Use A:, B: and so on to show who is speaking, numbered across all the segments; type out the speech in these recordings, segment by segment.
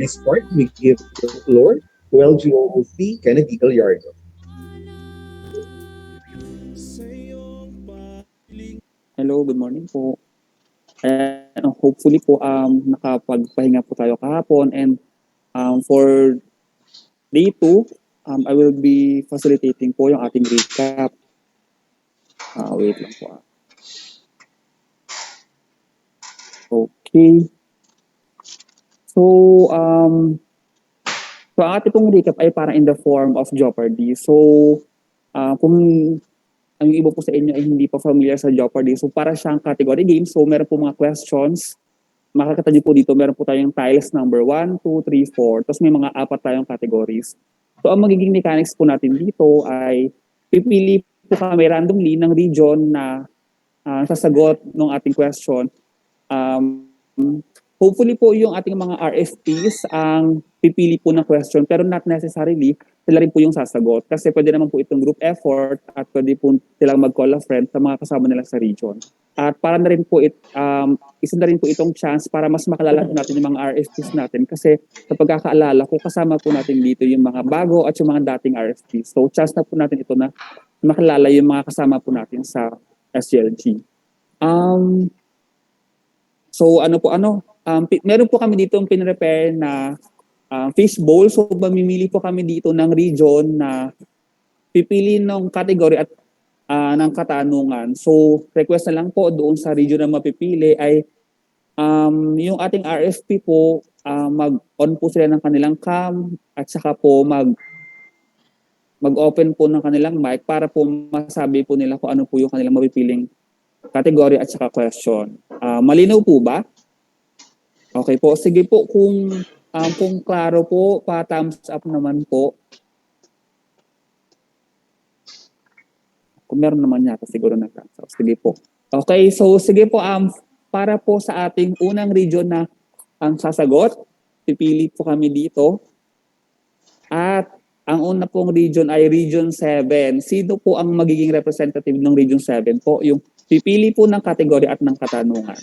A: this part, we give the floor to LGOC Kennedy Gallardo.
B: Hello, good morning po. And hopefully po nakapagpahinga po tayo kahapon and for day 2, I will be facilitating po yung ating recap. Wait lang po. Okay. So, ang ating pong recap ay parang in the form of Jeopardy. So, kung ang iba po sa inyo ay hindi pa familiar sa Jeopardy, so para siyang category game. So, meron po mga questions. Makakita niyo po dito, meron po tayong tiles number 1, 2, 3, 4. Tapos may mga apat tayong categories. So, ang magiging mechanics po natin dito ay pipili po kami randomly ng region na sasagot ng ating question. Hopefully po yung ating mga RFPs ang pipili po ng question pero not necessarily sila rin po yung sasagot kasi pwede naman po itong group effort at pwede po silang mag-call a friend sa mga kasama nila sa region. At para na rin po isa na rin po itong chance para mas makalala po natin yung mga RFPs natin kasi sa pagkakaalala ko kasama po natin dito yung mga bago at yung mga dating RFPs. So chance na po natin ito na makalala yung mga kasama po natin sa SGLG. So meron po kami dito yung pinrepare na fish bowl. So mamimili po kami dito ng region na pipili ng category at ng katanungan. So request na lang po doon sa region na mapipili ay yung ating RFP po, mag-on po sila ng kanilang cam at saka po mag-open po ng kanilang mic para po masabi po nila kung ano po yung kanilang mapipiling category at saka question. Malinaw po ba? Okay po. Sige po, kung klaro po, pa-thumbs up naman po. Kung meron naman yata, siguro na-thumbs up. Sige po. Okay, so sige po, para po sa ating unang region na ang sasagot, pipili po kami dito. At ang una pong region ay Region 7. Sino po ang magiging representative ng Region 7 po? Yung pipili po ng kategory at ng katanungan.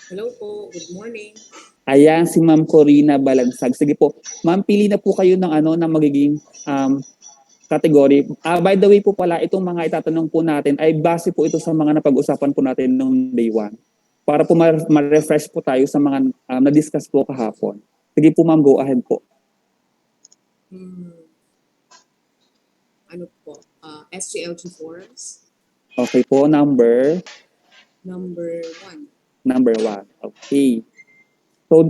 C: Hello po, good morning.
B: Ayan, si Ma'am Corina Balansag. Sige po, Ma'am, pili na po kayo ng magiging category. By the way po pala, itong mga itatanong po natin ay base po ito sa mga napag-usapan po natin noong day 1. Para po ma-refresh po tayo sa mga na-discuss po kahapon. Sige po Ma'am, go ahead po.
C: Ano po? SGLG forms?
B: Okay po, number
C: 1.
B: Number 1. Okay. So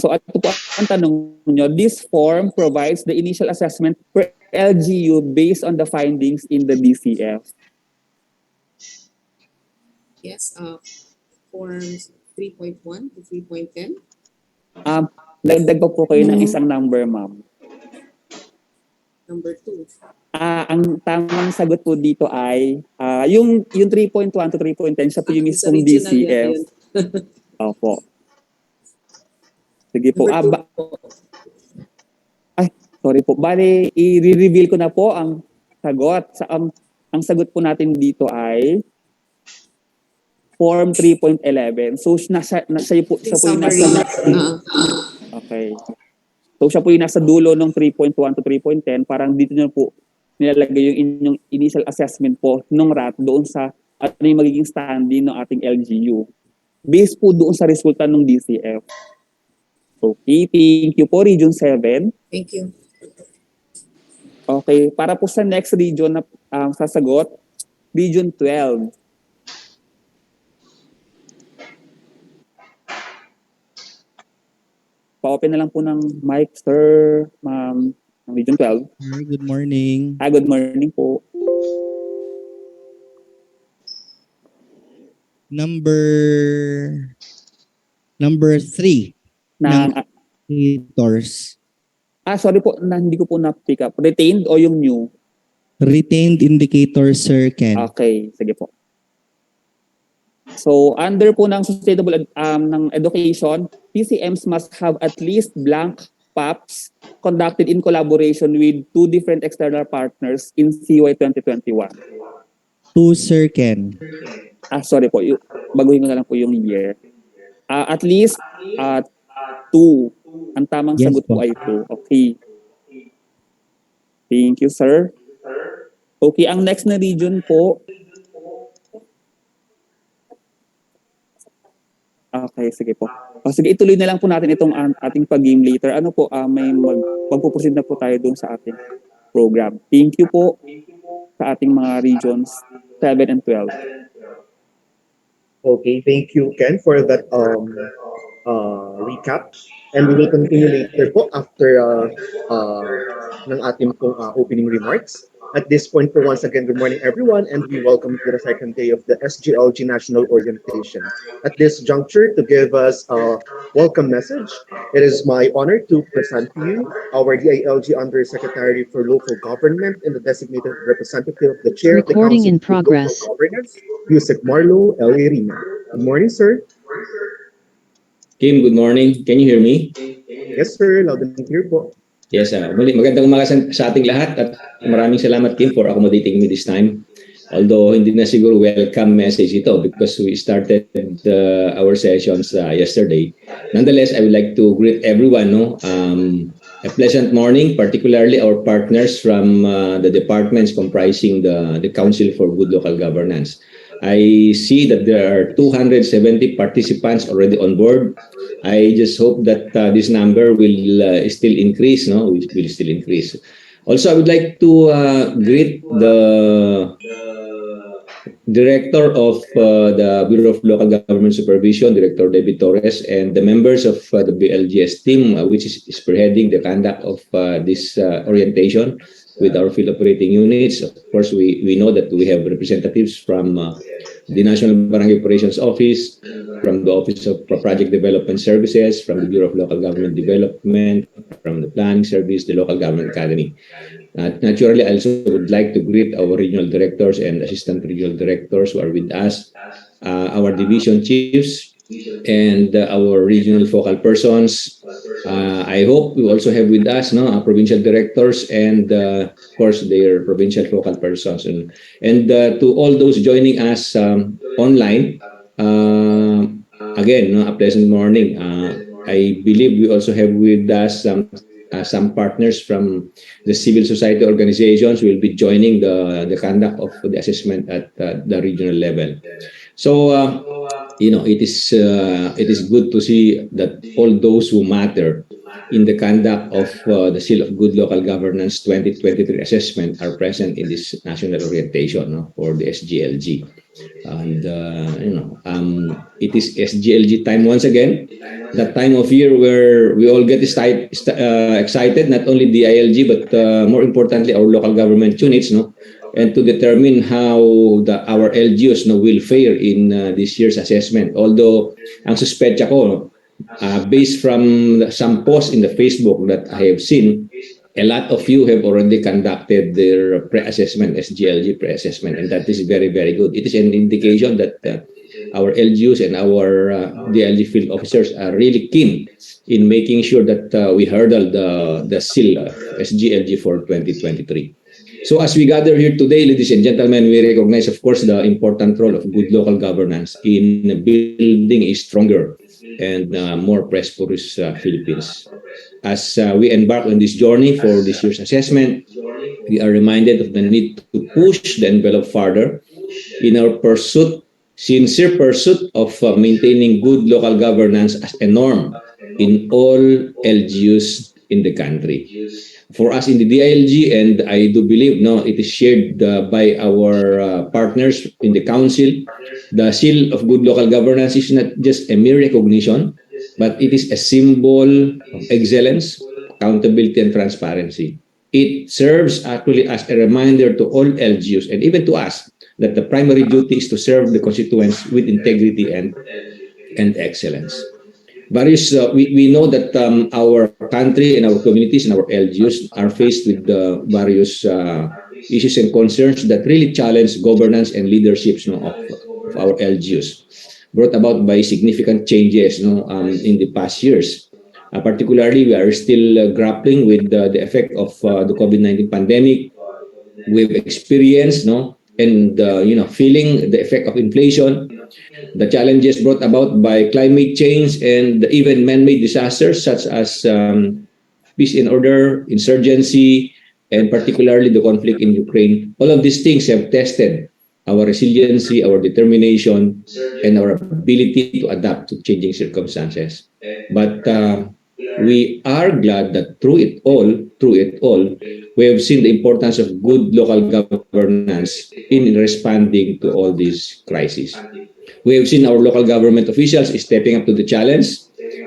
B: ito po ang tanong nyo. This form provides the initial assessment for LGU based on the findings in the DCF.
C: Yes, forms 3.1 to 3.10.
B: Dagdag pa po kayo ng isang number, ma'am.
C: Number 2.
B: Ang tamang sagot po dito ay yung 3.1 to 3.10, siya po yung mismong DCF. Opo. Sige po. Sorry po. Bale, i-reveal ko na po ang sagot. Ang sagot po natin dito ay Form 3.11. So, siya po yung nasa... Okay. So, siya po yung nasa dulo ng 3.1 to 3.10. Parang dito nyo po nilalagay yung inyong initial assessment po ng RAT doon sa ano yung magiging standing ng ating LGU. Based po doon sa resulta ng DCF. Okay, thank you po, Region 7.
C: Thank you.
B: Okay, para po sa next region na sasagot, Region 12. Pa-open na lang po ng mic, sir, ma'am, ng Region 12.
D: Hi, good morning.
B: Good morning po.
D: Number 3.
B: ng
D: indicators.
B: Sorry po, hindi ko po na-pick up. Retained o yung new?
D: Retained indicators, sir, Ken.
B: Okay, sige po. So, under po ng sustainable ng education, PCMs must have at least blank PAPs conducted in collaboration with 2 different external partners in CY 2021.
D: 2, sir, Ken.
B: Sorry po, baguhin ko na lang po yung year. At least 2. Ang tamang
D: Yes
B: sagot po
D: po.
B: ay 2. Okay. Thank you, sir. Okay, ang next na region po. Okay, sige po. Sige, ituloy na lang po natin itong ating pag-game later. Ano po, magpo-proceed na po tayo doon sa ating program. Thank you po sa ating mga regions 7 and 12.
A: Okay, thank you, Ken, for that recap. And we will continue later po after ng ating pong opening remarks. At this point po, once again, good morning everyone, and we welcome you to the second day of the SGLG National Orientation. At this juncture, to give us a welcome message, it is my honor to present to you our DILG Undersecretary for Local Government and the designated representative of the Chair of the
E: Recording
A: Council
E: in
A: for Local
E: progress.
A: Governance, Yusek Marlo L. Irina. Good morning, sir.
F: Kim, good morning. Can you hear me?
A: Yes, sir. Loud and clear po.
F: Yes, muli magandang umaga sa ating lahat at maraming salamat Kim for accommodating me this time. Although hindi na siguro welcome message ito because we started our sessions yesterday. Nonetheless, I would like to greet everyone. A pleasant morning, particularly our partners from the departments comprising the Council for Good Local Governance. I see that there are 270 participants already on board. I just hope that this number will still increase. Will still increase. Also, I would like to greet the Director of the Bureau of Local Government Supervision, Director David Torres, and the members of the BLGS team, which is spearheading the conduct of this orientation with our field operating units. Of course, we know that we have representatives from the National Barangay Operations Office, from the Office of Project Development Services, from the Bureau of Local Government Development, from the Planning Service, the Local Government Academy. Naturally, I also would like to greet our regional directors and assistant regional directors who are with us, our division chiefs, and our regional focal persons. I hope we also have with us our provincial directors and, of course, their provincial focal persons. And to all those joining us online, again, a pleasant morning. I believe we also have with us some partners from the civil society organizations will be joining the conduct of the assessment at the regional level. So, it is good to see that all those who matter in the conduct of the Seal of Good Local Governance 2023 assessment are present in this national orientation for the SGLG. And it is SGLG time once again, that time of year where we all get excited, not only the ILG but more importantly our local government units, and to determine how our LGUs will fare in this year's assessment. Although ang suspecha ko, based from some posts in the Facebook that I have seen, a lot of you have already conducted their pre-assessment, SGLG pre-assessment, and that is very, very good. It is an indication that our LGUs and our DLG field officers are really keen in making sure that we hurdle the SIL SGLG for 2023. So as we gather here today, ladies and gentlemen, we recognize, of course, the important role of good local governance in building a stronger and more prosperous Philippines. As we embark on this journey for this year's assessment, we are reminded of the need to push the envelope further in our sincere pursuit of maintaining good local governance as a norm in all LGUs in the country. For us in the DILG, and I do believe it is shared by our partners in the council, the seal of good local governance is not just a mere recognition, but it is a symbol of excellence, accountability, and transparency. It serves actually as a reminder to all LGUs and even to us that the primary duty is to serve the constituents with integrity and excellence. We know that our country and our communities and our LGUs are faced with various issues and concerns that really challenge governance and leaderships of our LGUs, brought about by significant changes in the past years. Particularly, we are still grappling with the effect of the COVID-19 pandemic. We've experienced and feeling the effect of inflation, The challenges brought about by climate change and even man-made disasters such as peace and order, insurgency, and particularly the conflict in Ukraine. All of these things have tested our resiliency, our determination, and our ability to adapt to changing circumstances. But we are glad that through it all, we have seen the importance of good local governance in responding to all these crises. We have seen our local government officials stepping up to the challenge,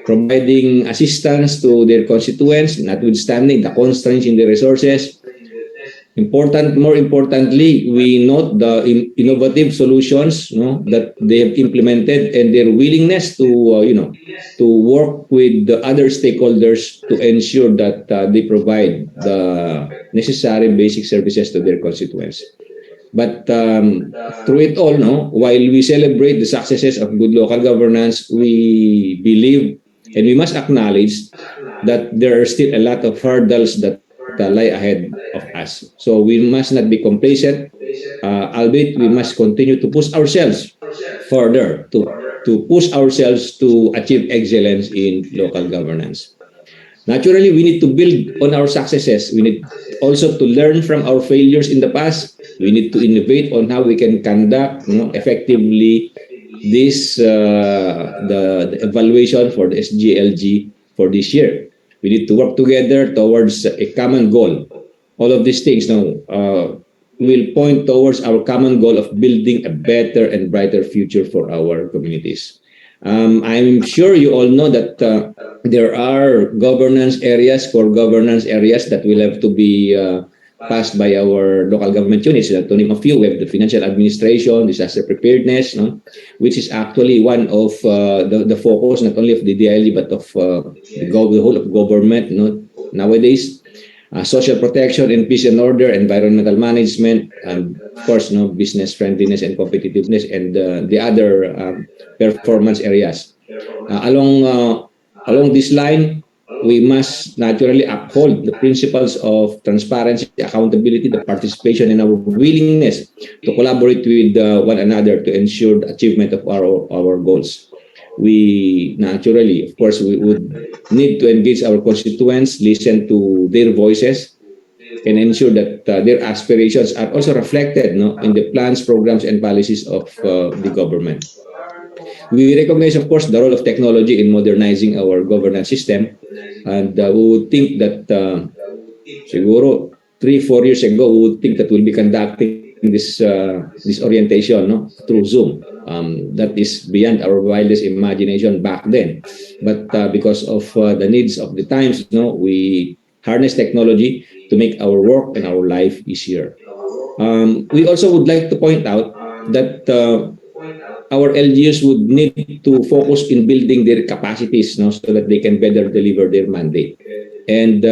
F: providing assistance to their constituents, notwithstanding the constraints in the resources. More importantly, we note the innovative solutions, that they have implemented and their willingness to, to work with the other stakeholders to ensure that they provide the necessary basic services to their constituents. But through it all, no, while we celebrate the successes of good local governance, we believe and we must acknowledge that there are still a lot of hurdles that lie ahead of us. So we must not be complacent, albeit we must continue to push ourselves further to push ourselves to achieve excellence in local governance. Naturally, we need to build on our successes. We need also to learn from our failures in the past. We need to innovate on how we can conduct, effectively this the evaluation for the SGLG for this year. We need to work together towards a common goal. All of these things now will point towards our common goal of building a better and brighter future for our communities. I'm sure you all know that there are governance areas, core governance areas that will have to be passed by our local government units. To name a few, we have the financial administration, disaster preparedness, no? Which is actually one of the focus not only of the DILG but of the whole of government, nowadays. Social protection and peace and order, environmental management, of course, business friendliness and competitiveness, and the other performance areas. Along this line, we must naturally uphold the principles of transparency, accountability, the participation, and our willingness to collaborate with one another to ensure the achievement of our goals. We naturally, of course, we would need to engage our constituents, listen to their voices, and ensure that their aspirations are also reflected, in the plans, programs, and policies of the government. We recognize, of course, the role of technology in modernizing our governance system, and we would think that siguro 3-4 years ago, we would think that we'll be conducting this orientation, through Zoom. That is beyond our wildest imagination back then. But because of the needs of the times, we harness technology to make our work and our life easier. We also would like to point out that our LGUs would need to focus in building their capacities, so that they can better deliver their mandate. And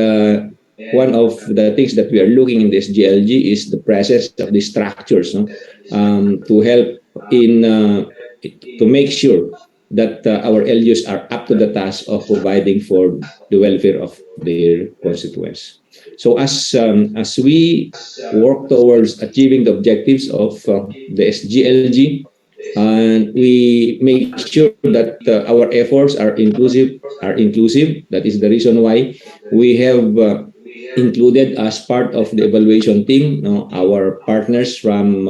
F: one of the things that we are looking in this GLG is the presence of these structures, to help in to make sure that our LGUs are up to the task of providing for the welfare of their constituents. So as we work towards achieving the objectives of the SGLG, and we make sure that our efforts are inclusive. That is the reason why we have included as part of the evaluation team, our partners from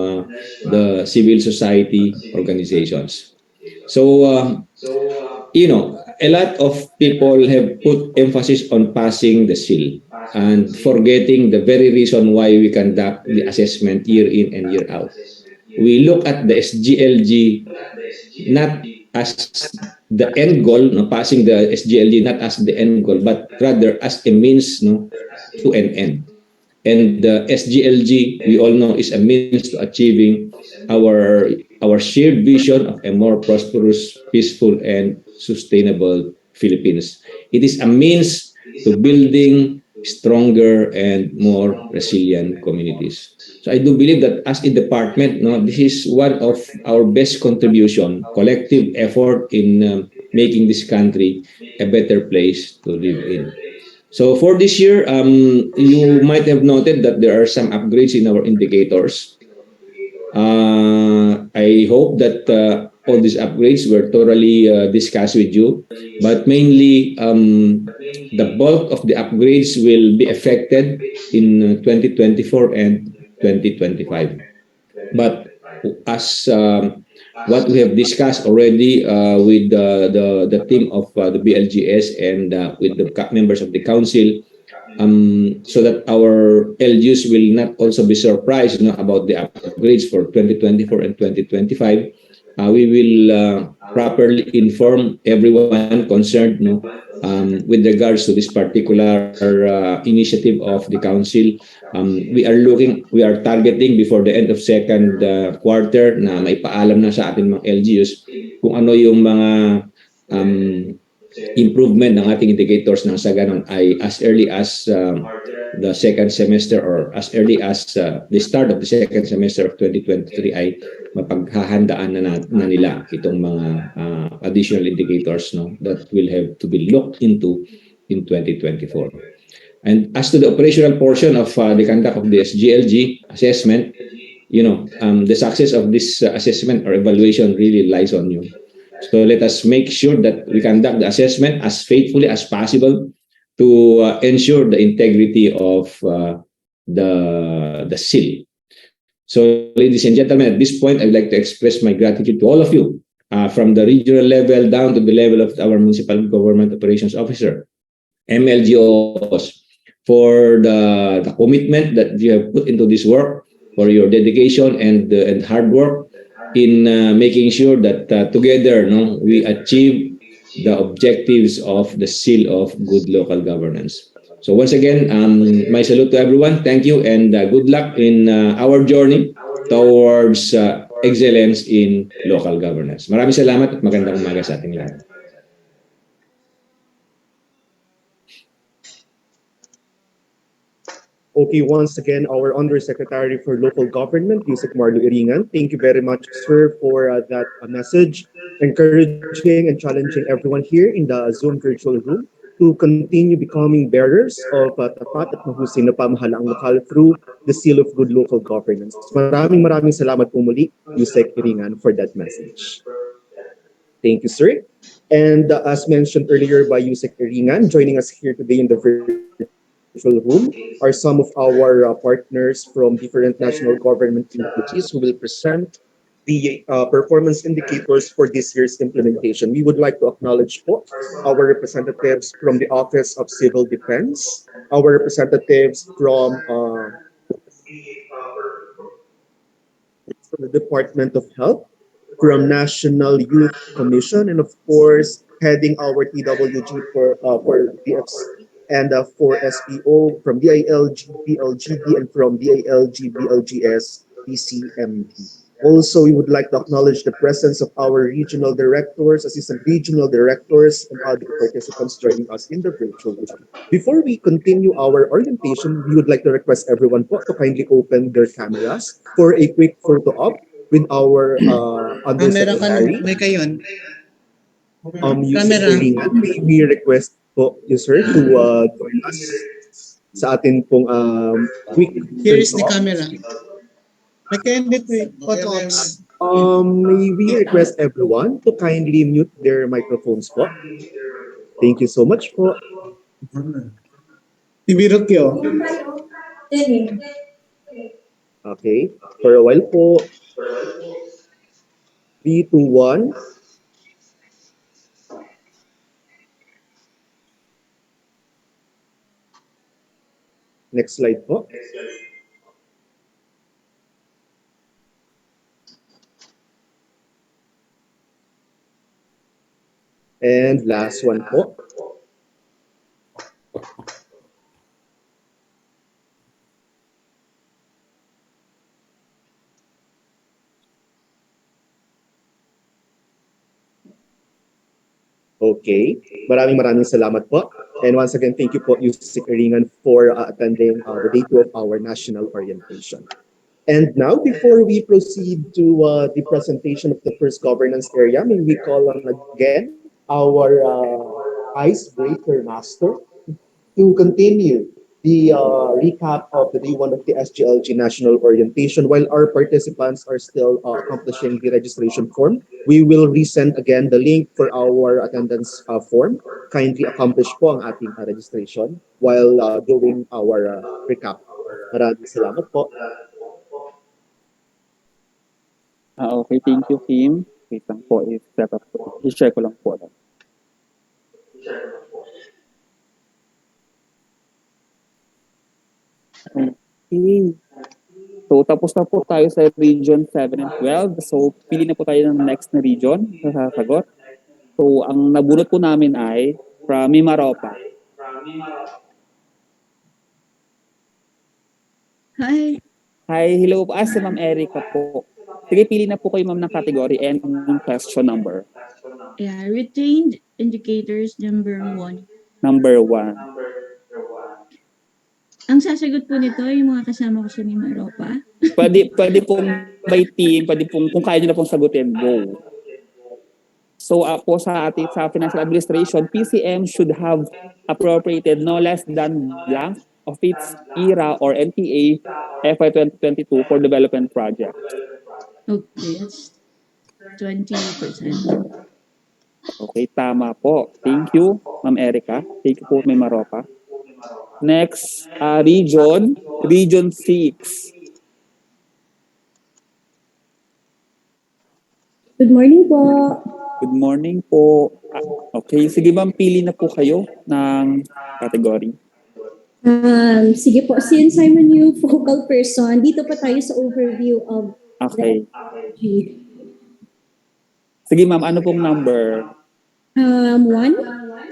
F: the civil society organizations. So a lot of people have put emphasis on passing the seal and forgetting the very reason why we conduct the assessment year in and year out. We look at the SGLG not as the end goal, passing the SGLG not as the end goal, but rather as a means, to an end. And the SGLG, we all know, is a means to achieving our shared vision of a more prosperous, peaceful, and sustainable Philippines. It is a means to building stronger and more resilient communities. So I do believe that as a department, this is one of our best contribution, collective effort in making this country a better place to live in. So for this year, you might have noted that there are some upgrades in our indicators. I hope that all these upgrades were thoroughly discussed with you, but mainly the bulk of the upgrades will be affected in 2024 and 2025. But as what we have discussed already with the team of the BLGS and with the members of the council, so that our LGUs will not also be surprised, about the upgrades for 2024 and 2025. We will properly inform everyone concerned, with regards to this particular initiative of the council. We are targeting before the end of second quarter na may paalam na sa ating mga LGUs kung ano yung mga improvement ng ating indicators ng sa ganun ay as early as the second semester or as early as the start of the second semester of 2023 ay mapaghahandaan na nila itong mga additional indicators, that will have to be looked into in 2024. And as to the operational portion of the conduct of the SGLG assessment, the success of this assessment or evaluation really lies on you. So let us make sure that we conduct the assessment as faithfully as possible to ensure the integrity of the seal. So, ladies and gentlemen, at this point, I'd like to express my gratitude to all of you, from the regional level down to the level of our Municipal Government Operations Officer, MLGOs, for the commitment that you have put into this work, for your dedication and hard work in making sure that together, we achieve the objectives of the seal of good local governance. So once again, my salute to everyone. Thank you and good luck in our journey towards excellence in local governance. Maraming salamat at magandang umaga sa ating lahat.
A: Okay, once again, our Undersecretary for Local Government, Yusek Marlo Iringan. Thank you very much, sir, for that message, encouraging and challenging everyone here in the Zoom virtual room to continue becoming bearers of tapat at mahusay na pamahalaang lokal through the seal of good local governance. Maraming salamat po muli, Yusek Iringan, for that message. Thank you, sir. And as mentioned earlier by Yusek Iringan, joining us here today in the virtual room are some of our partners from different national government entities who will present the performance indicators for this year's implementation. We would like to acknowledge po our representatives from the Office of Civil Defense, our representatives from the Department of Health, from National Youth Commission, and of course, heading our TWG for DFC, and for SPO from DILG, BLGD, and from DILG, BLGS, DCMD. Also, we would like to acknowledge the presence of our regional directors, assistant regional directors, and other participants joining us in the virtual room. Before we continue our orientation, we would like to request everyone po to kindly open their cameras for a quick photo op with our undersecretary.
E: May kayon.
A: Yusek
E: Camera.
A: Iringan. May we request po you, sir, to join us sa atin pong quick
E: Here is the
A: photo op.
E: camera. May kayon dito photo ops.
A: May we request everyone to kindly mute their microphones po. Thank you so much po.
E: Ibirok yo.
A: Okay. For a while po. 3, 2, 1. Next slide po. And last one po. Okay. Maraming salamat po. And once again, thank you po, Yusek Iringan, for attending the day 2 of our national orientation. And now, before we proceed to the presentation of the first governance area, may we call on again our icebreaker master to continue the recap of the day one of the SGLG National Orientation. While our participants are still accomplishing the registration form, we will resend again the link for our attendance form. Kindly accomplish po ang ating registration while doing our recap. Maraming salamat po.
B: Okay, thank you, Kim. Wait lang po, i-set up po. I-share ko lang po. Okay. So, tapos na po tayo sa region 7 and 12. So, pili na po tayo ng next na region na sasagot. So, ang nabunot po namin ay from Mimaropa.
G: Hi.
B: Hi, hello po. Si Ma'am Erica po. Sige, pili na po kayo, Ma'am, ng category and yung question number.
G: Yeah, retained indicators number 1.
B: Number 1.
G: Ang sasagot po nito yung mga kasama ko sa Mimaropa.
B: Pwede pong by team, pwede pong, kung kaya nyo na pong sagutin, go. So po sa ating sa financial administration, PCM should have appropriated no less than blank of its ERA or NPA FY 2022 for development project.
G: Okay, that's 20%.
B: Okay, tama po. Thank you, Ma'am Erica. Thank you po, Ma'am Maropa. Next, Region 6.
H: Good morning po.
B: Good morning po. Okay, sige ma'am, pili na po kayo ng category.
H: Sige po, since I'm a new focal person, dito pa tayo sa overview of
B: Okay.
H: the SGLG.
B: Sige ma'am, ano pong number?
H: 1.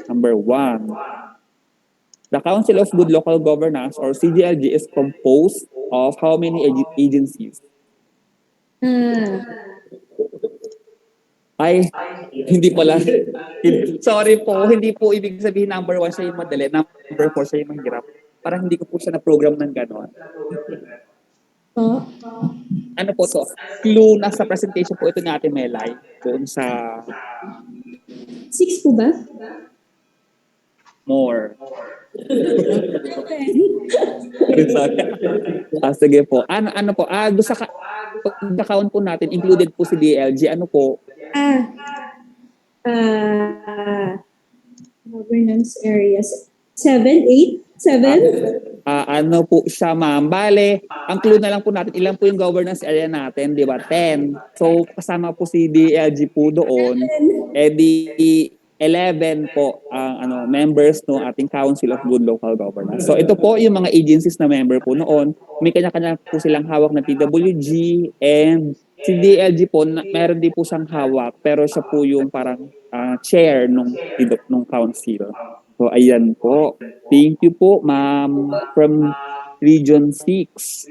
B: Number 1. The Council of Good Local Governance or CGLG is composed of how many agencies? Ay, hindi pala. Sorry po, hindi po ibig sabihin number 1 siya yung madali, number 4 siya yung mahirap. Parang hindi ko po siya na-program ng gano'n. Ano po to? Clue na sa presentation po ito ni Ate Melay doon sa
H: 6 po ba?
B: more. Sige po. Ano po? Doon sa pag-account po natin, included po si DLG. Ano po?
H: Governance areas. 7, 8, 7?
B: Ano po siya, ma'am? Bale, ang clue na lang po natin, ilan po yung governance area natin, di ba? 10. So, kasama po si DLG po doon. Di 11 po ang members no ating Council of Good Local Governance. So ito po yung mga agencies na member po noon. May kanya-kanya po silang hawak na PWG and si DLG po meron din po siyang hawak pero siya po yung parang chair nung council. So ayan po. Thank you po ma'am from Region 6.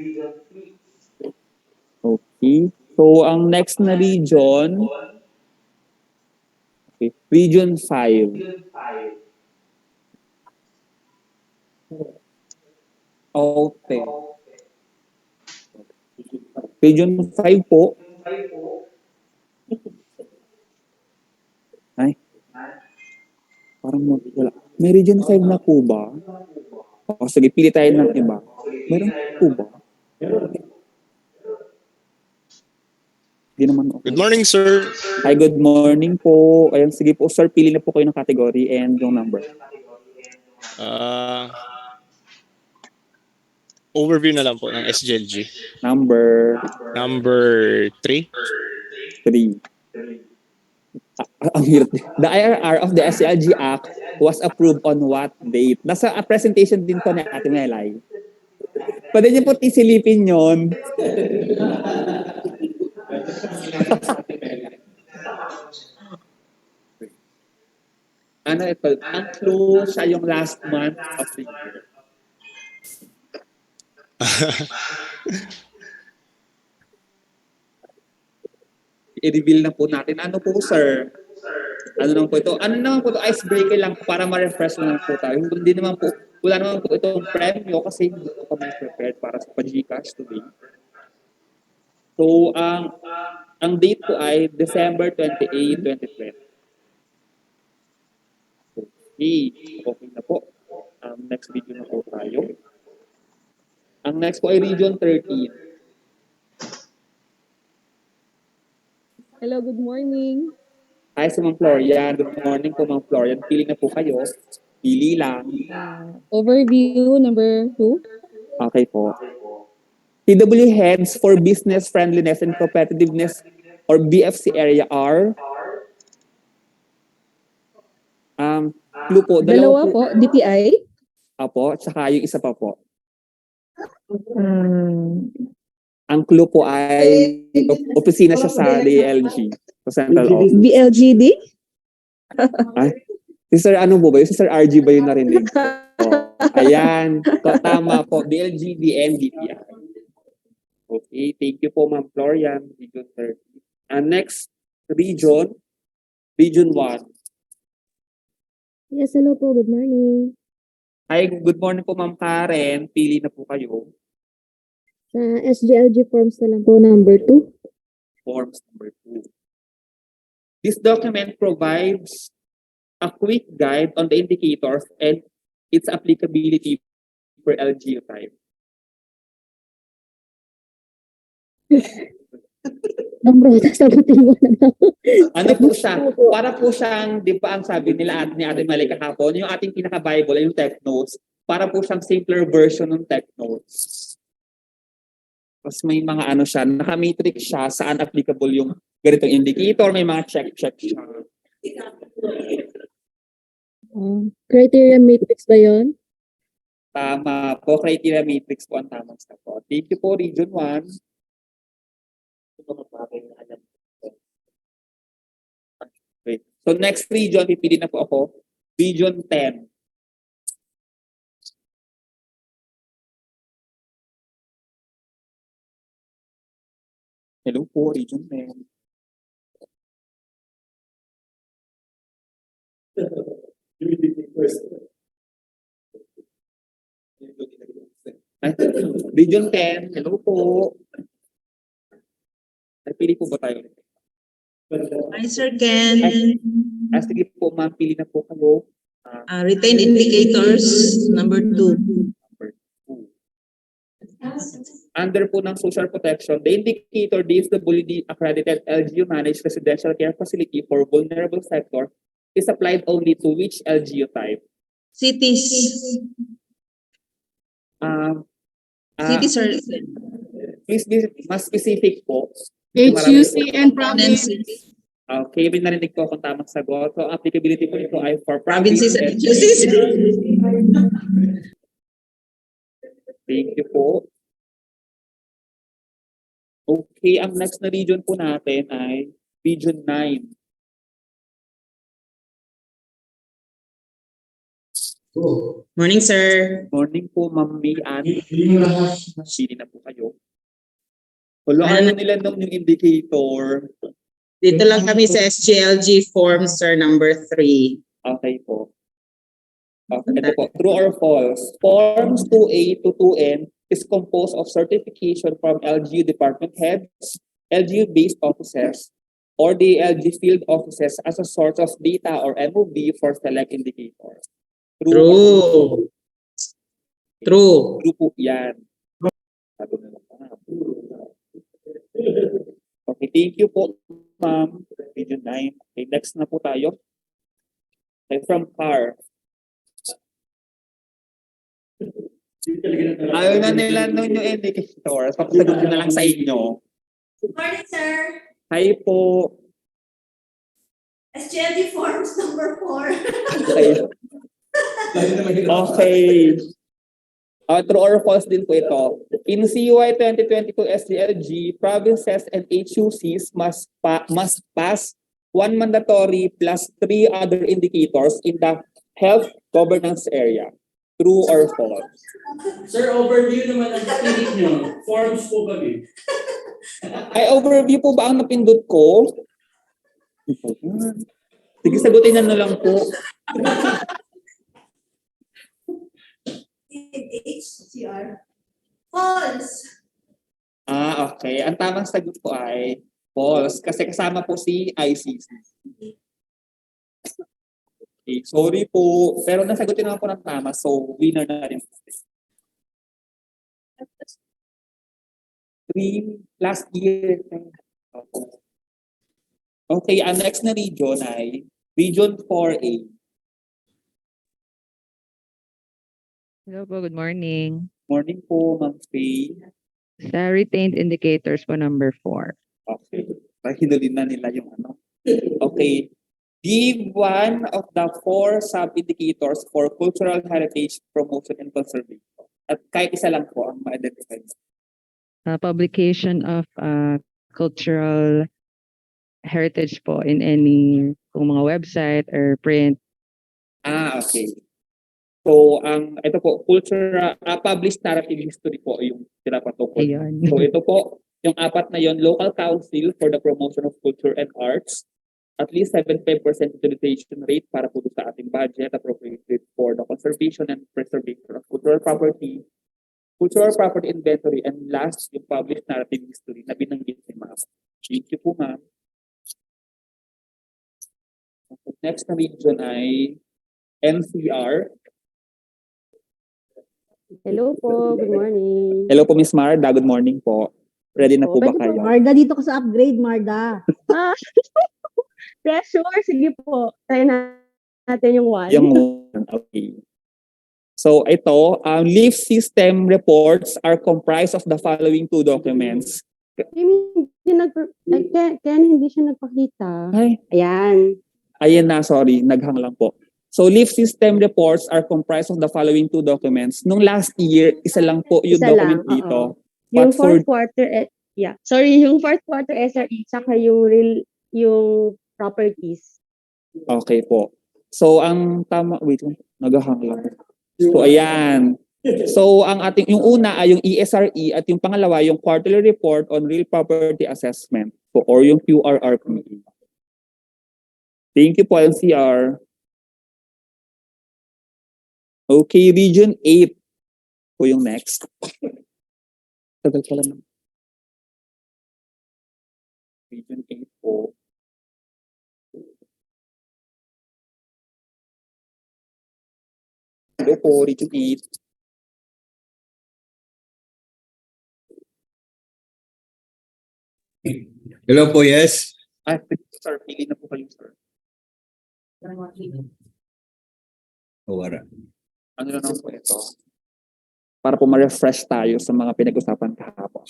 B: Okay. So ang next na region Region 5. Okay. Region 5 po. Ay. Parang wala. May Region 5 na po ba? Sige, pili tayo ng iba. Meron po ba?
I: Good morning, sir.
B: Hi, good morning po. Ayan, sige po, sir, pili na po kayo ng category and yung number.
I: Overview na lang po ng SGLG.
B: Number
I: 3.
B: 3. The IRR of the SGLG Act was approved on what date? Nasa presentation din to ni Ate Melay. Pwede niyo po isilipin yun. Ano ito? Ang clue siya yung last month of the year. I-reveal na po natin. Ano po, sir? Ano naman po ito? Ano naman po ito? Icebreaker lang para ma-refresh na lang po tayo. Hindi naman po, wala naman po itong premyo kasi hindi po kami prepared para sa pag-Gcash today. So, ang date po ay December 28, 2020. Okay na po. Next video na po tayo. next po ay Region 13.
J: Hello, good morning.
B: Hi sa Ma'am Florian. Good morning po Ma'am Florian. Pili na po kayo. Pili lang.
J: Overview number 2.
B: Okay po. TW heads for business friendliness and competitiveness or BFC area are clue po,
J: Dalawa po, DTI.
B: Apo, tsaka yung isa pa po. Ang clue po ay opisina siya sa DLG, sa Central Office.
J: BLGD.
B: Ay, si Sir ano po ba? Si Sir RG ba yung narinig? Ayan, tama po. BLGD and DTI. Okay, thank you po Ma'am Florian, Region 30. And next region, Region 1.
H: Yes, hello po. Good morning.
B: Hi, good morning po Ma'am Karen. Pili na po kayo.
H: Sa SGLG forms na lang po number 2.
B: Forms number 2. This document provides a quick guide on the indicators and its applicability for LGU type.
H: Ang bro, sagutin mo na lang.
B: Ano po siya? Para po siyang, di ba ang sabi nila ni Ate Mali kahapon, yung ating pinaka-Bible ay yung tech notes. Para po siyang simpler version ng tech notes. Tapos may mga ano siya, naka-matrix siya, saan applicable yung ganitong indicator, may mga check-check siya.
H: Criteria matrix ba yun?
B: Tama po, criteria matrix po ang tamang sa po. Thank you po, Region 1. Okay. So next region, pipili na po ako. Region 10. Hello po, Region 10. Region 10, hello po. Pili po ba tayo?
K: Hi, Sir Ken.
B: Sige po, ma'am, pili na po kayo.
K: Retained indicators, number 2.
B: Under po ng social protection, the indicator DSWD accredited LGU managed residential care facility for vulnerable sector is applied only to which LGU type?
K: Cities. Cities, sir.
B: Please be mas specific po.
J: HUC and provinces.
B: Okay, may narinig po kung tamang sagot. So, applicability po ito ay for
K: Provinces and
B: provinces.
K: HUCs.
B: Thank you po. Okay, ang next na region po natin ay Region 9.
K: Morning, sir.
B: Morning po, Ma'am May Ann. Pili na po kayo. Hulaan nila nung yung indicator.
K: Dito lang kami sa SGLG form, sir, number 3.
B: Okay po. Okay, ito po. True or false? Forms 2A to 2N is composed of certification from LGU department heads, LGU-based offices, or the LG field offices as a source of data or MOB for select indicators.
K: True. True.
B: True po yan. Okay, thank you po, ma'am. Region 9. Okay, next na po tayo. Okay, from car. Ayaw na nila nun yung indicator. Papasagot ko na lang sa inyo.
L: Good morning, sir.
B: Hi po.
L: SGLG forms number 4.
B: Okay. Okay. True or false din po ito. In CUI 2022 SGLG, provinces and HUCs must pass one mandatory plus 3 other indicators in the health governance area. True or false?
M: Sir, overview naman ang pilit nyo. Forms po kami.
B: Ay, overview po ba ang napindot ko? Sige, sagutin na lang po.
L: HCR. False.
B: Okay. Ang tamang sagot po ay false kasi kasama po si ICC. Okay, sorry po. Pero nasagutin naman po ng tama, so winner na rin. last year. Okay, ang next na region ay Region 4A.
N: Hello po, good morning.
B: Morning po, Ma'am Faye.
N: Sa retained indicators po number 4.
B: Okay. Hinulin na nila yung ano. Okay. Give one of the 4 sub-indicators for cultural heritage promotion and conservation. At kahit isa lang po ang ma-identify.
N: Publication of cultural heritage po in any kung mga website or print.
B: Okay. So, ito po, published narrative history po yung pinapatukoy.
N: Ayun.
B: So, ito po, yung 4 na yon, local council for the promotion of culture and arts, at least 75% utilization rate para po sa ating budget appropriated for the conservation and preservation of cultural property inventory, and last, yung published narrative history na binanggit ni Ma'am. Thank you po, Ma'am. Next na region ay NCR.
O: Hello po, good morning.
B: Hello po, Miss Marda. Good morning po. Ready na po ba
O: Pwede
B: kayo?
O: Marda, dito ka sa upgrade, Marda. Pressure, sige po. Try natin yung 1.
B: Yung 1, okay. So ito, leaf system reports are comprised of the following 2 documents.
O: Ken, hindi siya nagpakita.
B: Ay.
O: Ayan.
B: Ayan na, sorry. Naghang lang po. So leaf system reports are comprised of the following 2 documents. Nung last year, isa lang po yung document dito.
O: Yung fourth quarter, yung fourth quarter SRE, saka yung properties.
B: Okay po. So ang tama, wait, naghahang lang. So ayan. So ang yung una ay yung ESRE at yung pangalawa yung quarterly report on real property assessment or yung QRRP. Thank you po, NCR. Okay, Region 8 po yung next. Tagal pala na. Region 8 po. Hello po, Region 8.
P: Hello po, yes.
B: Sir, pili na po kayo, sir.
P: Wala.
B: Ano na po ito? Para po ma-refresh tayo sa mga pinag-usapan kahapon.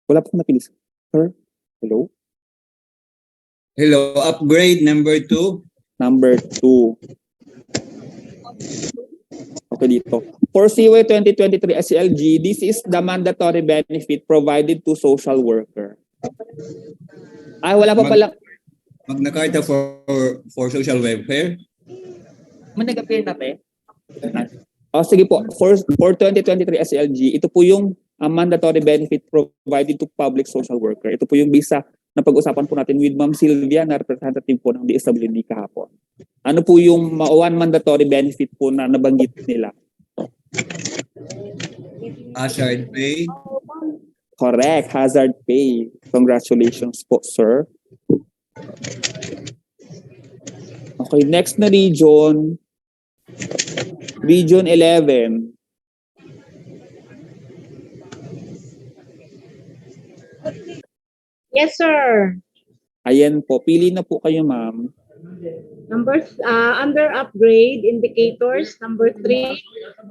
B: Wala po napili, sir. Hello?
P: Hello, upgrade number 2.
B: Number 2. Okay, dito. For CY 2023 SGLG, this is the mandatory benefit provided to social worker. Wala pa pala.
P: Magna Carta for social welfare.
B: Manag-appear na pe? Sige po. For 2023 SGLG, ito po yung mandatory benefit provided to public social worker. Ito po yung visa na pag-usapan po natin with Ma'am Sylvia na representative po ng DSWD kahapon. Ano po yung one mandatory benefit po na nabanggit nila?
P: Hazard pay.
B: Correct, hazard pay. Congratulations po, sir. Okay, next na region. Region 11.
O: Yes, sir.
B: Ayan po, pili na po kayo, ma'am.
O: Under upgrade indicators, number 3.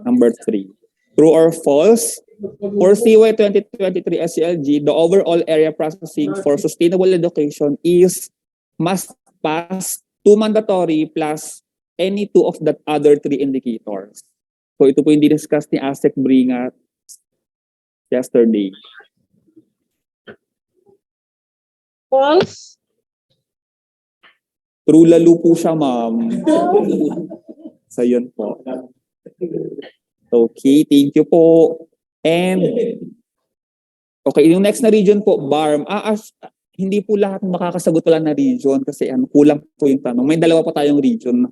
B: Number 3. True or false? For CY 2023 SGLG, the overall area processing for sustainable education must pass 2 mandatory plus any 2 of the other 3 indicators. So ito po yung discuss ni ASEC Bringat yesterday.
O: False.
B: True lalo po siya, ma'am. So yun po. Okay, thank you po. And okay, yung next na region po, BARM. Hindi po lahat makakasagot pala na region kasi kulang po yung tanong. May 2 pa tayong region.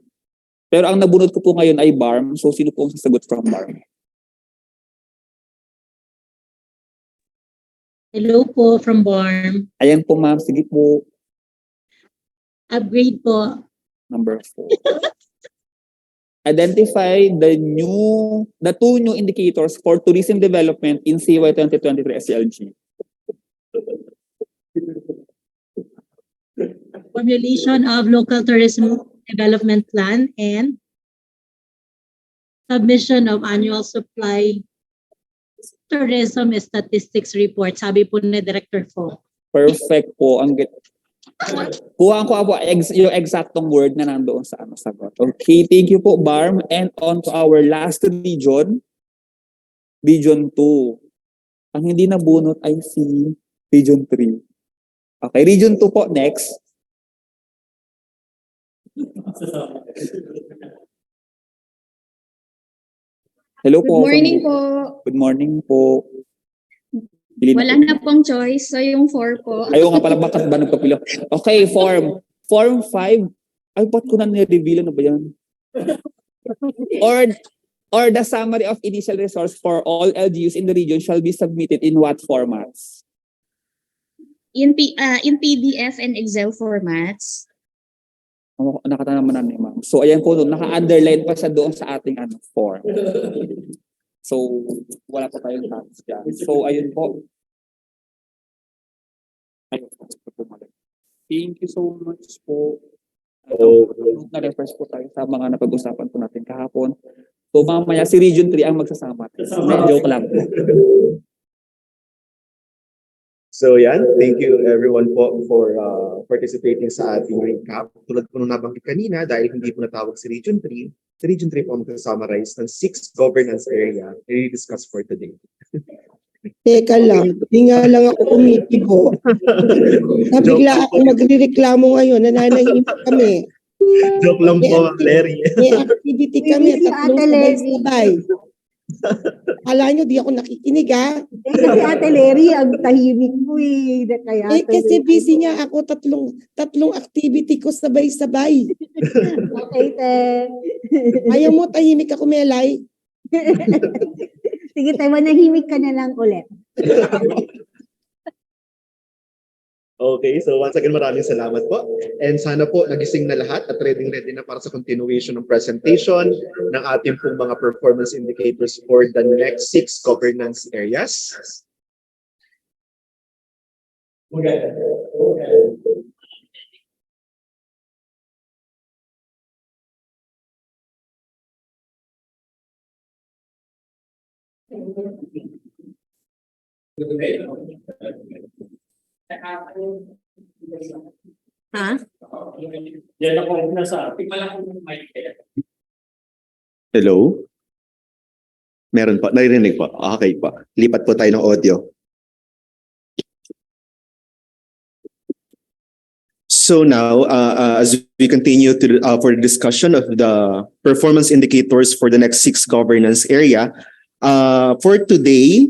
B: Pero ang nabunod ko po ngayon ay BARM. So sino po ang sasagot from BARM?
Q: Hello po from BARM.
B: Ayan po, ma'am. Sige po.
Q: Upgrade po.
B: Number 4. Identify the two new indicators for tourism development in CY 2023 SGLG.
Q: Formulation of local tourism development plan and submission of annual supply tourism statistics report. Sabi po ni Director Fo.
B: Perfect po. Kuha ko yung exactong word na nandoon sa sagot. Okay, thank you po, Barm. And on to our last region, Region 2. Ang hindi nabunot ay si Region 3. Okay, Region 2 po, next. Hello po.
H: Good morning po.
B: Good morning po.
H: Wala na pong choice, so yung 4 po.
B: Ayaw nga pala, bakit ba nagpapilo? Okay, Form 5. Ay, ba't ko na nireveal? Ano ba yan? Or the summary of initial resource for all LGUs in the region shall be submitted in what formats?
H: In PDF and Excel formats.
B: Nakatanaman na ni ma'am. So, ayan po, naka-underline pa siya doon sa ating form. So, wala pa tayong tapos dyan. So, ayun po. Ayun po. Thank you so much po. Na-refresh po tayo sa mga napag-usapan po natin kahapon. So, mamaya si Region 3 ang magsasama. Joke lang po.
A: So yan, thank you everyone po for participating sa ating recap. Tulad po nung nabanggit kanina, dahil hindi po natawag si Region 3 po mag-summarize ng 6 governance area na i-discuss for today.
R: Teka lang, hindi nga lang ako umitigo. Nabigla ako magre-reklamo ngayon, nananahimik kami.
A: Joke lang po, Larry.
R: May activity kami, tatlong sabay-sabay. Akala nyo, di ako nakikinig, ha?
O: Kasi Ate Lery, ang tahimik mo eh. Kaya,
R: kasi busy nga ako, tatlong activity ko sabay-sabay.
O: Okay, te.
R: Ayaw mo, tahimik ako, Melay.
O: Sige, tayo, manahimik ka na lang ulit.
A: Okay, so once again, maraming salamat po. And sana po nagising na lahat at ready na para sa continuation ng presentation ng ating pong mga performance indicators for the next 6 governance areas.
O: Ha?
M: Yan ako nasa.
S: Hello? Meron po, naririnig po. Okay po. Lipat po tayo ng audio. So now, as we continue to for the discussion of the performance indicators for the next 6 governance area, for today,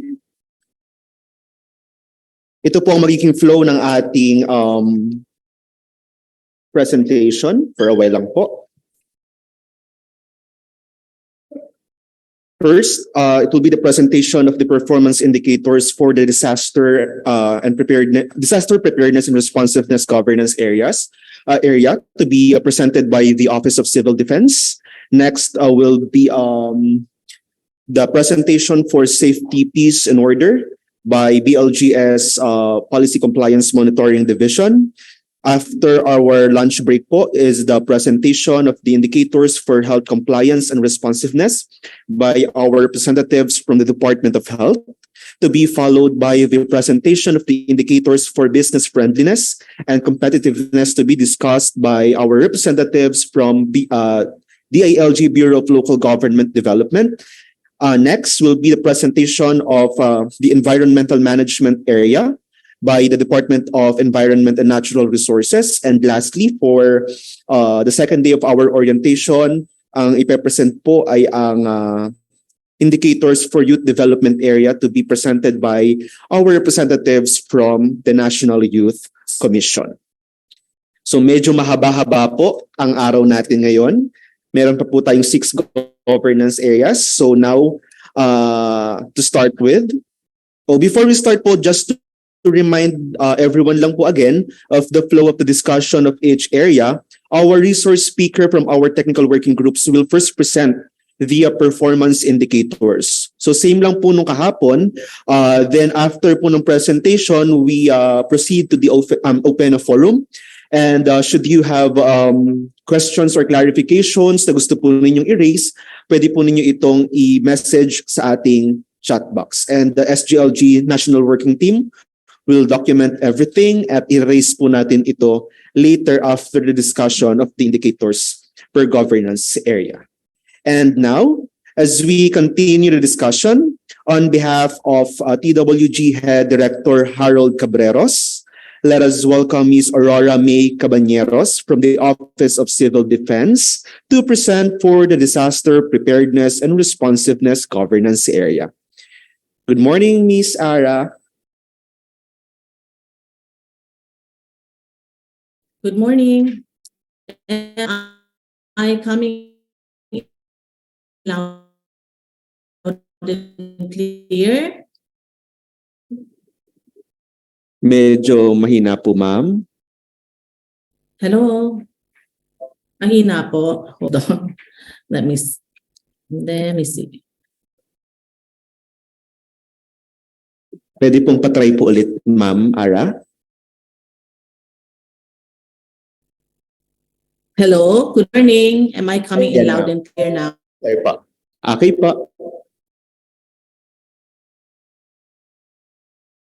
S: ito po ang magiging flow ng ating presentation. For a while lang po. First, it will be the presentation of the performance indicators for the disaster preparedness and responsiveness governance area to be presented by the Office of Civil Defense. Next will be the presentation for safety, peace, and order by BLG's Policy Compliance Monitoring Division. After our lunch break po is the presentation of the indicators for health compliance and responsiveness by our representatives from the Department of Health, to be followed by the presentation of the indicators for business friendliness and competitiveness to be discussed by our representatives from the DILG Bureau of Local Government Development. Next will be the presentation of the environmental management area by the Department of Environment and Natural Resources. And lastly, for the second day of our orientation, ang ipepresent po ay ang indicators for youth development area to be presented by our representatives from the National Youth Commission. So medyo mahaba-haba po ang araw natin ngayon. Meron pa po tayong 6 governance areas. So now, to start with, before we start po, just to remind everyone lang po again of the flow of the discussion of each area, our resource speaker from our technical working groups will first present the performance indicators. So same lang po nung kahapon. Then after po ng presentation, we proceed to the open forum. And should you have questions or clarifications na gusto po ninyong i-raise, pwede po ninyo itong i-message sa ating chat box. And the SGLG National Working Team will document everything at i-raise po natin ito later after the discussion of the indicators per governance area. And now, as we continue the discussion, on behalf of TWG Head Director Harold Cabreros, let us welcome Ms. Aurora May Cabañeros from the Office of Civil Defense to present for the Disaster Preparedness and Responsiveness Governance Area. Good morning, Ms. Ara.
K: Good morning. Am I coming loud and clear?
S: Medyo mahina po, ma'am.
K: Hello? Mahina po. Hold on. Let me see.
S: Pwede pong patry po ulit, ma'am Ara.
K: Hello? Good morning. Am I coming in
S: Yan,
K: loud
S: ma'am.
K: and clear now?
S: Okay pa. Okay pa.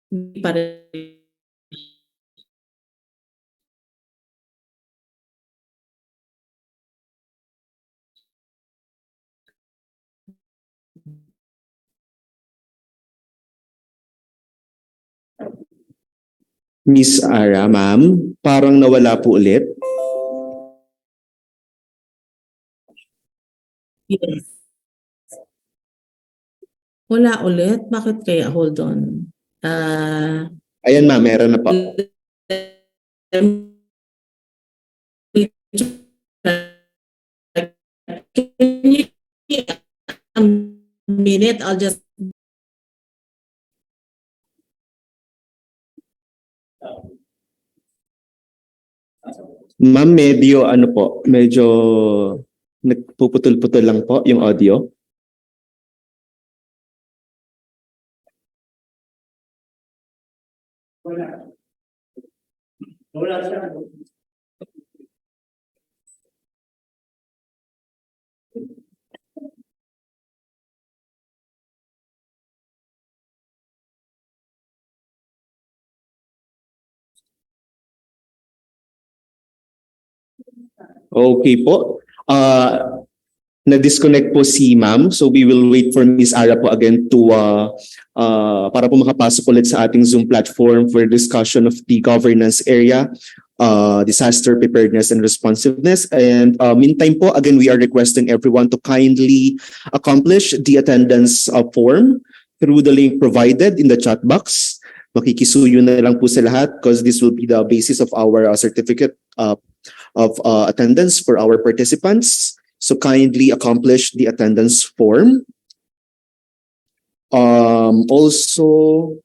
K: Hindi pa rin.
S: Miss Ara, ma'am, parang nawala po ulit.
K: Yes. Wala ulit? Bakit kaya? Hold on.
S: Ayan, ma'am, meron na po.
K: Can you a minute? I'll just
S: Ma'am, medyo ano po, medyo nagpuputol-putol lang po yung audio.
M: Wala siya.
S: Okay po. Na-disconnect po si ma'am. So we will wait for Miss Ara po again to para po makapasok ulit sa ating Zoom platform for discussion of the governance area, disaster preparedness and responsiveness. And meantime po, again, we are requesting everyone to kindly accomplish the attendance form through the link provided in the chat box. Makikisuyo na lang po sa lahat because this will be the basis of our certificate of attendance for our participants. So kindly accomplish the attendance form. Also,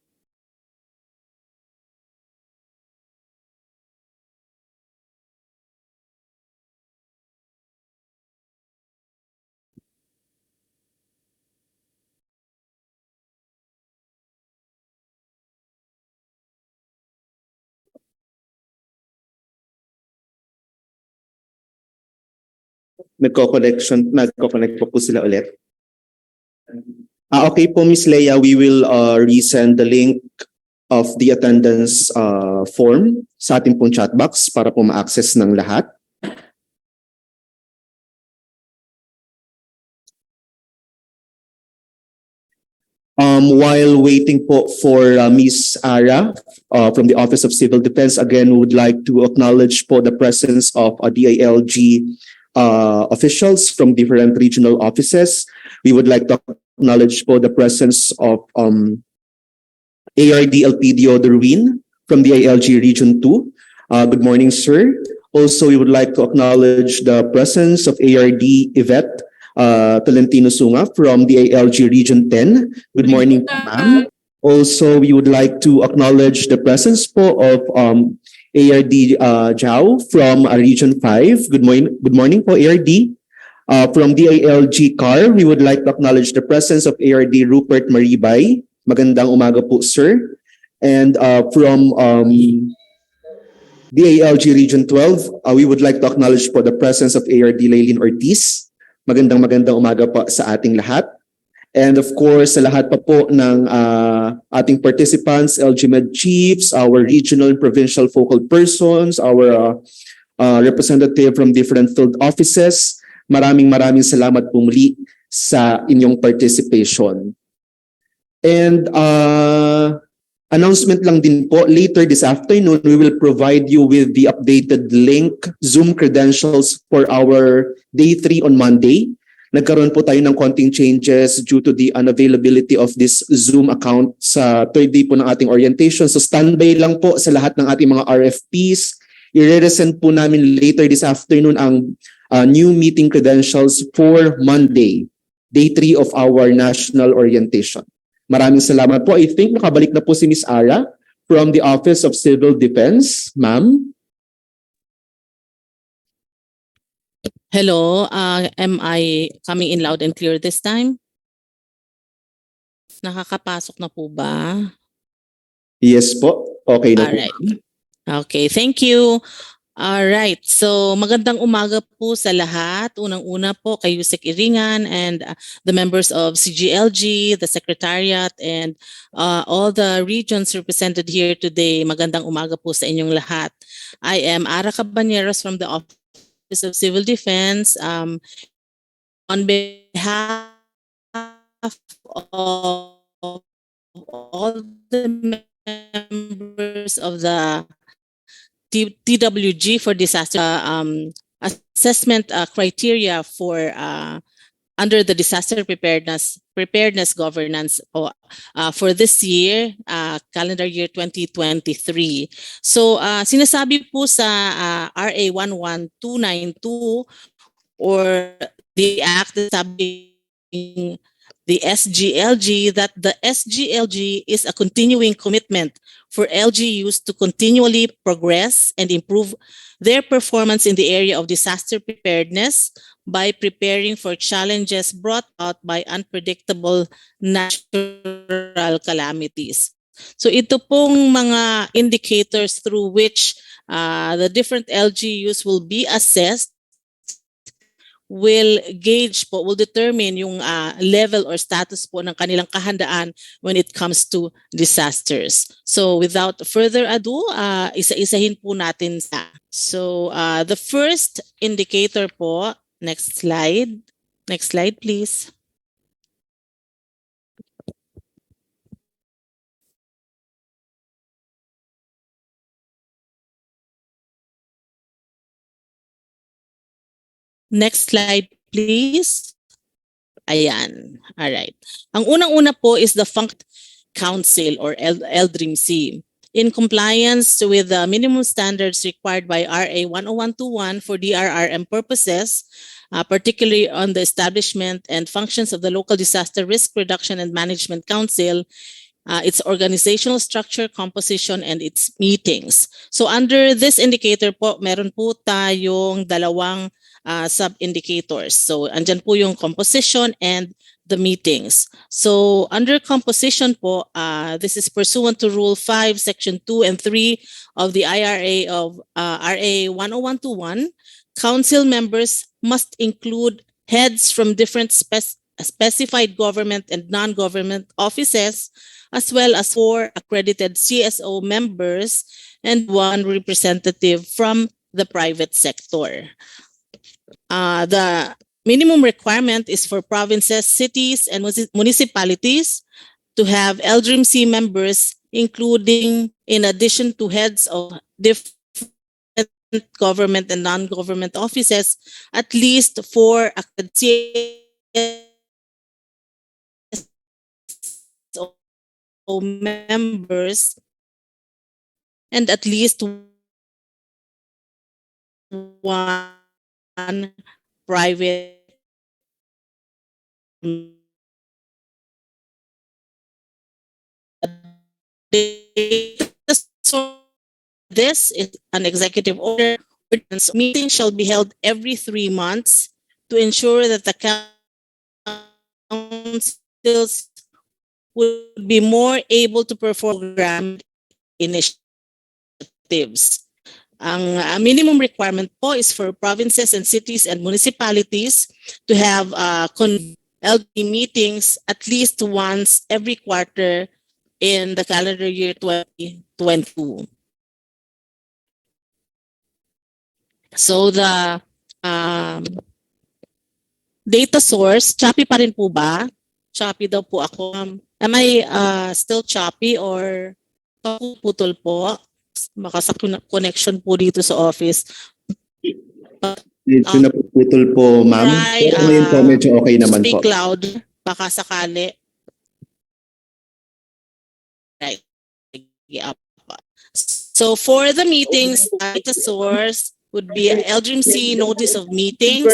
S: nagko-connect po sila ulit. Okay po, Miss Leia, we will resend the link of the attendance form sa ating pong chat box para po ma-access ng lahat. While waiting po for Miss Ara from the Office of Civil Defense, again, we would like to acknowledge po the presence of DILG officials from different regional offices. We would like to acknowledge po the presence of ARD LPDO Derwin from the ILG Region 2. Good morning, sir. Also, we would like to acknowledge the presence of ARD Yvette Tolentino Sunga from the ALG Region 10. Good morning, ma'am. Also, we would like to acknowledge the presence po of ARD Jao from Region 5. Good morning po, ARD. From DILG CAR, we would like to acknowledge the presence of ARD Rupert Maribay. Magandang umaga po, sir. And from DILG Region 12, we would like to acknowledge po the presence of ARD Laylin Ortiz. Magandang umaga po sa ating lahat. And of course, sa lahat pa po ng ating participants, LGMed chiefs, our regional and provincial focal persons, our representative from different field offices, maraming salamat po muli sa inyong participation. And announcement lang din po, later this afternoon, we will provide you with the updated link, Zoom credentials for our day 3 on Monday. Nagkaroon po tayo ng konting changes due to the unavailability of this Zoom account sa third day po ng ating orientation. So standby lang po sa lahat ng ating mga RFPs. I-resend po namin later this afternoon ang new meeting credentials for Monday, day 3 of our national orientation. Maraming salamat po. I think nakabalik na po si Ms. Ara from the Office of Civil Defense. Ma'am?
T: Hello, am I coming in loud and clear this time? Nakakapasok na po ba?
S: Yes po. Okay na po.
T: Alright. Okay, thank you. Alright, so magandang umaga po sa lahat. Unang-una po kay Yusek Iringan and the members of SGLG, the Secretariat, and all the regions represented here today. Magandang umaga po sa inyong lahat. I am Ara Cabaneros from the Office of Civil Defense. On behalf of all the members of the TWG for disaster assessment criteria for under the disaster preparedness governance for this year, calendar year 2023. So sinasabi po sa RA 11292 or the act establishing the SGLG, that the SGLG is a continuing commitment for LGUs to continually progress and improve their performance in the area of disaster preparedness by preparing for challenges brought out by unpredictable natural calamities. So ito pong mga indicators through which the different LGUs will be assessed will determine yung level or status po ng kanilang kahandaan when it comes to disasters. So without further ado, isa-isahin po natin sa. So the first indicator po, next slide. Next slide please. Next slide, please. Ayan. All right. Ang unang-una po is the Function Council or LDRIMC. In compliance with the minimum standards required by RA 10121 for DRRM purposes, particularly on the establishment and functions of the Local Disaster Risk Reduction and Management Council, its organizational structure, composition, and its meetings. So under this indicator po, meron po tayong dalawang sub-indicators. So andyan po yung composition and the meetings. So under composition po, this is pursuant to Rule 5, Section 2 and 3 of the IRA of RA 10121, council members must include heads from different specified government and non-government offices, as well as 4 accredited CSO members and 1 representative from the private sector. The minimum requirement is for provinces, cities, and municipalities to have LDRIMC members, including, in addition to heads of different government and non-government offices, at least 4 accredited CSO members and at least 1 private data this is an executive order. Meeting shall be held every 3 months to ensure that the councils would be more able to perform program initiatives. Ang minimum requirement po is for provinces and cities and municipalities to have LD meetings at least once every quarter in the calendar year 2022. So the data source, choppy pa rin po ba? Choppy daw po ako. Am I still choppy or putol po? Baka sa connection po dito sa office.
S: Medyo napuputol po, ma'am.
T: Try
S: Pero ngayon po, medyo okay naman
T: speak
S: po.
T: loud. Baka sakali. Right. So for the meetings, data source would be LGMC notice of meetings,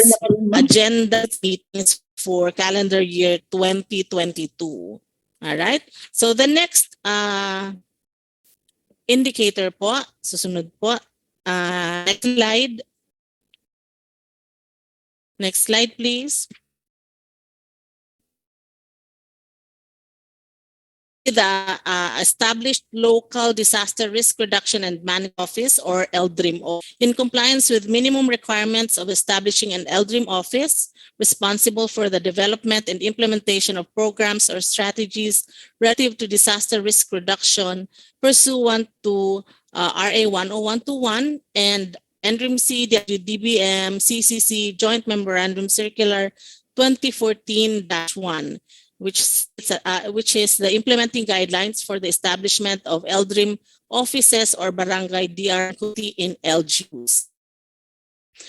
T: agenda meetings for calendar year 2022. All right. So the next indicator po, susunod po. Next slide. Next slide, please. The established local disaster risk reduction and management office, or LDRIM, in compliance with minimum requirements of establishing an LDRIM office responsible for the development and implementation of programs or strategies relative to disaster risk reduction pursuant to RA 10121 and NRIMC DBM CCC Joint Memorandum Circular 2014-1. Which is the implementing guidelines for the establishment of LDRIM offices or barangay DR in LGUs.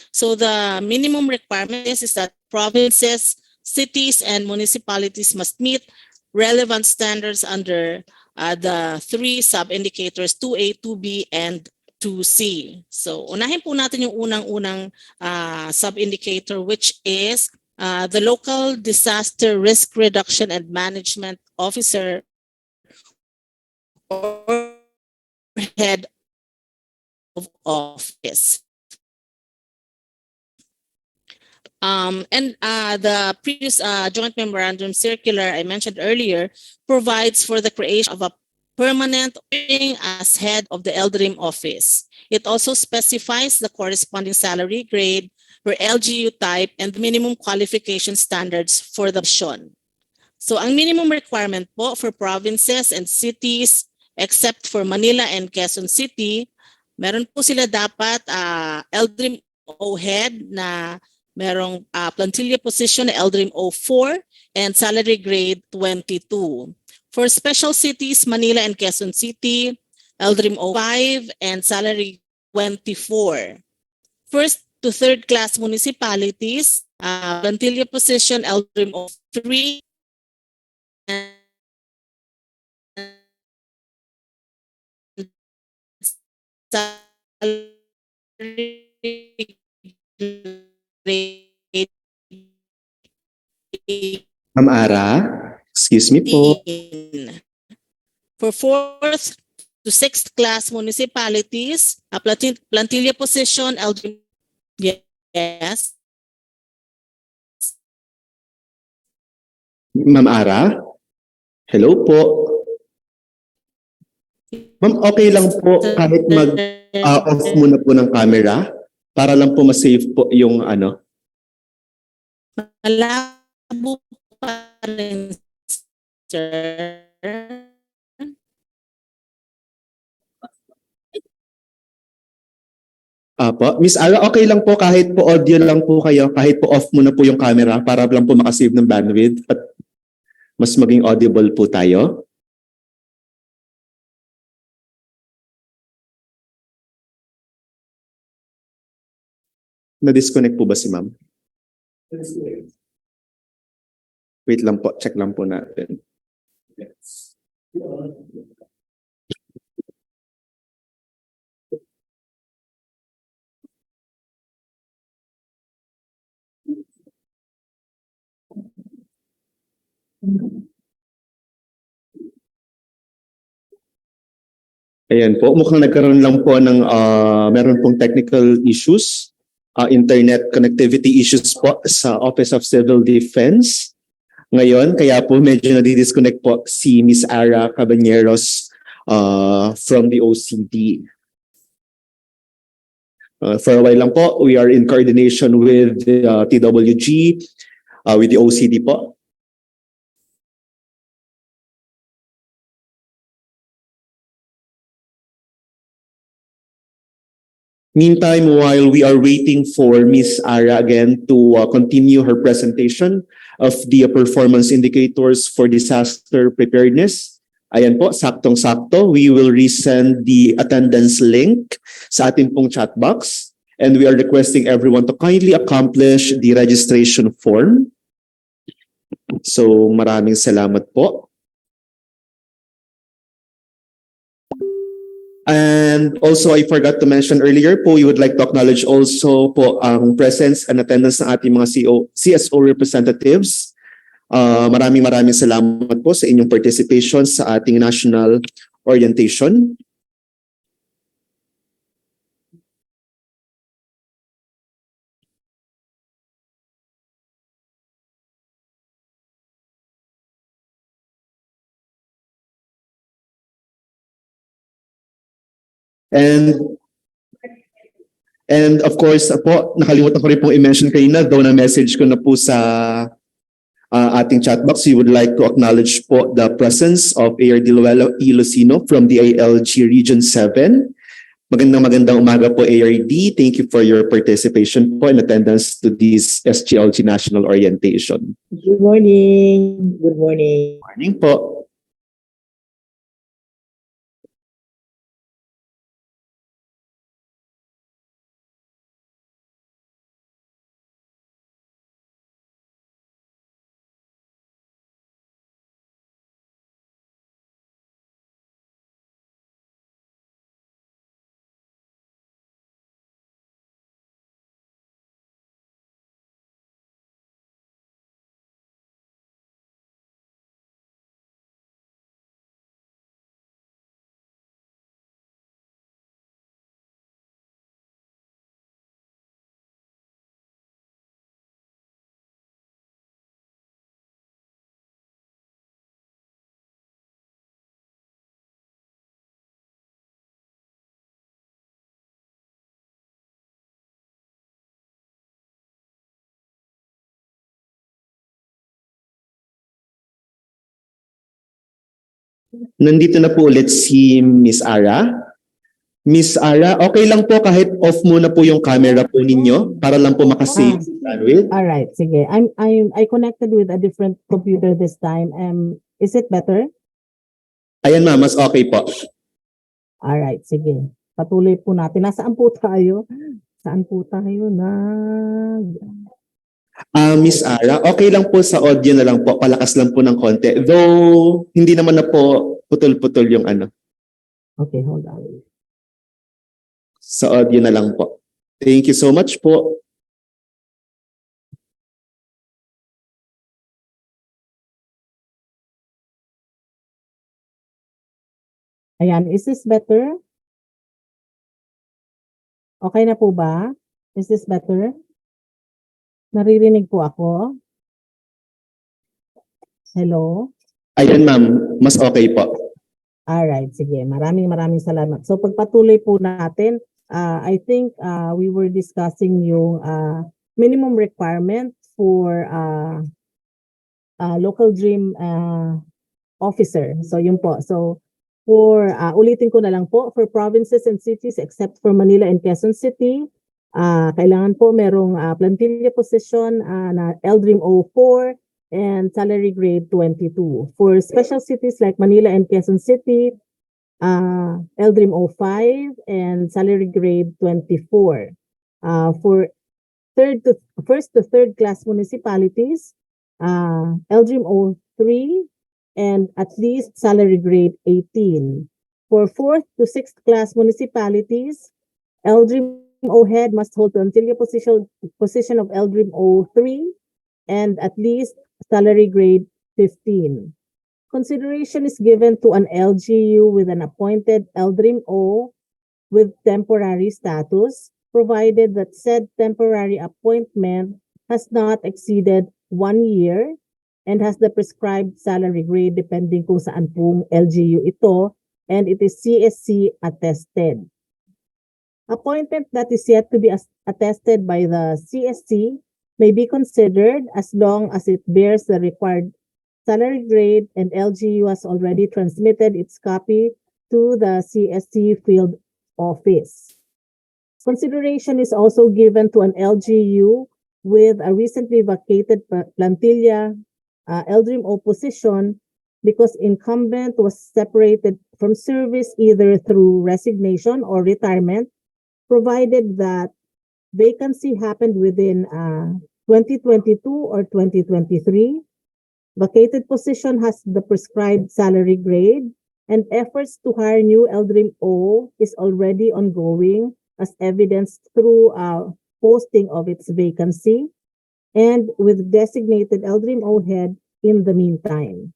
T: So the minimum requirement is that provinces, cities, and municipalities must meet relevant standards under the 3 sub-indicators 2A, 2B, and 2C. So unahin po natin yung unang-unang sub-indicator, which is the local disaster risk reduction and management officer or head of office. And the previous joint memorandum circular I mentioned earlier provides for the creation of a permanent as head of the LDRIM office. It also specifies the corresponding salary grade per LGU type and the minimum qualification standards for the position. So ang minimum requirement po for provinces and cities except for Manila and Quezon City, meron po sila dapat LDRIM O head na merong plantilla position na LDRIM O4 and salary grade 22. For special cities, Manila and Quezon City, LDRIM O5 and salary 24. First to third class municipalities, plantilla position LDRIM O3 and salary grade
S: Ma'am Ara, excuse me po.
T: For fourth to sixth class municipalities, plantilla position, yes.
S: Ma'am Ara? Hello po. Ma'am, okay lang po kahit mag-off muna po ng camera para lang po ma-save po yung ano.
T: Malabo pa rin, sir.
S: Apo. Miss Ara, okay lang po kahit po audio lang po kayo, kahit po off muna po yung camera para lang po makasave ng bandwidth at mas maging audible po tayo. Na-disconnect po ba si ma'am? Wait lang po, check lang po natin. Ayan po, mukhang nagkaroon lang po ng meron pong technical issues, internet connectivity issues po sa Office of Civil Defense. Ngayon, kaya po medyo nadidisconnect po si Miss Ara Cabañeros from the OCD. For a while lang po, we are in coordination with the TWG, with the OCD po. Meantime, while we are waiting for Miss Ara again to continue her presentation of the performance indicators for disaster preparedness, ayan po, saktong-sakto, we will resend the attendance link sa ating pong chat box, and we are requesting everyone to kindly accomplish the registration form. So maraming salamat po. And also, I forgot to mention earlier po, we would like to acknowledge also po ang presence and attendance ng ating mga CSO representatives. Maraming salamat po sa inyong participation sa ating national orientation. And of course po, nakalimutan ko rin pong i-mention kanina, though na message ko na po sa ating chat box, we would like to acknowledge po the presence of Air Diluelo Ilocino from the ALG Region 7. Magandang umaga po, ARD. Thank you for your participation po and attendance to this SGLG National Orientation.
K: Good morning. Good morning.
S: Morning po. Nandito na po ulit si Miss Ara. Miss Ara, okay lang po kahit off muna po yung camera po ninyo para lang po makasave bandwidth.
U: All right, sige. I connected with a different computer this time. Is it better?
S: Ayan ma'am, mas okay po.
U: All right, sige. Patuloy po natin. Nasaan po tayo? Saan po tayo na?
S: Miss Ara, okay lang po sa audio na lang po, palakas lang po ng konti. Though, hindi naman na po putol-putol yung ano.
U: Okay, hold on.
S: Sa audio na lang po. Thank you so much po.
U: Ayan, is this better? Okay na po ba? Is this better? Naririnig po ako? Hello?
S: Ayan ma'am, mas okay po.
U: Alright, sige. Maraming salamat. So pagpatuloy po natin, I think we were discussing yung minimum requirement for local dream officer. So yun po. So for ulitin ko na lang po, for provinces and cities except for Manila and Quezon City, kailangan po merong plantilla position na LDRIM 04 and salary grade 22. For special cities like Manila and Quezon City, LDRIM 05 and salary grade 24. For first to third class municipalities, LDRIM 03 and at least salary grade 18. For fourth to sixth class municipalities, LDRIM head must hold plantilla position of LDRIM 03 and at least salary grade 15. Consideration is given to an LGU with an appointed LDRIM O with temporary status, provided that said temporary appointment has not exceeded 1 year and has the prescribed salary grade depending kung saan pong LGU ito, and it is CSC attested. Appointment that is yet to be attested by the CSC may be considered as long as it bears the required salary grade and LGU has already transmitted its copy to the CSC field office. Consideration is also given to an LGU with a recently vacated plantilla LDRIM O position because incumbent was separated from service either through resignation or retirement, provided that vacancy happened within 2022 or 2023. Vacated position has the prescribed salary grade, and efforts to hire new LDRIM O is already ongoing as evidenced through posting of its vacancy and with designated LDRIM O head in the meantime.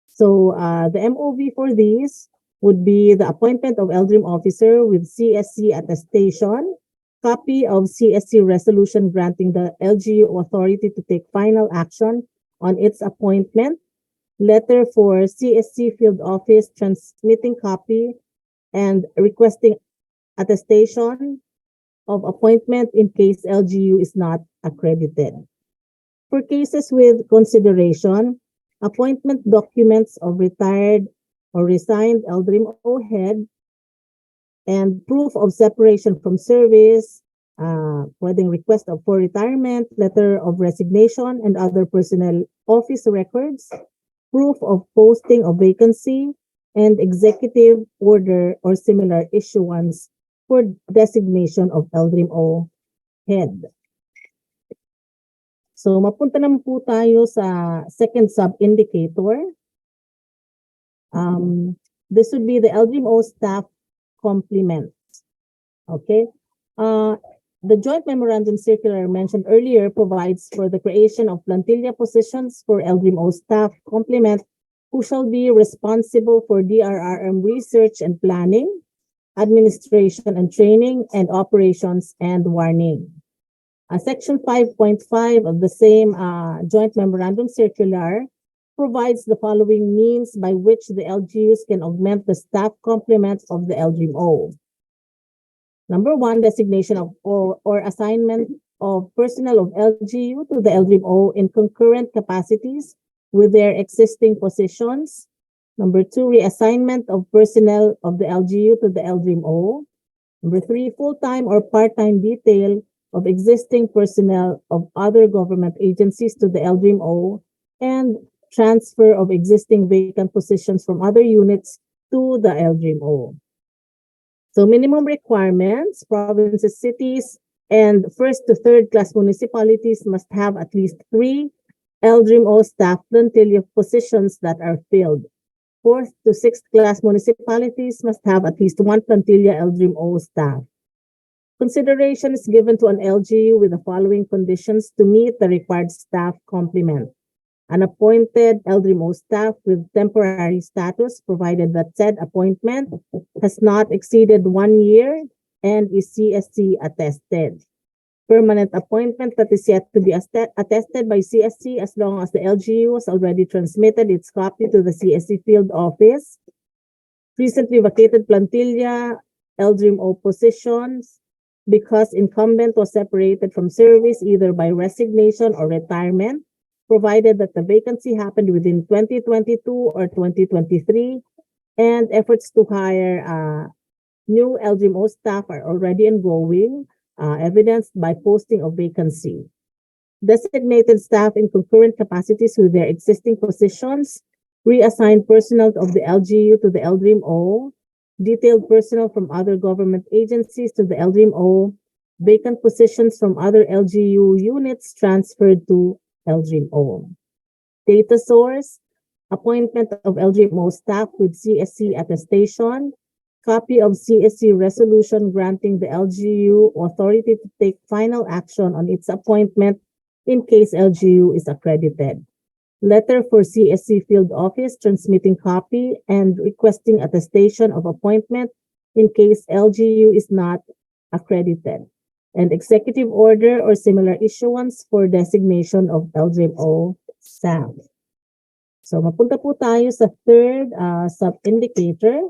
U: So the MOV for these would be the appointment of LDRIM officer with CSC attestation, copy of CSC resolution granting the LGU authority to take final action on its appointment, letter for CSC field office transmitting copy and requesting attestation of appointment in case LGU is not accredited. For cases with consideration, appointment documents of retired or resigned LDRIM O head and proof of separation from service, pwedeng request for retirement, letter of resignation, and other personnel office records, proof of posting of vacancy, and executive order or similar issuance for designation of LDRIM O head. So mapunta naman po tayo sa second sub-indicator. This would be the LDRIM O staff complement. Okay. The joint memorandum circular mentioned earlier provides for the creation of plantilla positions for LDRIM O staff complement who shall be responsible for DRRM research and planning, administration and training, and operations and warning. Section 5.5 of the same joint memorandum circular provides the following means by which the LGUs can augment the staff complement of the LDRIM O. Number one, designation of or assignment of personnel of LGU to the LDRIM O in concurrent capacities with their existing positions. Number two, reassignment of personnel of the LGU to the LDRIM O. Number three, full-time or part-time detail of existing personnel of other government agencies to the LDRIM O, and transfer of existing vacant positions from other units to the LDRIM O. So minimum requirements, provinces, cities, and first to third class municipalities must have at least 3 LDRIM O staff plantilla positions that are filled. Fourth to sixth class municipalities must have at least 1 plantilla LDRIM O staff. Consideration is given to an LGU with the following conditions to meet the required staff complement. An appointed LDRIM O staff with temporary status, provided that said appointment has not exceeded 1 year and is CSC attested. Permanent appointment that is yet to be attested by CSC as long as the LGU has already transmitted its copy to the CSC field office. Recently vacated plantilla LDRIM O positions because incumbent was separated from service either by resignation or retirement, provided that the vacancy happened within 2022 or 2023, and efforts to hire new LDRIM O staff are already ongoing, evidenced by posting of vacancy. Designated staff in concurrent capacities with their existing positions, reassigned personnel of the LGU to the LDRIM O, detailed personnel from other government agencies to the LDRIM O, vacant positions from other LGU units transferred to LDRIM O. Data source, appointment of LDRIM O staff with CSC attestation, copy of CSC resolution granting the LGU authority to take final action on its appointment in case LGU is accredited. letter for CSC field office transmitting copy and requesting attestation of appointment in case LGU is not accredited, and executive order or similar issuance for designation of LGMO staff. So mapunta po tayo sa third sub-indicator,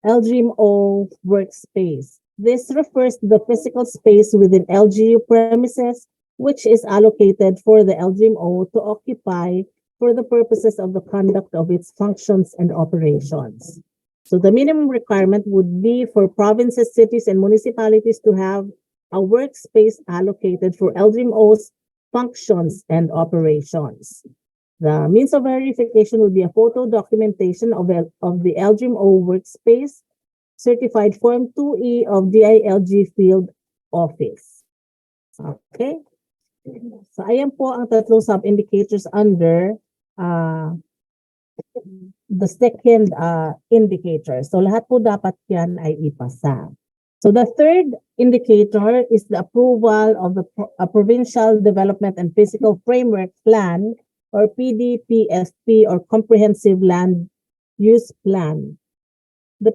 U: LGMO workspace. This refers to the physical space within LGU premises which is allocated for the LGMO to occupy for the purposes of the conduct of its functions and operations. So the minimum requirement would be for provinces, cities, and municipalities to have a workspace allocated for LGMO's functions and operations. The means of verification would be a photo documentation of the LGMO workspace, certified Form 2E of DILG Field Office. Okay? So ayan po ang tatlong sub-indicators under the second indicator. So lahat po dapat yan ay ipasa. So the third indicator is the approval of the Provincial Development and Physical Framework Plan, or PDPFP, or Comprehensive Land Use Plan. The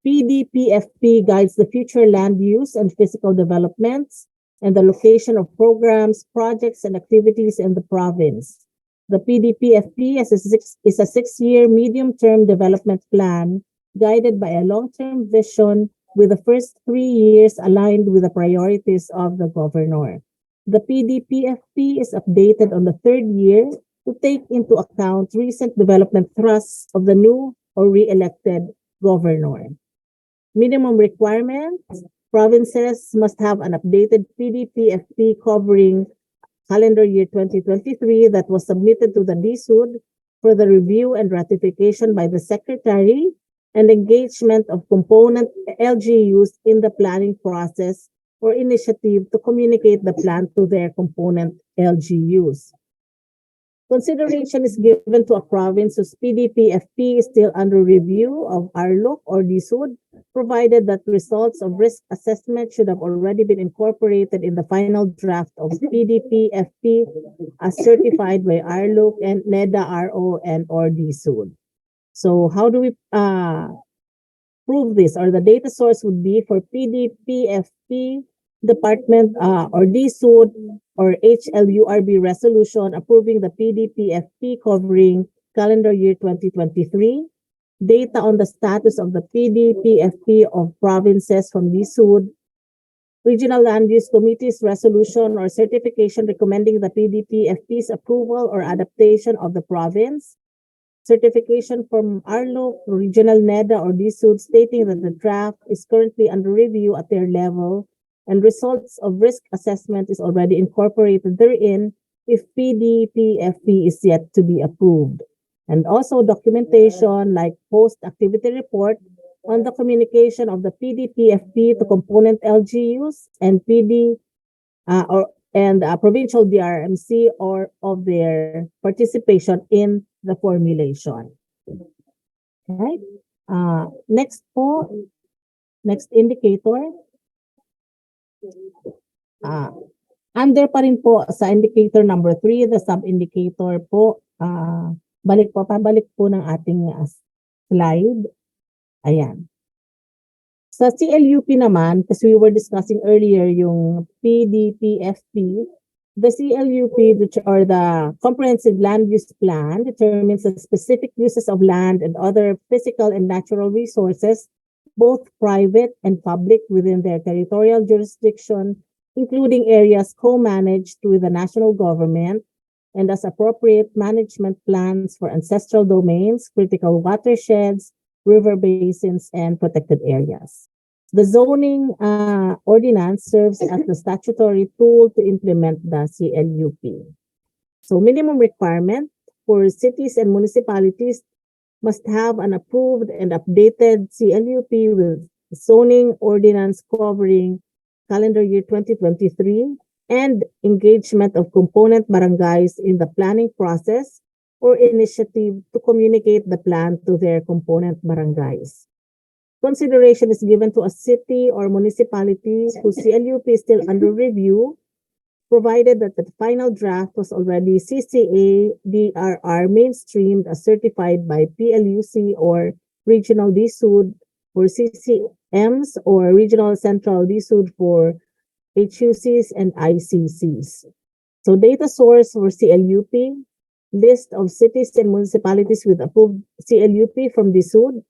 U: PDPFP guides the future land use and physical developments and the location of programs, projects, and activities in the province. The PDPFP is a six-year medium-term development plan guided by a long-term vision with the first 3 years aligned with the priorities of the governor. The PDPFP is updated on the third year to take into account recent development thrusts of the new or re-elected governor. Minimum requirements: provinces must have an updated PDPFP covering calendar year 2023 that was submitted to the DSUD for the review and ratification by the Secretary, and engagement of component LGUs in the planning process or initiative to communicate the plan to their component LGUs. Consideration is given to a province whose PDPFP is still under review of RLOC or DSUD, provided that results of risk assessment should have already been incorporated in the final draft of PDPFP as certified by RLOC and NEDA RO and or DSUD. So how do we prove this? Or the data source would be for PDPFP department or DSUD or HLURB resolution approving the PDPFP covering calendar year 2023, data on the status of the PDPFP of provinces from DSUD, Regional Land Use Committee's resolution or certification recommending the PDPFP's approval or adaptation of the province, certification from RLOC, Regional NEDA, or DSUD stating that the draft is currently under review at their level, and results of risk assessment is already incorporated therein if PDPFP is yet to be approved. And also documentation like post-activity report on the communication of the PDPFP to component LGUs and provincial DRMC or of their participation in the formulation. Okay. Next indicator. Under pa rin po sa indicator number 3, the sub-indicator po, pabalik po ng ating slide. Ayan. Sa CLUP naman, because we were discussing earlier yung PDPFP, the CLUP or the Comprehensive Land Use Plan determines the specific uses of land and other physical and natural resources, both private and public, within their territorial jurisdiction, including areas co-managed with the national government, and as appropriate management plans for ancestral domains, critical watersheds, river basins, and protected areas. The zoning ordinance serves as the statutory tool to implement the CLUP. So minimum requirement for cities and municipalities must have an approved and updated CLUP with zoning ordinance covering calendar year 2023 and engagement of component barangays in the planning process or initiative to communicate the plan to their component barangays. Consideration is given to a city or municipality whose CLUP is still under review, provided that the final draft was already CCA DRR mainstreamed as certified by PLUC or Regional DSUD for CCMs or Regional Central DSUD for HUCs and ICCs. So data source for CLUP, list of cities and municipalities with approved CLUP from DSUD,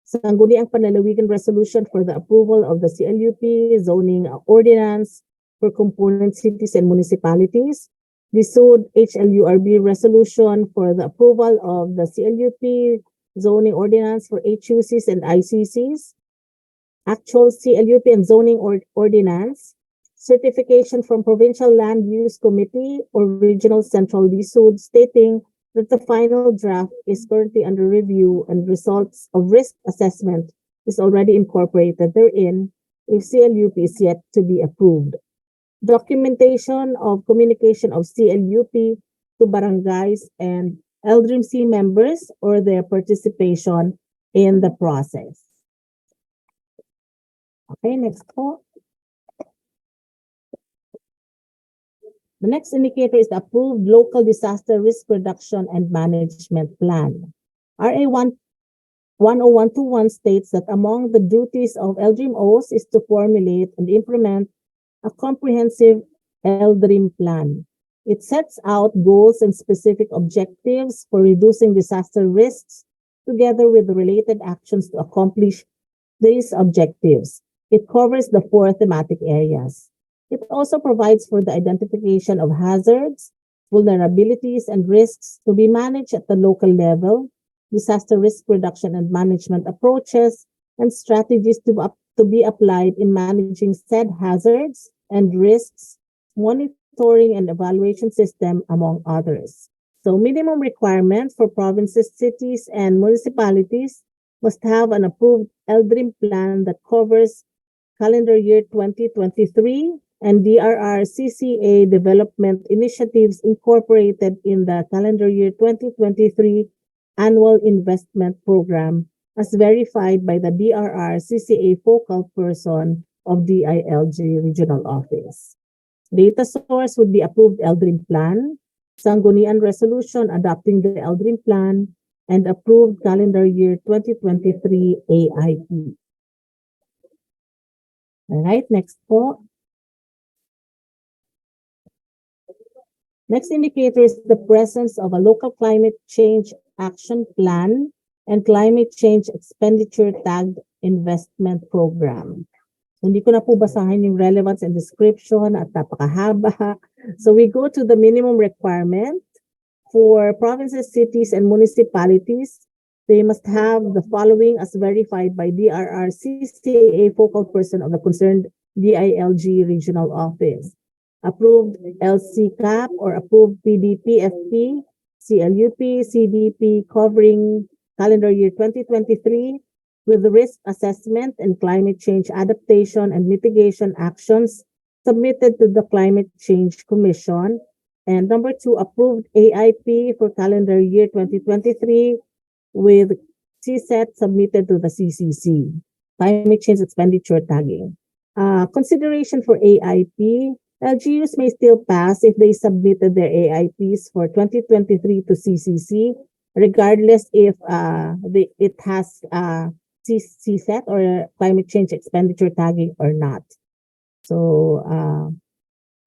U: sangguniang panlalawigan resolution for the approval of the CLUP zoning ordinance for component cities and municipalities, DSUD HLURB resolution for the approval of the CLUP zoning ordinance for HUCs and ICCs, actual CLUP and zoning ordinance, certification from Provincial Land Use Committee or Regional Central DSUD stating that the final draft is currently under review and results of risk assessment is already incorporated therein if CLUP is yet to be approved. Documentation of communication of CLUP to barangays and LDRIMC members or their participation in the process. Okay, next po. The next indicator is the approved local disaster risk reduction and management plan. RA 10121 states that among the duties of LDRIMOs is to formulate and implement a comprehensive LDRIM plan. It sets out goals and specific objectives for reducing disaster risks together with the related actions to accomplish these objectives. It covers the 4 thematic areas. It also provides for the identification of hazards, vulnerabilities, and risks to be managed at the local level, disaster risk reduction and management approaches, and strategies to be applied in managing said hazards and risks, monitoring and evaluation system, among others. So minimum requirements for provinces, cities, and municipalities must have an approved LDRIM plan that covers calendar year 2023 and DRR CCA development initiatives incorporated in the calendar year 2023 annual investment program as verified by the DRR CCA focal person of DILG regional office. Data source would be approved LDRIM plan, sanggunian resolution adopting the LDRIM plan, and approved calendar year 2023 AIP. All right, next po. Next indicator is the presence of a local climate change action plan and climate change expenditure tagged investment program. Hindi ko na po basahin yung relevance and description at napakahaba. So we go to the minimum requirement for provinces, cities, and municipalities. They must have the following as verified by DRR CCA focal person of the concerned DILG regional office. Approved LCCAP or approved PDP-FP, CLUP, CDP covering calendar year 2023 with risk assessment and climate change adaptation and mitigation actions submitted to the Climate Change Commission. And number 2, approved AIP for calendar year 2023 with CSET submitted to the CCC, Climate Change Expenditure Tagging. Consideration for AIP, LGUs may still pass if they submitted their AIPs for 2023 to CCC, regardless if it has CSET or climate change expenditure tagging or not. So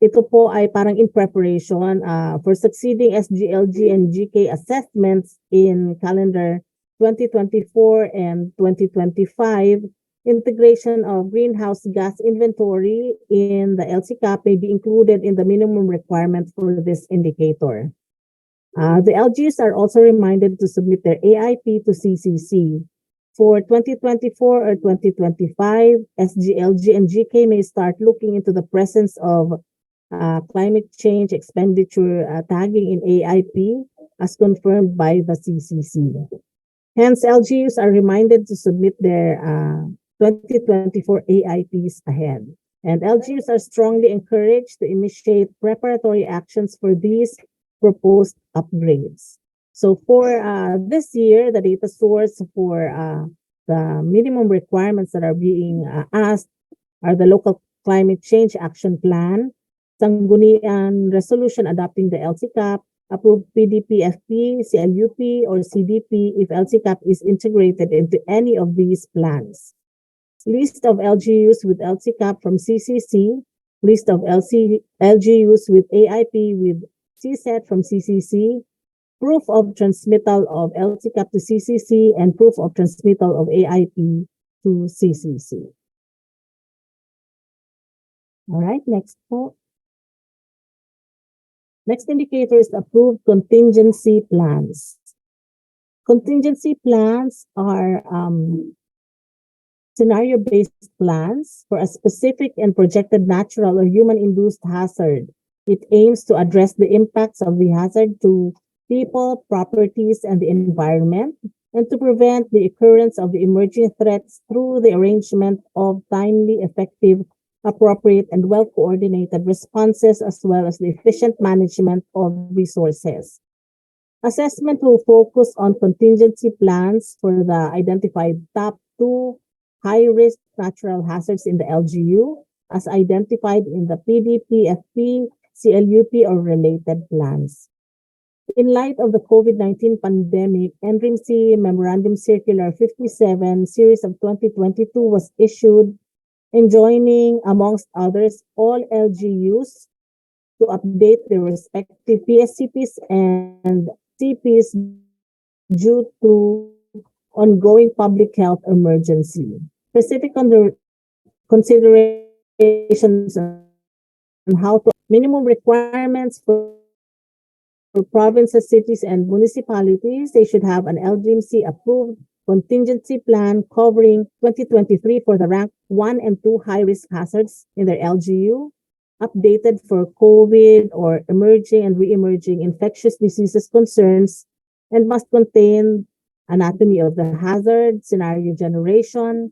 U: ito po ay parang in preparation for succeeding SGLG and GK assessments in calendar 2024 and 2025. Integration of greenhouse gas inventory in the LCCAP may be included in the minimum requirement for this indicator. The LGs are also reminded to submit their AIP to CCC. For 2024 or 2025, SGLG and GK may start looking into the presence of climate change expenditure tagging in AIP as confirmed by the CCC. Hence, LGUs are reminded to submit their 2024 AIPs ahead. And LGUs are strongly encouraged to initiate preparatory actions for these proposed upgrades. So for this year, the data source for the minimum requirements that are being asked are the local climate change action plan, Sangguniang resolution adopting the LCCAP, approve PDP-FP, CLUP, or CDP if LCCAP is integrated into any of these plans. List of LGUs with LCCAP from CCC, list of LGUs with AIP with CSET from CCC, proof of transmittal of LCCAP to CCC, and proof of transmittal of AIP to CCC. All right, next po. Next indicator is approved contingency plans. Contingency plans are scenario-based plans for a specific and projected natural or human-induced hazard. It aims to address the impacts of the hazard to people, properties, and the environment, and to prevent the occurrence of the emerging threats through the arrangement of timely, effective, appropriate, and well-coordinated responses, as well as the efficient management of resources. Assessment will focus on contingency plans for the identified top 2 high-risk natural hazards in the LGU, as identified in the PDP, FP, CLUP, or related plans. In light of the COVID-19 pandemic, NRIMC Memorandum Circular 57, Series of 2022 was issued, enjoining, amongst others, all LGUs to update their respective PSCPs and CPs due to ongoing public health emergency. Specific considerations on how to minimum requirements for provinces, cities, and municipalities. They should have an LGMC approved contingency plan covering 2023 for the rank 1 and 2 high-risk hazards in their LGU, updated for COVID or emerging and re-emerging infectious diseases concerns, and must contain anatomy of the hazard, scenario generation,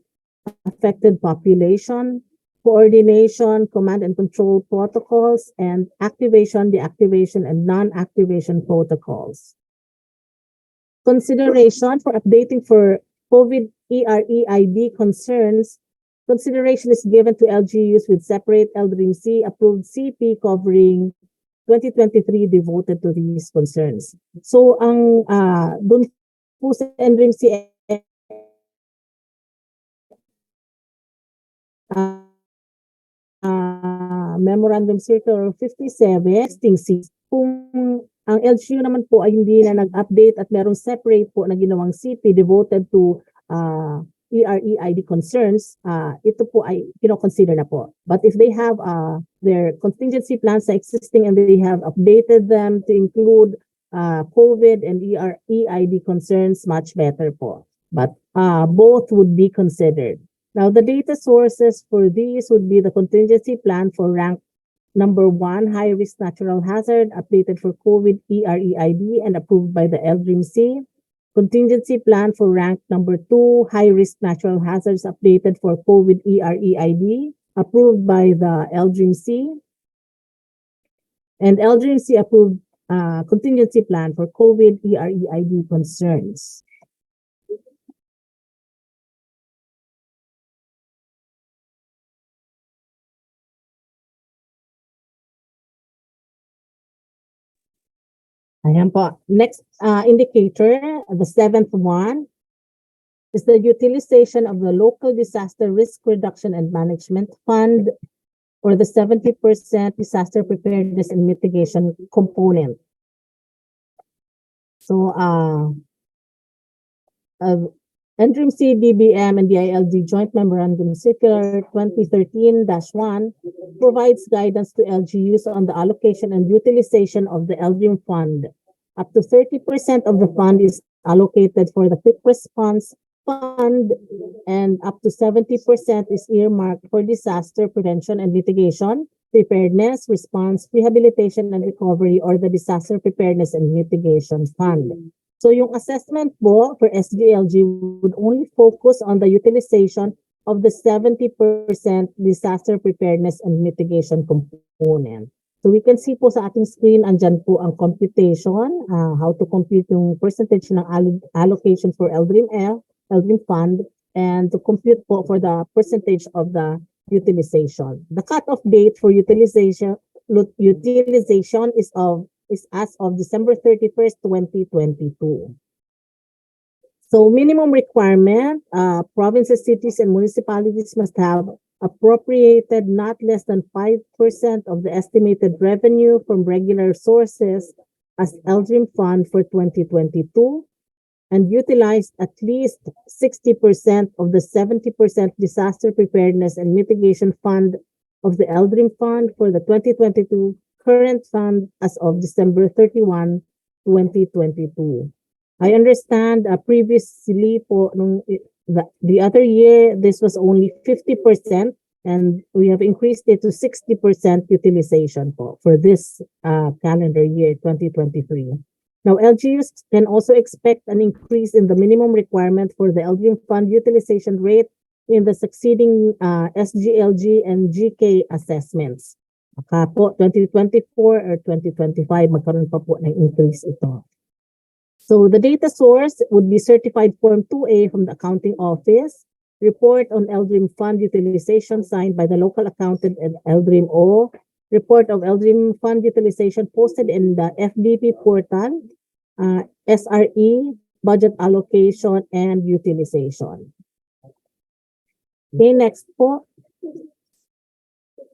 U: affected population, coordination, command and control protocols, and activation, deactivation, and non-activation protocols. Consideration for updating for COVID EREID concerns. Consideration is given to LGUs with separate LDRIMC approved CP covering 2023 devoted to these concerns. So ang doon po sa LDRIMC Memorandum Circular 57, kung ang LGU naman po ay hindi na nag-update at merong separate po na ginawang CP devoted to EREID concerns, ito po ay kino-consider na po. But if they have their contingency plans existing and they have updated them to include COVID and EREID concerns, much better po. But both would be considered. Now, the data sources for these would be the contingency plan for rank number 1, high-risk natural hazard, updated for COVID EREID and approved by the LDRIMC. Contingency plan for rank number 2, high-risk natural hazards, updated for COVID EREID, approved by the LDRIMC. And LDRIMC approved contingency plan for COVID EREID concerns. Ayan po. Next indicator, the 7th one, is the utilization of the Local Disaster Risk Reduction and Management Fund, or the 70% disaster preparedness and mitigation component. So, NRIMC, DBM, and DILG Joint Memorandum Circular 2013-1 provides guidance to LGUs on the allocation and utilization of the LDRIM fund. Up to 30% of the fund is allocated for the quick response fund, and up to 70% is earmarked for disaster prevention and mitigation, preparedness, response, rehabilitation, and recovery, or the disaster preparedness and mitigation fund. So yung assessment po for SGLG would only focus on the utilization of the 70% disaster preparedness and mitigation component. So we can see po sa ating screen, andyan po ang computation, how to compute yung percentage ng allocation for LDRIM fund, and to compute po for the percentage of the utilization. The cutoff date for utilization utilization is as of December 31st, 2022. So minimum requirement, provinces, cities, and municipalities must have appropriated not less than 5% of the estimated revenue from regular sources as LDRIM fund for 2022 and utilized at least 60% of the 70% disaster preparedness and mitigation fund of the LDRIM fund for the 2022 current fund as of December 31, 2022. I understand previously po the other year this was only 50% and we have increased it to 60% utilization po for this calendar year 2023. Now LGUs can also expect an increase in the minimum requirement for the LGU fund utilization rate in the succeeding SGLG and GK assessments. Baka po 2024 or 2025 magkaroon pa po ng increase ito. So the data source would be Certified Form 2A from the Accounting Office, Report on LDRIM Fund Utilization signed by the local accountant and LDRIM O, Report of LDRIM Fund Utilization posted in the FDP portal, SRE, Budget Allocation, and Utilization. Okay, next po.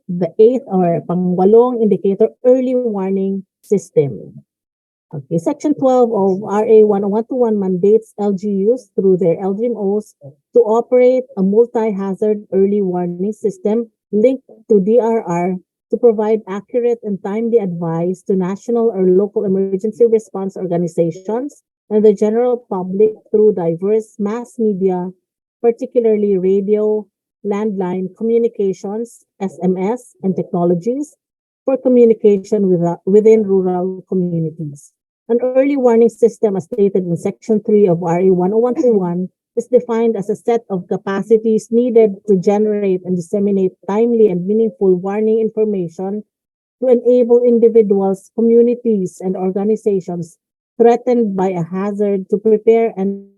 U: The 8th or pangwalong indicator, Early Warning System. Okay, Section 12 of RA 10121 mandates LGUs through their LDRIMOs to operate a multi-hazard early warning system linked to DRR to provide accurate and timely advice to national or local emergency response organizations and the general public through diverse mass media, particularly radio, landline communications, SMS, and technologies for communication within rural communities. An early warning system, as stated in Section 3 of RA 10121, is defined as a set of capacities needed to generate and disseminate timely and meaningful warning information to enable individuals, communities, and organizations threatened by a hazard to prepare and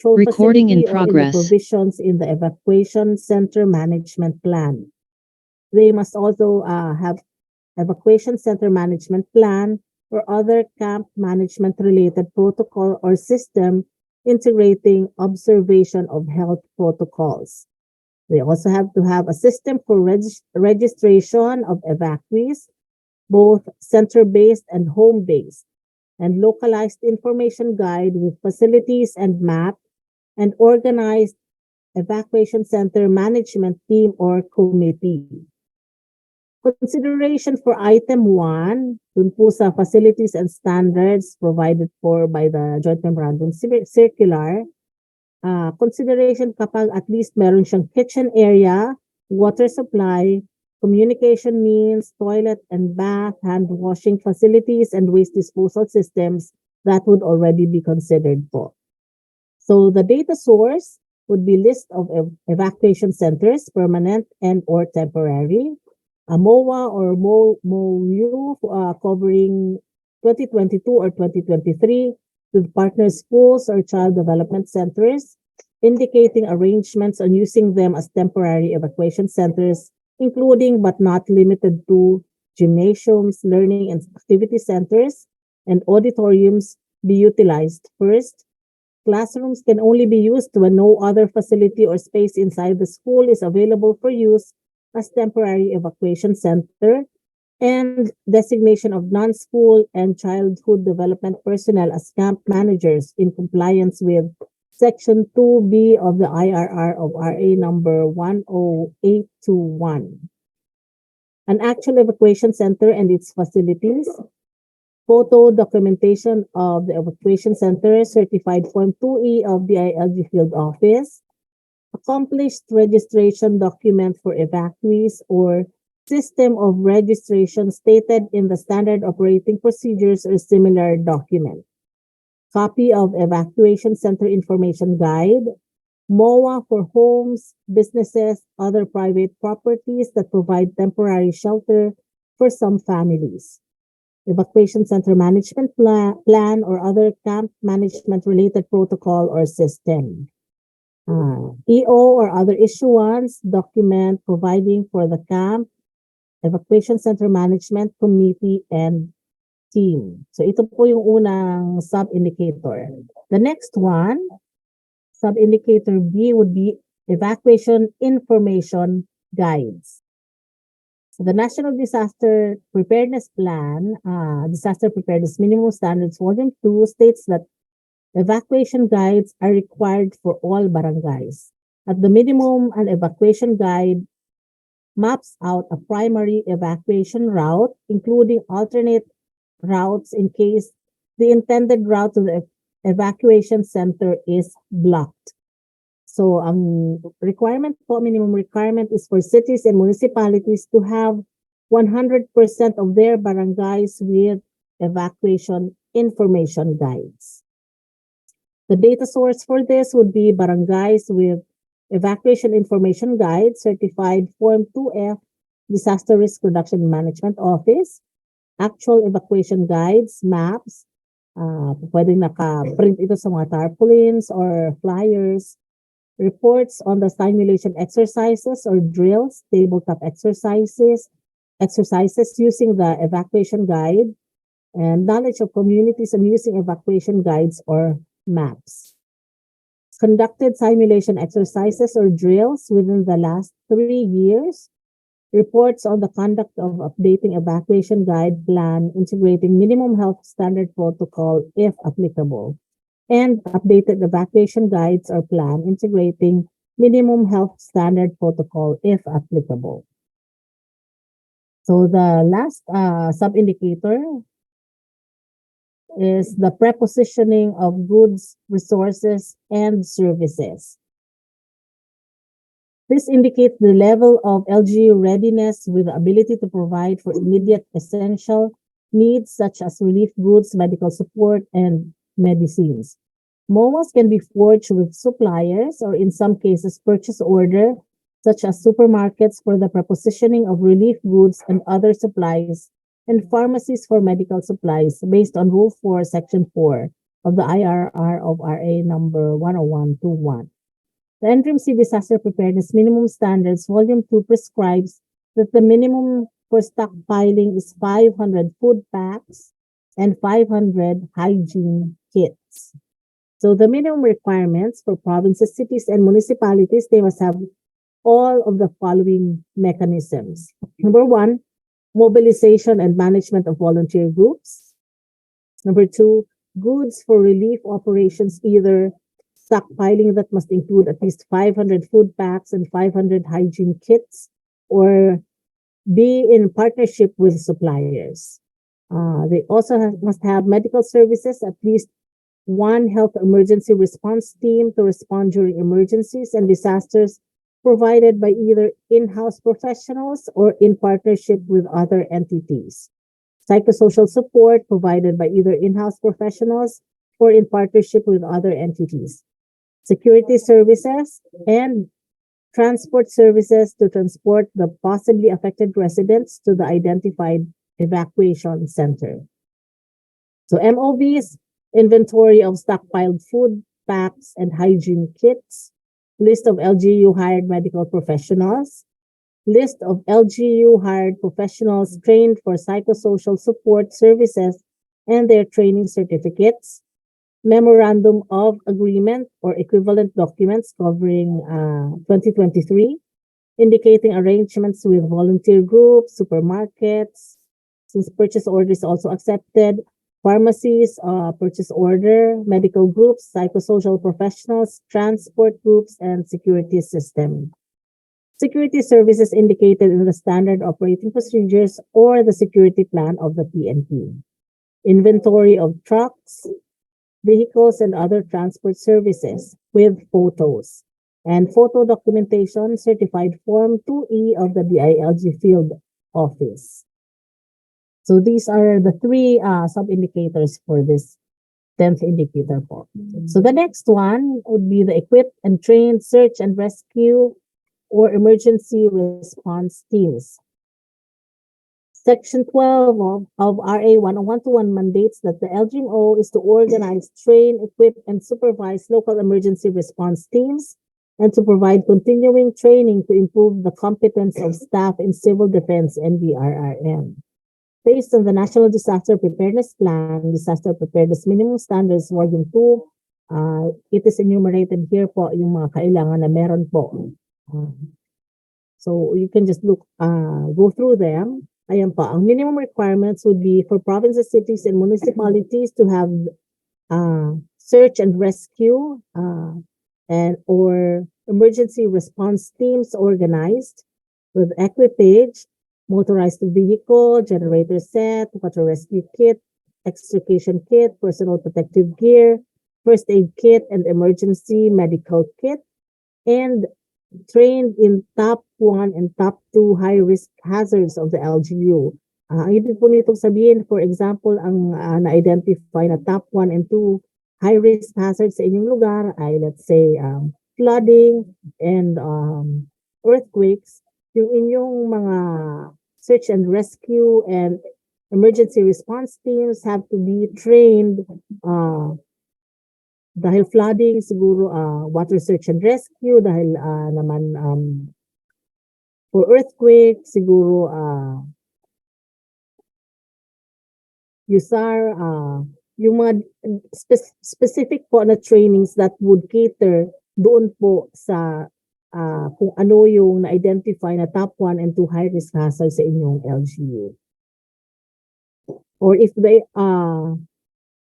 U: actual
N: Recording in
U: facility or in the
N: progress.
U: provisions in the evacuation center management plan. They must also have evacuation center management plan or other camp management related protocol or system integrating observation of health protocols. They also have to have a system for registration of evacuees, both center-based and home-based, and localized information guide with facilities and map, and organized evacuation center management team or committee. Consideration for item 1, dun po sa facilities and standards provided for by the Joint Memorandum Circular, consideration kapag at least meron siyang kitchen area, water supply, communication means, toilet and bath, hand washing facilities, and waste disposal systems, that would already be considered po. So the data source would be list of evacuation centers, permanent and or temporary, a MOA or MOU covering 2022 or 2023 with partner schools or child development centers, indicating arrangements on using them as temporary evacuation centers, including but not limited to gymnasiums, learning and activity centers, and auditoriums be utilized first. Classrooms can only be used when no other facility or space inside the school is available for use as temporary evacuation center, and designation of non-school and childhood development personnel as camp managers in compliance with Section 2B of the IRR of RA number 10821. An actual evacuation center and its facilities, photo documentation of the evacuation center, certified Form 2E of the ILG Field Office, accomplished registration document for evacuees or system of registration stated in the standard operating procedures or similar document. Copy of evacuation center information guide, MOA for homes, businesses, other private properties that provide temporary shelter for some families. Evacuation center management plan or other camp management related protocol or system. EO or other issuance document providing for the camp, evacuation center management committee and team. So ito po yung unang sub-indicator. The next one, sub-indicator B would be evacuation information guides. So the National Disaster Preparedness Plan, Disaster Preparedness Minimum Standards Volume 2 states that evacuation guides are required for all barangays. At the minimum, an evacuation guide maps out a primary evacuation route, including alternate routes in case the intended route to the evacuation center is blocked. So, requirement po, minimum requirement is for cities and municipalities to have 100% of their barangays with evacuation information guides. The data source for this would be barangays with evacuation information guide, certified Form 2F, Disaster Risk Reduction and Management Office, actual evacuation guides, maps, pwedeng naka-print ito sa mga tarpaulins or flyers, reports on the simulation exercises or drills, tabletop exercises using the evacuation guide, and knowledge of communities on using evacuation guides or maps. Conducted simulation exercises or drills within the last 3 years. Reports on the conduct of updating evacuation guide plan, integrating minimum health standard protocol if applicable. And updated evacuation guides or plan, integrating minimum health standard protocol if applicable. So the last sub-indicator is the prepositioning of goods, resources, and services. This indicates the level of LG readiness with the ability to provide for immediate essential needs such as relief goods, medical support, and medicines. MOAs can be forged with suppliers or in some cases purchase order, such as supermarkets for the prepositioning of relief goods and other supplies, and pharmacies for medical supplies based on Rule 4, Section 4 of the IRR of RA number 10121. The NDRIMC Disaster Preparedness Minimum Standards Volume 2 prescribes that the minimum for stockpiling is 500 food packs and 500 hygiene kits. So the minimum requirements for provinces, cities, and municipalities, they must have all of the following mechanisms. Number one, mobilization and management of volunteer groups. Number two, goods for relief operations, either stockpiling that must include at least 500 food packs and 500 hygiene kits, or be in partnership with suppliers. They also must have medical services, at least one health emergency response team to respond during emergencies and disasters provided by either in-house professionals or in partnership with other entities. Psychosocial support provided by either in-house professionals or in partnership with other entities. Security services and transport services to transport the possibly affected residents to the identified evacuation center. So MOVs, inventory of stockpiled food packs and hygiene kits, list of LGU hired medical professionals, list of LGU hired professionals trained for psychosocial support services and their training certificates, memorandum of agreement or equivalent documents covering 2023, indicating arrangements with volunteer groups, supermarkets, since purchase order is also accepted, pharmacies, purchase order, medical groups, psychosocial professionals, transport groups, and security system. Security services indicated in the standard operating procedures or the security plan of the PNP. Inventory of trucks, vehicles, and other transport services with photos. And photo documentation certified Form 2E of the DILG field office. So these are the three sub-indicators for this 10th indicator po. So the next one would be the equipped and trained search and rescue or emergency response teams. Section 12 of RA 10121 mandates that the LGMO is to organize, train, equip, and supervise local emergency response teams and to provide continuing training to improve the competence of staff in civil defense and DRRM. Based on the National Disaster Preparedness Plan, Disaster Preparedness Minimum Standards Volume 2, it is enumerated here po yung mga kailangan na meron po. So you can just go through them. Ayan po, ang minimum requirements would be for provinces, cities, and municipalities to have search and rescue and or emergency response teams organized with equipage, motorized vehicle, generator set, water rescue kit, extrication kit, personal protective gear, first aid kit, and emergency medical kit, and trained in top 1 and top 2 high-risk hazards of the LGU. Ang ibig po nitong sabihin, for example, ang na-identify na top 1 and 2 high-risk hazards sa inyong lugar ay, let's say, flooding and earthquakes. Yung inyong mga search and rescue and emergency response teams have to be trained dahil flooding, siguro water search and rescue, dahil naman for earthquake, siguro USAR, yung mga specific po na trainings that would cater doon po sa kung ano yung na-identify na top 1 and 2 high-risk hazards sa inyong LGU. Or if they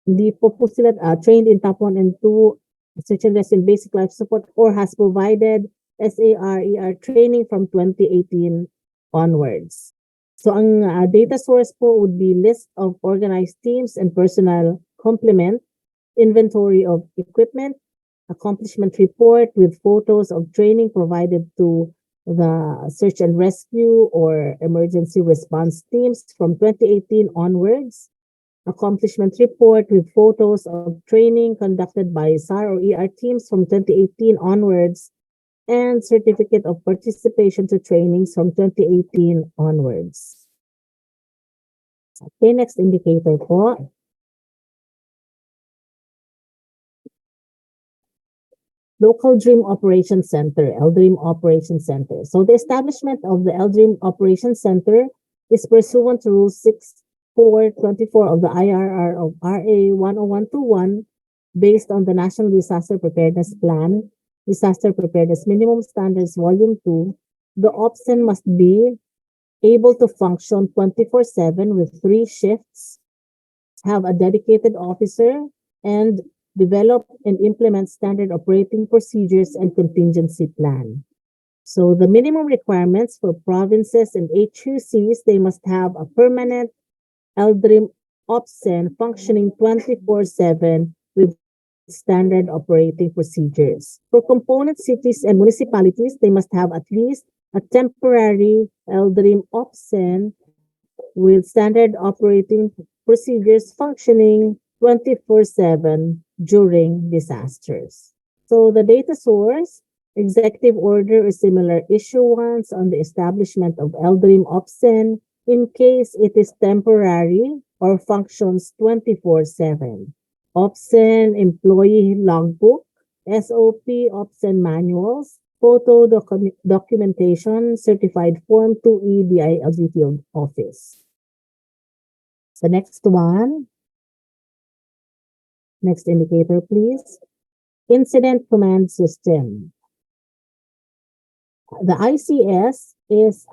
U: hindi po sila trained in top 1 and 2 search and rescue basic life support or has provided SARER training from 2018 onwards. So ang data source po would be list of organized teams and personnel complement, inventory of equipment, accomplishment report with photos of training provided to the search and rescue or emergency response teams from 2018 onwards, accomplishment report with photos of training conducted by SAR or ER teams from 2018 onwards, and certificate of participation to trainings from 2018 onwards. Okay, next indicator po. Local Dream Operations Center, LDREAM Operations Center. So the establishment of the LDREAM Operations Center is pursuant to Rule 6424 of the IRR of RA 10121 based on the National Disaster Preparedness Plan, Disaster Preparedness Minimum Standards Volume 2. The OPSEN must be able to function 24/7 with 3 shifts, have a dedicated officer, and develop and implement standard operating procedures and contingency plan. So the minimum requirements for provinces and HUCs, they must have a permanent LDRIM OPSEN functioning 24/7 with standard operating procedures. For component cities and municipalities, they must have at least a temporary LDRIM OPSEN with standard operating procedures functioning 24/7 during disasters. So the data source, executive order or similar issuance on the establishment of LDRIM OPSEN in case it is temporary or functions 24/7. OPSEN employee logbook, SOP OPSEN manuals, photo documentation, certified form 2E DILG field office. The next one, next indicator, please. Incident Command System. The ICS is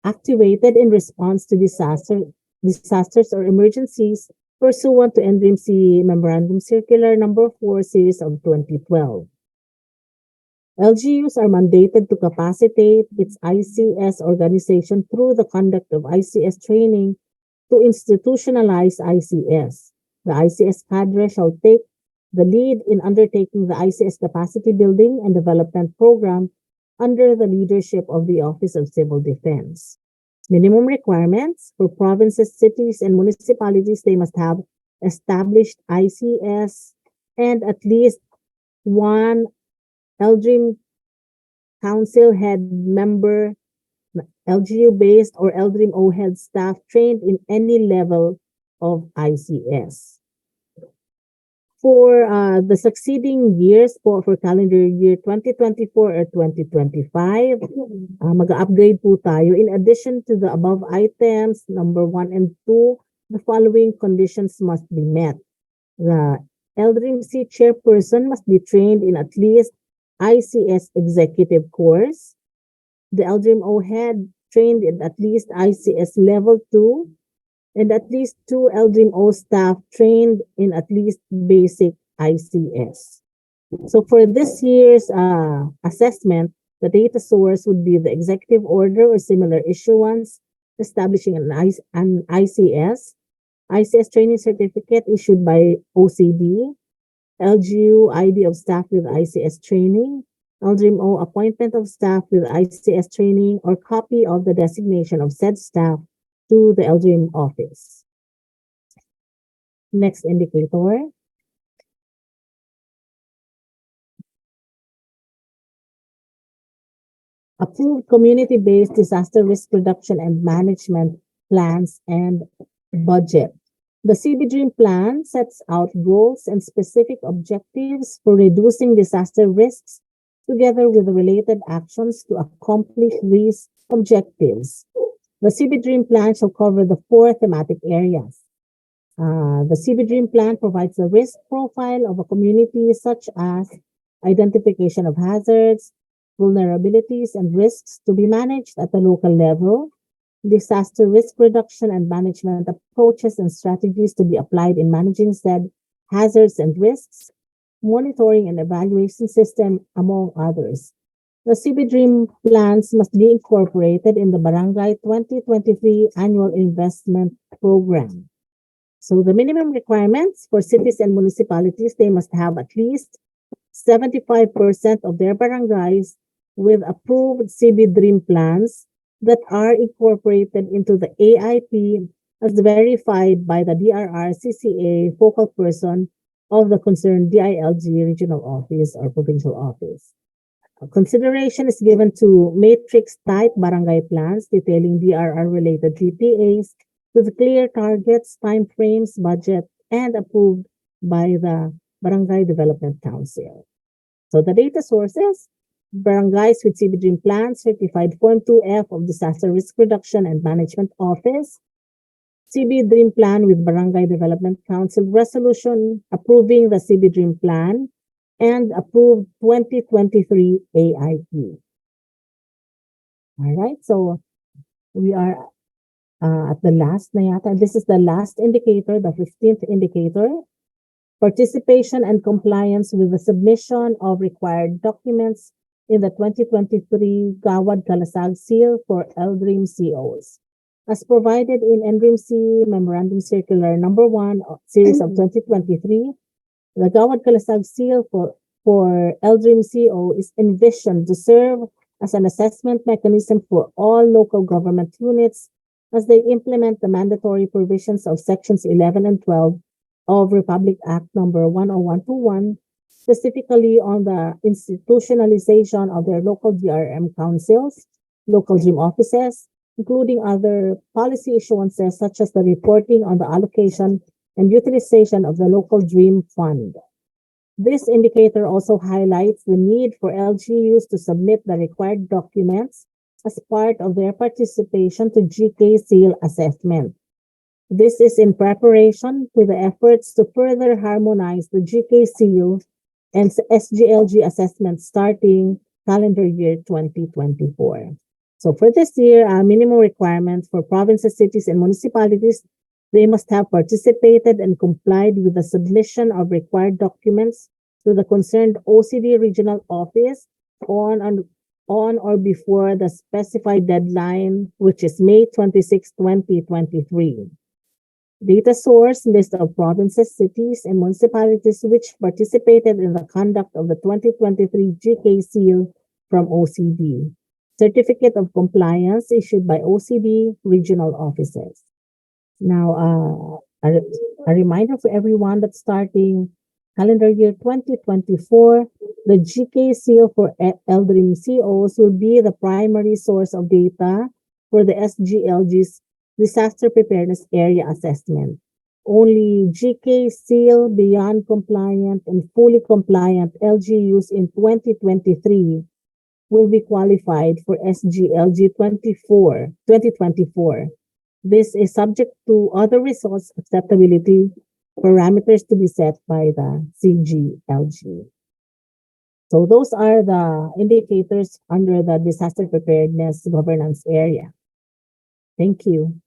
U: activated in response to disasters or emergencies pursuant to NDRIMC Memorandum Circular Number 4 Series of 2012. LGUs are mandated to capacitate its ICS organization through the conduct of ICS training to institutionalize ICS. The ICS cadre shall take the lead in undertaking the ICS capacity building and development program under the leadership of the Office of Civil Defense. Minimum requirements for provinces, cities, and municipalities, they must have established ICS and at least one LDRIM Council head member, LGU-based or LDRIM O-head staff trained in any level of ICS. For the succeeding years for calendar year 2024 or 2025, mag-upgrade po tayo. In addition to the above items, number 1 and 2, the following conditions must be met. The LDRIMC chairperson must be trained in at least ICS executive course. The LDRIM-O head trained in at least ICS level 2, and at least 2 LDRIM-O staff trained in at least basic ICS. So for this year's assessment, the data source would be the executive order or similar issuance establishing an ICS, ICS training certificate issued by OCD, LGU ID of staff with ICS training, LDRIM-O appointment of staff with ICS training, or copy of the designation of said staff to the LDRIM office. Next indicator. Approved community-based disaster risk reduction and management plans and budget. The CB Dream Plan sets out goals and specific objectives for reducing disaster risks together with the related actions to accomplish these objectives. The CB Dream Plan shall cover the 4 thematic areas. The CB Dream Plan provides a risk profile of a community such as identification of hazards, vulnerabilities, and risks to be managed at the local level, disaster risk reduction and management approaches and strategies to be applied in managing said hazards and risks, monitoring and evaluation system, among others. The CB Dream plans must be incorporated in the Barangay 2023 Annual Investment Program. So the minimum requirements for cities and municipalities, they must have at least 75% of their barangays with approved CB Dream plans that are incorporated into the AIP as verified by the DRR CCA focal person of the concerned DILG regional office or provincial office. Consideration is given to matrix type barangay plans detailing DRR related TPAs with clear targets, timeframes, budget, and approved by the Barangay Development Council. So the data sources, barangays with CB Dream Plan, Certified Form 2F of Disaster Risk Reduction and Management Office, CB Dream Plan with Barangay Development Council resolution approving the CB Dream Plan and approved 2023 AIP. All right, so we are at the last na yata. This is the last indicator, the 15th indicator. Participation and compliance with the submission of required documents in the 2023 Gawad Kalasag Seal for LDREAM COs. As provided in NDREAM-C Memorandum Circular Number 1, Series of 2023, the Gawad Kalasag Seal for LDREAM CO is envisioned to serve as an assessment mechanism for all local government units as they implement the mandatory provisions of Sections 11 and 12 of Republic Act Number 10121, specifically on the institutionalization of their local DRM councils, local DREAM offices, including other policy issuances such as the reporting on the allocation and utilization of the local DREAM fund. This indicator also highlights the need for LGUs to submit the required documents as part of their participation to GK seal assessment. This is in preparation to the efforts to further harmonize the GK seal and SGLG assessment starting calendar year 2024. So for this year, minimum requirements for provinces, cities, and municipalities, they must have participated and complied with the submission of required documents to the concerned OCD regional office on or before the specified deadline, which is May 26, 2023. Data source list of provinces, cities, and municipalities which participated in the conduct of the 2023 GK seal from OCD. Certificate of compliance issued by OCD regional offices. Now, a reminder for everyone that starting calendar year 2024, the GK seal for LDREAM COs will be the primary source of data for the SGLG's Disaster Preparedness Area Assessment. Only GK seal beyond compliant and fully compliant LGUs in 2023 will be qualified for SGLG 2024. This is subject to other resource acceptability parameters to be set by the SGLG. So those are the indicators under the disaster preparedness governance area. Thank you.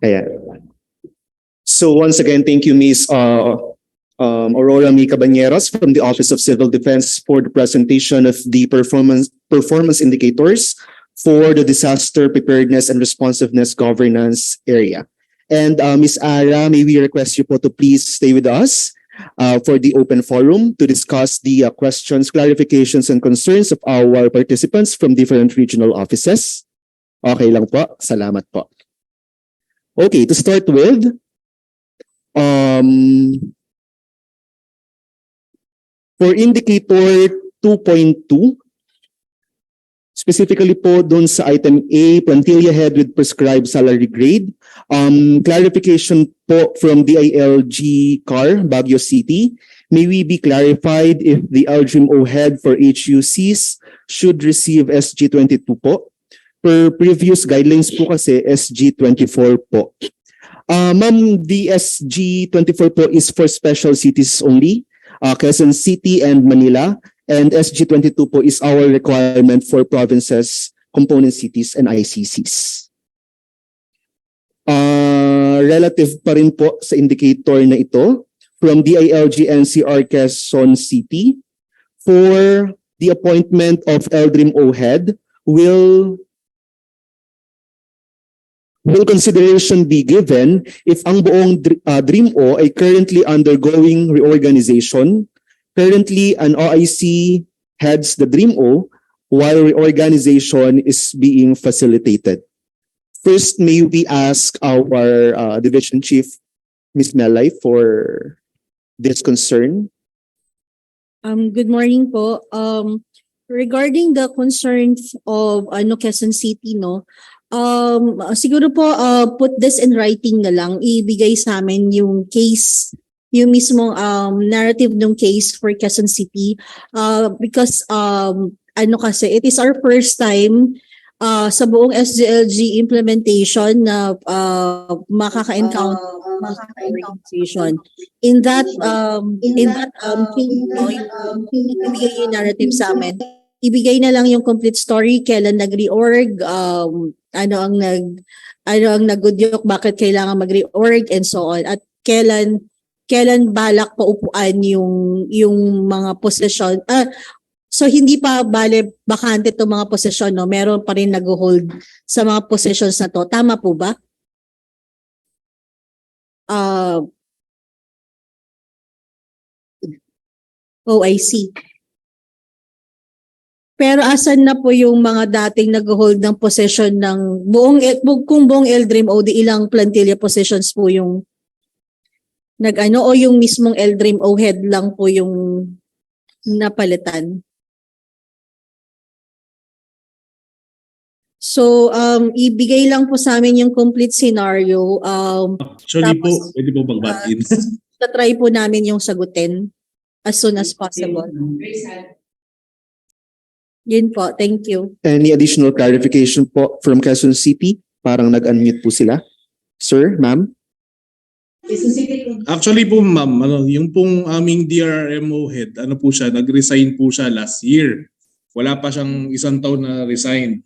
S: Ayan. So once again, thank you, Ms. Aurora Mi Cabañeros from the Office of Civil Defense for the presentation of the performance indicators for the disaster preparedness and responsiveness governance area. And Ms. Ara, may we request you po to please stay with us for the open forum to discuss the questions, clarifications, and concerns of our participants from different regional offices. Okay lang po. Salamat po. Okay, to start with, for indicator 2.2, specifically po dun sa item A, plantilla head with prescribed salary grade, clarification po from DILG CAR, Baguio City, may we be clarified if the LGMO head for HUCs should receive SG22 po? Per previous guidelines po kasi SG24 po. Ma'am, the SG24 po is for special cities only, Quezon City and Manila, and SG22 po is our requirement for provinces, component cities, and ICCs. Relative pa rin po sa indicator na ito, from DILG NCR Quezon City, for the appointment of LDREAM O head, will will consideration be given if ang buong DREAM-O ay currently undergoing reorganization? Currently, an OIC heads the DREAM-O while reorganization is being facilitated. First, may we ask our Division Chief, Ms. Melay, for this concern?
C: Good morning po. Regarding the concerns of Quezon City, no, siguro po put this in writing na lang, ibigay sa amin yung case, yung mismong narrative ng case for Quezon City, because kasi it is our first time sa buong SGLG implementation na makaka-encounter organization. In that case, no, ibigay yung narrative sa amin. Ibigay na lang yung complete story, kailan nag-reorg, ano ang nagudyok, bakit kailangan mag-reorg, and so on. At kailan balak paupuan yung mga posisyon. So hindi pa bale bakante itong mga posisyon, no? Meron pa rin nag-hold sa mga positions na to. Tama po ba? I see. Pero asan na po yung mga dating nag-hold ng position ng kung buong LDREAM-O, di ilang plantilla positions po yung o yung mismong LDREAM-O head lang po yung napalitan? So, ibigay lang po sa amin yung complete scenario.
V: Actually po, pwede po magbatin.
C: Try po namin yung sagutin as soon as possible. Yun po, thank you.
S: Any additional clarification po from Quezon City? Parang nag-unmute po sila. Sir, ma'am?
V: Actually po ma'am, yung pong aming DRMO head, po siya, nag-resign po siya last year. Wala pa siyang isang taon na resign.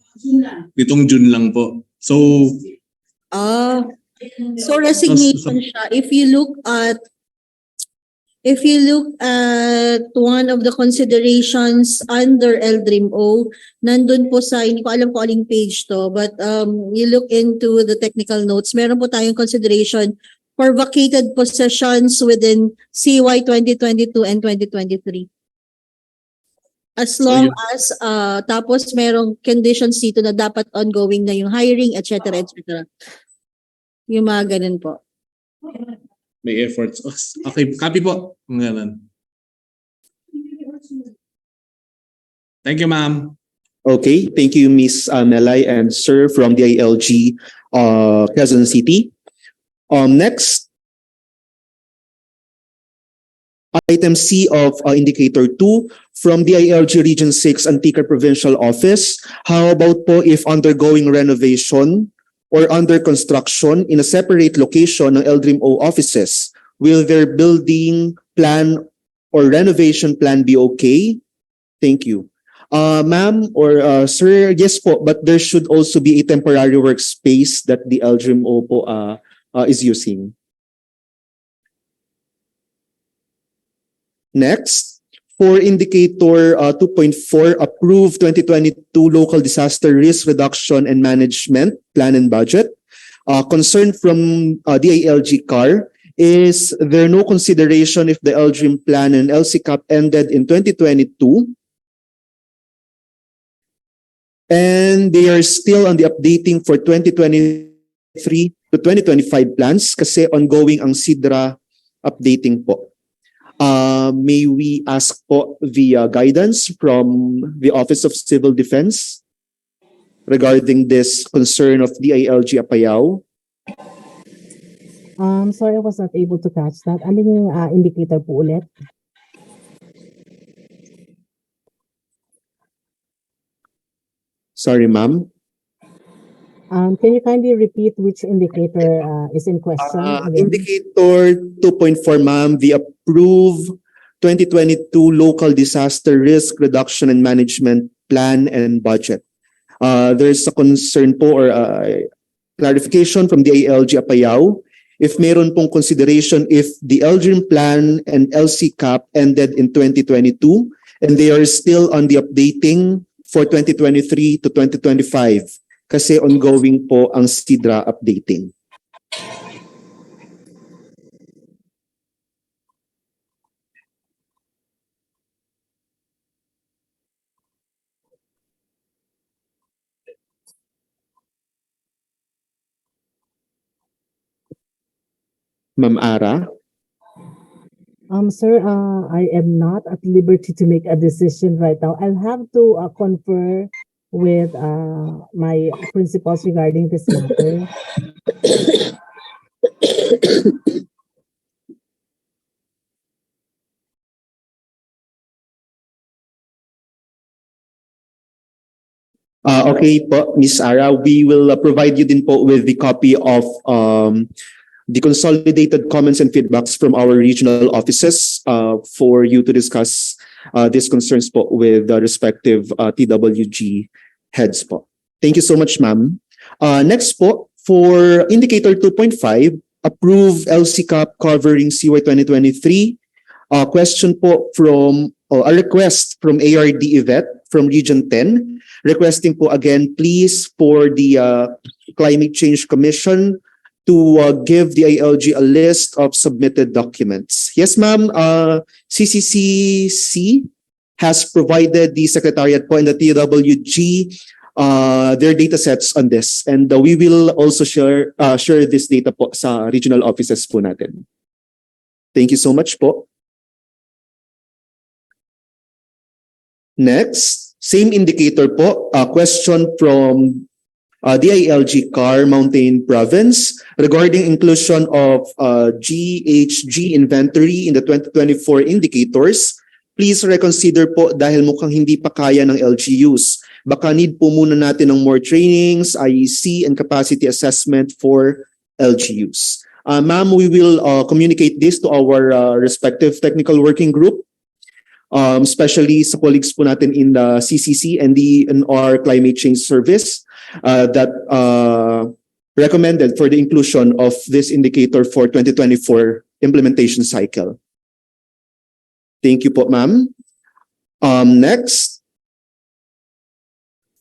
V: Ditong June lang po. So
C: resignation siya. If you look at one of the considerations under LDREAM-O, nandun po sa, hindi ko alam kung aling page to, but you look into the technical notes, meron po tayong consideration for vacated possessions within CY 2022 and 2023. As long as, tapos merong conditions dito na dapat ongoing na yung hiring, etc. etc. Yung mga ganun po.
V: may efforts. Okay, copy po. Ngayon. Thank you, ma'am.
S: Okay, thank you, Ms. Melay and Sir from the ILG Quezon City. Next, item C of indicator 2 from the ILG Region 6 Antique Provincial Office. How about po if undergoing renovation or under construction in a separate location ng LDREAM-O offices, will their building plan or renovation plan be okay? Thank you. Ma'am or sir, yes po, but there should also be a temporary workspace that the LDREAM-O po is using. Next, for indicator 2.4, approve 2022 local disaster risk reduction and management plan and budget. Concern from DILG CAR is there no consideration if the LDREAM plan and LCCAP ended in 2022 and they are still on the updating for 2023 to 2025 plans kasi ongoing ang SIDRA updating po. May we ask po the guidance from the Office of Civil Defense regarding this concern of DILG Apayao?
U: Sorry, I was not able to catch that. Ano yung indicator po ulit?
S: Sorry, ma'am.
U: Can you kindly repeat which indicator is in question?
S: Indicator 2.4, ma'am, the approved 2022 local disaster risk reduction and management plan and budget. There's a concern po or clarification from the ALG Apayao. If meron pong consideration if the LDREAM plan and LCCAP ended in 2022 and they are still on the updating for 2023 to 2025. kasi ongoing po ang SIDRA updating. Ma'am Ara?
U: Sir, I am not at liberty to make a decision right now. I'll have to confer with my principals regarding this matter.
S: Okay po, Ms. Ara, we will provide you din po with the copy of the consolidated comments and feedbacks from our regional offices for you to discuss these concerns po with the respective TWG heads po. Thank you so much, ma'am. Next po, for indicator 2.5, approve LCCAP covering CY 2023. Question po from, a request from ARD Yvette from Region 10, requesting po again, please, for the Climate Change Commission to give the ILG a list of submitted documents. Yes, ma'am. CCCC has provided the Secretariat po and the TWG their data sets on this. And we will also share this data po sa regional offices po natin. Thank you so much po. Next, same indicator po, a question from DILG CAR Mountain Province regarding inclusion of GHG inventory in the 2024 indicators. Please reconsider po dahil mukhang hindi pa kaya ng LGUs. Baka need po muna natin ng more trainings, IEC, and capacity assessment for LGUs. Ma'am, we will communicate this to our respective technical working group. Especially sa colleagues po natin in the CCC and the NR Climate Change Service that recommended for the inclusion of this indicator for 2024 implementation cycle. Thank you po, ma'am. Next,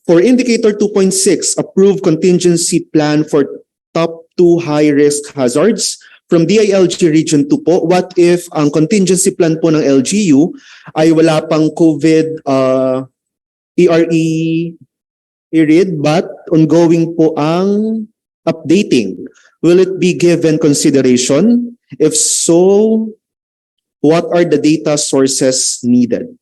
S: for indicator 2.6, approve contingency plan for top 2 high-risk hazards. From DILG Region 2 po, what if ang contingency plan po ng LGU ay wala pang COVID ERE period but ongoing po ang updating? Will it be given consideration? If so, what are the data sources needed?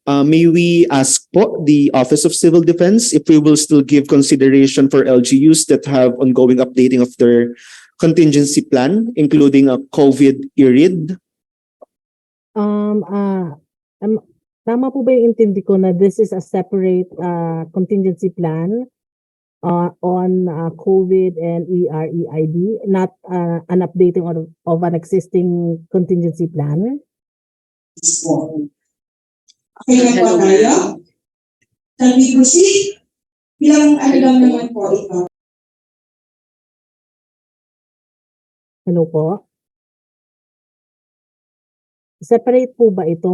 S: May we ask po the Office of Civil Defense if we will still give consideration for LGUs that have ongoing updating of their contingency plan, including a COVID period?
U: Tama po ba yung intindi ko na this is a separate contingency plan on COVID and EREID, not an updating of an existing contingency plan?
D: Okay na po tayo? Can we proceed? Bilang ano lang naman po ito.
U: Hello po. Separate po ba ito?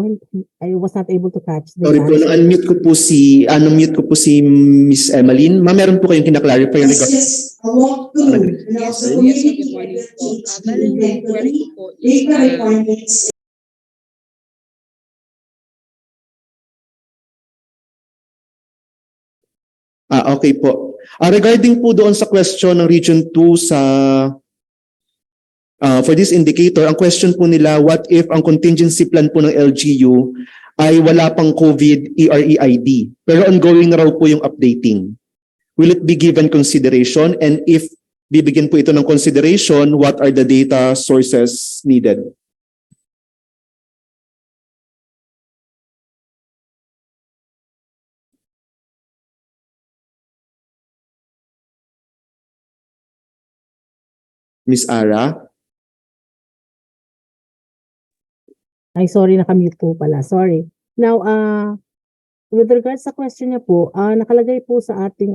U: I was not able to catch the
S: Sorry po,
U: answer.
S: unmute ko po si Miss Emmeline. Ma'am, meron po kayong kinaklarify
D: This is a walkthrough of the community inventory, data requirements.
S: Okay po. Regarding po doon sa question ng Region 2 sa for this indicator, ang question po nila, what if ang contingency plan po ng LGU ay wala pang COVID EREID, pero ongoing na raw po yung updating? Will it be given consideration? And if bibigyan po ito ng consideration, what are the data sources needed? Miss Ara?
U: Ay, sorry, nakamute po pala. Sorry. Now, with regards sa question niya po, nakalagay po sa ating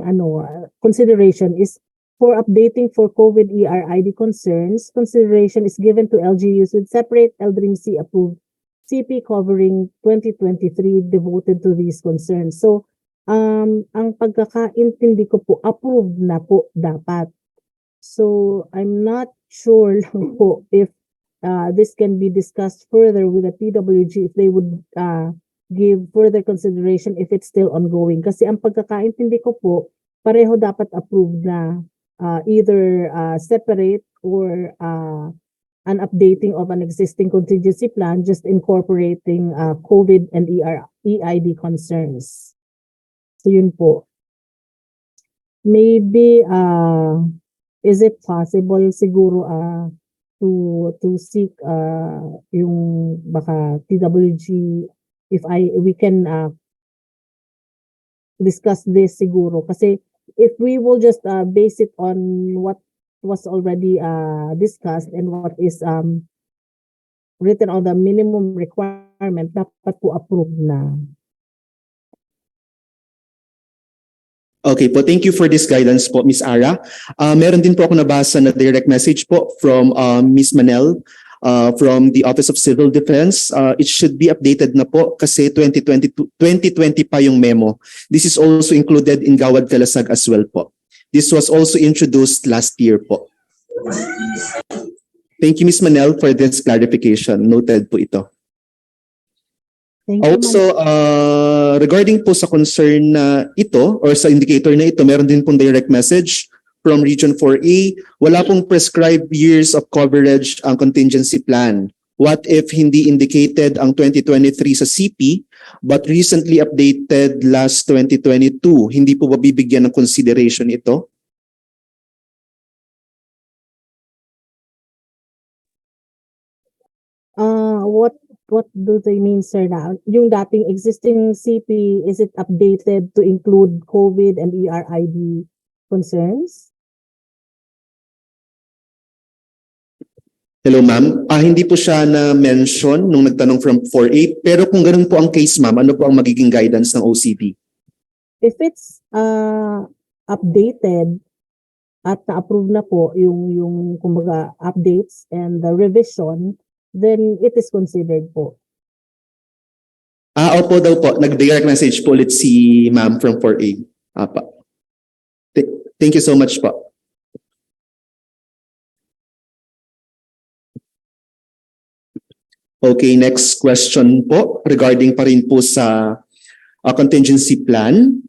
U: consideration is for updating for COVID ERID concerns, consideration is given to LGUs with separate LDRIMC approved CP covering 2023 devoted to these concerns. So, Ang pagkakaintindi ko po, approved na po dapat. So, I'm not sure lang po if this can be discussed further with the PWG if they would give further consideration if it's still ongoing. Kasi ang pagkakaintindi ko po, pareho dapat approved na either separate or an updating of an existing contingency plan, just incorporating COVID and EID concerns. So yun po. Maybe is it possible siguro to seek yung baka TWG if we can discuss this siguro kasi if we will just base it on what was already discussed and what is written on the minimum requirement, dapat po approved na.
S: Okay po, thank you for this guidance po, Miss Ara. Meron din po ako nabasa na direct message po from Miss Manel from the Office of Civil Defense. It should be updated na po kasi 2020 pa yung memo. This is also included in Gawad Kalasag as well po. This was also introduced last year po. Thank you, Miss Manel, for this clarification. Noted po ito. Also, regarding po sa concern na ito or sa indicator na ito, meron din pong direct message from Region 4A. Wala pong prescribed years of coverage ang contingency plan. What if hindi indicated ang 2023 sa CP but recently updated last 2022? Hindi po ba bibigyan ng consideration ito?
U: What do they mean, sir, na yung dating existing CP, is it updated to include COVID and ERID concerns?
S: Hello, ma'am. Hindi po siya na-mention nung nagtanong from 4A, pero kung ganun po ang case, ma'am, ano po ang magiging guidance ng OCD?
U: If it's updated at na-approve na po yung kumbaga updates and the revision, then it is considered po.
S: Opo daw po. Nag-direct message po ulit si ma'am from 4A. Apa. Thank you so much po. Okay, next question po regarding pa rin po sa contingency plan.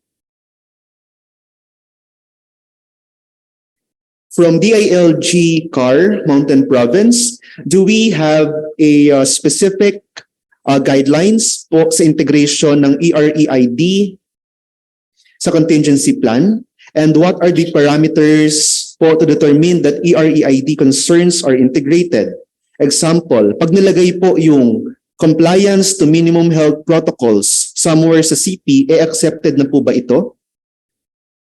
S: From DILG CAR, Mountain Province, do we have a specific guidelines po sa integration ng EREID sa contingency plan? And what are the parameters po to determine that EREID concerns are integrated? Example, pag nilagay po yung compliance to minimum health protocols somewhere sa CP, accepted na po ba ito?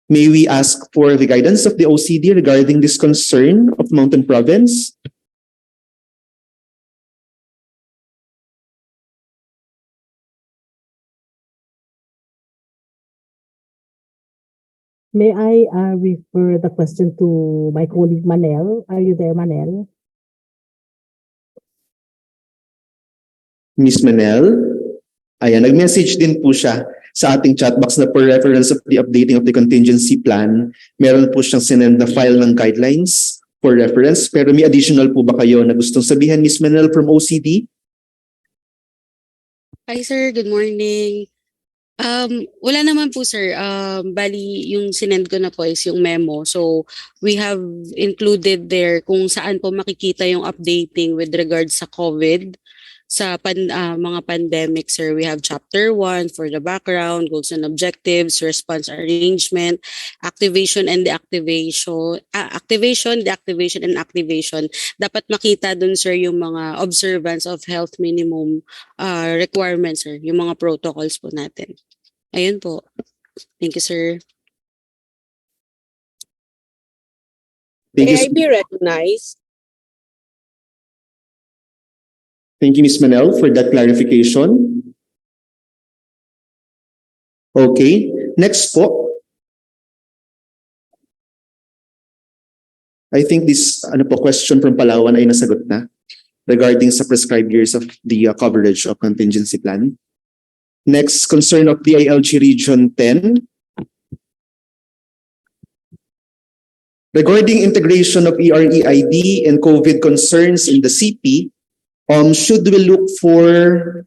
S: May we ask for the guidance of the OCD regarding this concern of Mountain Province?
U: May I refer the question to my colleague Manel? Are you there, Manel?
S: Miss Manel? Ayan, nag-message din po siya sa ating chat box na per reference of the updating of the contingency plan, meron po siyang sinend na file ng guidelines for reference. Pero may additional po ba kayo na gustong sabihin, Miss Manel from OCD?
E: Hi sir, good morning. Wala naman po sir. Bali, yung sinend ko na po is yung memo. So, we have included there kung saan po makikita yung updating with regards sa COVID. Sa mga pandemic, sir, we have Chapter 1 for the background, goals and objectives, response arrangement, activation and deactivation, deactivation and activation. Dapat makita dun, sir, yung mga observance of health minimum requirements, sir, yung mga protocols po natin. Ayun po. Thank you, sir.
F: May I be recognized?
S: Thank you, Ms. Manel, for that clarification. Okay, next po. I think this question from Palawan ay nasagot na regarding sa prescribed years of the coverage of contingency plan. Next concern of DILG Region 10. Regarding integration of EREID and COVID concerns in the CP, should we look for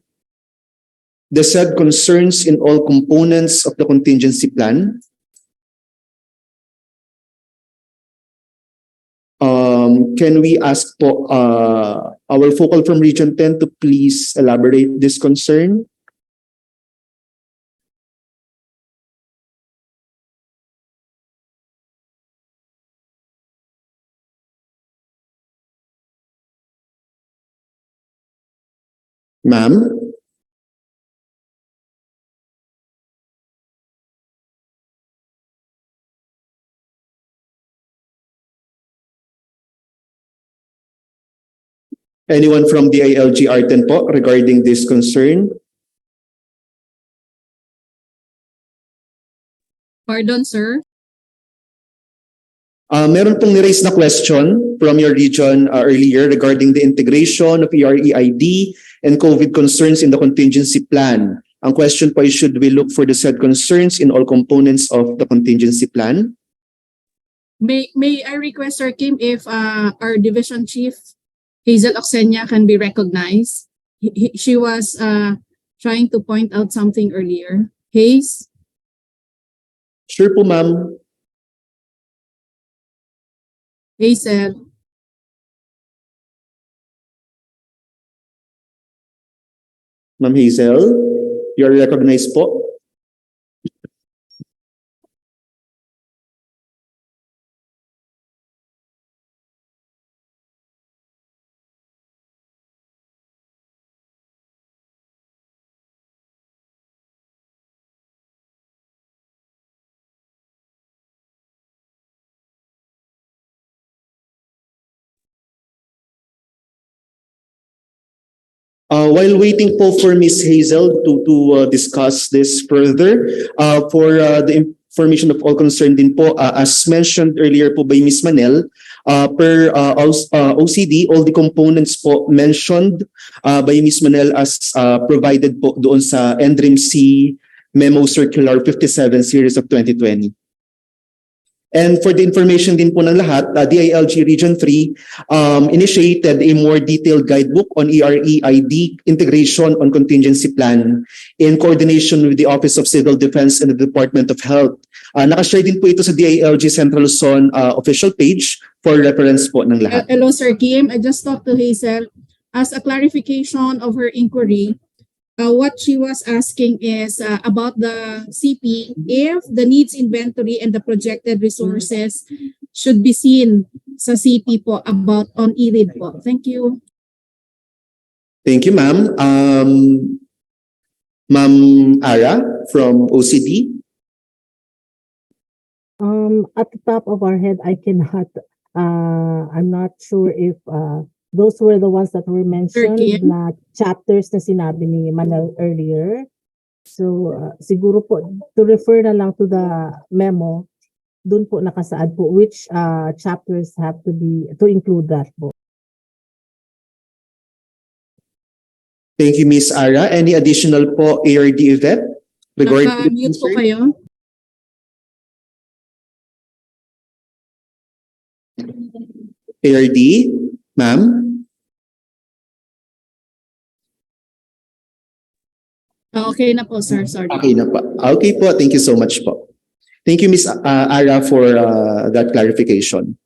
S: the said concerns in all components of the contingency plan? Can we ask our focal from Region 10 to please elaborate this concern? Ma'am? Anyone from the ILG R10 po regarding this concern?
J: Pardon, sir.
S: Meron pong ni-raise na question from your region earlier regarding the integration of EREID and COVID concerns in the contingency plan. Ang question po is, should we look for the said concerns in all components of the contingency plan?
J: May I request, Sir Kim, if our division chief, Hazel Oxenia, can be recognized? She was trying to point out something earlier. Haze?
S: Sure po, ma'am.
J: Hazel?
S: Ma'am Hazel, you're recognized po. While waiting po for Ms. Hazel to discuss this further, for the information of all concerned din po, as mentioned earlier po by Ms. Manel, per OCD, all the components po mentioned by Ms. Manel as provided po doon sa NDRIMC Memo Circular 57 Series of 2020. And for the information din po ng lahat, DILG Region 3 initiated a more detailed guidebook on EREID integration on contingency plan in coordination with the Office of Civil Defense and the Department of Health. Nakashare din po ito sa DILG Central Luzon official page for reference po ng lahat.
J: Hello, Sir Kim. I just talked to Hazel. As a clarification of her inquiry, what she was asking is about the CP, if the needs inventory and the projected resources should be seen sa CP po about on ERID po. Thank you.
S: Thank you, ma'am. Ma'am Ara from OCD.
U: At the top of our head, I cannot, I'm not sure if those were the ones that were mentioned na chapters na sinabi ni Manel earlier. So siguro po, to refer na lang to the memo, dun po nakasaad po which chapters have to be, to include that po.
S: Thank you, Ms. Ara. Any additional po ARD event?
J: Naka-mute po kayo.
S: ARD, ma'am?
J: Okay na po, sir. Sorry.
S: Okay na po. Okay po. Thank you so much po. Thank you, Ms. Ara, for that clarification.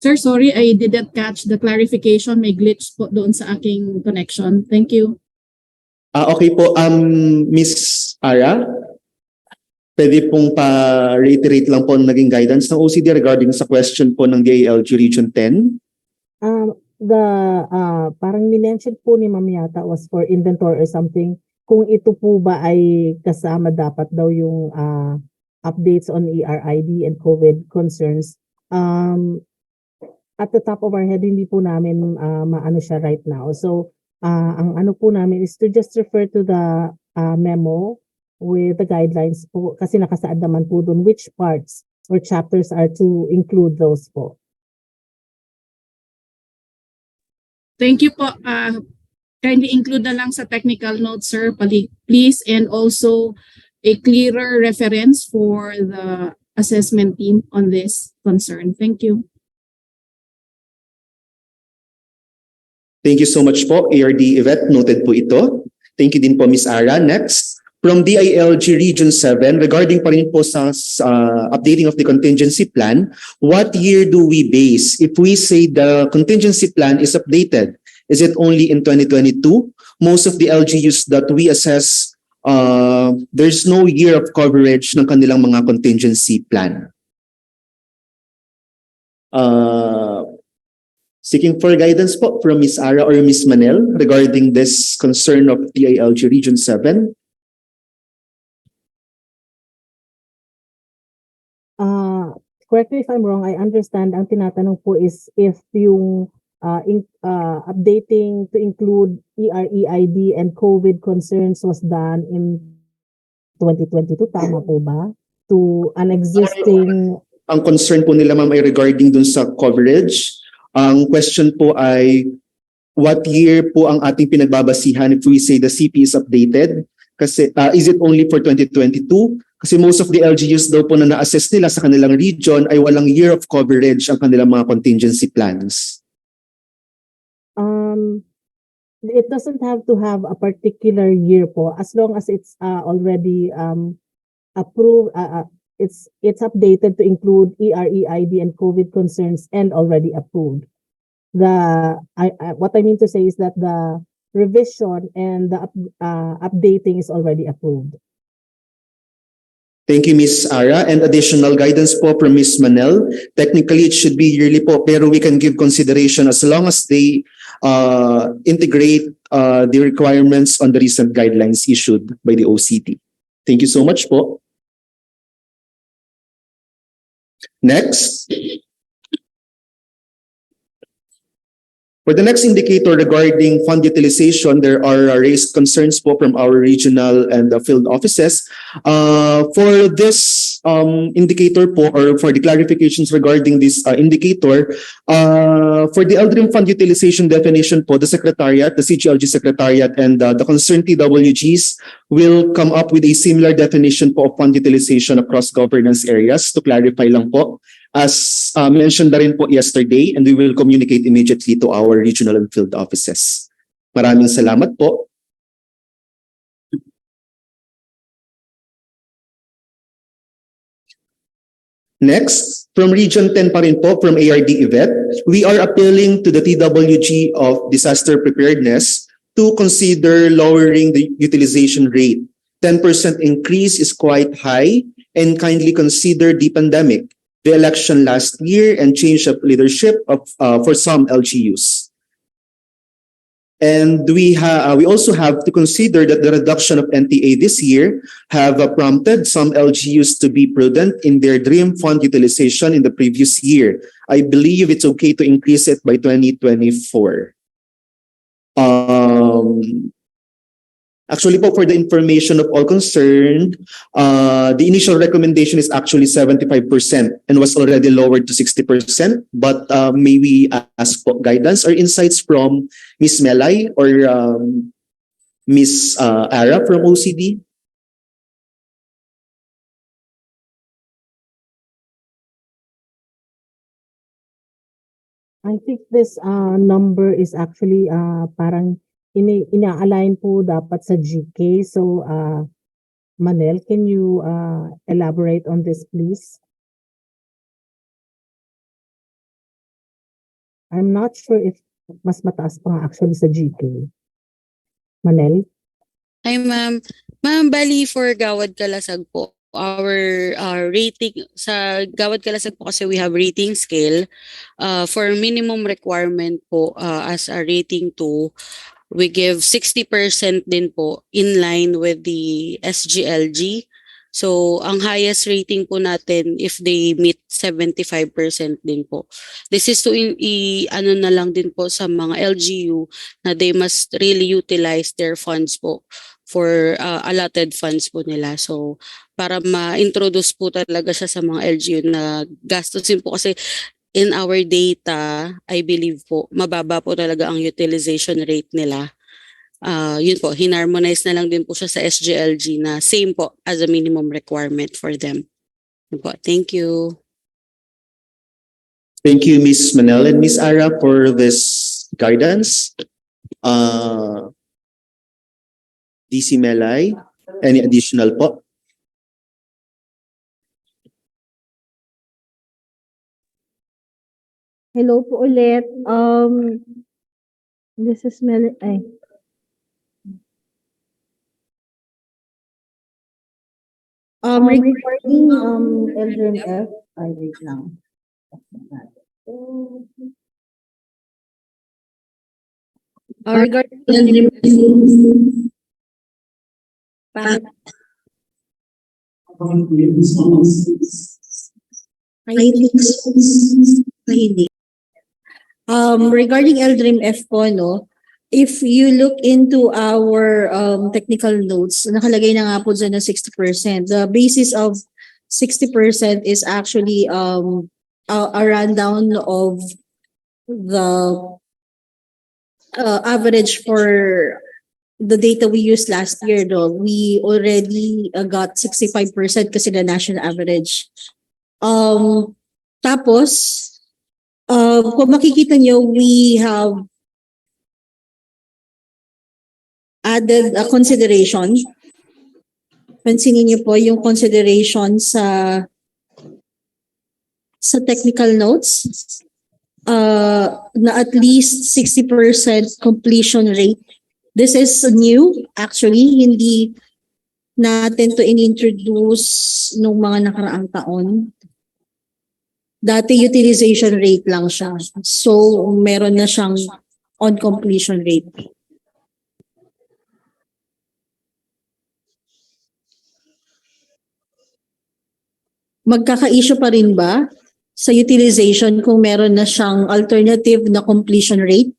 J: Sir, sorry, I didn't catch the clarification. May glitch po doon sa aking connection. Thank you.
S: Okay po. Ms. Ara, pwede pong pa-reiterate lang po ang naging guidance ng OCD regarding sa question po ng DILG Region 10?
U: Parang ni-mention po ni Ma'am yata was for inventory or something. Kung ito po ba ay kasama dapat daw yung updates on ERID and COVID concerns. At the top of our head, hindi po namin maano siya right now. So, ang ano po namin is to just refer to the memo with the guidelines po kasi nakasaad naman po doon which parts or chapters are to include those po.
J: Thank you po. kindly include na lang sa technical notes, sir, please, and also a clearer reference for the assessment team on this concern. Thank you.
S: Thank you so much po, ARD Yvette. Noted po ito. Thank you din po, Miss Ara. Next, from DILG Region 7, regarding pa rin po sa updating of the contingency plan, what year do we base if we say the contingency plan is updated? Is it only in 2022? Most of the LGUs that we assess, there's no year of coverage ng kanilang mga contingency plan. Seeking for guidance po from Ms. Ara or Ms. Manel regarding this concern of DILG Region 7.
U: Correct me if I'm wrong, I understand ang tinatanong po is if yung updating to include EREID and COVID concerns was done in 2022, tama po ba? To an existing...
S: Ang concern po nila ma'am ay regarding dun sa coverage. Ang question po ay what year po ang ating pinagbabasihan if we say the CP is updated? Kasi is it only for 2022? Kasi most of the LGUs daw po na na-assess nila sa kanilang region ay walang year of coverage ang kanilang mga contingency plans.
U: It doesn't have to have a particular year po as long as it's already approved. It's updated to include EREID and COVID concerns and already approved. What I mean to say is that the revision and the updating is already approved.
S: Thank you, Ms. Ara. And additional guidance po from Ms. Manel. Technically, it should be yearly po, pero we can give consideration as long as they integrate the requirements on the recent guidelines issued by the OCT. Thank you so much po. Next. For the next indicator regarding fund utilization, there are raised concerns po from our regional and field offices. For this indicator po, or for the clarifications regarding this indicator, for the LDRIM fund utilization definition po, the Secretariat, the CGLG Secretariat, and the concerned TWGs will come up with a similar definition po of fund utilization across governance areas. To clarify lang po, as mentioned na rin po yesterday, and we will communicate immediately to our regional and field offices. Maraming salamat po. Next, from Region 10 pa rin po, from ARD Yvette, we are appealing to the TWG of Disaster Preparedness to consider lowering the utilization rate. 10% increase is quite high, and kindly consider the pandemic, the election last year, and change of leadership for some LGUs. And we also have to consider that the reduction of NTA this year have prompted some LGUs to be prudent in their DREAM fund utilization in the previous year. I believe it's okay to increase it by 2024. Actually po, for the information of all concerned, the initial recommendation is actually 75% and was already lowered to 60%. But may we ask for guidance or insights from Ms. Melay or Ms. Ara from OCD?
U: I think this number is actually parang ina-align po dapat sa GK. So, Manel, can you elaborate on this, please? I'm not sure if mas mataas pa nga actually sa GK. Manel?
E: Hi, ma'am. Ma'am, bali for Gawad Kalasag po, our rating sa Gawad Kalasag po kasi we have rating scale. For minimum requirement po as a rating 2, we give 60% din po in line with the SGLG. So, ang highest rating po natin if they meet 75% din po. This is to ano na lang din po sa mga LGU na they must really utilize their funds po for allotted funds po nila. So, para ma-introduce po talaga siya sa mga LGU na gastusin po kasi in our data, I believe po, mababa po talaga ang utilization rate nila. yun po, hinarmonize na lang din po siya sa SGLG na same po as a minimum requirement for them. Yun po. Thank you.
S: Thank you, Ms. Manel and Ms. Ara, for this guidance. DC Melay, any additional po?
O: Hello po ulit. This is Mel. Ay. Regarding LGMF, ay wait lang. Regarding regarding LDRIM F po, no, if you look into our technical notes, nakalagay na nga po dyan na 60%. The basis of 60% is actually a rundown of the average for the data we used last year. No? We already got 65% kasi the national average. Tapos, kung makikita nyo, we have added a consideration. Pansinin nyo po yung consideration sa technical notes na at least 60% completion rate. This is new, actually. Hindi natin to in-introduce nung mga nakaraang taon. Dati utilization rate lang siya. So, meron na siyang on completion rate. Magkaka-issue pa rin ba sa utilization kung meron na siyang alternative na completion rate?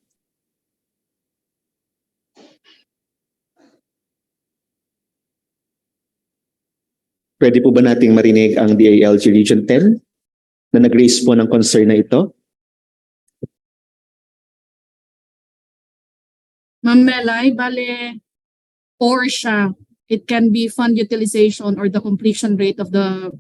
S: Pwede po ba nating marinig ang DILG Region 10 na nag-raise po ng concern na ito?
J: Ma'am Melay, bale, or siya, it can be fund utilization or the completion rate of the...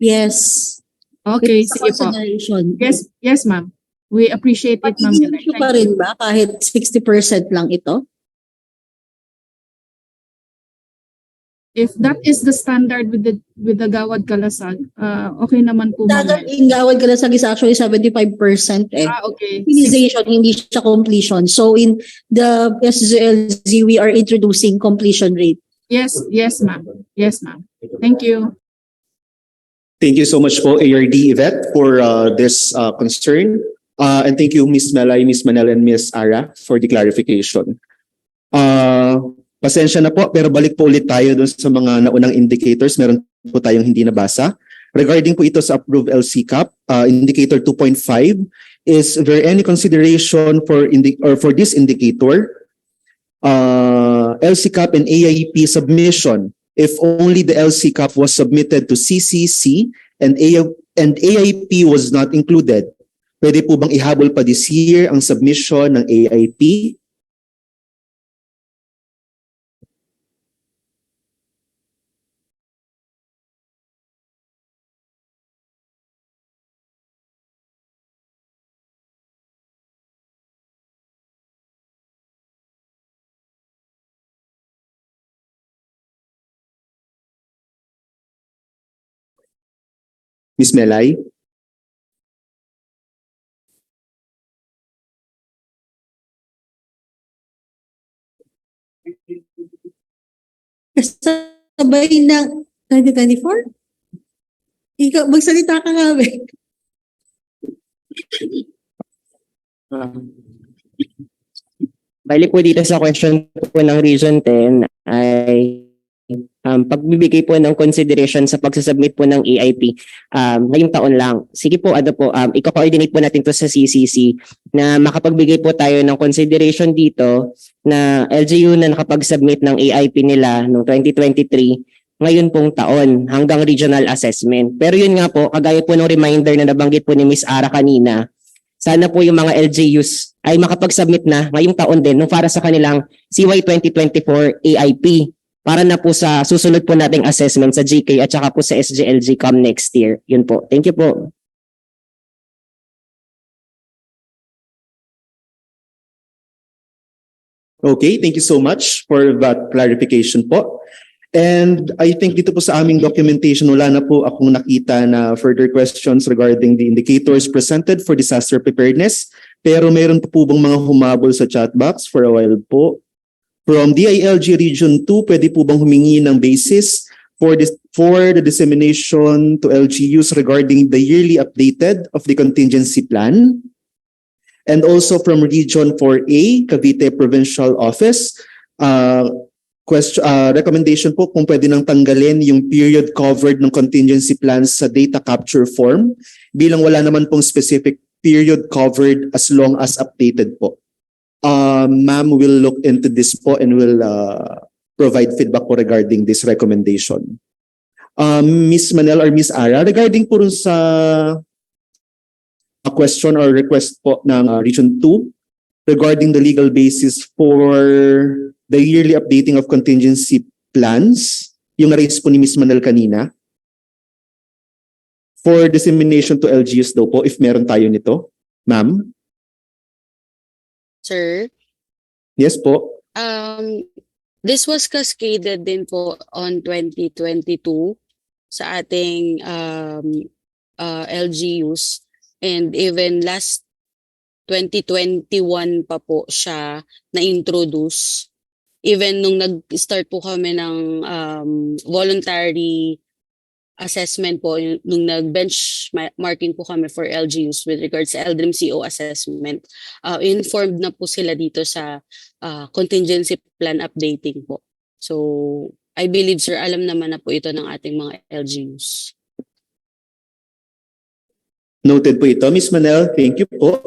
C: Yes.
J: Okay,
C: It's a
J: sige po.
C: consideration.
J: Yes, ma'am. We appreciate it, ma'am Melay.
C: Issue pa rin ba kahit 60% lang ito?
J: If that is the standard with the Gawad Kalasag, okay naman po, ma'am.
C: Dagat in Gawad Kalasag is actually 75% eh.
J: Okay.
C: Utilization, hindi siya completion. So in the SGLG, we are introducing completion rate.
J: Yes, ma'am. Yes, ma'am. Thank you.
S: Thank you so much po, ARD Yvette, for this concern. And thank you, Ms. Melay, Ms. Manel, and Ms. Ara for the clarification. Pasensya na po, pero balik po ulit tayo dun sa mga naunang indicators. Meron po tayong hindi nabasa. Regarding po ito sa approved LCCAP, indicator 2.5, is there any consideration for this indicator? LCCAP and AIP submission, if only the LCCAP was submitted to CCC and AIP was not included, pwede po bang ihabol pa this year ang submission ng AIP? Ms. Melay?
C: Kasabay ng 2024? Ikaw, magsalita ka nga ba?
G: Bali po dito sa question po ng Region 10 ay pagbibigay po ng consideration sa pagsasubmit po ng EIP ngayong taon lang. Sige po, i-coordinate po natin to sa CCC na makapagbigay po tayo ng consideration dito na LGU na nakapag-submit ng EIP nila noong 2023 ngayon pong taon hanggang regional assessment. Pero yun nga po, kagaya po ng reminder na nabanggit po ni Ms. Ara kanina, sana po yung mga LGUs ay makapag-submit na ngayong taon din nung para sa kanilang CY 2024 AIP para na po sa susunod po nating assessment sa GK at saka po sa SGLG come next year. Yun po. Thank you po.
S: Okay, thank you so much for that clarification po. And I think dito po sa aming documentation, wala na po akong nakita na further questions regarding the indicators presented for disaster preparedness. Pero mayroon po bang mga humabol sa chat box for a while po? From DILG Region 2, pwede po bang humingi ng basis for the dissemination to LGUs regarding the yearly updated of the contingency plan? And also from Region 4A, Cavite Provincial Office, recommendation po kung pwede nang tanggalin yung period covered ng contingency plans sa data capture form bilang wala naman pong specific period covered as long as updated po. Ma'am will look into this po and will provide feedback po regarding this recommendation. Ms. Manel or Ms. Ara, regarding po rin sa a question or request po ng Region 2 regarding the legal basis for the yearly updating of contingency plans, yung raise po ni Ms. Manel kanina, for dissemination to LGUs daw po, if meron tayo nito. Ma'am?
E: Sir?
S: Yes po.
E: This was cascaded din po on 2022 sa ating LGUs. And even last 2021 pa po siya na-introduce. Even nung nag-start po kami ng voluntary assessment po, nung nag-benchmarking po kami for LGUs with regards sa LDRIM CO assessment, informed na po sila dito sa contingency plan updating po. So, I believe, sir, alam naman na po ito ng ating mga LGUs.
S: Noted po ito, Ms. Manel. Thank you po.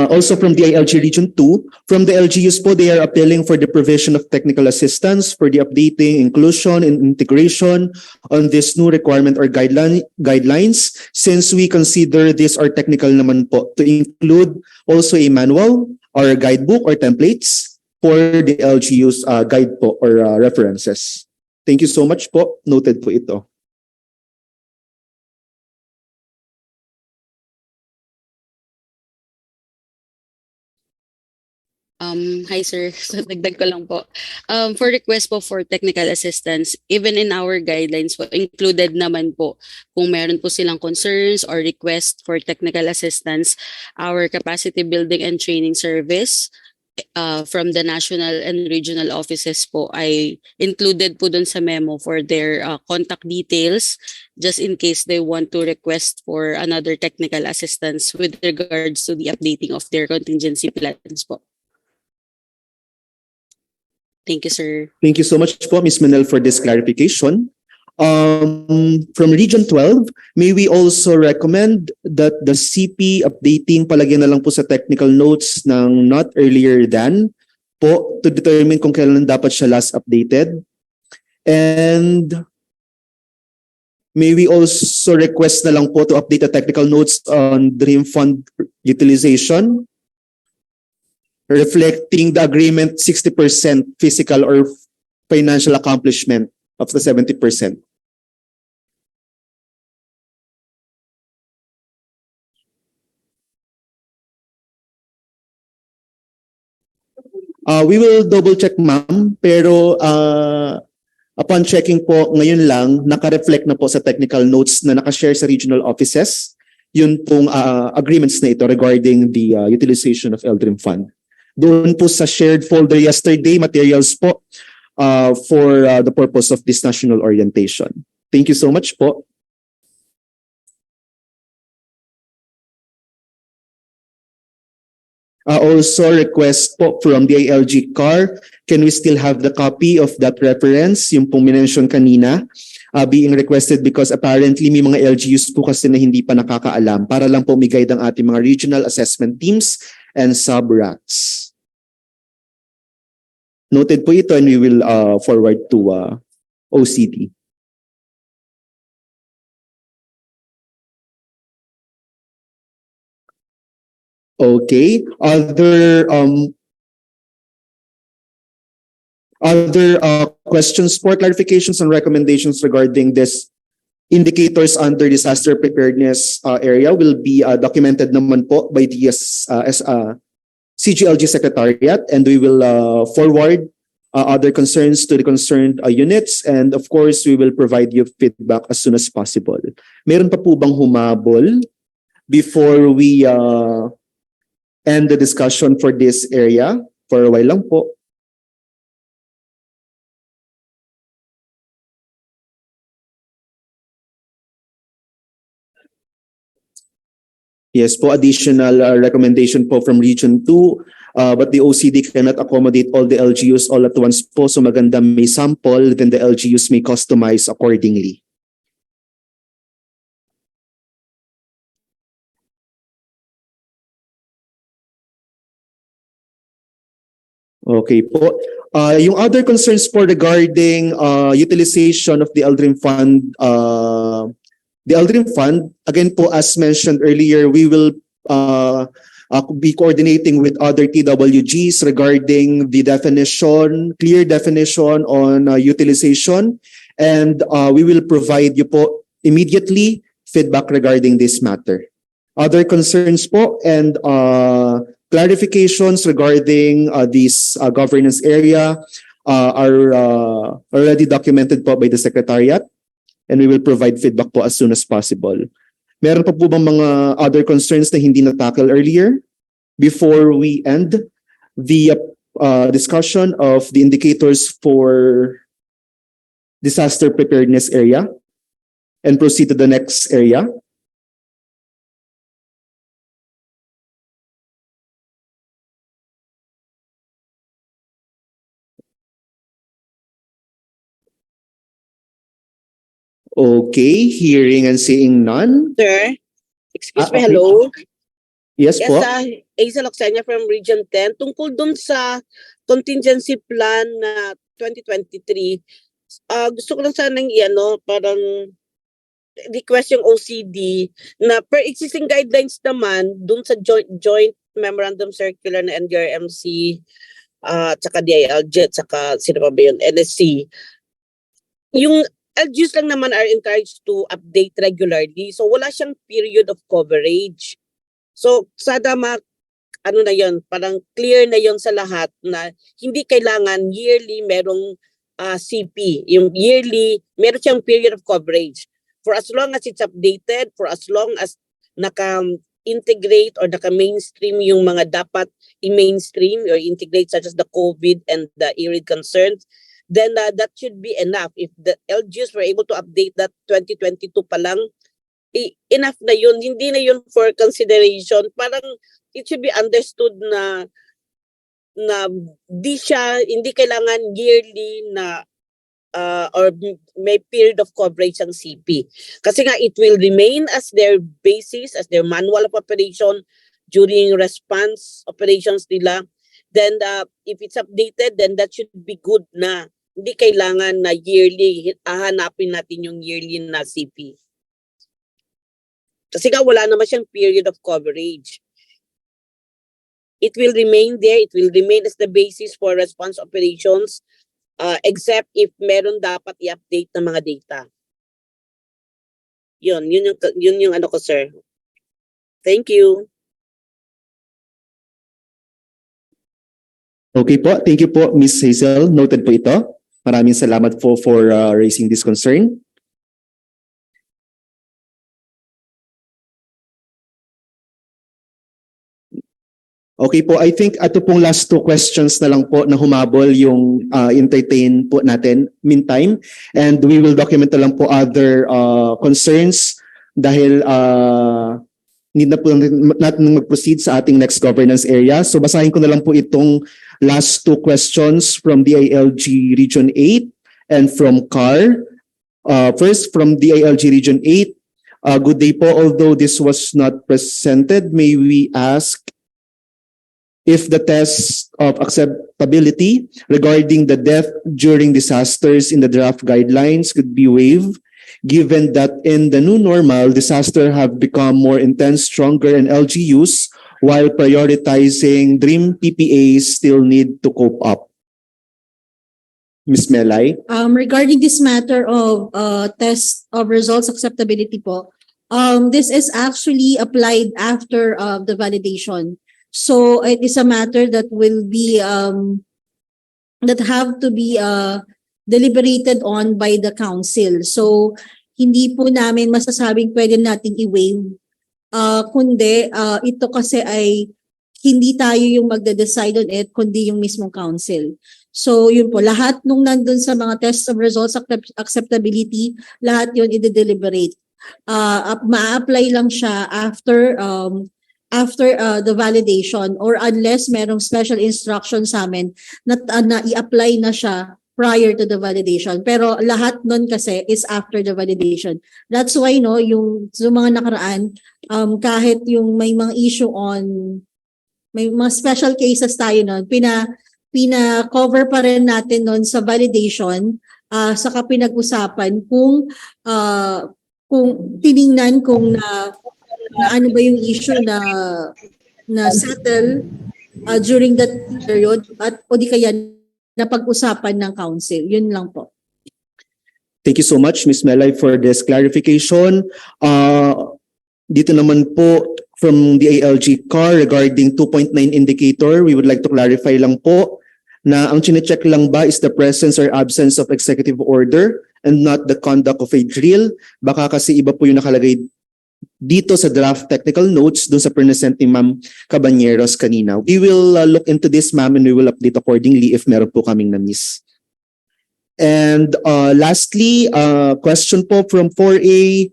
S: Also from DILG Region 2, from the LGUs po, they are appealing for the provision of technical assistance for the updating, inclusion, and integration on this new requirement or guidelines since we consider this are technical naman po to include also a manual or a guidebook or templates for the LGUs guide po or references. Thank you so much po. Noted po ito.
E: Hi sir, so dagdag ko lang po. For request po for technical assistance, even in our guidelines po, included naman po kung meron po silang concerns or request for technical assistance, our capacity building and training service from the national and regional offices po ay included po dun sa memo for their contact details just in case they want to request for another technical assistance with regards to the updating of their contingency plans po. Thank you, sir.
S: Thank you so much po, Ms. Manel, for this clarification. From Region 12, may we also recommend that the CP updating palagyan na lang po sa technical notes ng not earlier than po to determine kung kailan dapat siya last updated. And may we also request na lang po to update the technical notes on Dream Fund utilization, reflecting the agreement 60% physical or financial accomplishment of the 70%. We will double check, ma'am, pero upon checking po ngayon lang, naka-reflect na po sa technical notes na nakashare sa regional offices yun pong agreements na ito regarding the utilization of LDRIM Fund. Doon po sa shared folder yesterday, materials po for the purpose of this national orientation. Thank you so much po. Also request po from the ALG CAR, can we still have the copy of that reference, yung pong minention kanina, being requested because apparently may mga LGUs po kasi na hindi pa nakakaalam para lang po may-guide ang ating mga regional assessment teams and sub-RACs. Noted po ito and we will forward to OCD. Okay. Other questions for clarifications and recommendations regarding this indicators under disaster preparedness area will be documented naman po by the CGLG Secretariat, and we will forward other concerns to the concerned units, and of course we will provide you feedback as soon as possible. Meron pa po bang humabol before we end the discussion for this area? For a while lang po. Yes po, additional recommendation po from Region 2, but the OCD cannot accommodate all the LGUs all at once po, so maganda may sample, then the LGUs may customize accordingly. Okay po. Yung other concerns po regarding utilization of the LDRIM Fund, again po, as mentioned earlier, we will be coordinating with other TWGs regarding the definition, clear definition on utilization, and we will provide you po immediately feedback regarding this matter. Other concerns po and clarifications regarding this governance area are already documented po by the Secretariat, and we will provide feedback po as soon as possible. Meron pa po bang mga other concerns na hindi na-tackle earlier before we end the discussion of the indicators for disaster preparedness area and proceed to the next area? Okay, hearing and seeing none.
F: Sir, excuse me,
S: okay.
F: hello.
S: Yes po.
F: Hazel Oxenia from Region 10. Tungkol dun sa contingency plan na 2023, gusto ko lang sanang parang request yung OCD na per existing guidelines naman dun sa joint memorandum circular na NDRMC, tsaka DILG, tsaka sino pa ba yun, NSC. Yung LGUs lang naman are encouraged to update regularly. So wala siyang period of coverage. So sana na yon, parang clear na yon sa lahat na hindi kailangan yearly merong CP. Yung yearly, meron siyang period of coverage. For as long as it's updated, for as long as naka-integrate or naka-mainstream yung mga dapat i-mainstream or integrate such as the COVID and the IRID concerns, then that should be enough. If the LGUs were able to update that 2022 pa lang, enough na yun. Hindi na yun for consideration. Parang it should be understood na hindi kailangan yearly na or may period of coverage ang CP. Kasi nga it will remain as their basis, as their manual of operation during response operations nila. Then if it's updated, then that should be good na. Hindi kailangan na yearly, hahanapin natin yung yearly na CP. Kasi nga wala naman siyang period of coverage. It will remain there. It will remain as the basis for response operations except if meron dapat i-update na mga data. Yun yung ano ko, sir. Thank you.
S: Okay po. Thank you po, Ms. Hazel. Noted po ito. Maraming salamat po for raising this concern. Okay po, I think ato pong last two questions na lang po na humabol yung entertain po natin meantime, and we will document na lang po other concerns dahil need na po natin mag-proceed sa ating next governance area. So basahin ko na lang po itong last two questions from DILG Region 8 and from CAR. First, from DILG Region 8, good day po. Although this was not presented, may we ask if the test of acceptability regarding the death during disasters in the draft guidelines could be waived, given that in the new normal, disaster have become more intense, stronger, and LGUs while prioritizing dream PPAs still need to cope up? Ms. Melay?
C: Regarding this matter of test of results acceptability po, this is actually applied after the validation. So it is a matter that will be that have to be deliberated on by the council. So hindi po namin masasabing pwede nating i-waive. Kundi ito kasi ay hindi tayo yung magde-decide on it, kundi yung mismong council. So yun po, lahat nung nandun sa mga test of results acceptability, lahat yun i-deliberate. Ma-apply lang siya after the validation or unless merong special instruction sa amin na i-apply na siya prior to the validation. Pero lahat nun kasi is after the validation. That's why no, yung mga nakaraan, kahit yung may mga issue on, may mga special cases tayo nun, pina-cover pa rin natin nun sa validation, saka pinag-usapan kung tiningnan kung na ano ba yung issue na settle during that period at o di kaya napag-usapan ng council. Yun lang po.
S: Thank you so much, Ms. Melay, for this clarification. Dito naman po from the ALG CAR regarding 2.9 indicator, we would like to clarify lang po na ang chinecheck lang ba is the presence or absence of executive order and not the conduct of a drill. Baka kasi iba po yung nakalagay dito sa draft technical notes dun sa present ni Ma'am Cabañeros kanina. We will look into this, ma'am, and we will update accordingly if meron po kaming na-miss. And lastly, question po from 4A.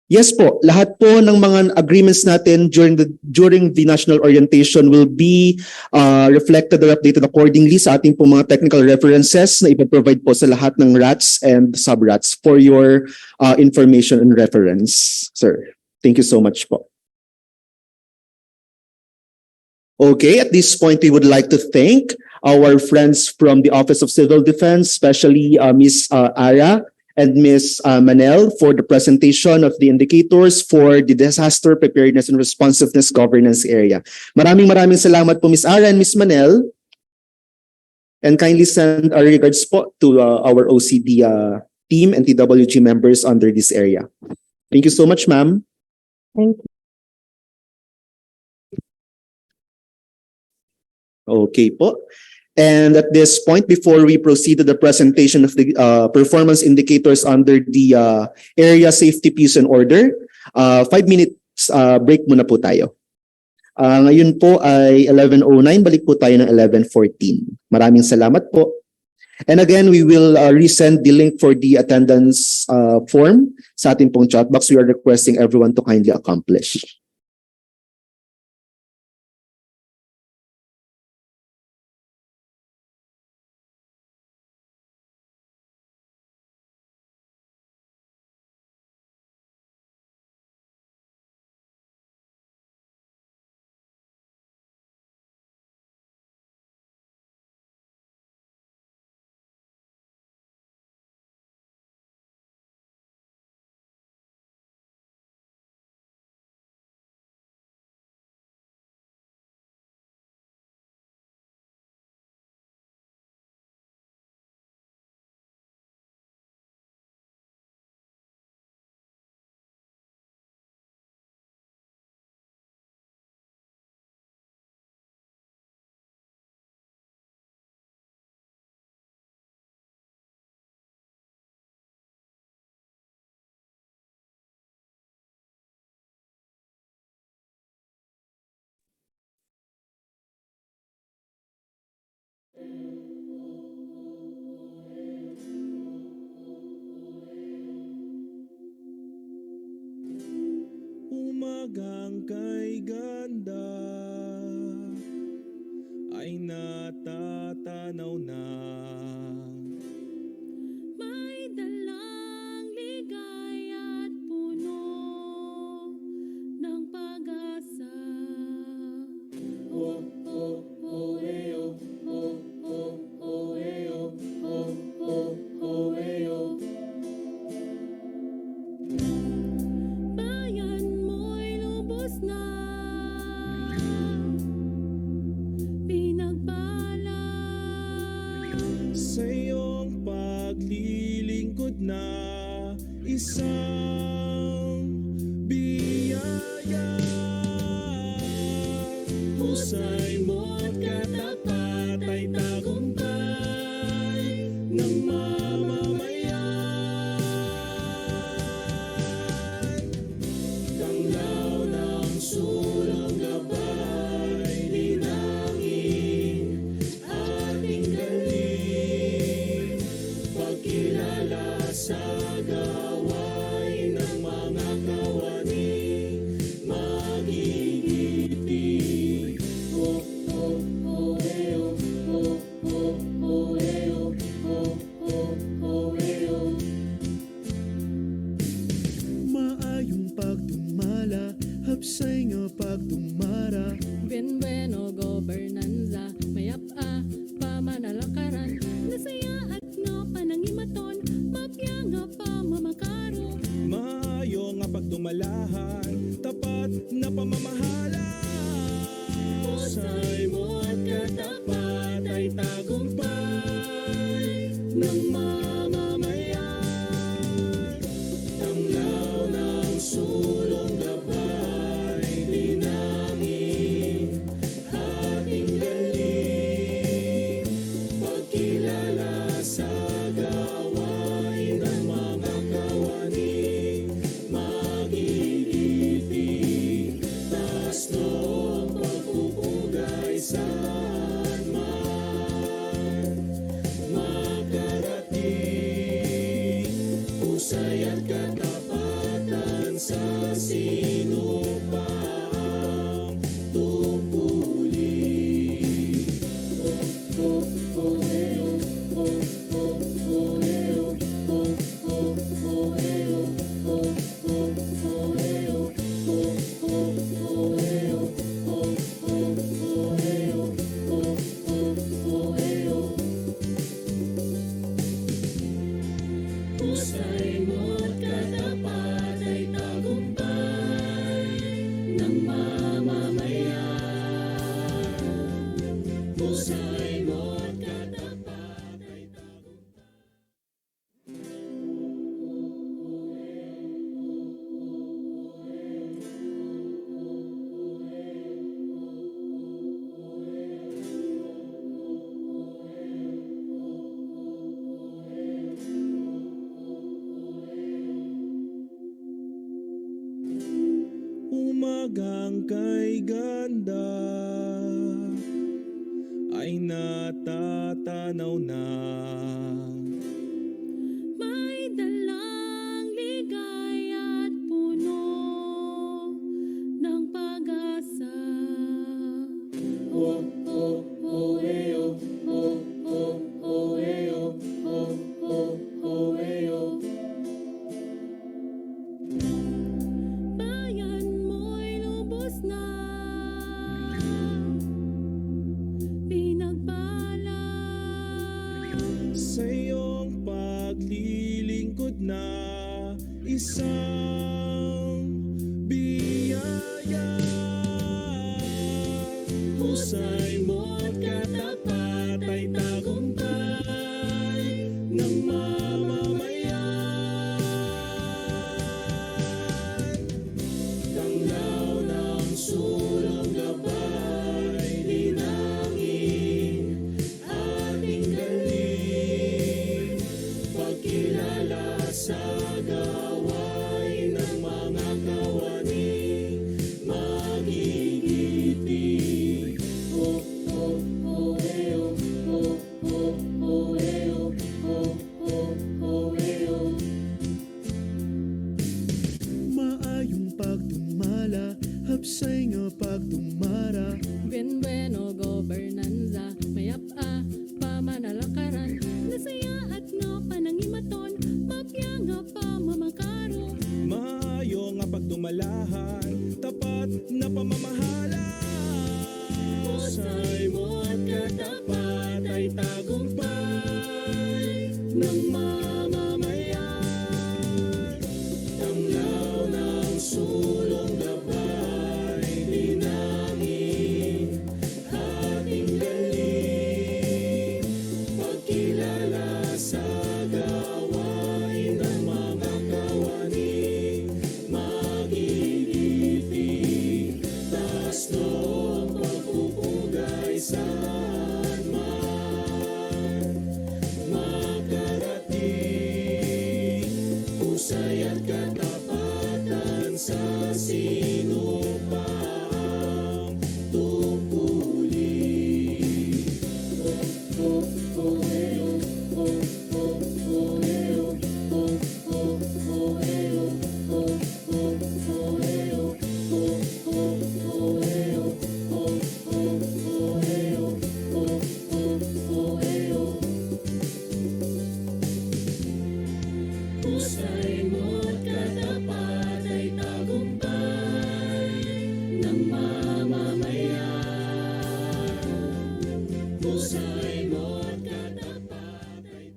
S: Yes po, lahat po ng mga agreements natin during the national orientation will be reflected or updated accordingly sa ating po mga technical references na ipaprovide po sa lahat ng RATs and sub-RATs for your information and reference, sir. Thank you so much po. Okay, at this point, we would like to thank our friends from the Office of Civil Defense, especially Ms. Ara and Ms. Manel for the presentation of the indicators for the Disaster Preparedness and Responsiveness Governance area. Maraming salamat po Ms. Ara and Ms. Manel. And kindly send our regards po to our OCD team and TWG members under this area. Thank you so much, ma'am.
U: Thank you.
S: Okay po. And at this point, before we proceed to the presentation of the performance indicators under the area safety, peace, and order, 5 minutes break muna po tayo. Ngayon po ay 11:09, balik po tayo ng 11:14. Maraming salamat po. And again, we will resend the link for the attendance form sa ating pong chat box. We are requesting everyone to kindly accomplish.
I: Umagang kay ganda ay natatanaw na. May dalang ligaya at puno ng pag-asa. Oh, oh, oh, eh, oh, oh, oh, oh, eh, oh, oh, oh, oh, eh, oh. Bayan mo'y lubos na na isang biyaya. Husay mo't katapat ay tagumpay ng mamamayan. Tanglaw ng sulong gabay, linangin ating galing. Pagkilala sa gawain ng mga kawani, magigiting. Oh, oh, oh, eh, oh, oh, oh, oh, eh, oh, oh, oh, oh, eh, oh. Maayong pagdumala, hapsay nga pagdumara.
L: Benbueno gobernanza, mayapa pamanalakaran. Nasaya at nga panangimaton, mapya nga pamamakaro.
I: Maayo nga pagdumalahan, tapat na pamamahala. Husay mo at katapat ay tagumpay ng mamamayan. Tanglaw ng sulong gabay, linangin ating galing. Pagkilala sa gawain ng mga kawani, magigiting. Taas noong pagpupugay saan man makarating. Husay at katapatan sa sinupang tungkulin. Oh, oh, eh, oh, oh, oh, oh, eh, oh, oh, oh, oh, eh, oh, oh, oh, oh, eh, oh, oh, oh, oh, eh, oh, oh, oh, oh, eh, oh, oh, oh, eh, oh. Husay mo't katapat ay tagumpay ng mamamayan. Husay mo't katapat ay umagang kay ganda ay natatanaw na.
L: May dalang ligaya at puno ng pag-asa.
I: Oh, oh, oh, eh, oh, oh, oh, oh, eh, oh, oh, oh, oh, eh, oh.
L: Bayan mo'y lubos na pinagpala.
I: Sa iyong paglilingkod na isang biyaya. Husay mo't katapat ay tagumpay ng mamamayan. Tanglaw ng sulong gabay, linangin ating galing. Pagkilala sa gawain ng mga kawani, magigiting. Oh,
L: husay mo at katapat ay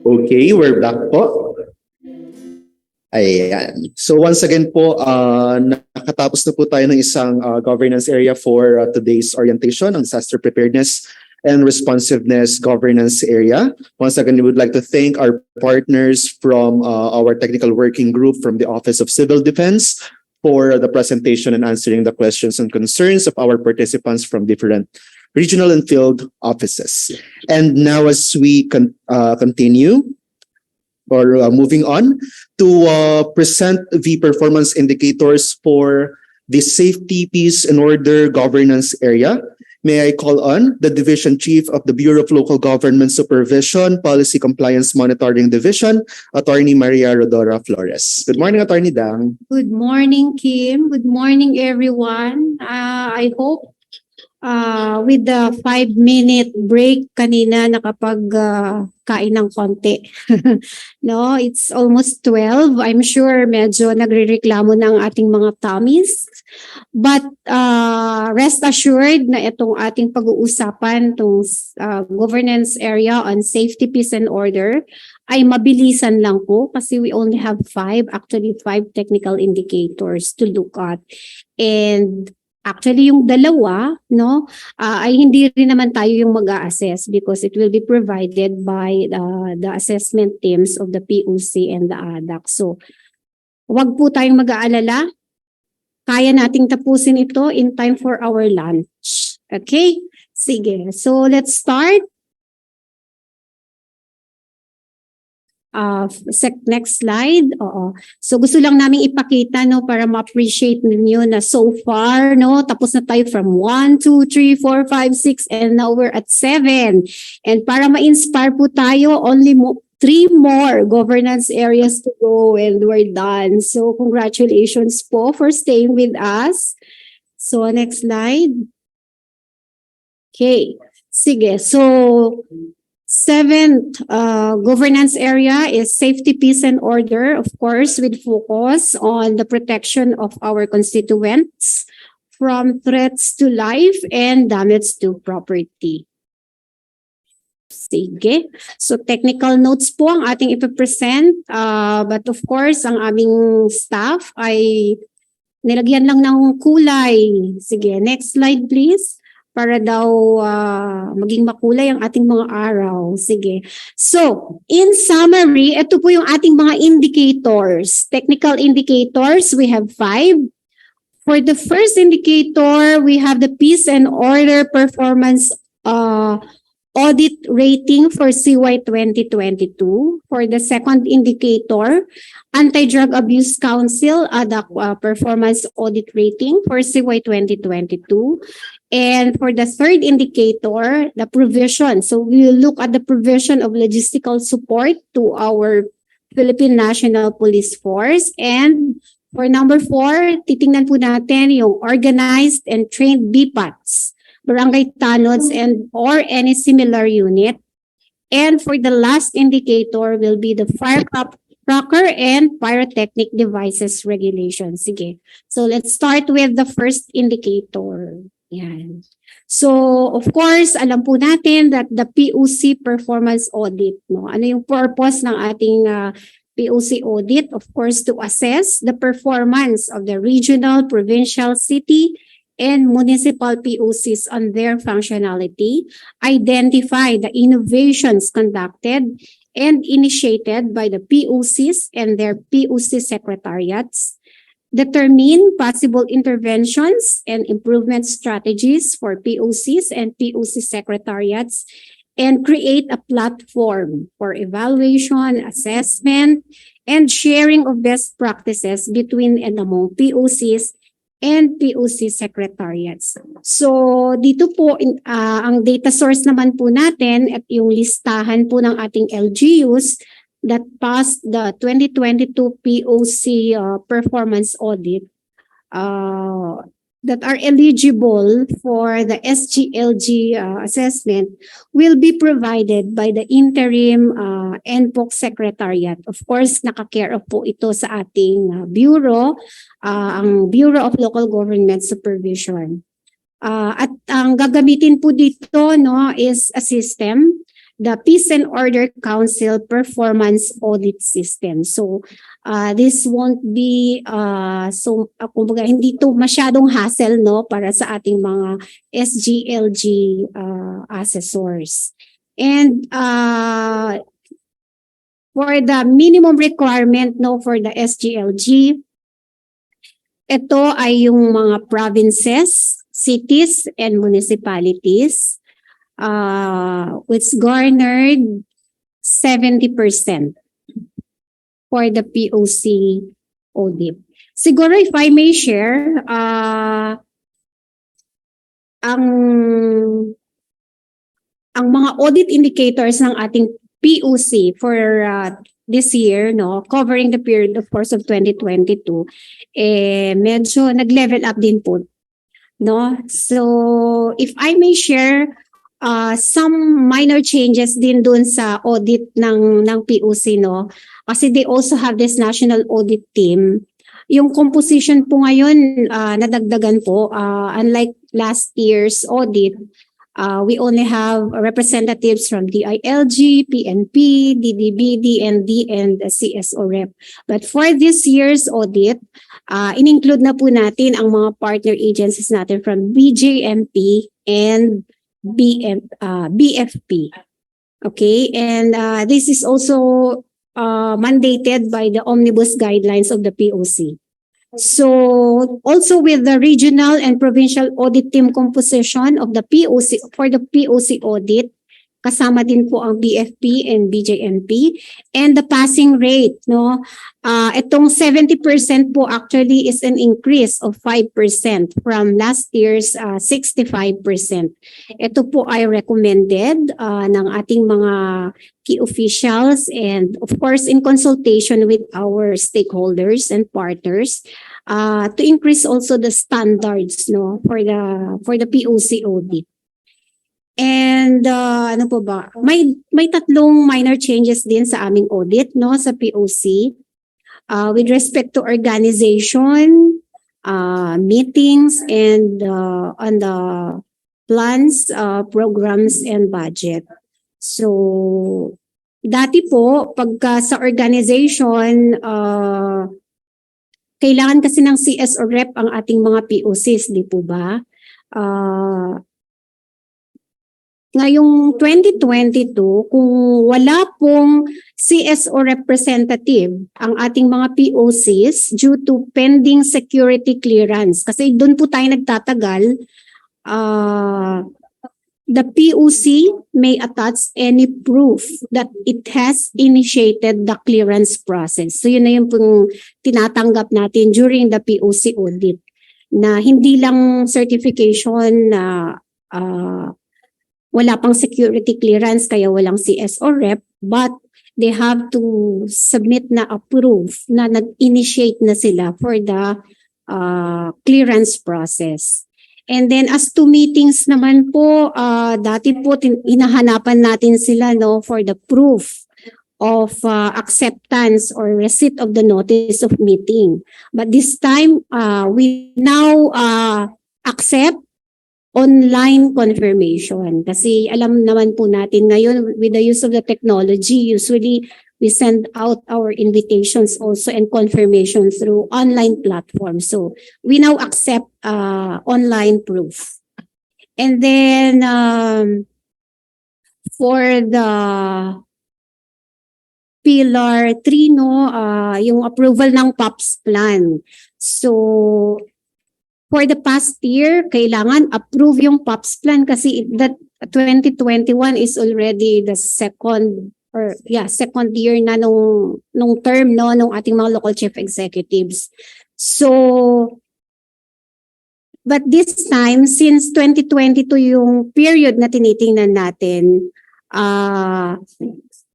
S: Okay, we're back po. Ayan. So once again po, nakatapos na po tayo ng isang governance area for today's orientation on disaster preparedness and responsiveness governance area. Once again, we would like to thank our partners from our technical working group from the Office of Civil Defense for the presentation and answering the questions and concerns of our participants from different regional and field offices. And now as we continue, or moving on to present the performance indicators for the safety, peace, and order governance area. May I call on the Division Chief of the Bureau of Local Government Supervision, Policy Compliance Monitoring Division, Attorney Maria Rodora Flores. Good morning, Attorney Dang.
P: Good morning, Kim. Good morning, everyone. I hope with the 5-minute break kanina kain ng konti. No, it's almost 12. I'm sure medyo nagrereklamo na ang ating mga tummies. But rest assured na itong ating pag-uusapan, itong governance area on safety, peace, and order, ay mabilisan lang po kasi we only have 5 technical indicators to look at. And actually, yung dalawa, no, ay hindi rin naman tayo yung mag-a-assess because it will be provided by the assessment teams of the POC and the ADAC. So, wag po tayong mag-aalala. Kaya nating tapusin ito in time for our lunch. Okay? Sige. So, let's start. Next slide. Oo. So gusto lang namin ipakita no para ma-appreciate ninyo na so far no tapos na tayo from 1, 2, 3, 4, 5, 6 and now we're at 7. And para ma-inspire po tayo only 3 more governance areas to go and we're done. So congratulations po for staying with us. So next slide. Okay. Sige. So 7th governance area is safety, peace, and order, of course, with focus on the protection of our constituents from threats to life and damage to property. Sige. So technical notes po ang ating ipipresent. But of course, ang aming staff ay nilagyan lang ng kulay. Sige, next slide please. Para daw maging makulay ang ating mga araw. Sige. So, in summary, ito po yung ating mga indicators. Technical indicators, we have 5. For the first indicator, we have the peace and order performance audit rating for CY 2022. For the second indicator, Anti-Drug Abuse Council ADAC performance audit rating for CY 2022. And for the third indicator, the provision. So we will look at the provision of logistical support to our Philippine National Police Force. And for number 4, titingnan po natin yung organized and trained BPATs, barangay tanods, and or any similar unit. And for the last indicator will be the firecracker and pyrotechnic devices regulation. Sige. So let's start with the first indicator. Yan. So, of course, alam po natin that the POC performance audit, no? Ano yung purpose ng ating POC audit? Of course, to assess the performance of the regional, provincial, city, and municipal POCs on their functionality, identify the innovations conducted and initiated by the POCs and their POC secretariats, determine possible interventions and improvement strategies for POCs and POC secretariats, and create a platform for evaluation, assessment, and sharing of best practices between and among POCs and POC secretariats. So dito po, ang data source naman po natin at yung listahan po ng ating LGUs that passed the 2022 POC performance audit. that are eligible for the SGLG assessment will be provided by the interim NPOC Secretariat. Of course, nakakare of po ito sa ating bureau, ang Bureau of Local Government Supervision. At ang gagamitin po dito no is a system, the Peace and Order Council Performance Audit System. So this won't be kumbaga hindi to masyadong hassle no para sa ating mga SGLG assessors. And for the minimum requirement no for the SGLG, ito ay yung mga provinces, cities, and municipalities which garnered 70% for the POC audit. Siguro if I may share, ang mga audit indicators ng ating POC for this year, no, covering the period of course of 2022, medyo nag-level up din po. No? So if I may share some minor changes din dun sa audit ng POC, no? Kasi they also have this national audit team. Yung composition po ngayon nadagdagan po, unlike last year's audit, we only have representatives from DILG, PNP, DDBD, ND, and CSO rep. But for this year's audit, in-include na po natin ang mga partner agencies natin from BJMP and BFP. Okay, and this is also mandated by the omnibus guidelines of the POC. So also with the regional and provincial audit team composition of the POC for the POC audit, kasama din po ang BFP and BJMP, and the passing rate, no, itong 70% po actually is an increase of 5% from last year's 65%. Ito po ay recommended ng ating mga key officials and of course in consultation with our stakeholders and partners to increase also the standards, no, for the POC audit. And ano po ba? May tatlong minor changes din sa aming audit, no, sa POC. With respect to organization, meetings, and on the plans, programs, and budget. So dati po pagka sa organization, kailangan kasi ng CS or rep ang ating mga POCs, di po ba? Ngayong 2022, kung wala pong CSO representative ang ating mga POCs due to pending security clearance, kasi doon po tayo nagtatagal, the POC may attach any proof that it has initiated the clearance process. So yun na yung pong tinatanggap natin during the POC audit, na hindi lang certification na wala pang security clearance kaya walang CS or rep, but they have to submit na a proof na nag-initiate na sila for the clearance process. And then as to meetings naman po, dati po hinahanapan natin sila, no, for the proof of acceptance or receipt of the notice of meeting. But this time, we now accept online confirmation. Kasi alam naman po natin ngayon with the use of the technology, usually we send out our invitations also and confirmation through online platforms. So we now accept online proof. And then for the Pillar 3, no, yung approval ng POPs plan. So for the past year, kailangan approve yung POPs plan kasi that 2021 is already the second year na nung term, no, nung ating mga local chief executives. So but this time, since 2022 yung period na tinitingnan natin,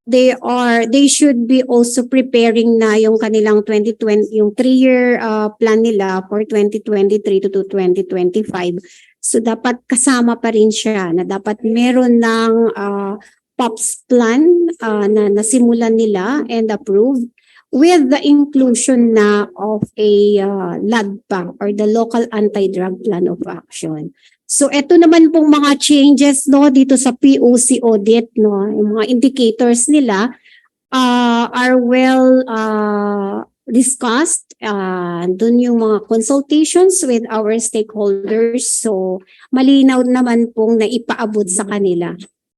P: they should be also preparing na yung kanilang 2020, yung 3-year plan nila for 2023 to 2025. So dapat kasama pa rin siya na dapat meron ng POPs plan na nasimulan nila and approved with the inclusion na of a LADPA or the Local Anti-Drug Plan of Action. So ito naman pong mga changes no dito sa POC audit no, yung mga indicators nila are well discussed. Doon yung mga consultations with our stakeholders. So malinaw naman pong naipaabot sa kanila.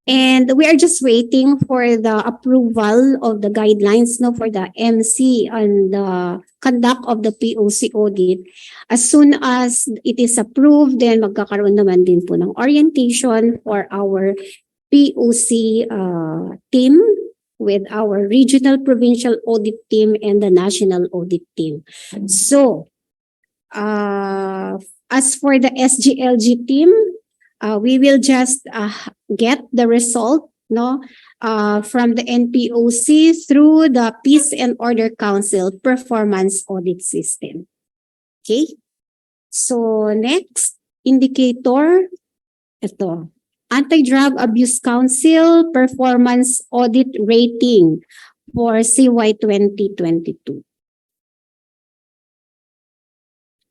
P: And we are just waiting for the approval of the guidelines no for the MC on the conduct of the POC audit. As soon as it is approved, then magkakaroon naman din po ng orientation for our POC team with our regional provincial audit team and the national audit team. So, as for the SGLG team, we will just get the result no from the NPOC through the Peace and Order Council performance audit system. Okay? So next indicator, ito, Anti-Drug Abuse Council performance audit rating for CY 2022.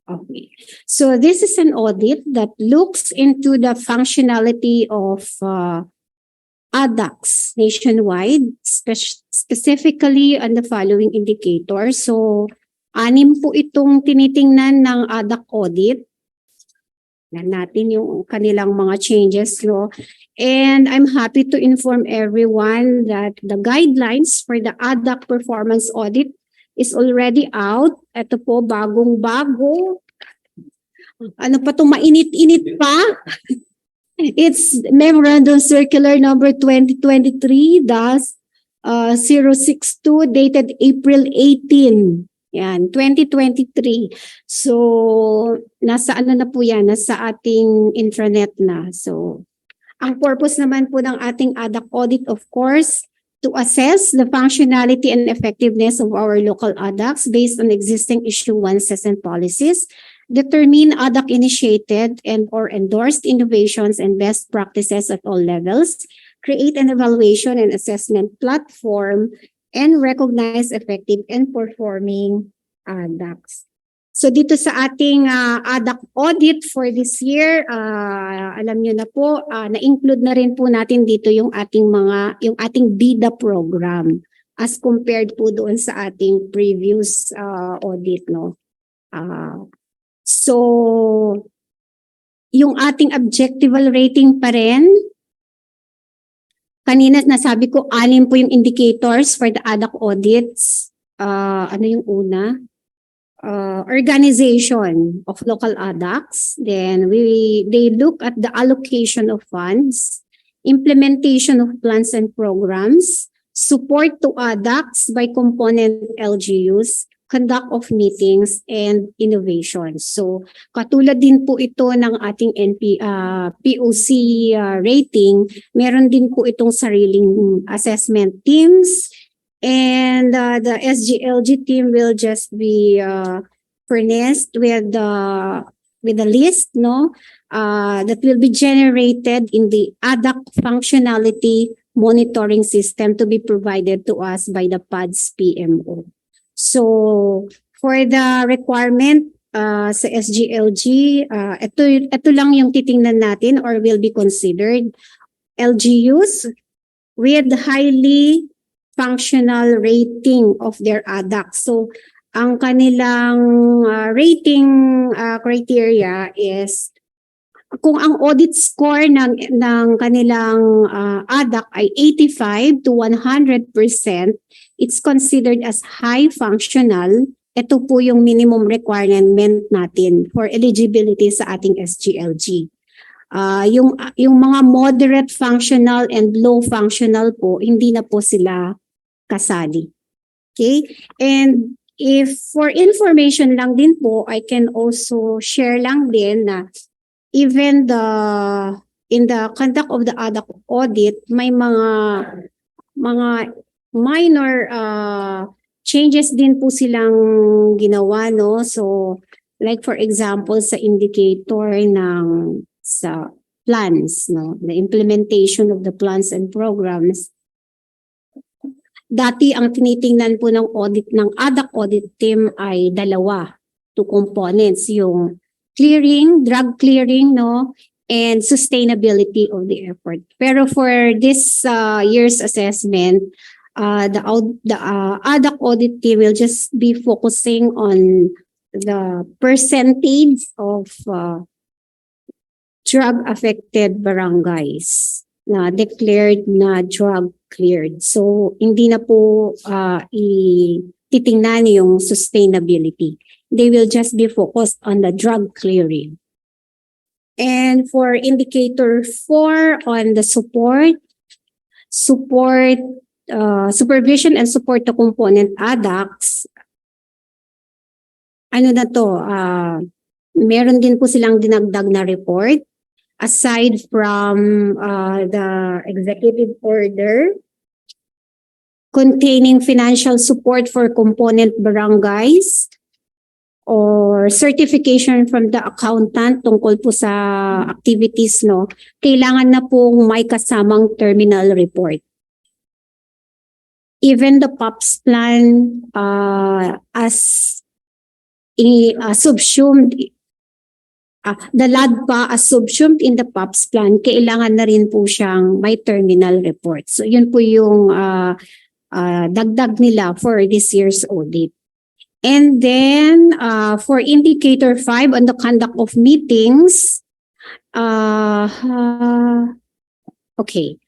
P: Okay. So this is an audit that looks into the functionality of ADACs nationwide, specifically on the following indicators. So, 6 po itong tinitingnan ng ADAC audit. Yan natin yung kanilang mga changes. No? And I'm happy to inform everyone that the guidelines for the ADAC performance audit is already out. Ito po, bagong-bago. Ano pa itong mainit-init pa? It's Memorandum Circular number 2023-062 dated April 18. Yan, 2023. So, nasa ano na po yan? Nasa ating intranet na. So, ang purpose naman po ng ating ADAC audit, of course, to assess the functionality and effectiveness of our local ADACs based on existing issuances and policies, determine ADAC-initiated and or endorsed innovations and best practices at all levels, create an evaluation and assessment platform, and recognize effective and performing ADACs. So dito sa ating ADAC audit for this year, alam niyo na po, na-include na rin po natin dito yung ating BIDA program as compared po doon sa ating previous audit, no. So yung ating objectival rating pa rin, kanina nasabi ko 6 po yung indicators for the ADAC audits. Ano yung una? Organization of local ADACs. Then they look at the allocation of funds, implementation of plans and programs, support to ADACs by component LGUs, conduct of meetings, and innovation. So katulad din po ito ng ating POC rating, meron din po itong sariling assessment teams. And the SGLG team will just be furnished with the list, no, that will be generated in the ADAC functionality monitoring system to be provided to us by the PADS PMO. So for the requirement sa SGLG, ito lang yung titingnan natin or will be considered LGUs with highly functional rating of their ADAC. So, ang kanilang rating criteria is kung ang audit score ng kanilang ADAC ay 85 to 100%, it's considered as high functional. Ito po yung minimum requirement natin for eligibility sa ating SGLG. Yung mga moderate functional and low functional po, hindi na po sila kasali. Okay? And if for information lang din po, I can also share lang din na even in the conduct of the ADAC audit, may mga mga minor changes din po silang ginawa, no? So, like for example, sa indicator ng sa plans, no? The implementation of the plans and programs. Dati ang tinitingnan po ng audit ng ADAC audit team ay dalawa, two components, yung clearing, drug clearing, no? And sustainability of the effort. Pero for this year's assessment, the ADAC audit team will just be focusing on the percentage of drug-affected barangays na declared na drug cleared. So, hindi na po titingnan yung sustainability. They will just be focused on the drug clearing. And for indicator 4 on the supervision and support to component ADACs, ano na to, meron din po silang dinagdag na report aside from the executive order containing financial support for component barangays or certification from the accountant tungkol po sa activities, no, kailangan na pong may kasamang terminal report. Even the POPs plan as subsumed, the LADPA as subsumed in the POPs plan, kailangan na rin po siyang may terminal report. So yun po yung dagdag nila for this year's audit. And then for indicator 5 on the conduct of meetings, okay.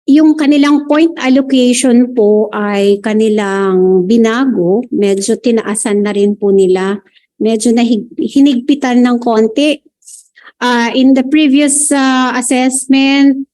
P: Yung kanilang point allocation po ay kanilang binago, medyo tinaasan na rin po nila, medyo hinigpitan ng konti. In the previous assessment,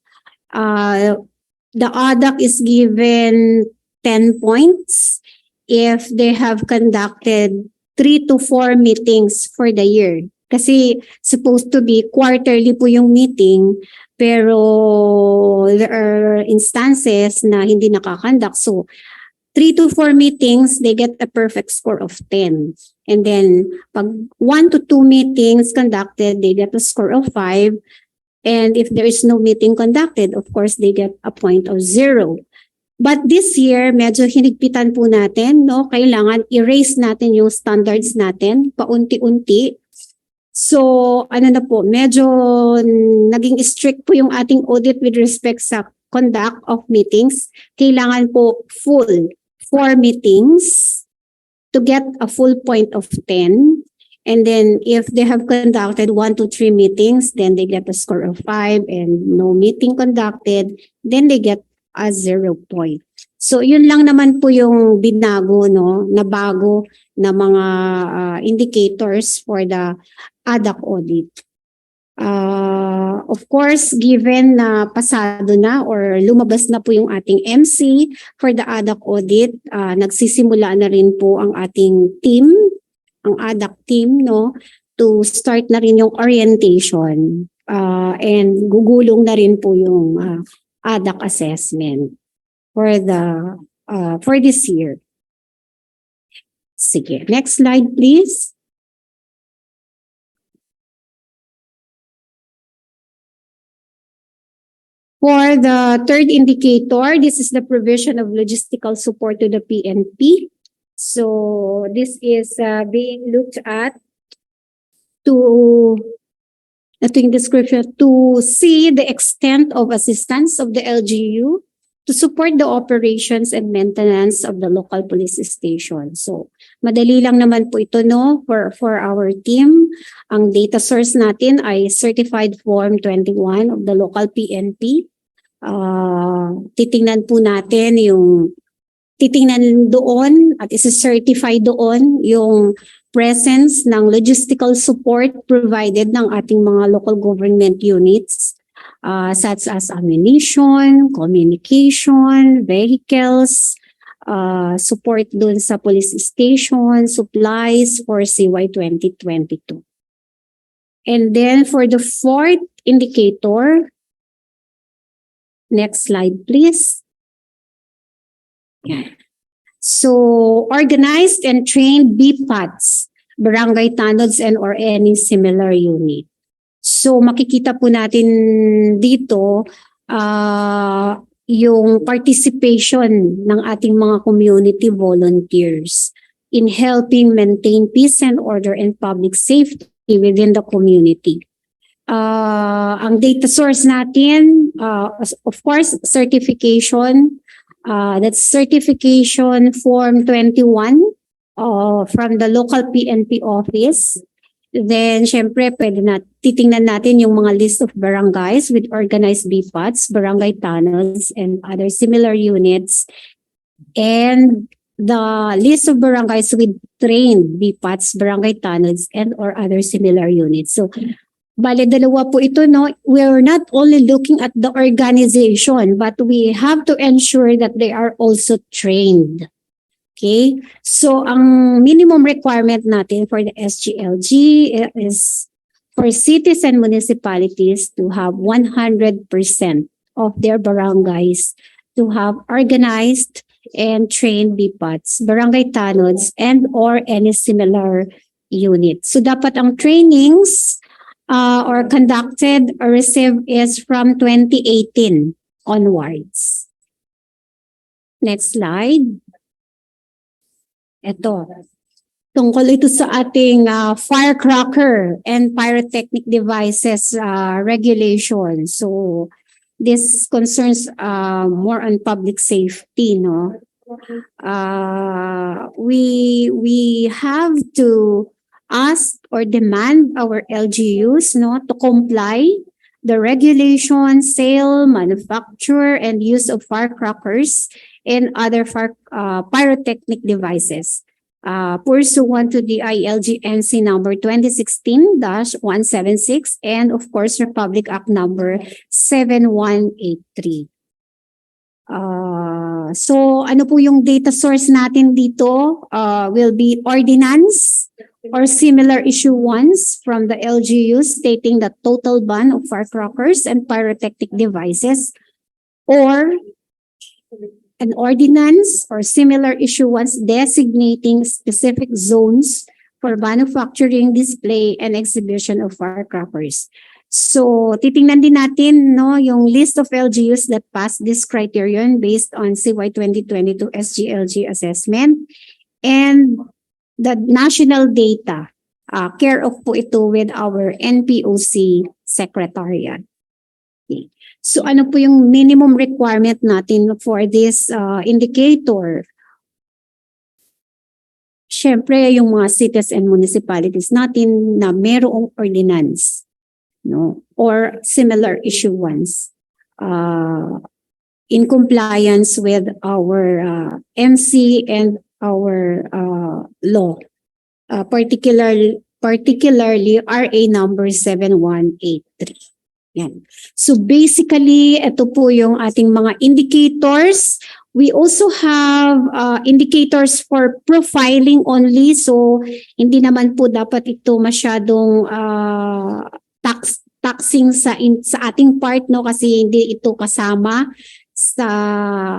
P: the ADAC is given 10 points if they have conducted 3 to 4 meetings for the year. Kasi supposed to be quarterly po yung meeting, pero there are instances na hindi nakakandak. So 3 to 4 meetings, they get a perfect score of 10. And then pag 1 to 2 meetings conducted, they get a score of 5. And if there is no meeting conducted, of course, they get a point of 0. But this year, medyo hinigpitan po natin, no? Kailangan i-raise natin yung standards natin paunti-unti. So, ano na po, medyo naging strict po yung ating audit with respect sa conduct of meetings. Kailangan po full 4 meetings to get a full point of 10. And then if they have conducted 1 to 3 meetings, then they get a score of 5, and no meeting conducted, then they get a 0 point. So yun lang naman po yung binago, no, na bago na mga indicators for the ADAC audit. Of course, given na pasado na or lumabas na po yung ating MC for the ADAC audit, nagsisimula na rin po ang ating team, ang ADAC team, no, to start na rin yung orientation, and gugulong na rin po yung ADAC assessment for this year. Sige, next slide please. For the third indicator, this is the provision of logistical support to the PNP. So this is being looked at to, ito yung description, to see the extent of assistance of the LGU to support the operations and maintenance of the local police station. So madali lang naman po ito, no, for our team. Ang data source natin ay Certified Form 21 of the local PNP. Titingnan po natin titingnan doon at isa-certify doon yung presence ng logistical support provided ng ating mga local government units, such as ammunition, communication, vehicles, support doon sa police station, supplies for CY 2022. And then for the fourth indicator, next slide please. Yan. So, organized and trained BPATs, barangay tanods and or any similar unit. So, makikita po natin dito yung participation ng ating mga community volunteers in helping maintain peace and order and public safety within the community. Ang data source natin, of course, certification. That's certification form 21 from the local PNP office. Then, syempre, titingnan natin yung mga list of barangays with organized BPATs, barangay tunnels, and other similar units. And the list of barangays with trained BPATs, barangay tunnels, and or other similar units. So, bale, dalawa po ito, no? We're not only looking at the organization, but we have to ensure that they are also trained. Okay? So, ang minimum requirement natin for the SGLG is for cities and municipalities to have 100% of their barangays to have organized and trained BPATs, barangay tanods, and or any similar unit. So, dapat ang trainings or conducted or received is from 2018 onwards. Next slide. Ito. Tungkol ito sa ating firecracker and pyrotechnic devices regulation. So, this concerns more on public safety, no? We have to ask or demand our LGUs, no, to comply the regulation, sale, manufacture, and use of firecrackers and other pyrotechnic devices pursuant to the ILG-NC number 2016-176 and of course Republic Act number 7183. So ano po yung data source natin dito will be ordinance or similar issuance from the LGU stating the total ban of firecrackers and pyrotechnic devices, or an ordinance or similar issuance designating specific zones for manufacturing, display, and exhibition of firecrackers. So, titingnan din natin, no, yung list of LGUs that pass this criterion based on CY 2022 SGLG assessment and the national data. Care of po ito with our NPOC Secretariat. Okay. So ano po yung minimum requirement natin for this indicator? Siyempre, yung mga cities and municipalities natin na merong ordinance, no, or similar issuance in compliance with our NC and our law, particularly RA number 7183. Yan. So basically, ito po yung ating mga indicators. We also have indicators for profiling only. So hindi naman po dapat ito masyadong taxing sa ating part, no, kasi hindi ito kasama sa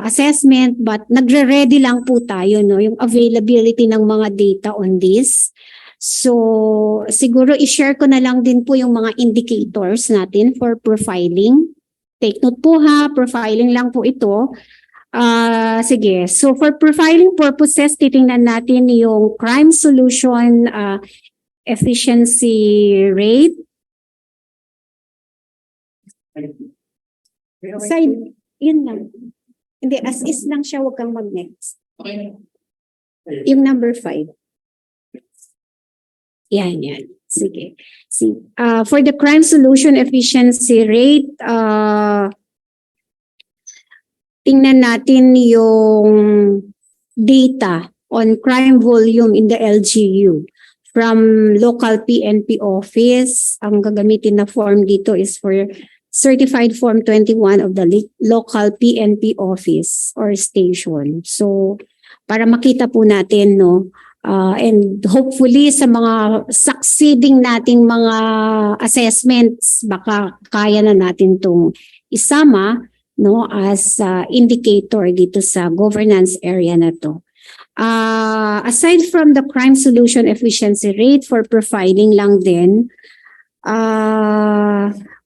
P: assessment, but nagre-ready lang po tayo, no, yung availability ng mga data on this. So, siguro i-share ko na lang din po yung mga indicators natin for profiling. Take note po ha, profiling lang po ito. Sige, so for profiling purposes, titingnan natin yung crime solution efficiency rate. Side, yun lang. Hindi, as is lang siya, huwag kang mag-next. Yung number 5. Yan. Sige. For the crime solution efficiency rate, tingnan natin yung data on crime volume in the LGU from local PNP office. Ang gagamitin na form dito is for certified form 21 of the local PNP office or station. So, para makita po natin, no, and hopefully sa mga succeeding nating mga assessments, baka kaya na natin itong isama no, as indicator dito sa governance area na to. Aside from the crime solution efficiency rate for profiling lang din,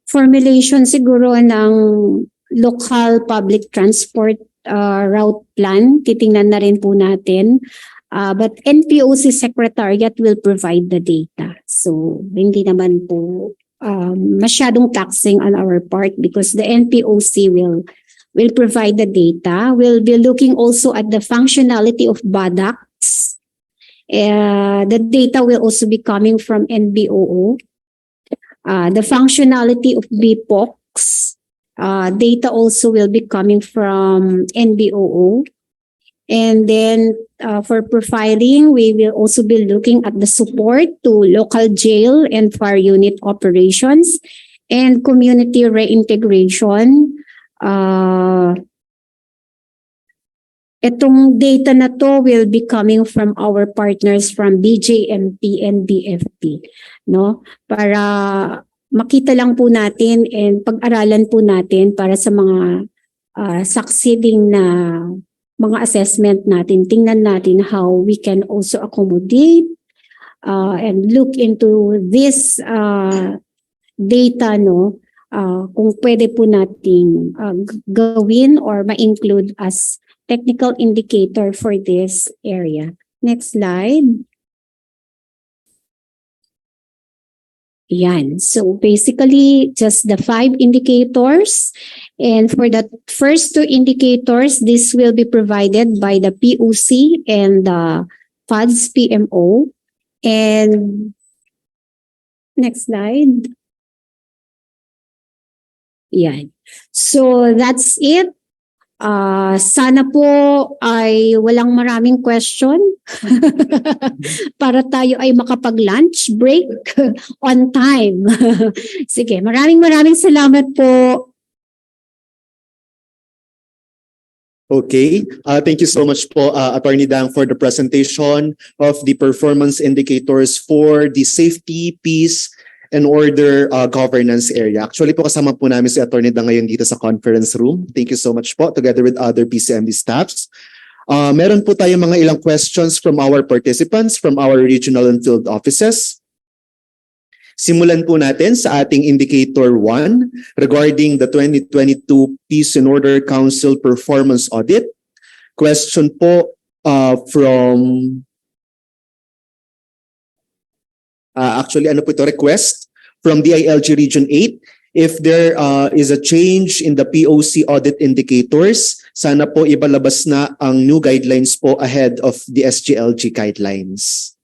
P: formulation siguro ng local public transport route plan, titingnan na rin po natin. But NPOC Secretariat will provide the data. So, hindi naman po masyadong taxing on our part because the NPOC will provide the data. We'll be looking also at the functionality of BADACs. The data will also be coming from NBOO. The functionality of BPOCs. Data also will be coming from NBOO. And then for profiling, we will also be looking at the support to local jail and fire unit operations and community reintegration. Itong data na to will be coming from our partners from BJMP and BFP, no? Para makita lang po natin and pag-aralan po natin para sa mga succeeding na mga assessment natin, tingnan natin how we can also accommodate and look into this data, no? Kung pwede po nating gawin or ma-include as technical indicator for this area. Next slide. Yan. So basically, just the 5 indicators. And for the first 2 indicators, this will be provided by the POC and the FADS PMO. And next slide. Yan. So that's it. Sana po ay walang maraming question para tayo ay makapag-lunch break on time. Sige, maraming salamat po.
S: Okay. Thank you so much po, Attorney Dang, for the presentation of the performance indicators for the safety, peace, and order governance area. Actually po kasama po namin si Attorney Dang ngayon dito sa conference room. Thank you so much po, together with other PCMD staffs. Meron po tayo mga ilang questions from our participants, from our regional and field offices. Simulan po natin sa ating indicator 1 regarding the 2022 Peace and Order Council Performance Audit. Question po from request from DILG Region 8. If there is a change in the POC audit indicators, sana po ibalabas na ang new guidelines po ahead of the SGLG guidelines.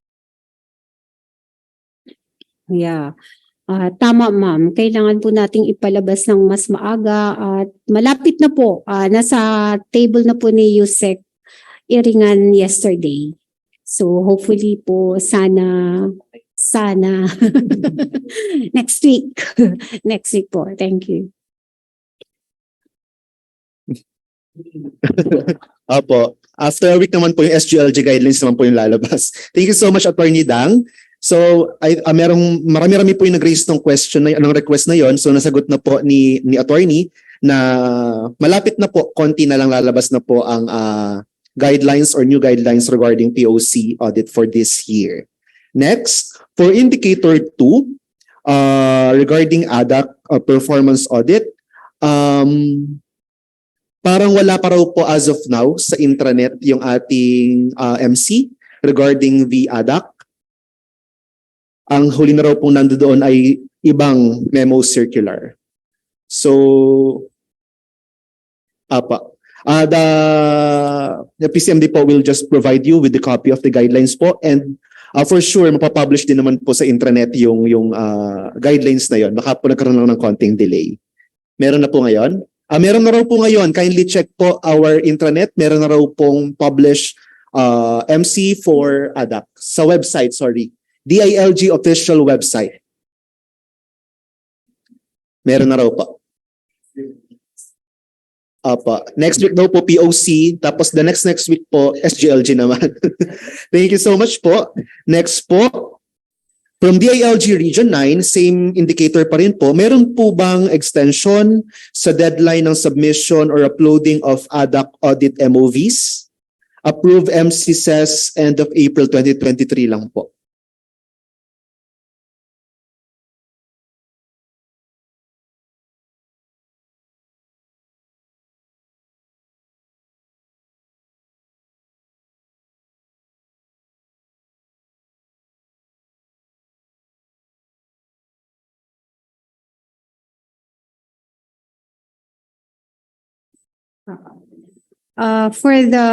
P: Yeah. Tama ma'am, kailangan po nating ipalabas ng mas maaga at malapit na po. Nasa table na po ni Yusek Iringan yesterday. So hopefully po sana next week. Next week po. Thank you.
S: Apo. After a week naman po yung SGLG guidelines naman po yung lalabas. Thank you so much, Attorney Dang. So, marami po yung nag-raise ng question ng request na yon. So, nasagot na po ni Attorney na malapit na po, konti na lang lalabas na po ang guidelines or new guidelines regarding POC audit for this year. Next, for indicator 2, regarding ADAC performance audit, parang wala pa raw po as of now sa intranet yung ating MC regarding the ADAC. Ang huli na raw pong nandoon ay ibang memo circular. So, the PCMD po will just provide you with the copy of the guidelines po, and for sure mapapublish din naman po sa intranet yung guidelines na yon. Baka po nagkaroon lang ng konting delay. Meron na po ngayon? Meron na raw po ngayon. Kindly check po our intranet. Meron na raw pong publish MC for ADAC sa website, sorry. DILG official website. Meron na raw po. Next week daw po POC, tapos the next week po SGLG naman. Thank you so much po. Next po, From DILG Region 9, same indicator pa rin po, meron po bang extension sa deadline ng submission or uploading of ADAC audit MOVs? Approved MC says end of April 2023 lang po.
P: For the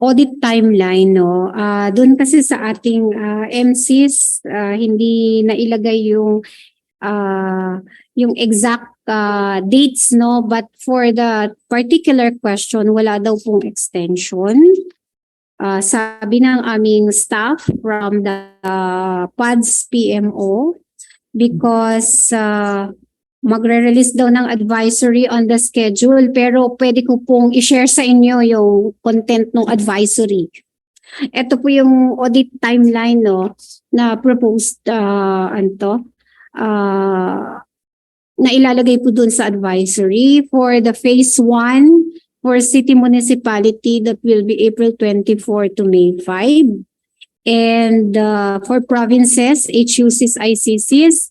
P: audit timeline, no, doon kasi sa ating MCs, hindi nailagay yung exact dates, no, but for the particular question, wala daw pong extension. Sabi ng aming staff from the PADS PMO, because magre-release daw ng advisory on the schedule, pero pwede ko pong i-share sa inyo yung content ng advisory. Ito po yung audit timeline, no, na proposed na ilalagay po dun sa advisory for the phase 1 for city municipality, that will be April 24 to May 5. And for provinces, HUCs, ICCs,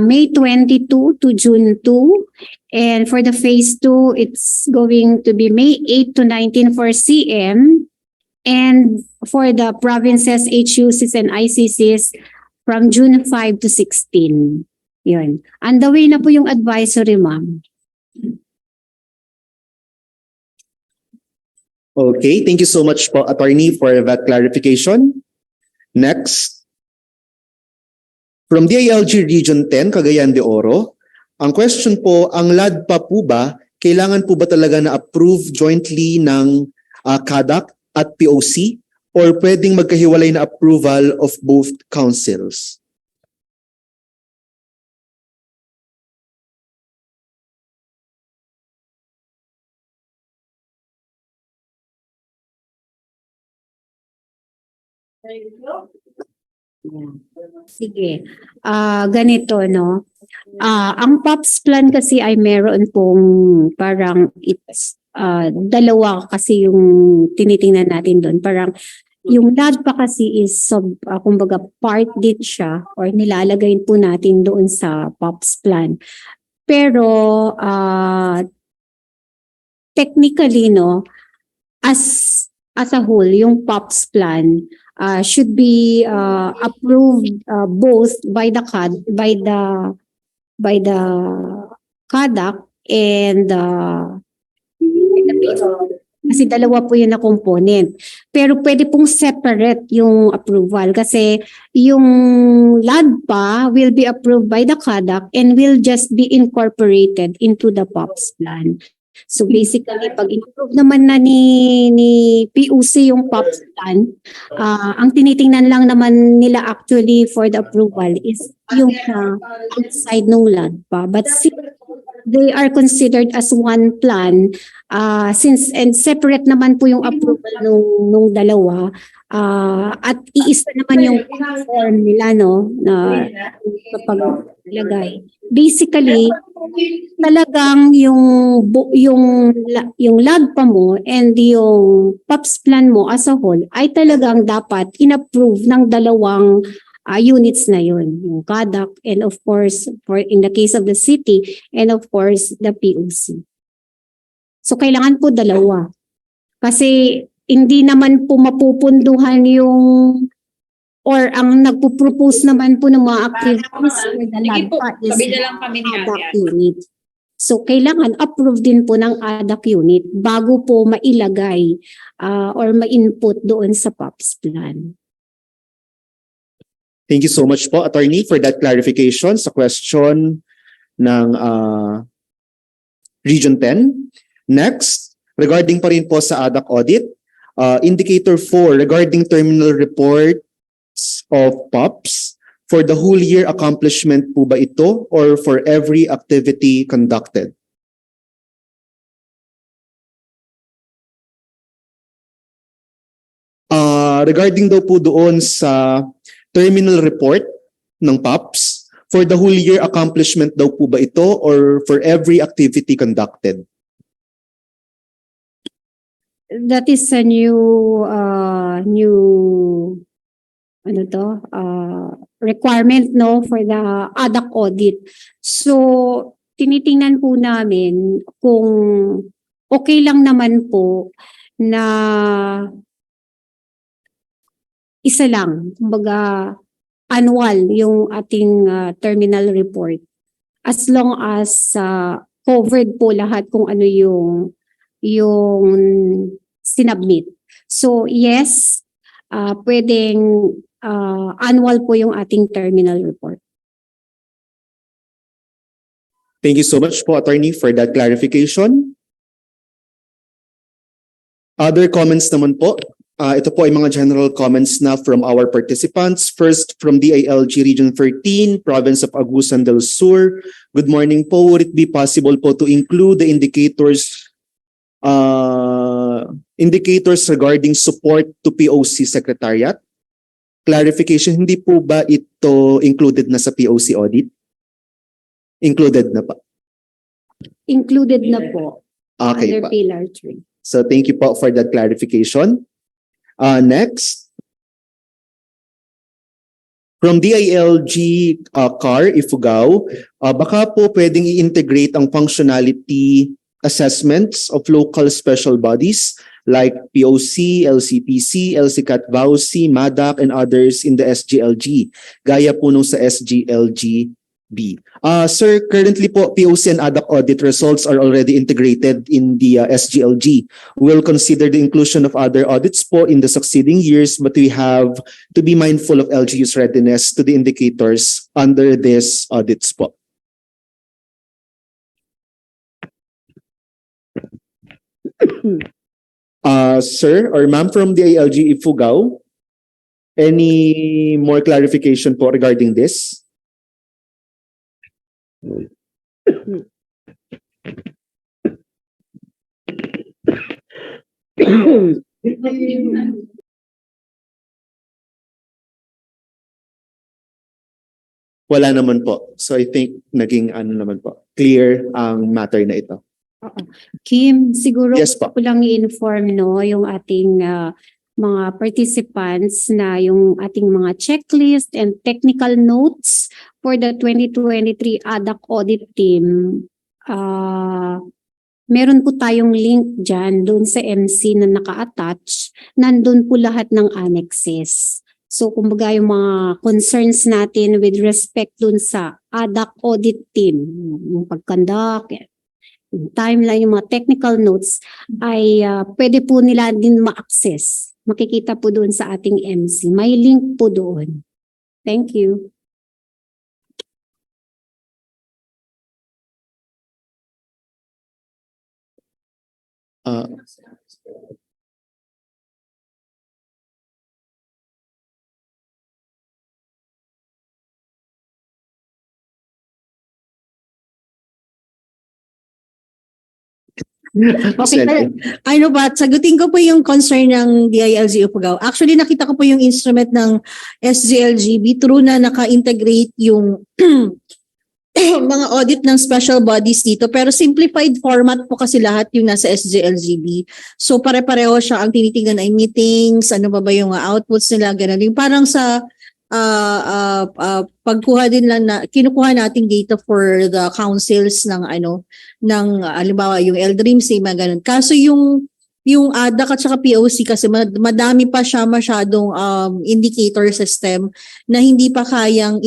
P: May 22 to June 2. And for the phase 2, it's going to be May 8 to 19 for CM. And for the provinces, HUCs and ICCs, from June 5 to 16. Yun. On the way na po yung advisory, ma'am.
S: Okay, thank you so much po, Attorney, for that clarification. Next, from DILG Region 10, Cagayan de Oro, ang question po, ang LADPA po ba, kailangan po ba talaga na approve jointly ng CADAC at POC, or pwedeng magkahiwalay na approval of both councils?
P: Sige. Ganito, no? Ang POPs plan kasi ay meron pong parang dalawa kasi yung tinitingnan natin doon. Parang yung LADPA kasi is kumbaga part din siya or nilalagay po natin doon sa POPs plan. Pero technically, no, as a whole, yung POPs plan should be approved both by the CADAC and the kasi dalawa po yun na component. Pero pwede pong separate yung approval kasi yung LADPA will be approved by the CADAC and will just be incorporated into the POPs plan. So basically, pag in-approve naman na ni PUC yung POPs plan, ang tinitingnan lang naman nila actually for the approval is yung outside ng LADPA. But since they are considered as one plan, since and separate naman po yung approval nung dalawa, at iisa naman yung form nila, no, na kapag ilagay. Basically, talagang yung LADPA mo and yung POPs plan mo as a whole ay talagang dapat in-approve ng dalawang units na yun, yung CADAC and of course for in the case of the city and of course the POC. So kailangan po dalawa. Kasi hindi naman po mapupunduhan yung or ang nagpo-propose naman po ng mga activities for the LADPA is ADAC unit. So kailangan approve din po ng ADAC unit bago po mailagay or ma-input doon sa POPs plan.
S: Thank you so much po, Attorney, for that clarification sa question ng Region 10. Next, regarding pa rin po sa ADAC audit, Indicator 4 regarding terminal reports of POPs, for the whole year accomplishment po ba ito or for every activity conducted? Regarding daw po doon sa terminal report ng POPs. For the whole year accomplishment daw po ba ito or for every activity conducted?
P: That is a new requirement no for the ADAC audit. So tinitingnan po namin kung okay lang naman po na isa lang, kumbaga annual yung ating terminal report. As long as covered po lahat kung ano yung sinubmit. So yes, pwedeng annual po yung ating terminal report.
S: Thank you so much po, Attorney, for that clarification. Other comments naman po. Ito po ay mga general comments na from our participants. First, from DILG Region 13, Province of Agusan del Sur. Good morning po. Would it be possible po to include the indicators regarding support to POC Secretariat? Clarification, hindi po ba ito included na sa POC audit? Included na pa?
P: Included na po.
S: Okay
P: under
S: pa.
P: Pillar 3.
S: So thank you po for that clarification. Next, from DILG CAR, Ifugao, baka po pwedeng i-integrate ang functionality assessments of local special bodies like POC, LCPC, LCCAT, VAUC, MADAC, and others in the SGLG, gaya po nung sa SGLG-B. Sir, currently po, POC and ADAC audit results are already integrated in the SGLG. We'll consider the inclusion of other audits po in the succeeding years, but we have to be mindful of LGU's readiness to the indicators under this audits po. Sir or ma'am from the ALG Ifugao, any more clarification po regarding this? Wala naman po. So I think naging naman po, clear ang matter na ito.
P: Kim, siguro
S: Yes po.
P: ko lang i-inform no, yung ating mga participants na yung ating mga checklist and technical notes for the 2023 ADAC audit team. Meron po tayong link dyan doon sa MC na naka-attach. Nandun po lahat ng annexes. So kumbaga yung mga concerns natin with respect doon sa ADAC audit team, yung pag-conduct, yung timeline, yung mga technical notes ay pwede po nila din ma-access. Makikita po doon sa ating MC. May link po doon. Thank you.
C: Okay, ano ba, sagutin ko po yung concern ng DILG Ifugao. Actually, nakita ko po yung instrument ng SGLGB through na naka-integrate yung mga audit ng special bodies dito. Pero simplified format po kasi lahat yung nasa SGLGB. So pare-pareho siya, ang tinitingnan ay meetings, ano ba yung outputs nila, ganun. Yung parang sa pagkuha din lang na kinukuha nating data for the councils ng halimbawa yung LDRIMC mga ganun. Kaso yung ADAC at saka POC kasi madami pa siya masyadong indicator system na hindi pa kayang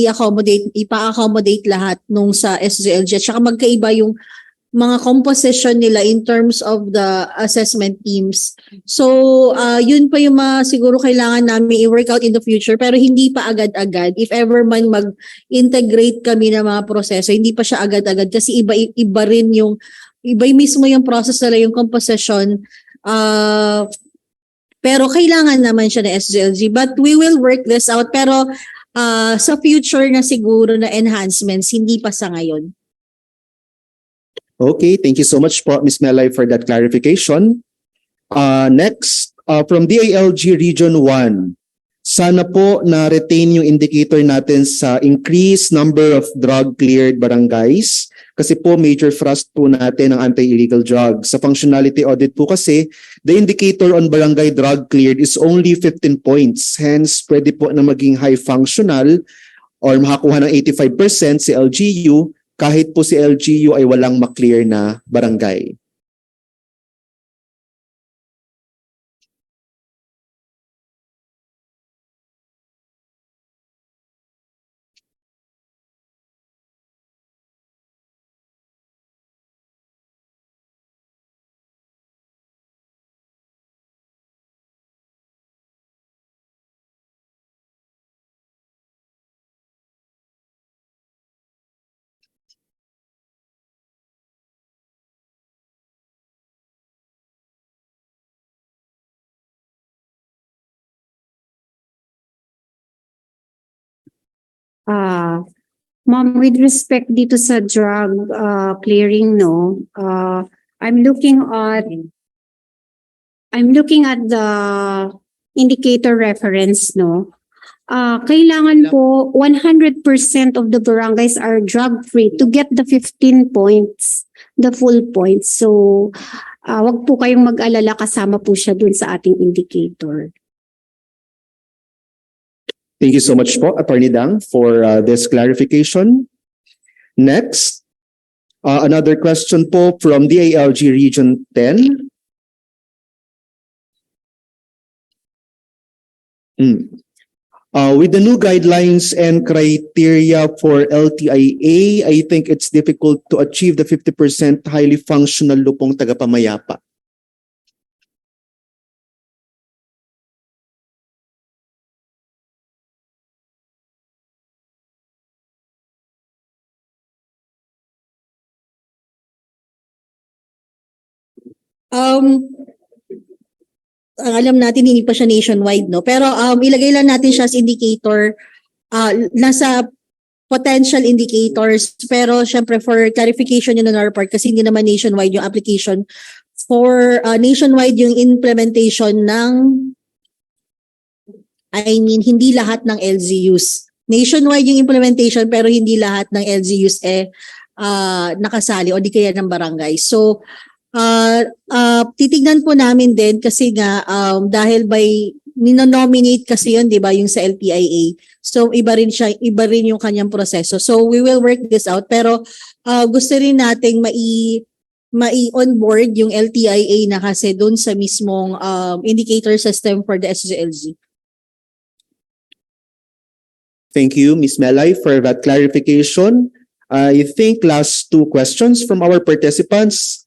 C: ipa-accommodate lahat nung sa SGLG at saka magkaiba yung mga composition nila in terms of the assessment teams. So, yun pa yung siguro kailangan namin i-work out in the future pero hindi pa agad-agad. If ever man mag-integrate kami ng mga proseso, hindi pa siya agad-agad kasi iba rin iba mismo yung process nila, yung composition. Pero kailangan naman siya ng SGLG. But we will work this out. Pero sa future na siguro na enhancements, hindi pa sa ngayon.
S: Okay, thank you so much po, Ms. Melay, for that clarification. Next, from DILG Region 1, Sana po na-retain yung indicator natin sa increased number of drug-cleared barangays kasi po major thrust po natin ang anti-illegal drugs. Sa functionality audit po kasi, the indicator on barangay drug-cleared is only 15 points. Hence, pwede po na maging high functional or makakuha ng 85% si LGU kahit po si LGU ay walang maklear na barangay.
P: Ma'am, with respect dito sa drug clearing, no, I'm looking at the indicator reference, no. Kailangan po 100% of the barangays are drug-free to get the 15 points, the full points. So, wag po kayong mag-alala, kasama po siya dun sa ating indicator.
S: Thank you so much po, Attorney Dang, for this clarification. Next, another question po from the ALG Region 10. With the new guidelines and criteria for LTIA, I think it's difficult to achieve the 50% highly functional lupong tagapamayapa.
O: Ang alam natin hindi pa siya nationwide, no? Pero ilagay lang natin siya as indicator, nasa potential indicators, pero syempre for clarification yun on our part kasi hindi naman nationwide yung application. For nationwide yung implementation ng, hindi lahat ng LGUs. Nationwide yung implementation pero hindi lahat ng LGUs nakasali o di kaya ng barangay. So, titignan po namin din kasi nga dahil ninonominate kasi yun, 'di ba, yung sa LTIA. So iba rin yung kanyang proseso. So we will work this out pero gusto rin nating mai-onboard yung LTIA na kasi doon sa mismong indicator system for the SGLG.
S: Thank you, Ms. Melay, for that clarification. I think last two questions from our participants.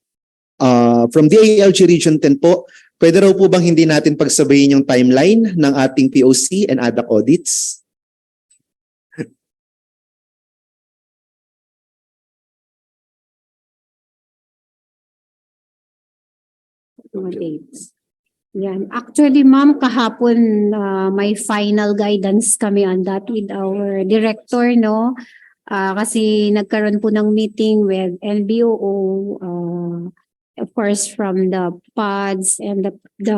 S: From the ALG Region 10 po, pwede raw po bang hindi natin pagsabayin yung timeline ng ating POC and ADAC audits?
P: Yan. Actually, ma'am, kahapon may final guidance kami on that with our director, no? Kasi nagkaroon po ng meeting with LBOO, of course, from the PODs and the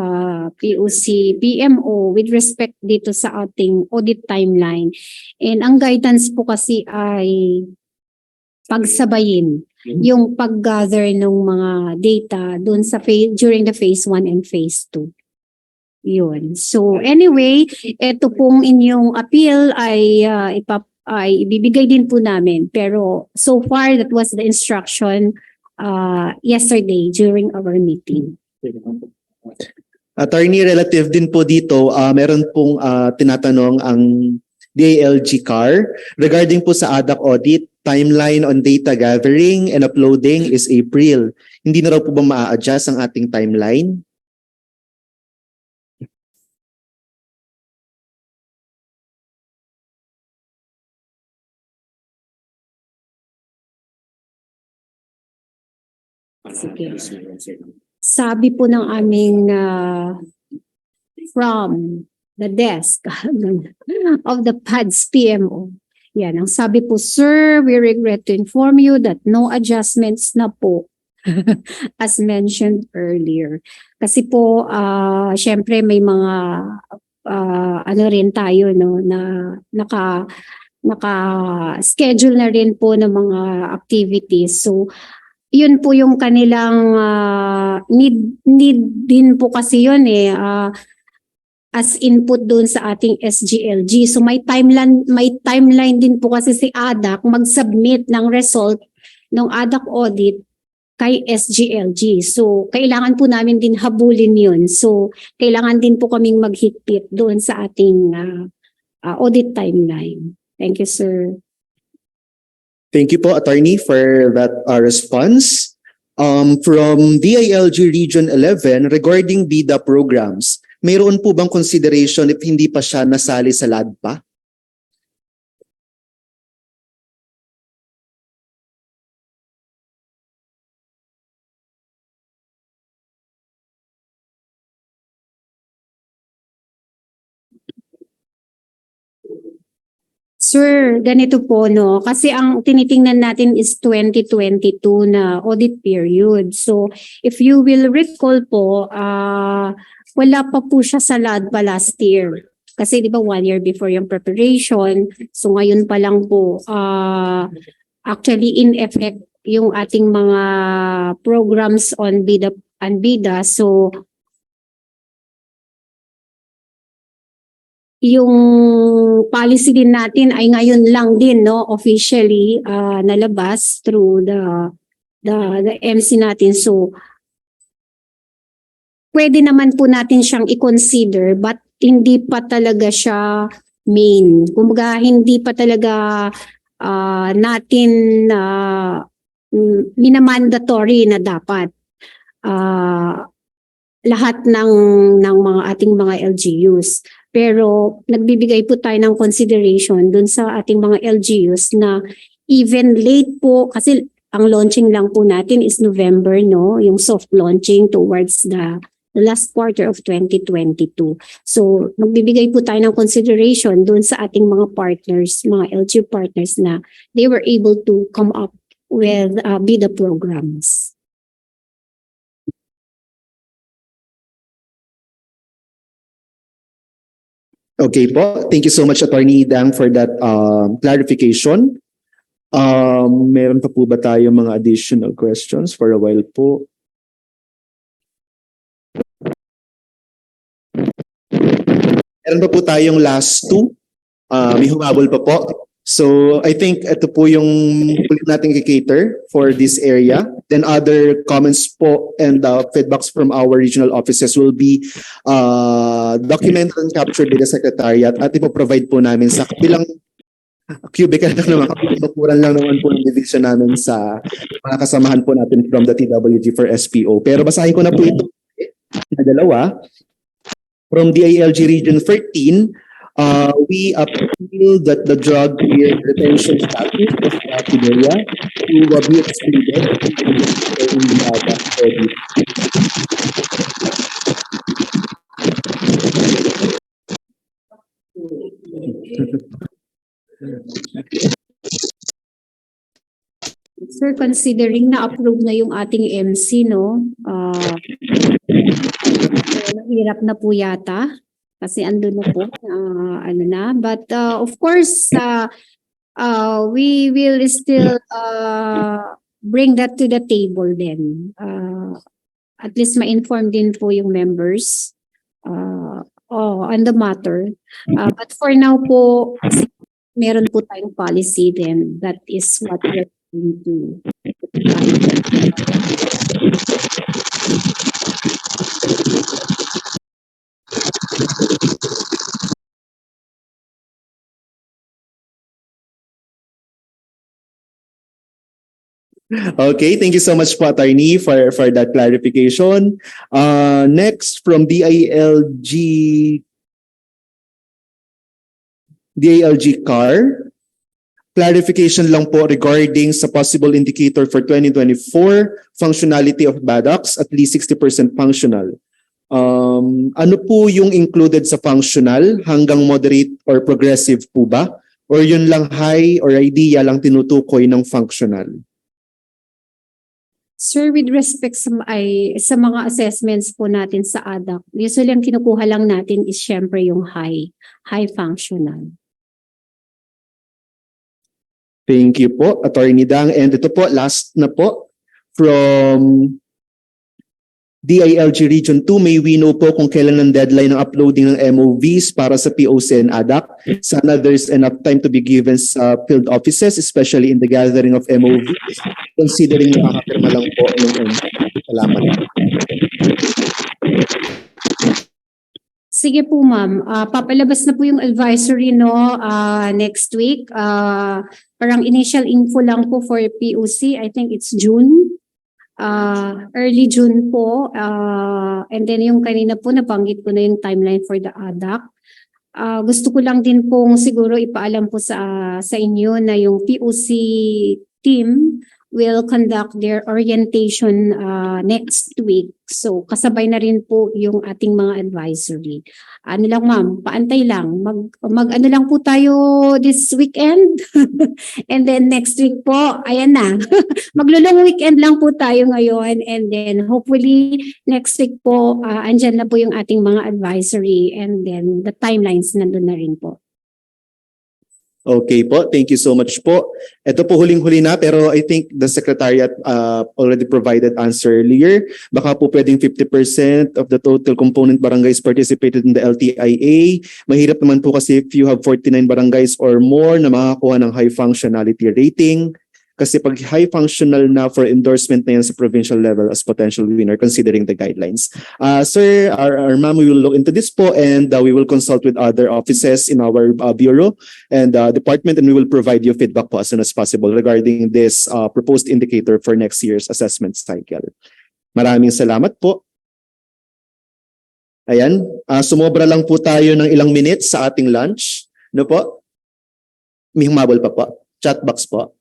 P: POC, PMO with respect dito sa ating audit timeline. And ang guidance po kasi ay pagsabayin yung pag-gather ng mga data doon sa during the phase 1 and phase 2. Yun. So anyway, ito pong inyong appeal ay ibibigay din po namin. Pero so far, that was the instruction yesterday during our meeting.
S: Attorney, relative din po dito, meron pong tinatanong ang DALG CAR regarding po sa ADAC audit. Timeline on data gathering and uploading is April. Hindi na raw po ba maa-adjust ang ating timeline?
P: Sige. Sabi po ng aming from the desk of the PADS PMO. Yan, ang sabi po, sir, we regret to inform you that no adjustments na po as mentioned earlier. Kasi po, syempre may mga ano rin tayo no na naka-schedule na rin po ng mga activities. So yun po yung kanilang need din po kasi yun as input doon sa ating SGLG. So may timeline din po kasi si ADAC mag-submit ng result ng ADAC audit kay SGLG. So kailangan po namin din habulin yun. So kailangan din po kaming maghigpit doon sa ating audit timeline. Thank you, sir.
S: Thank you po, Attorney, for that response. From DILG Region 11, regarding BIDA programs, mayroon po bang consideration if hindi pa siya nasali sa LADPA?
P: Sir, ganito po no, kasi ang tinitingnan natin is 2022 na audit period. So if you will recall po, wala pa po siya sa LADPA last year. Kasi di ba 1 year before yung preparation, so ngayon pa lang po actually in effect yung ating mga programs on BIDA. So yung policy din natin ay ngayon lang din no officially nalabas through the MC natin. So pwede naman po natin siyang i-consider but hindi pa talaga siya main. Kumbaga hindi pa talaga natin minamandatory na dapat lahat ng mga ating mga LGUs. Pero nagbibigay po tayo ng consideration dun sa ating mga LGUs na even late po, kasi ang launching lang po natin is November, no? Yung soft launching towards the last quarter of 2022. So magbibigay po tayo ng consideration dun sa ating mga partners, mga LGU partners na they were able to come up with BIDA programs.
S: Okay po. Thank you so much, Attorney Dang, for that clarification. Meron pa po ba tayo mga additional questions for a while po? Meron pa po tayong last two. May humabol pa po. So I think ito po yung ulit natin i-cater for this area. Then other comments po and feedbacks from our regional offices will be documented and captured by the Secretariat at ipoprovide po namin sa kabilang cubicle lang naman, kapilukuran lang naman po ng division namin sa mga kasamahan po natin from the TWG for SPO. Pero basahin ko na po ito na dalawa. From DILG Region 13, we appeal that the drug retention status of Fidelia to be excluded in the audit.
P: Sir, considering na-approve na yung ating MC, no? Mahirap na po yata. Kasi andun na po, ano na. But of course, we will still bring that to the table then. At least ma-inform din po yung members on the matter. But for now po, meron po tayong policy then. That is what we're going to
S: Okay, thank you so much po, Attorney, for that clarification. Next, from DILG CAR, clarification lang po regarding sa possible indicator for 2024 functionality of BADAX, at least 60% functional. Ano po yung included sa functional? Hanggang moderate or progressive po ba? Or yun lang high or idea lang tinutukoy ng functional?
P: Sir, with respect sa mga assessments po natin sa ADAC, usually ang kinukuha lang natin is syempre yung high functional.
S: Thank you po, Attorney Dang. And ito po, last na po, from DILG Region 2, may we know po kung kailan ang deadline ng uploading ng MOVs para sa POC and ADAC. Sana there's enough time to be given sa field offices, especially in the gathering of MOVs, considering nakakapirma lang po ng MOV. Salamat.
P: Sige po ma'am, papalabas na po yung advisory next week. Parang initial info lang po for POC, I think it's June. Early June po. And then yung kanina po nabanggit ko na yung timeline for the ADAC. Gusto ko lang din pong siguro ipaalam po sa inyo na yung POC team will conduct their orientation next week. So kasabay na rin po yung ating mga advisory. Ano lang ma'am, paantay lang. Mag ano lang po tayo this weekend. And then next week po, ayan na. Maglulong weekend lang po tayo ngayon. And then hopefully next week po, andyan na po yung ating mga advisory. And then the timelines nandun na rin po.
S: Okay po, thank you so much po. Ito po huling-huli na pero I think the Secretariat already provided answer earlier. Baka po pwedeng 50% of the total component barangays participated in the LTIA. Mahirap naman po kasi if you have 49 barangays or more na makakuha ng high functionality rating. Kasi pag high functional na for endorsement na yan sa provincial level as potential winner considering the guidelines. Sir, our ma'am, we will look into this po and we will consult with other offices in our bureau and department and we will provide you feedback po as soon as possible regarding this proposed indicator for next year's assessment cycle. Maraming salamat po. Ayan, sumobra lang po tayo ng ilang minutes sa ating lunch. No po? May humabol pa po. Chat box po.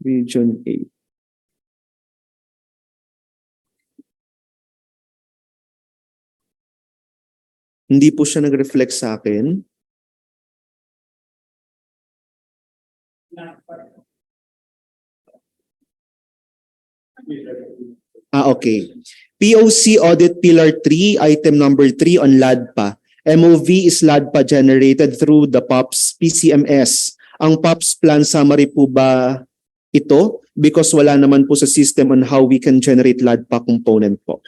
S: Region 8. Hindi po siya nag-reflect sa akin. Okay. POC Audit Pillar 3, item number 3 on LADPA. MOV is LADPA generated through the POPs PCMS. Ang POPs plan summary po ba ito? Because wala naman po sa system on how we can generate LADPA component po.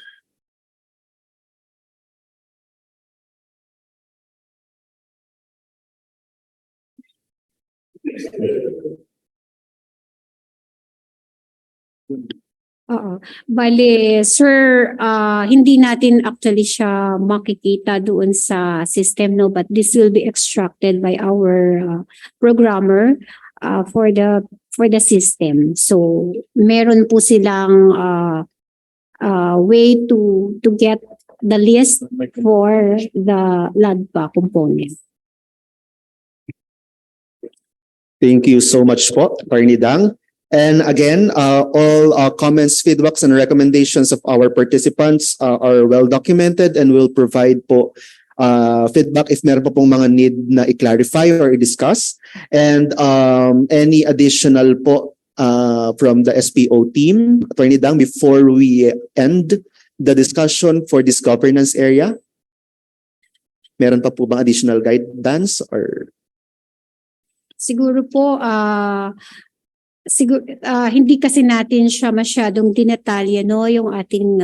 P: Oo. Bale, sir, hindi natin actually siya makikita doon sa system, no? But this will be extracted by our programmer for the system. So, meron po silang way to get the list for the LADPA component.
S: Thank you so much po, Attorney Dang. And again, all comments, feedbacks, and recommendations of our participants are well documented and will provide po feedback if meron pa pong mga need na i-clarify or i-discuss. And any additional po from the SPO team, Attorney Dang, before we end the discussion for this governance area? Meron pa po bang additional guidance or?
P: Siguro po, hindi kasi natin siya masyadong dinetalye, no, yung ating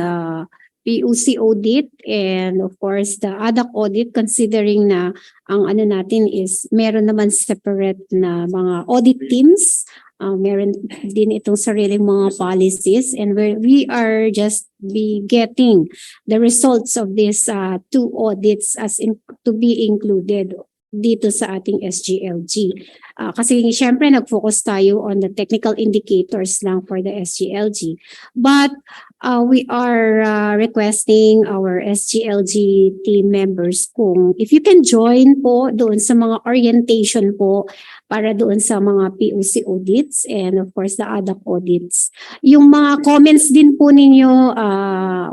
P: POC audit and of course the ADAC audit, considering na ang ano natin is meron naman separate na mga audit teams, meron din itong sariling mga policies, and we are just be getting the results of these two audits to be included dito sa ating SGLG. Kasi syempre nag-focus tayo on the technical indicators lang for the SGLG. But we are requesting our SGLG team members kung if you can join po doon sa mga orientation po para doon sa mga POC audits and of course the ADAC audits. Yung mga comments din po ninyo,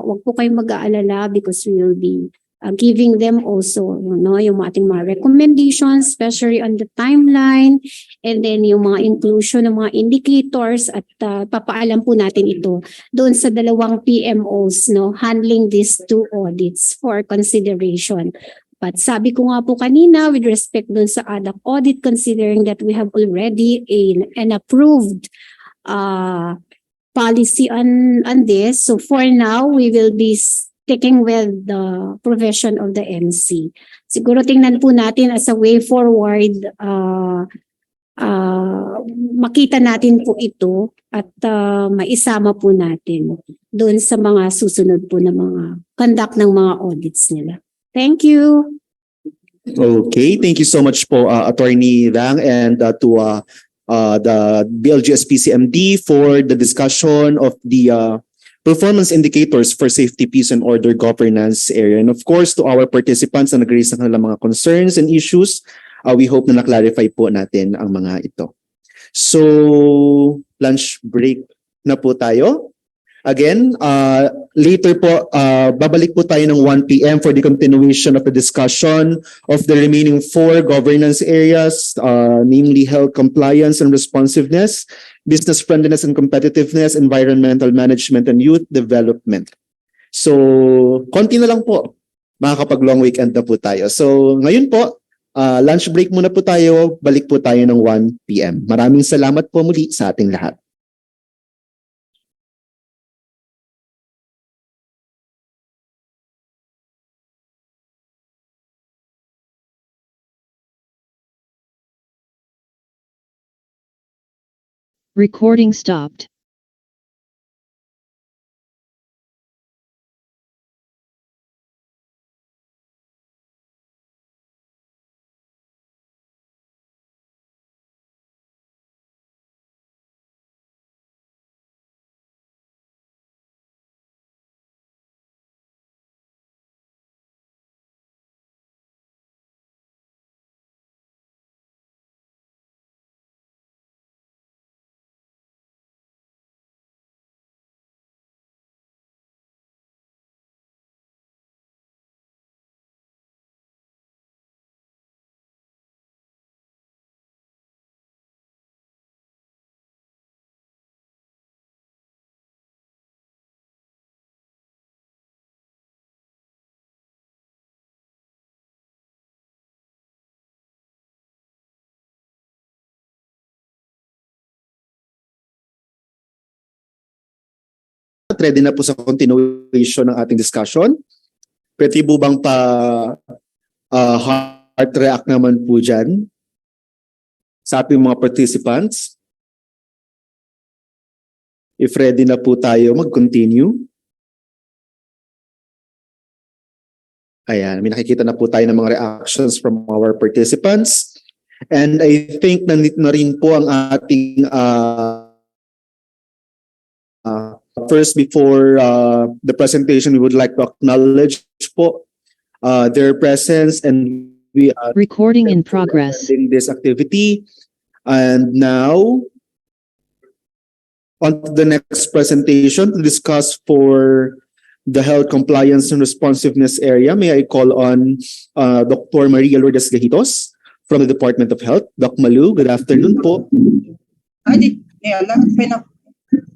P: wag po kayong mag-aalala because we will be giving them also yung ating mga recommendations, especially on the timeline, and then yung mga inclusion ng mga indicators, at papaalam po natin ito doon sa dalawang PMOs handling these two audits for consideration. But sabi ko nga po kanina, with respect dun sa ADAC audit, considering that we have already an approved policy on this, so for now, we will be sticking with the provision of the MC. Siguro tingnan po natin as a way forward, makita natin po ito at maisama po natin doon sa mga susunod po na mga conduct ng mga audits nila. Thank you.
S: Okay, thank you so much po, Attorney Rang, and to the BLGSPCMD for the discussion of the performance indicators for safety, peace, and order governance area. And of course, to our participants na nag-raise ng kanilang mga concerns and issues, we hope na na-clarify po natin ang mga ito. So, lunch break na po tayo. Again, later po, babalik po tayo ng 1 p.m. for the continuation of the discussion of the remaining 4 governance areas, namely health compliance and responsiveness, business friendliness and competitiveness, environmental management, and youth development. So, konti na lang po. Makakapag-long weekend na po tayo. So, ngayon po, lunch break muna po tayo. Balik po tayo ng 1 p.m. Maraming salamat po muli sa ating lahat.
H: Recording stopped.
S: Ready na po sa continuation ng ating discussion. Pwede po bang heart react naman po dyan sa ating mga participants? If ready na po tayo, mag-continue. Ayan, may nakikita na po tayo ng mga reactions from our participants. And I think na rin po ang ating first, before the presentation, we would like to acknowledge po their presence, and we are
H: Recording in progress.
S: in this activity. And now, on to the next presentation to discuss for the health compliance and responsiveness area. May I call on Dr. Maria Lourdes Gajitos from the Department of Health. Doc Malu, good afternoon po.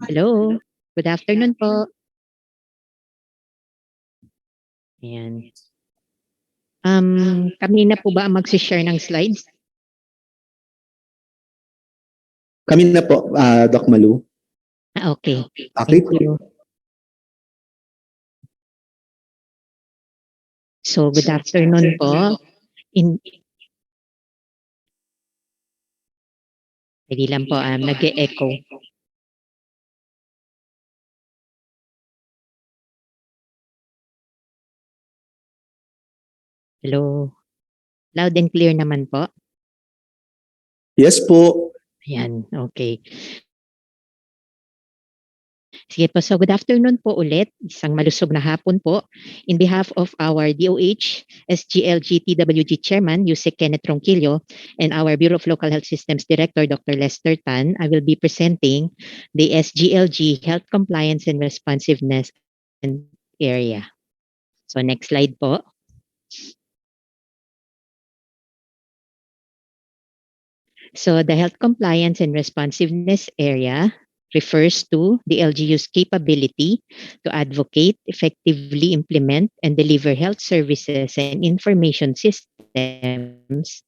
Q: Hello. Good afternoon po. Ayan. Kami na po ba ang mag-share ng slides?
S: Kami na po, Doc Malu.
Q: Okay.
S: Okay.
Q: Thank you. So, good afternoon po. Hindi lang po, nag-e-echo. Hello. Loud and clear naman po.
S: Yes po.
Q: Ayan, okay. Sige po, so good afternoon po ulit. Isang malusog na hapon po. In behalf of our DOH, SGLG TWG Chairman, Yusek Kenneth Ronquillo, and our Bureau of Local Health Systems Director, Dr. Lester Tan, I will be presenting the SGLG Health Compliance and Responsiveness area. So next slide po. So the health compliance and responsiveness area refers to the LGU's capability to advocate, effectively implement, and deliver health services and information systems,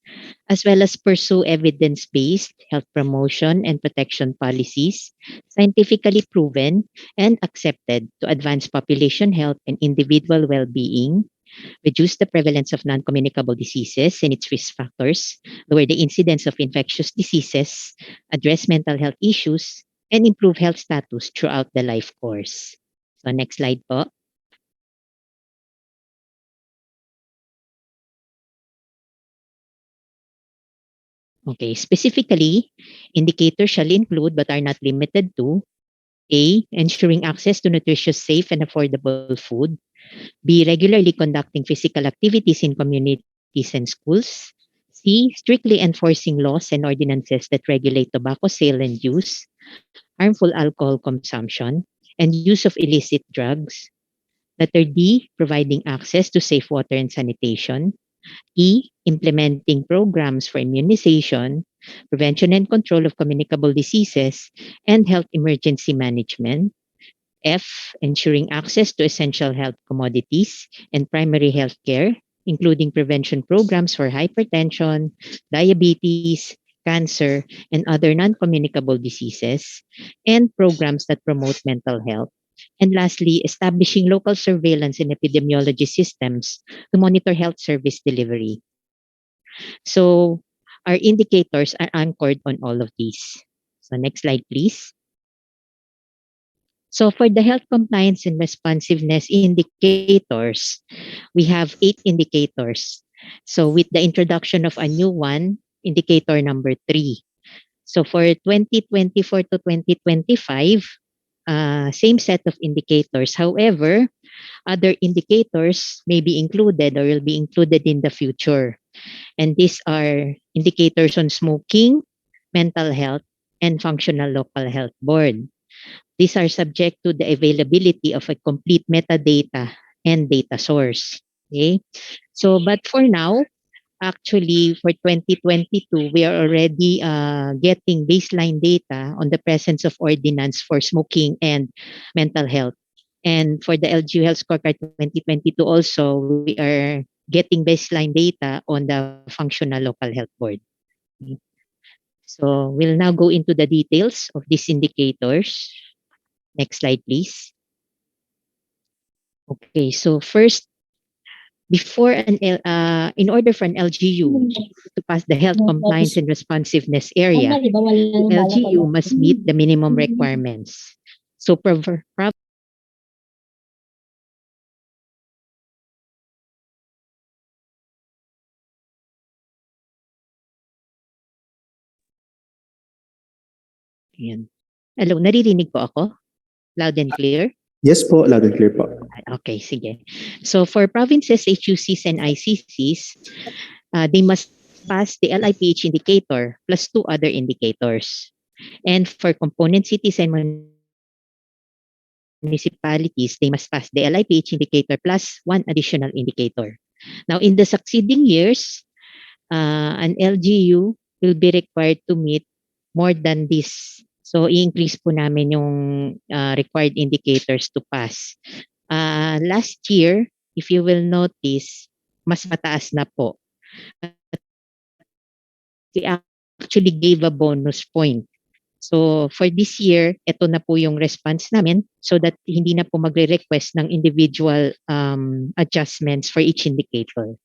Q: as well as pursue evidence-based health promotion and protection policies, scientifically proven and accepted to advance population health and individual well-being, reduce the prevalence of non-communicable diseases and its risk factors, lower the incidence of infectious diseases, address mental health issues, and improve health status throughout the life course. So next slide po. Okay, specifically, indicators shall include but are not limited to A. Ensuring access to nutritious, safe, and affordable food. B. Regularly conducting physical activities in communities and schools. C. Strictly enforcing laws and ordinances that regulate tobacco sale and use, harmful alcohol consumption, and use of illicit drugs. Letter D. Providing access to safe water and sanitation. E. Implementing programs for immunization, prevention and control of communicable diseases, and health emergency management. F. Ensuring access to essential health commodities and primary health care, including prevention programs for hypertension, diabetes, cancer, and other non-communicable diseases, and programs that promote mental health. And lastly, establishing local surveillance and epidemiology systems to monitor health service delivery. So our indicators are anchored on all of these. So next slide, please. So for the health compliance and responsiveness indicators, we have 8 indicators. So with the introduction of a new one, indicator number 3. So for 2024 to 2025, same set of indicators. However, other indicators may be included or will be included in the future. And these are indicators on smoking, mental health, and functional local health board. These are subject to the availability of a complete metadata and data source. Okay. So, but for now, actually, for 2022, we are already getting baseline data on the presence of ordinance for smoking and mental health. And for the LGU Health Scorecard 2022 also, we are getting baseline data on the functional local health board. Okay. So we'll now go into the details of these indicators. Next slide, please. Okay, so first, in order for an LGU to pass the health compliance and responsiveness area, the LGU must meet the minimum requirements. So Ayan. Hello, naririnig po ako? Loud and clear?
S: Yes po, loud and clear po.
Q: Okay, sige. So for provinces, HUCs, and ICCs, they must pass the LIPH indicator plus 2 other indicators. And for component cities and municipalities, they must pass the LIPH indicator plus 1 additional indicator. Now, in the succeeding years, an LGU will be required to meet more than this. So, i-increase po namin yung required indicators to pass. Last year, if you will notice, mas mataas na po. We actually gave a bonus point. So for this year, ito na po yung response namin so that hindi na po magre-request ng individual adjustments for each indicator.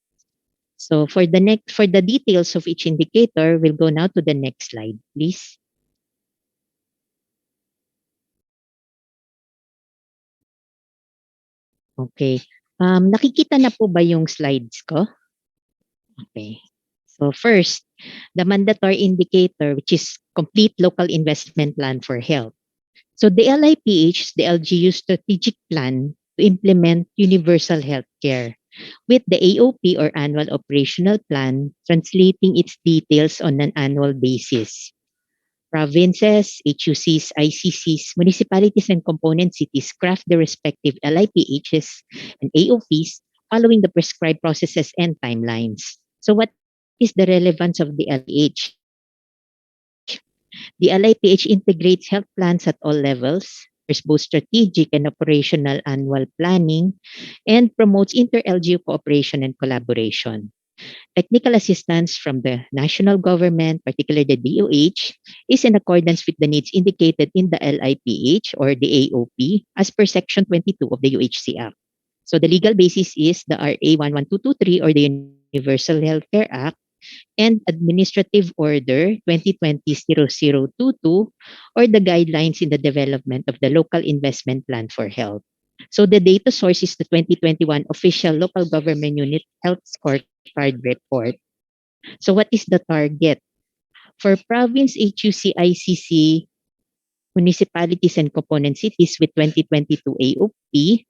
Q: So for the details of each indicator, we'll go now to the next slide, please. Okay. Nakikita na po ba yung slides ko? Okay. So first, the mandatory indicator, which is complete local investment plan for health. So the LIPH, the LGU strategic plan to implement universal health care, with the AOP or annual operational plan translating its details on an annual basis. Provinces, HUCs, ICCs, municipalities, and component cities craft their respective LIPHs and AOPs following the prescribed processes and timelines. So what is the relevance of the LIPH? The LIPH integrates health plans at all levels, there's both strategic and operational annual planning, and promotes inter-LGU cooperation and collaboration. Technical assistance from the national government, particularly the DOH, is in accordance with the needs indicated in the LIPH or the AOP as per Section 22 of the UHC Act. So the legal basis is the RA 11223 or the Universal Healthcare Act and Administrative Order 2020-0022 or the guidelines in the development of the local investment plan for health. So the data source is the 2021 official local government unit health scorecard report. So what is the target? For province HUC ICC municipalities and component cities with 2022 AOP,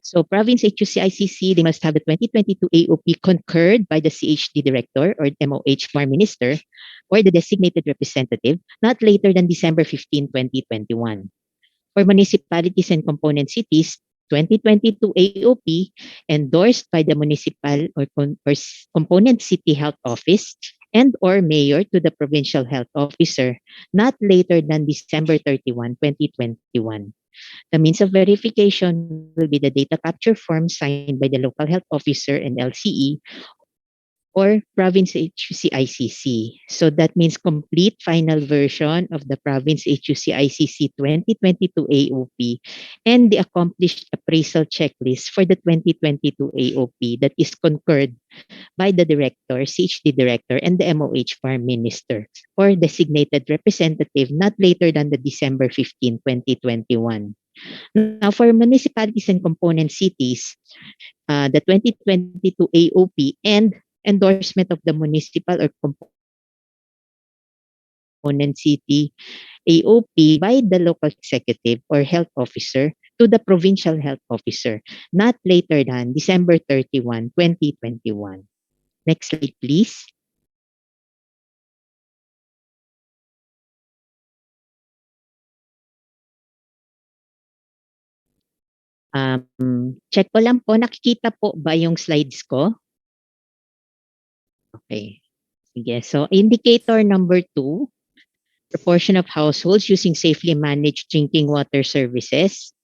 Q: so province HUC-ICC, they must have the 2022 AOP concurred by the CHD director or MOH FAR minister or the designated representative not later than December 15, 2021. For municipalities and component cities, 2022 AOP endorsed by the municipal or component city health office and or mayor to the provincial health officer not later than December 31, 2021. The means of verification will be the data capture form signed by the local health officer and LCE or province HUC-ICC. So that means complete final version of the province HUC-ICC 2022 AOP and the accomplished appraisal checklist for the 2022 AOP that is concurred by the director, CHD director, and the MOH farm minister or designated representative not later than the December 15, 2021. Now, for municipalities and component cities, the 2022 AOP and endorsement of the municipal or component city AOP by the local executive or health officer to the provincial health officer, not later than December 31, 2021. Next slide, please. Check ko lang po, nakikita po ba yung slides ko? Okay. Sige. So, indicator number 2, proportion of households using safely managed drinking water services.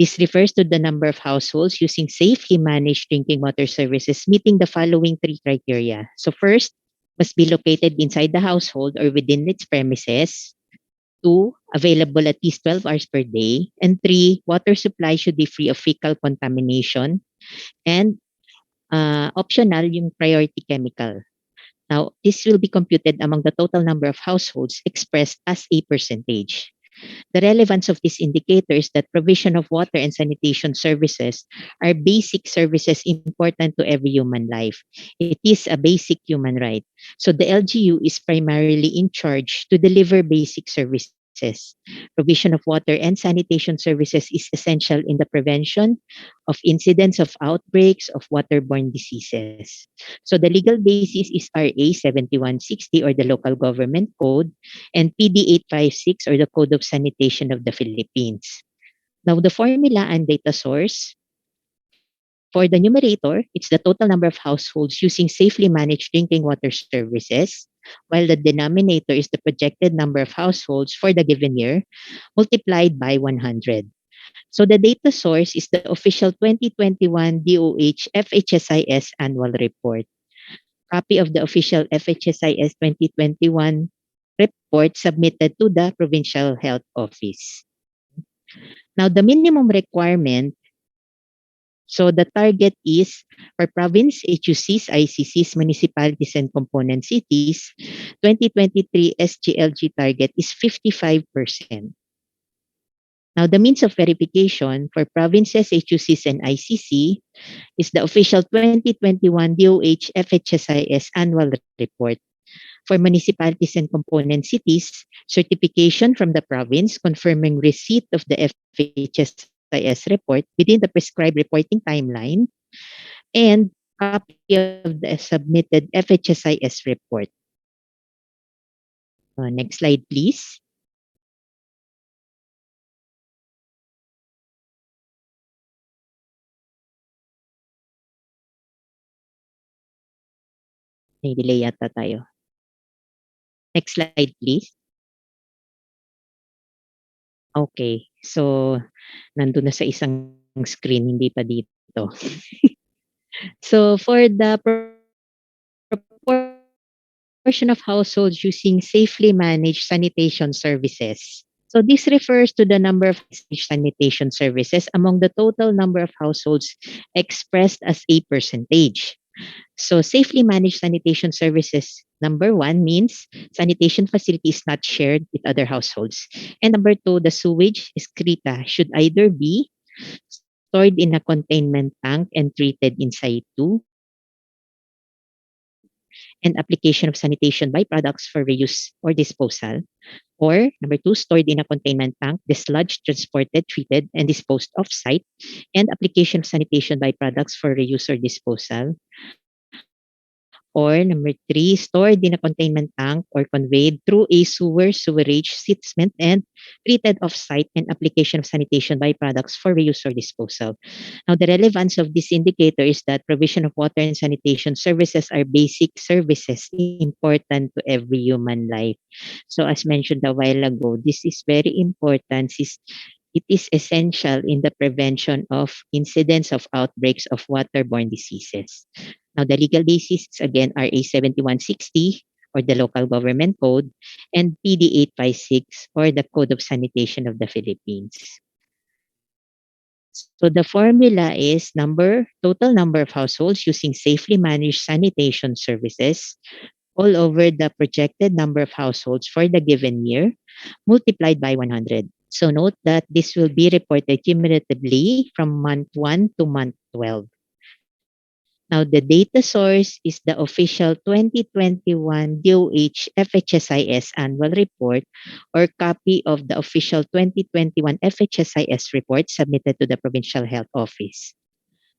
Q: This refers to the number of households using safely managed drinking water services meeting the following 3 criteria. So first, must be located inside the household or within its premises. 2, available at least 12 hours per day. And 3, water supply should be free of fecal contamination. And optional, yung priority chemical. Now, this will be computed among the total number of households expressed as a percentage. The relevance of this indicator is that provision of water and sanitation services are basic services important to every human life. It is a basic human right. So the LGU is primarily in charge to deliver basic services. Provision of water and sanitation services is essential in the prevention of incidents of outbreaks of waterborne diseases. So the legal basis is RA 7160 or the Local Government Code and PD 856 or the Code of Sanitation of the Philippines. Now the formula and data source. For the numerator, it's the total number of households using safely managed drinking water services, while the denominator is the projected number of households for the given year multiplied by 100. So the data source is the official 2021 DOH FHSIS annual report. Copy of the official FHSIS 2021 report submitted to the Provincial Health Office. Now, the minimum requirement, so the target is for province, HUCs, ICCs, municipalities, and component cities, 2023 SGLG target is 55%. Now, the means of verification for provinces, HUCs, and ICC is the official 2021 DOH FHSIS annual report. For municipalities and component cities, certification from the province confirming receipt of the FHSIS report within the prescribed reporting timeline, and copy of the submitted FHSIS report. Next slide, please. May delay yata tayo. Next slide, please. Okay. So, nandun na sa isang screen, hindi pa dito. So, for the proportion of households using safely managed sanitation services. So this refers to the number of sanitation services among the total number of households expressed as a percentage. So safely managed sanitation services, number one, means sanitation facility is not shared with other households. And number two, the sewage excreta should either be stored in a containment tank and treated in situ, and application of sanitation byproducts for reuse or disposal. Or number two, stored in a containment tank, dislodged, transported, treated, and disposed off site, and application of sanitation byproducts for reuse or disposal. Or number three, stored in a containment tank or conveyed through a sewerage treatment and treated off-site and application of sanitation byproducts for reuse or disposal. Now, the relevance of this indicator is that provision of water and sanitation services are basic services important to every human life. So, as mentioned a while ago, this is very important since it is essential in the prevention of incidents of outbreaks of waterborne diseases. Now, the legal basis is again RA 7160 or the Local Government Code and PD 856 or the Code of Sanitation of the Philippines. So the formula is total number of households using safely managed sanitation services all over the projected number of households for the given year multiplied by 100. So note that this will be reported cumulatively from month 1 to month 12. Now, the data source is the official 2021 DOH FHSIS annual report or copy of the official 2021 FHSIS report submitted to the Provincial Health Office.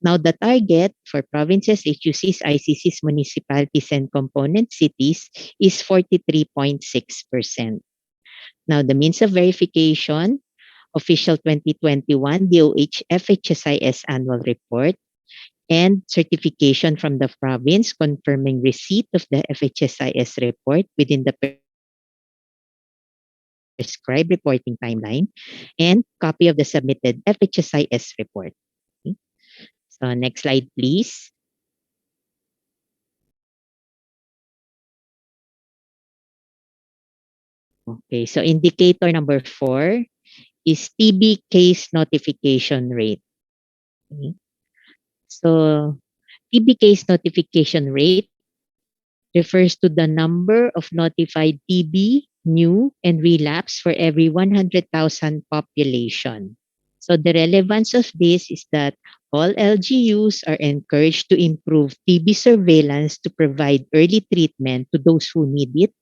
Q: Now, the target for provinces, HUCs, ICCs, municipalities, and component cities is 43.6%. Now, the means of verification, official 2021 DOH FHSIS annual report, and certification from the province confirming receipt of the FHSIS report within the prescribed reporting timeline, and copy of the submitted FHSIS report. Okay. So next slide, please. Okay, so indicator number 4 is TB case notification rate. Okay. So TB case notification rate refers to the number of notified TB, new, and relapse for every 100,000 population. So the relevance of this is that all LGUs are encouraged to improve TB surveillance to provide early treatment to those who need it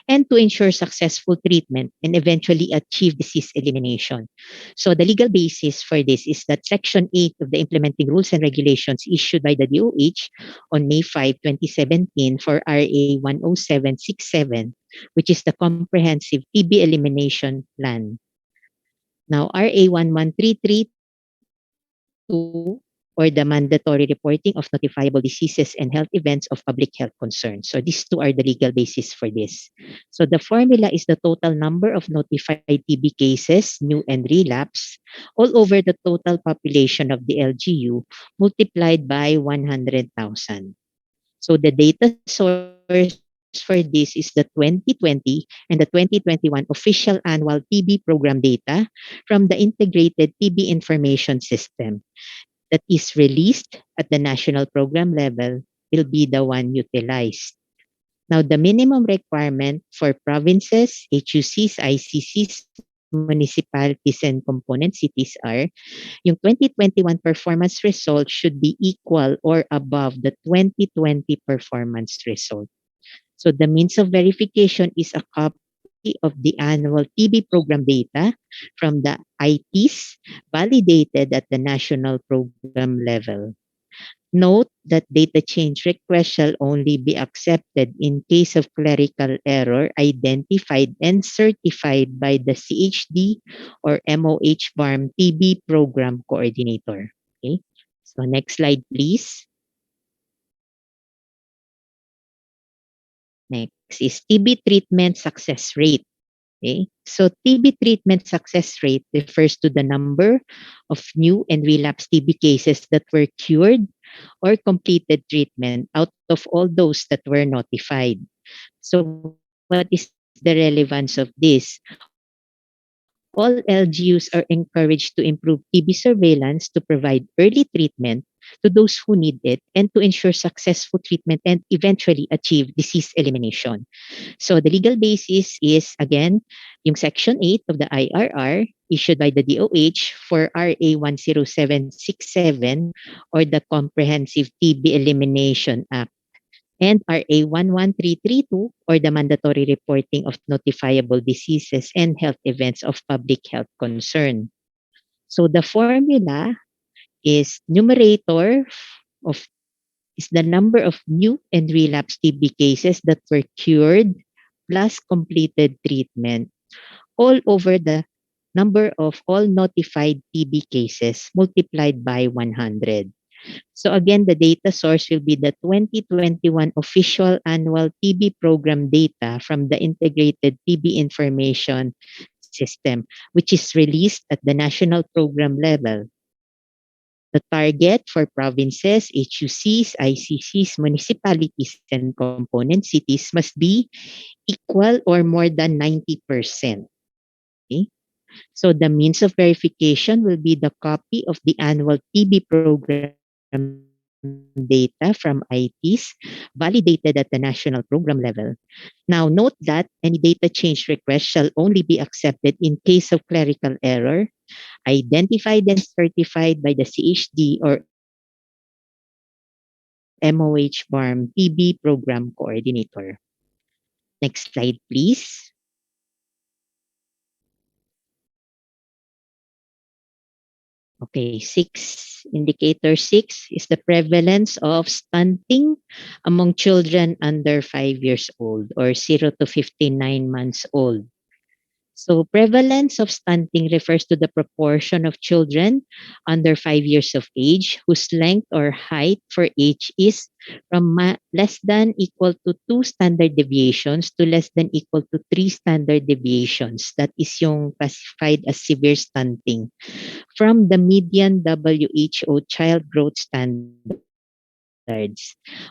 Q: and to ensure successful treatment and eventually achieve disease elimination. So the legal basis for this is that Section 8 of the implementing rules and regulations issued by the DOH on May 5, 2017 for RA 10767, which is the Comprehensive TB Elimination Plan. Now, RA 11332 or the mandatory reporting of notifiable diseases and health events of public health concern. So these two are the legal basis for this. So the formula is the total number of notified TB cases, new and relapse, all over the total population of the LGU multiplied by 100,000. So the data source for this is the 2020 and the 2021 official annual TB program data from the Integrated TB Information System that is released at the national program level will be the one utilized. Now, the minimum requirement for provinces, HUCs, ICCs, municipalities, and component cities are yung 2021 performance result should be equal or above the 2020 performance result. So the means of verification is a copy of the annual TB program data from the ITs validated at the national program level. Note that data change requests shall only be accepted in case of clerical error identified and certified by the CHD or MOH BARM TB program coordinator. Okay. So next slide, please. Next is TB treatment success rate. Okay. So TB treatment success rate refers to the number of new and relapsed TB cases that were cured or completed treatment out of all those that were notified. So what is the relevance of this? All LGUs are encouraged to improve TB surveillance to provide early treatment to those who need it and to ensure successful treatment and eventually achieve disease elimination. So the legal basis is again yung section 8 of the IRR issued by the DOH for RA 10767 or the Comprehensive TB Elimination Act and RA 11332 or the mandatory reporting of notifiable diseases and health events of public health concern. So the formula is numerator of is the number of new and relapsed TB cases that were cured plus completed treatment all over the number of all notified TB cases multiplied by 100. So again, the data source will be the 2021 official annual TB program data from the Integrated TB Information System, which is released at the national program level. The target for provinces, HUCs, ICCs, municipalities, and component cities must be equal or more than 90%. Okay? So the means of verification will be the copy of the annual TB program data from ITs validated at the national program level. Now note that any data change request shall only be accepted in case of clerical error identified and certified by the CHD or MOH BARM TB program coordinator. Next slide, please. Okay, indicator six is the prevalence of stunting among children under 5 years old or 0 to 59 months old. So prevalence of stunting refers to the proportion of children under 5 years of age whose length or height for age is from less than equal to 2 standard deviations to less than equal to 3 standard deviations. That is yung classified as severe stunting from the median WHO child growth standards.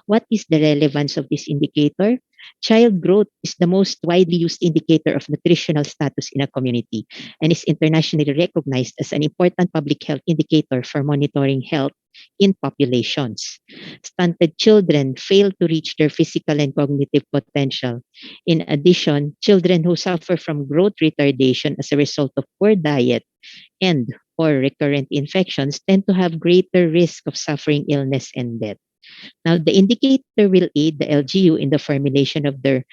Q: What is the relevance of this indicator? Child growth is the most widely used indicator of nutritional status in a community and is internationally recognized as an important public health indicator for monitoring health in populations. Stunted children fail to reach their physical and cognitive potential. In addition, children who suffer from growth retardation as a result of poor diet and or recurrent infections tend to have greater risk of suffering illness and death. Now, the indicator will aid the LGU in the formulation of their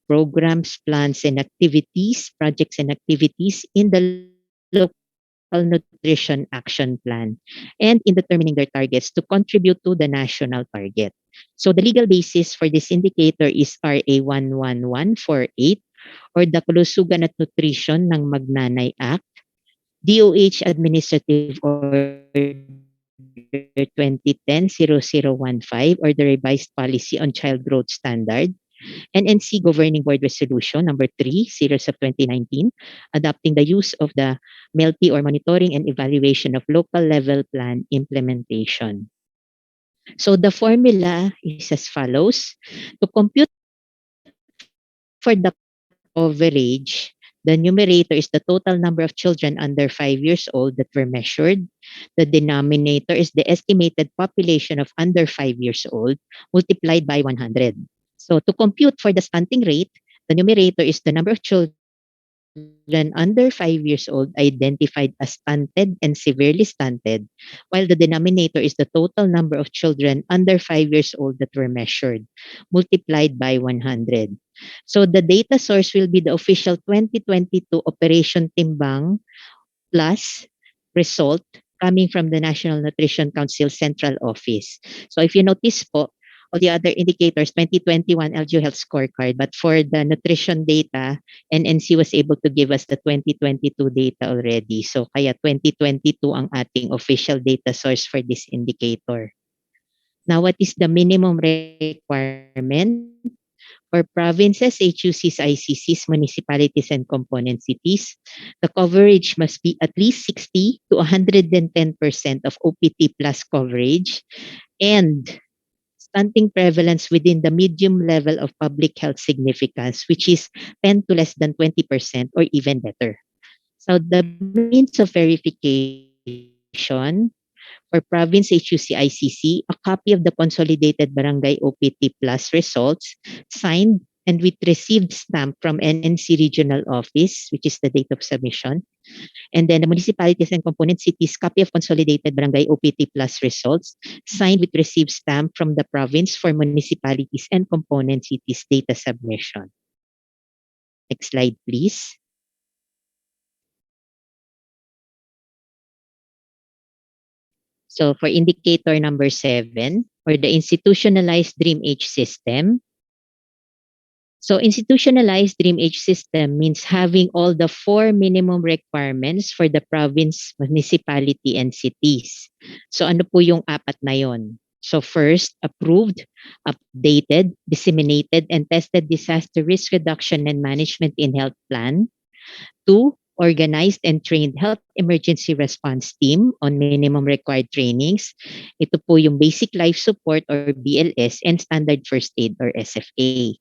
Q: programs, plans, and activities, projects and activities in the local nutrition action plan and in determining their targets to contribute to the national target. So the legal basis for this indicator is RA 11148 or the Kalusugan at Nutrition ng Magnanay Act, DOH Administrative Order 2010-0015 or the Revised Policy on Child Growth Standard, NNC Governing Board Resolution number 3, series of 2019, adopting the use of the MELTI or Monitoring and Evaluation of Local Level Plan Implementation. So the formula is as follows. To compute for the coverage, the numerator is the total number of children under 5 years old that were measured. The denominator is the estimated population of under 5 years old multiplied by 100. So to compute for the stunting rate, the numerator is the number of children under 5 years old identified as stunted and severely stunted, while the denominator is the total number of children under 5 years old that were measured, multiplied by 100. So the data source will be the official 2022 Operation Timbang plus result coming from the National Nutrition Council Central Office. So if you notice po, all the other indicators, 2021 LGU Health Scorecard, but for the nutrition data, NNC was able to give us the 2022 data already. So kaya 2022 ang ating official data source for this indicator. Now, what is the minimum requirement? For provinces, HUCs, ICCs, municipalities, and component cities, the coverage must be at least 60 to 110% of OPT plus coverage and stunting prevalence within the medium level of public health significance, which is 10 to less than 20% or even better. So the means of verification for province HUC ICC, a copy of the consolidated barangay OPT plus results signed and with received stamp from NNC regional office, which is the date of submission. And then the municipalities and component cities, copy of consolidated barangay OPT plus results signed with received stamp from the province for municipalities and component cities data submission. Next slide, please. So for indicator number 7, or the institutionalized Dream Age system. So institutionalized Dream Age system means having all the 4 minimum requirements for the province, municipality, and cities. So ano po yung apat na yon? So first, approved, updated, disseminated, and tested disaster risk reduction and management in health plan. 2, organized and trained health emergency response team on minimum required trainings. Ito po yung basic life support or BLS and standard first aid or SFA.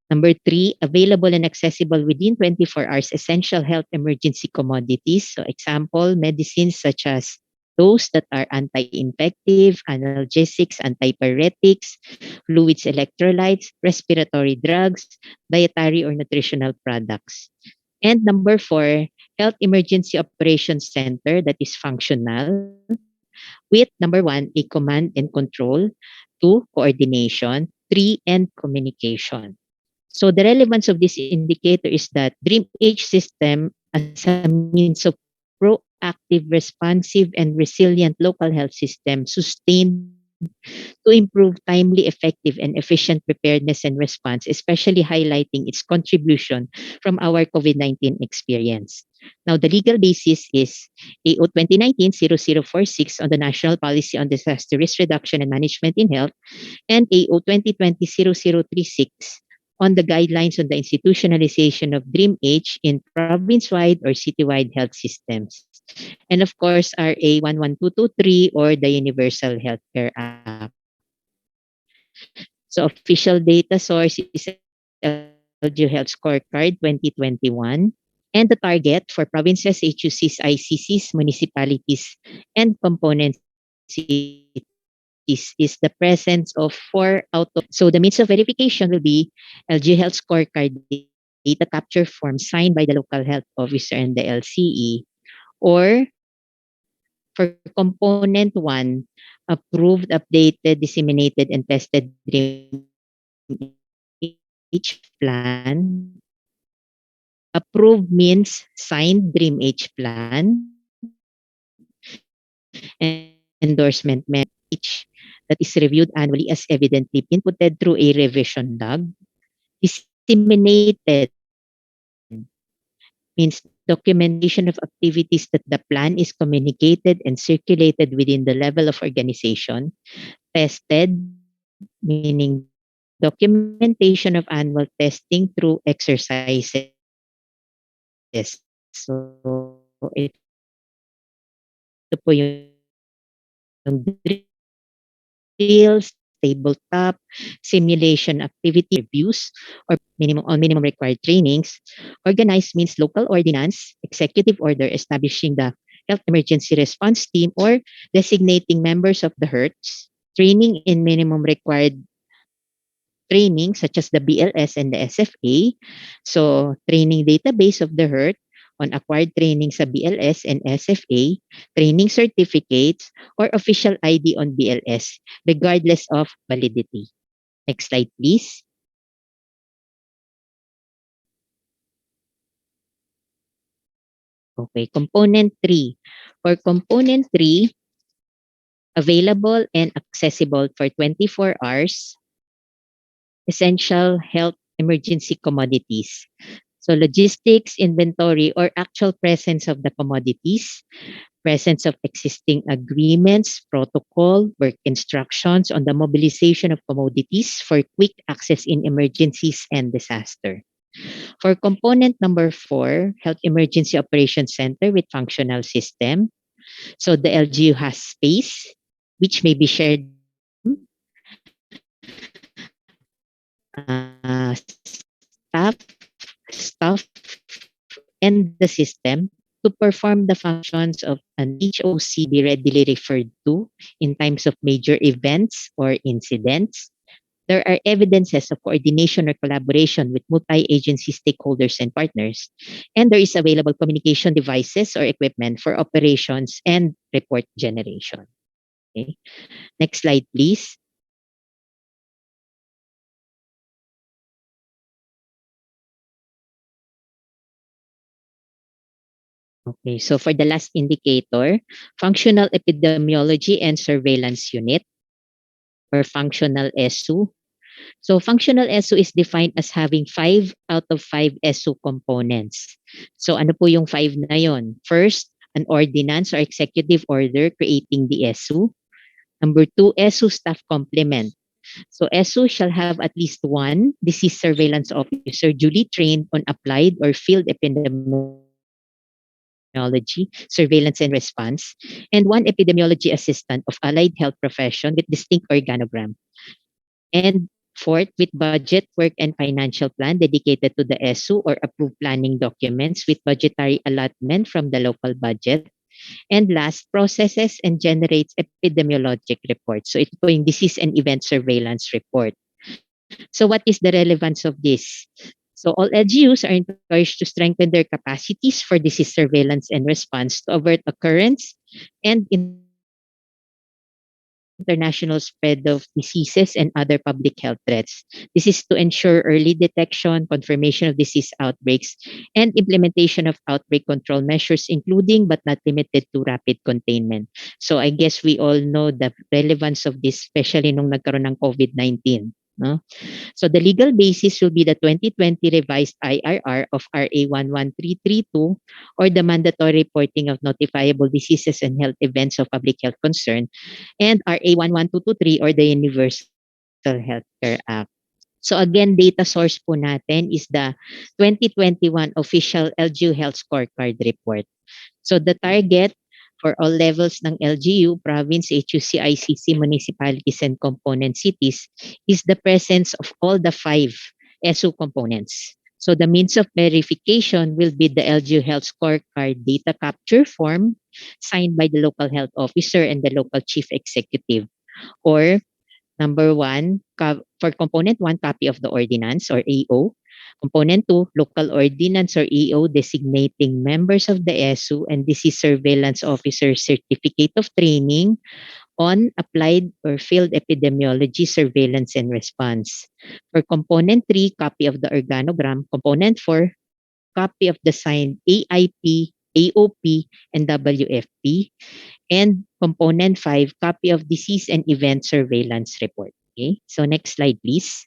Q: Number 3, available and accessible within 24 hours essential health emergency commodities. So example, medicines such as those that are anti-infective, analgesics, antipyretics, fluids, electrolytes, respiratory drugs, dietary or nutritional products. And number 4, Health Emergency Operations Center that is functional with number 1, a command and control, 2, coordination, 3, and communication. So the relevance of this indicator is that Dream Age system as a means of proactive, responsive, and resilient local health system sustained to improve timely, effective, and efficient preparedness and response, especially highlighting its contribution from our COVID-19 experience. Now, the legal basis is AO 2019-0046 on the National Policy on Disaster Risk Reduction and Management in Health and AO 2020-0036 on the guidelines on the institutionalization of Dream Age in province-wide or citywide health systems. And of course, RA 11223 or the Universal Healthcare Act. So official data source is SGLG Health Scorecard 2021. And the target for provinces, HUCs, ICCs, municipalities, and component cities is the presence of 4 out of. So the means of verification will be LG Health Scorecard data capture form signed by the local health officer and the LCE, or for component 1, approved, updated, disseminated, and tested Dream Age plan. Approved means signed Dream Age plan. Endorsement message that is reviewed annually as evidently inputted through a revision log. Disseminated means documentation of activities that the plan is communicated and circulated within the level of organization. Tested, meaning documentation of annual testing through exercises. So, ito po yung drills, tabletop, simulation activity reviews, or minimum required trainings. Organized means local ordinance, executive order establishing the health emergency response team or designating members of the HERTs. Training in minimum required training such as the BLS and the SFA. So, training database of the HERT on acquired training sa BLS and SFA, training certificates, or official ID on BLS, regardless of validity. Next slide, please. Okay, component 3. For component 3, available and accessible for 24 hours, essential health emergency commodities. So logistics, inventory, or actual presence of the commodities, presence of existing agreements, protocol, work instructions on the mobilization of commodities for quick access in emergencies and disaster. For component number 4, Health Emergency Operations Center with functional system. So the LGU has space, which may be shared staff, staff, and the system to perform the functions of an HOC be readily referred to in times of major events or incidents. There are evidences of coordination or collaboration with multi-agency stakeholders and partners, and there is available communication devices or equipment for operations and report generation. Okay. Next slide, please. Okay, so for the last indicator, functional epidemiology and surveillance unit or functional SU. So functional SU is defined as having 5 out of 5 SU components. So ano po yung 5 na yon? First, an ordinance or executive order creating the SU. Number 2, SU staff complement. So SU shall have at least one disease surveillance officer duly trained on applied or field epidemiology, surveillance and response, and one epidemiology assistant of allied health profession with distinct organogram. And fourth, with budget, work, and financial plan dedicated to the SU or approved planning documents with budgetary allotment from the local budget. And last, processes and generates epidemiologic reports. So ito po yung disease and event surveillance report. So what is the relevance of this? So all LGUs are encouraged to strengthen their capacities for disease surveillance and response to avert occurrence and international spread of diseases and other public health threats. This is to ensure early detection, confirmation of disease outbreaks, and implementation of outbreak control measures, including but not limited to rapid containment. So I guess we all know the relevance of this, especially nung nagkaroon ng COVID-19. No? So the legal basis will be the 2020 revised IRR of RA 11332 or the mandatory reporting of notifiable diseases and health events of public health concern, and RA 11223 or the Universal Healthcare Act. So again, data source po natin is the 2021 official LGU Health Scorecard report. So the target for all levels ng LGU, province, HUC, ICC, municipalities, and component cities is the presence of all the 5 SU components. So the means of verification will be the LGU Health Scorecard data capture form signed by the local health officer and the local chief executive. Or number 1, for component 1, copy of the ordinance or AO. Component 2, local ordinance or EO designating members of the SU and disease surveillance officer certificate of training on applied or field epidemiology surveillance and response. For component 3, copy of the organogram. Component 4, copy of the signed AIP, AOP, and WFP. And component 5, copy of disease and event surveillance report. Okay, so next slide, please.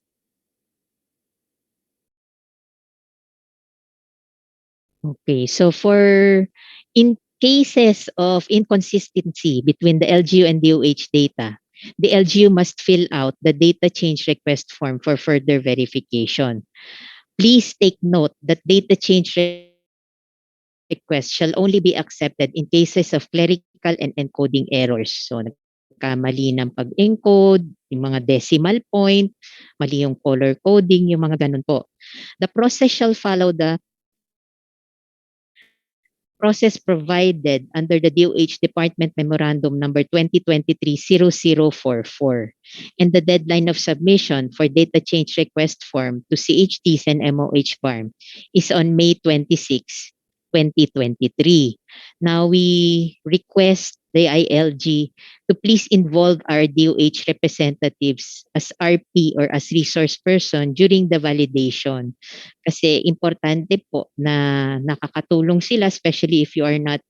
Q: Okay, so for in cases of inconsistency between the LGU and DOH data, the LGU must fill out the data change request form for further verification. Please take note that data change request shall only be accepted in cases of clerical and encoding errors. So nagkamali ng pag-encode, yung mga decimal point, mali yung color coding, yung mga ganun po. The process shall follow the process provided under the DOH Department Memorandum number 2023-0044. And the deadline of submission for data change request form to CHTs and MOH farm is on May 26, 2023. Now we request the ILG to please involve our DOH representatives as RP or as resource person during the validation. Kasi importante po na nakakatulong sila, especially if you are not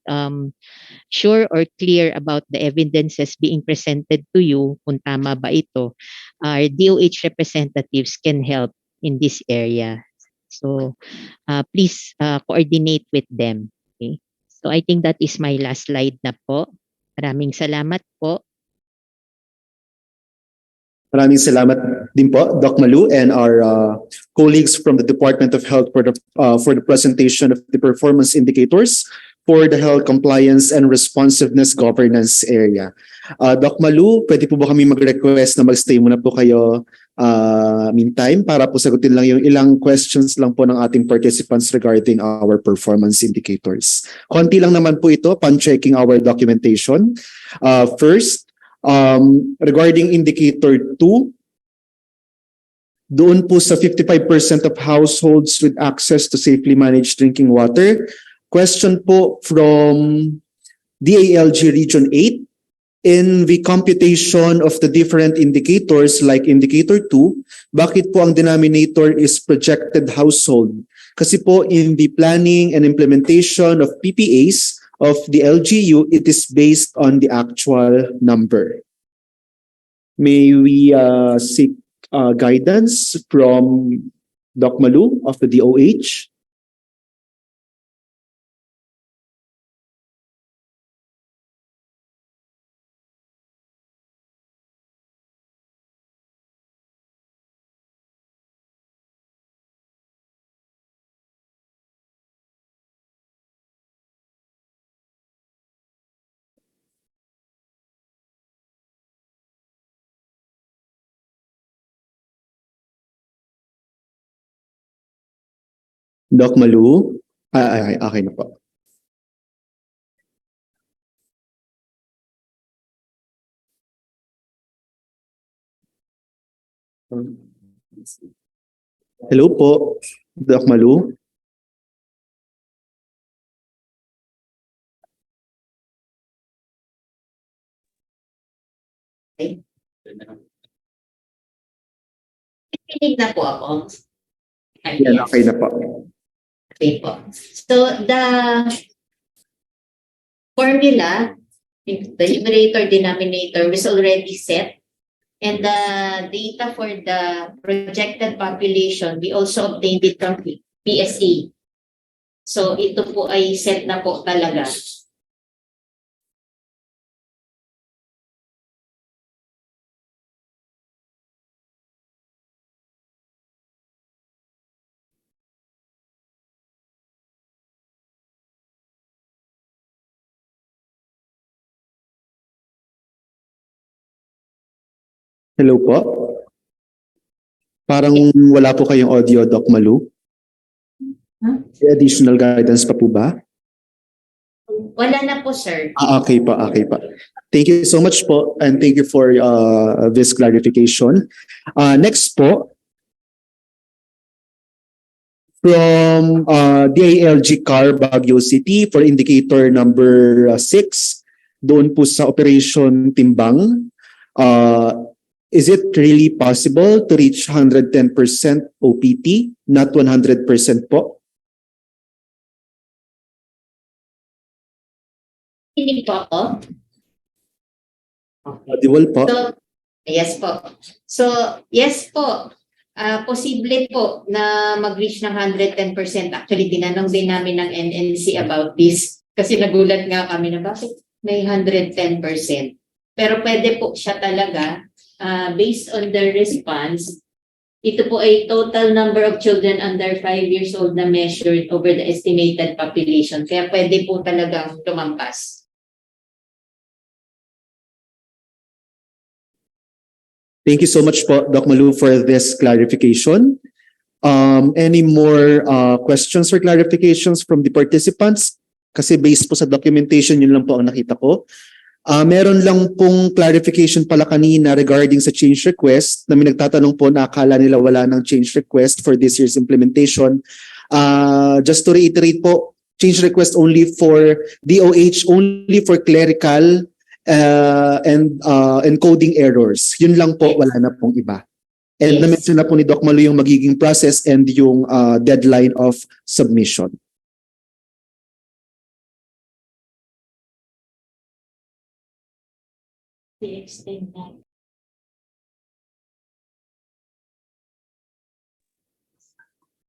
Q: sure or clear about the evidences being presented to you, kung tama ba ito. Our DOH representatives can help in this area. So please coordinate with them. Okay? So I think that is my last slide na po. Maraming salamat po.
S: Maraming salamat din po, Doc Malu, and our colleagues from the Department of Health for the presentation of the performance indicators for the health compliance and responsiveness governance area. Doc Malu, pwede po ba kami mag-request na mag-stay muna po kayo meantime para po sagutin lang yung ilang questions lang po ng ating participants regarding our performance indicators. Konti lang naman po ito, pan-checking our documentation. First, regarding indicator 2, doon po sa 55% of households with access to safely managed drinking water. Question po from DALG Region 8. In the computation of the different indicators like indicator 2, bakit po ang denominator is projected household? Kasi po in the planning and implementation of PPAs of the LGU, it is based on the actual number. May we seek guidance from Doc Malu of the DOH? Doc Malu? Okay na po. Hello po, Doc Malu.
B: Nakikinig na po ako.
S: Yan, okay na po.
B: Okay po. So, the formula, the numerator denominator was already set. And the data for the projected population, we also obtained it from PSA. So, ito po ay set na po talaga.
S: Hello po. Parang wala po kayong audio, Doc Malu. May additional guidance pa po ba?
B: Wala na po, sir.
S: Okay pa, okay pa. Thank you so much po, and thank you for this clarification. Next po, from DALG CAR Baguio City for indicator number 6, doon po sa Operation Timbang. Is it really possible to reach 110% OPT, not 100% po?
B: Hindi po ako.
S: Audible po.
B: So, yes po. So, yes po. Posible po na mag-reach ng 110%. Actually, tinanong din namin ng NNC about this. Kasi nagulat nga kami na bakit may 110%. Pero pwede po siya talaga. Based on the response, ito po ay total number of children under 5 years old na measured over the estimated population. Kaya pwede po talagang tumampas.
S: Thank you so much po, Doc Malu, for this clarification. Any more questions or clarifications from the participants? Kasi based po sa documentation, yun lang po ang nakita ko. Meron lang pong clarification pala kanina regarding sa change request na may nagtatanong po na akala nila wala ng change request for this year's implementation. Just to reiterate po, change request only for DOH, only for clerical and encoding errors. Yun lang po, wala na pong iba. And na-mention na po ni Doc Malu yung magiging process and yung deadline of submission.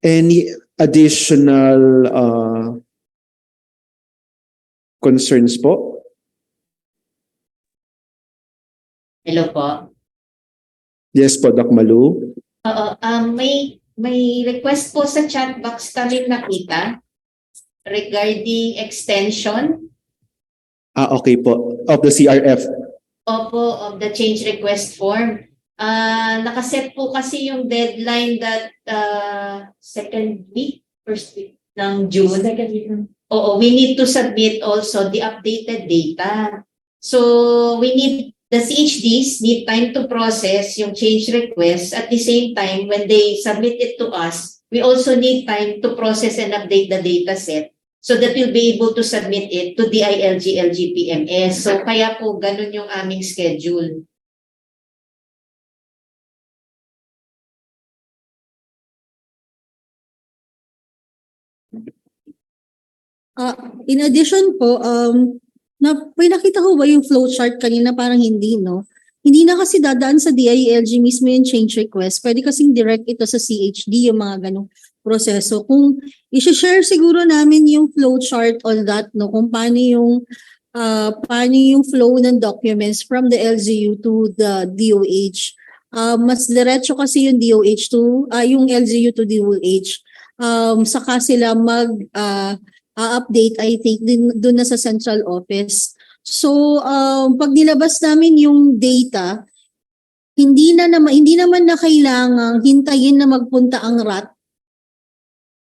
S: Any additional concerns po?
B: Hello po.
S: Yes po, Doc Malu.
B: Oo, may request po sa chat box kami nakita regarding extension
S: Okay po. Of the CRF.
B: Opo, of the change request form. Nakaset po kasi yung deadline that first week ng June. Oo, we need to submit also the updated data. So the CHDs need time to process yung change request. At the same time, when they submit it to us, we also need time to process and update the data set so that we'll be able to submit it to the SGLG PMS. So kaya po ganun yung aming schedule.
O: In addition po, may nakita ko ba yung flowchart kanina? Parang hindi, no? Hindi na kasi dadaan sa DILG mismo yung change request. Pwede kasing direct ito sa CHD, yung mga ganong proseso. Kung i-share siguro namin yung flowchart on that, no? Kung paano yung flow ng documents from the LGU to the DOH. Mas diretso kasi yung DOH to, yung LGU to DOH. Saka sila update, I think, doon na sa central office. So, pag nilabas namin yung data, hindi naman na kailangang hintayin na magpunta ang RAT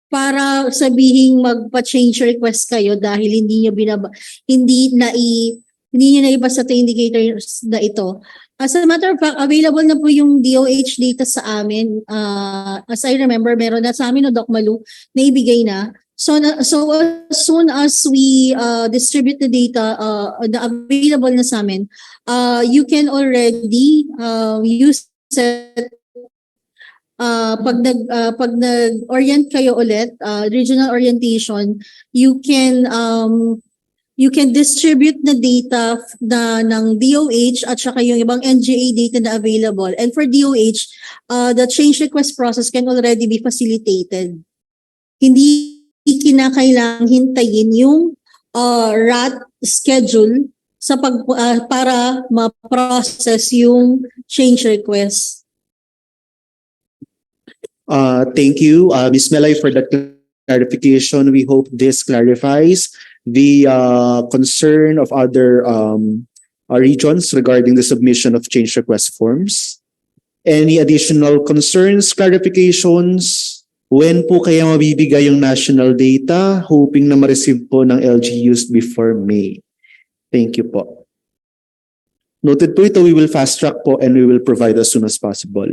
O: para sabihin magpa-change request kayo dahil hindi niyo naibasa sa indicators na ito. As a matter of fact, available na po yung DOH data sa amin. As I remember, meron na sa amin, Doc Malu, naibigay na. So as soon as we distribute the data na available na sa amin, you can already use it. Pag nag-orient kayo ulit, regional orientation, you can distribute na data ng DOH at saka yung ibang NGA data na available. And for DOH, the change request process can already be facilitated. Hindi kinakailangang hintayin yung RAT schedule para ma-process yung change request.
S: Thank you, Ms. Melay, for that clarification. We hope this clarifies the concern of other regions regarding the submission of change request forms. Any additional concerns, clarifications? When po kaya mabibigay yung national data? Hoping na ma-receive po ng LGUs before May. Thank you po. Noted po ito, we will fast track po and we will provide as soon as possible.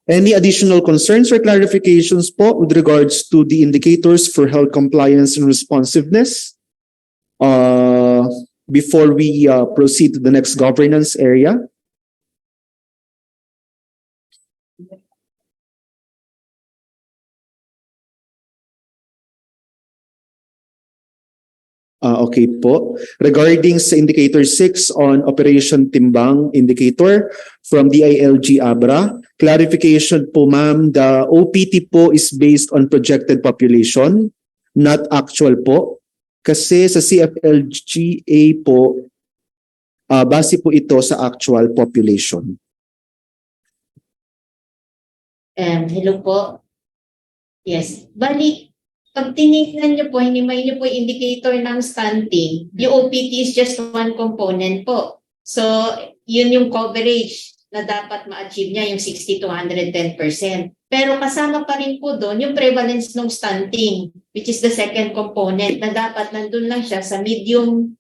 S: Any additional concerns or clarifications po with regards to the indicators for health compliance and responsiveness? Before we proceed to the next governance area? Okay po. Regarding sa indicator 6 on Operation Timbang indicator from DILG Abra, clarification po ma'am, the OPT po is based on projected population, not actual po. Kasi sa CFLGA po, base po ito sa actual population.
B: Hello po. Yes. Bali, pag tinignan niyo po, hinimay niyo po yung indicator ng stunting, yung OPT is just one component po. So, yun yung coverage na dapat ma-achieve niya, yung 60 to 110%. Pero kasama pa rin po doon yung prevalence ng stunting, which is the second component na dapat nandun lang siya sa medium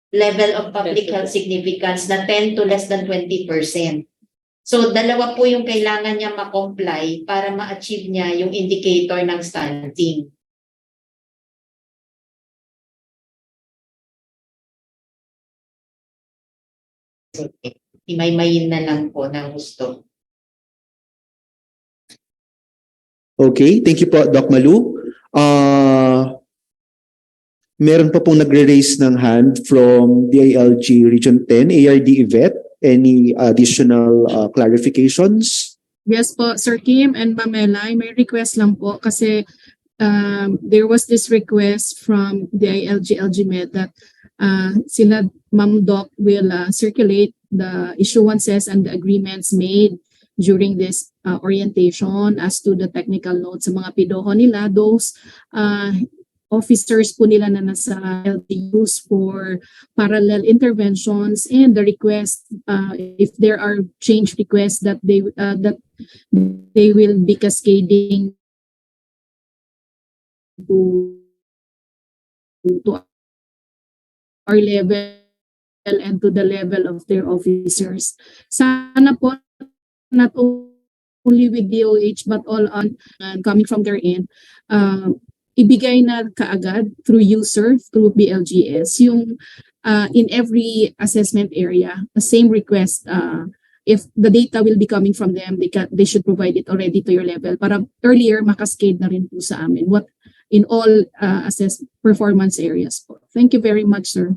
B: level of public health significance na 10 to less than 20%. So, dalawa po yung kailangan niya ma-comply para ma-achieve niya yung indicator ng stunting. Imay-mayin na lang po ng gusto.
S: Okay, thank you po, Doc Malu. Meron pa pong nagre-raise ng hand from DILG Region 10, ARD Yvette. Any additional clarifications?
J: Yes po, Sir Kim and Pamela, may request lang po kasi there was this request from the SGLG Med that sila Ma'am Doc will circulate the issuances and the agreements made during this orientation as to the technical notes sa mga pidoho nila. Those officers po nila na nasa LTUs for parallel interventions and the request if there are change requests that they will be cascading to our level and to the level of their officers. Sana po not only with DOH but all on coming from their end, ibigay na kaagad through user, through BLGS, yung in every assessment area, the same request, if the data will be coming from them, they should provide it already to your level para earlier makascade na rin po sa amin. What in all assess performance areas po. Thank you very much, sir.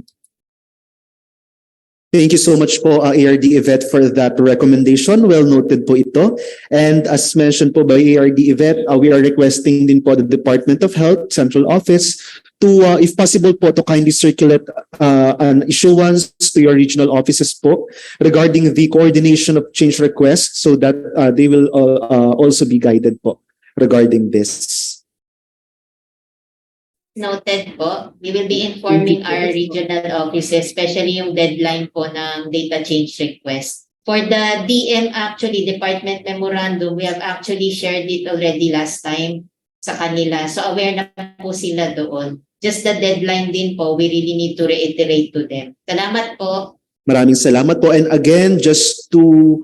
S: Thank you so much po, ARD Yvette, for that recommendation. Well noted po ito. And as mentioned po by ARD Yvette, we are requesting din po the Department of Health Central Office to, if possible po, to kindly circulate an issuance to your regional offices po regarding the coordination of change requests so that they will also be guided po regarding this.
B: Noted po. We will be informing our regional offices, especially yung deadline po ng data change request. For the DM, actually, Department Memorandum, we have actually shared it already last time sa kanila. So aware na po sila doon. Just the deadline din po, we really need to reiterate to them. Salamat po.
S: Maraming salamat po. And again, just to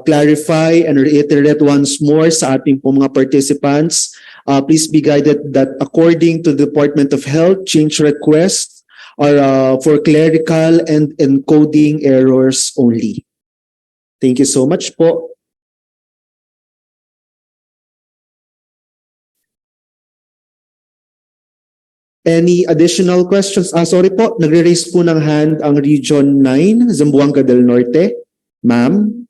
S: clarify and reiterate once more sa ating po mga participants, please be guided that according to the Department of Health, change requests are for clerical and encoding errors only. Thank you so much po. Any additional questions? Sorry po, nagre-raise po ng hand ang Region 9, Zamboanga del Norte. Ma'am?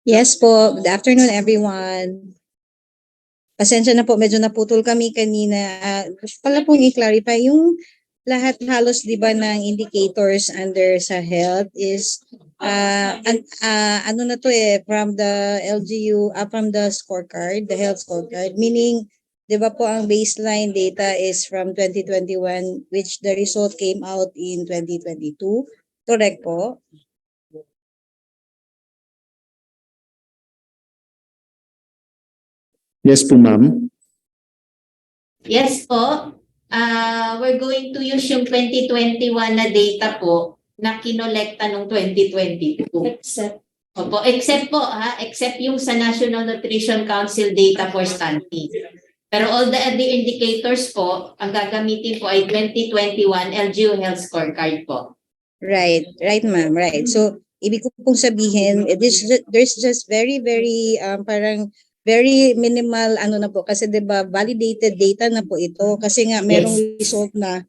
A: Yes po. Good afternoon, everyone. Pasensya na po, medyo naputol kami kanina. Gusto pala pong i-clarify yung lahat halos 'di ba ng indicators under sa health is ano na to from the LGU from the scorecard, the health scorecard, meaning 'di ba po ang baseline data is from 2021 which the result came out in 2022. Correct po?
S: Yes po, ma'am.
B: Yes po. We're going to use yung 2021 na data po na kinolekta nung 2022. Except po except yung sa National Nutrition Council data for stunting. Pero all the other indicators po, ang gagamitin po ay 2021 LGU Health Scorecard po.
A: Right, ma'am, right. So, ibig ko pong sabihin, there's just very parang very minimal na po kasi 'di ba validated data na po ito kasi nga merong result na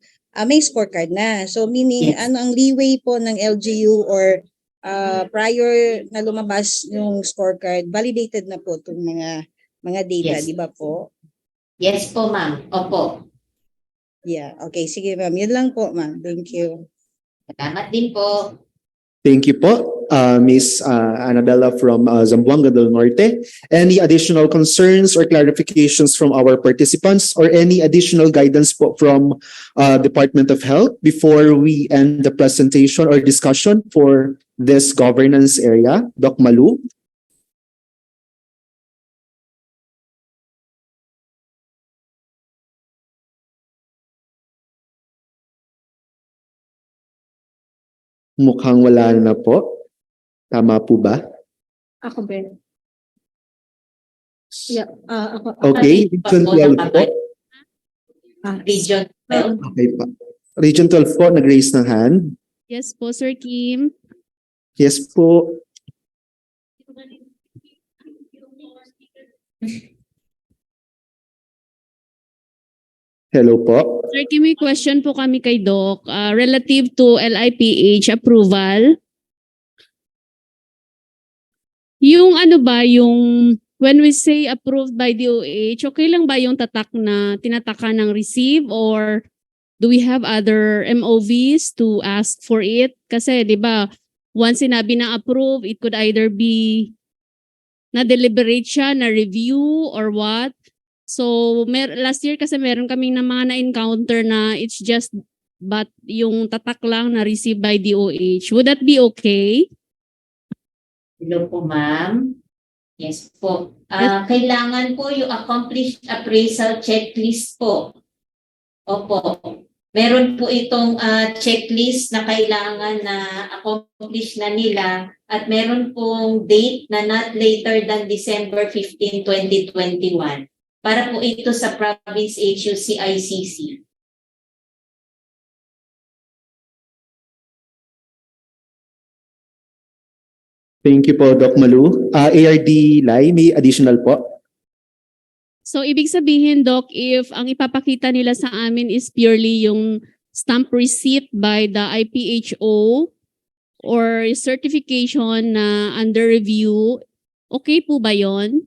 A: may scorecard na. So meaning ang leeway po ng LGU or prior na lumabas yung scorecard, validated na po itong mga data, di ba po?
B: Yes po, ma'am. Opo.
A: Yeah, okay. Sige, ma'am. Yun lang po, ma'am. Thank you.
B: Salamat din po.
S: Thank you po, Ms. Annabella from Zamboanga del Norte. Any additional concerns or clarifications from our participants or any additional guidance po from Department of Health before we end the presentation or discussion for this governance area? Doc Malu? Mukhang wala na po. Tama po ba?
C: Ako ba? Yeah, ako.
S: Okay, Region 12 po.
B: Region 12.
S: Okay pa. Region 12 po, nag-raise ng hand.
R: Yes po, Sir Kim.
S: Yes po. Hello po.
R: Sir Kim, may question po kami kay Doc relative to LIPH approval. Yung ano ba, yung when we say approved by DOH, okay lang ba yung tatak na tinataka ng receive or do we have other MOVs to ask for it? Kasi 'di ba, once sinabi na approve, it could either be na deliberate siya, na review or what. So last year kasi meron kaming na mga na-encounter na it's just but yung tatak lang na received by DOH. Would that be okay?
B: Hello po, ma'am. Yes po. Kailangan po yung accomplished appraisal checklist po. Opo. Meron po itong checklist na kailangan na accomplish na nila at meron pong date na not later than December 15, 2021 para po ito sa Province HUC ICC.
S: Thank you po, Doc Malu. ARD Lai, may additional po?
R: So, ibig sabihin, Doc, if ang ipapakita nila sa amin is purely yung stamp receipt by the IPHO or certification na under review, okay po ba yon?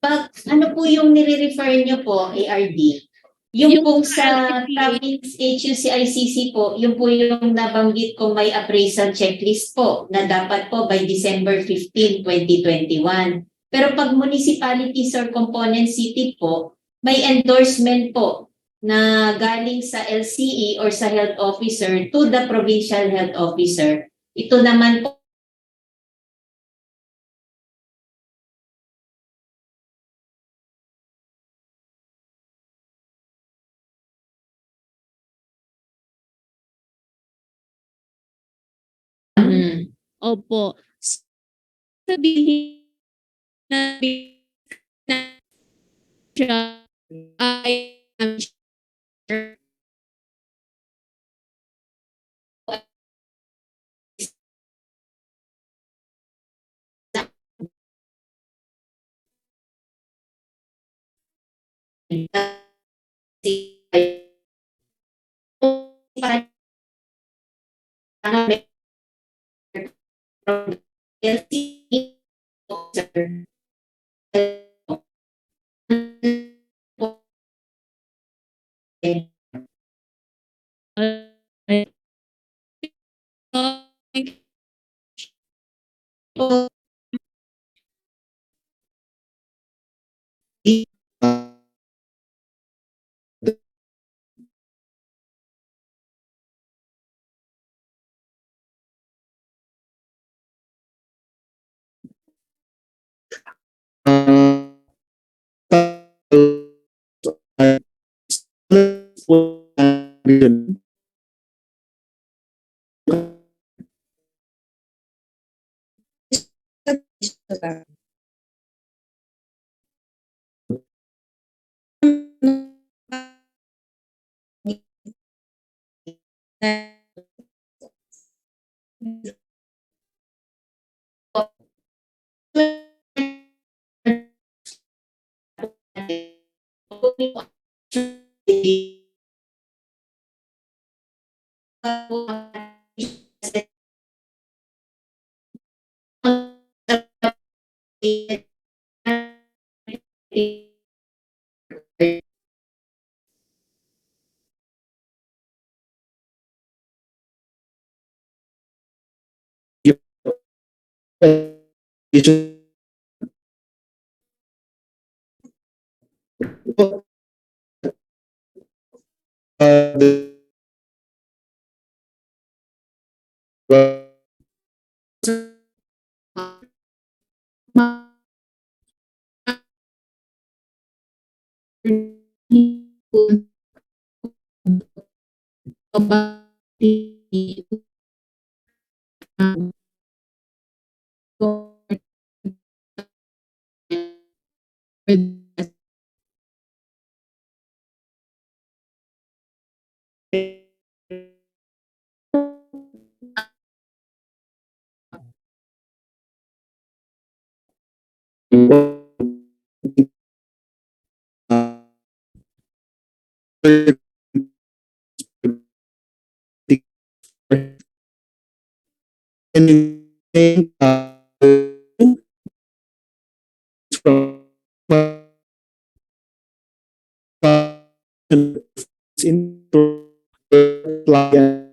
B: Pag ano po yung nire-refer nyo po, ARD? Yung pong sa Province HUC-ICC po, yung po yung nabanggit kong may appraisal checklist po na dapat po by December 15, 2021. Pero pag municipalities or component city po, may endorsement po na galing sa LCE or sa health officer to the provincial health officer. Ito naman po
R: Opo. Sabihin na siya ay
S: from into clients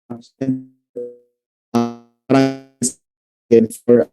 S: are for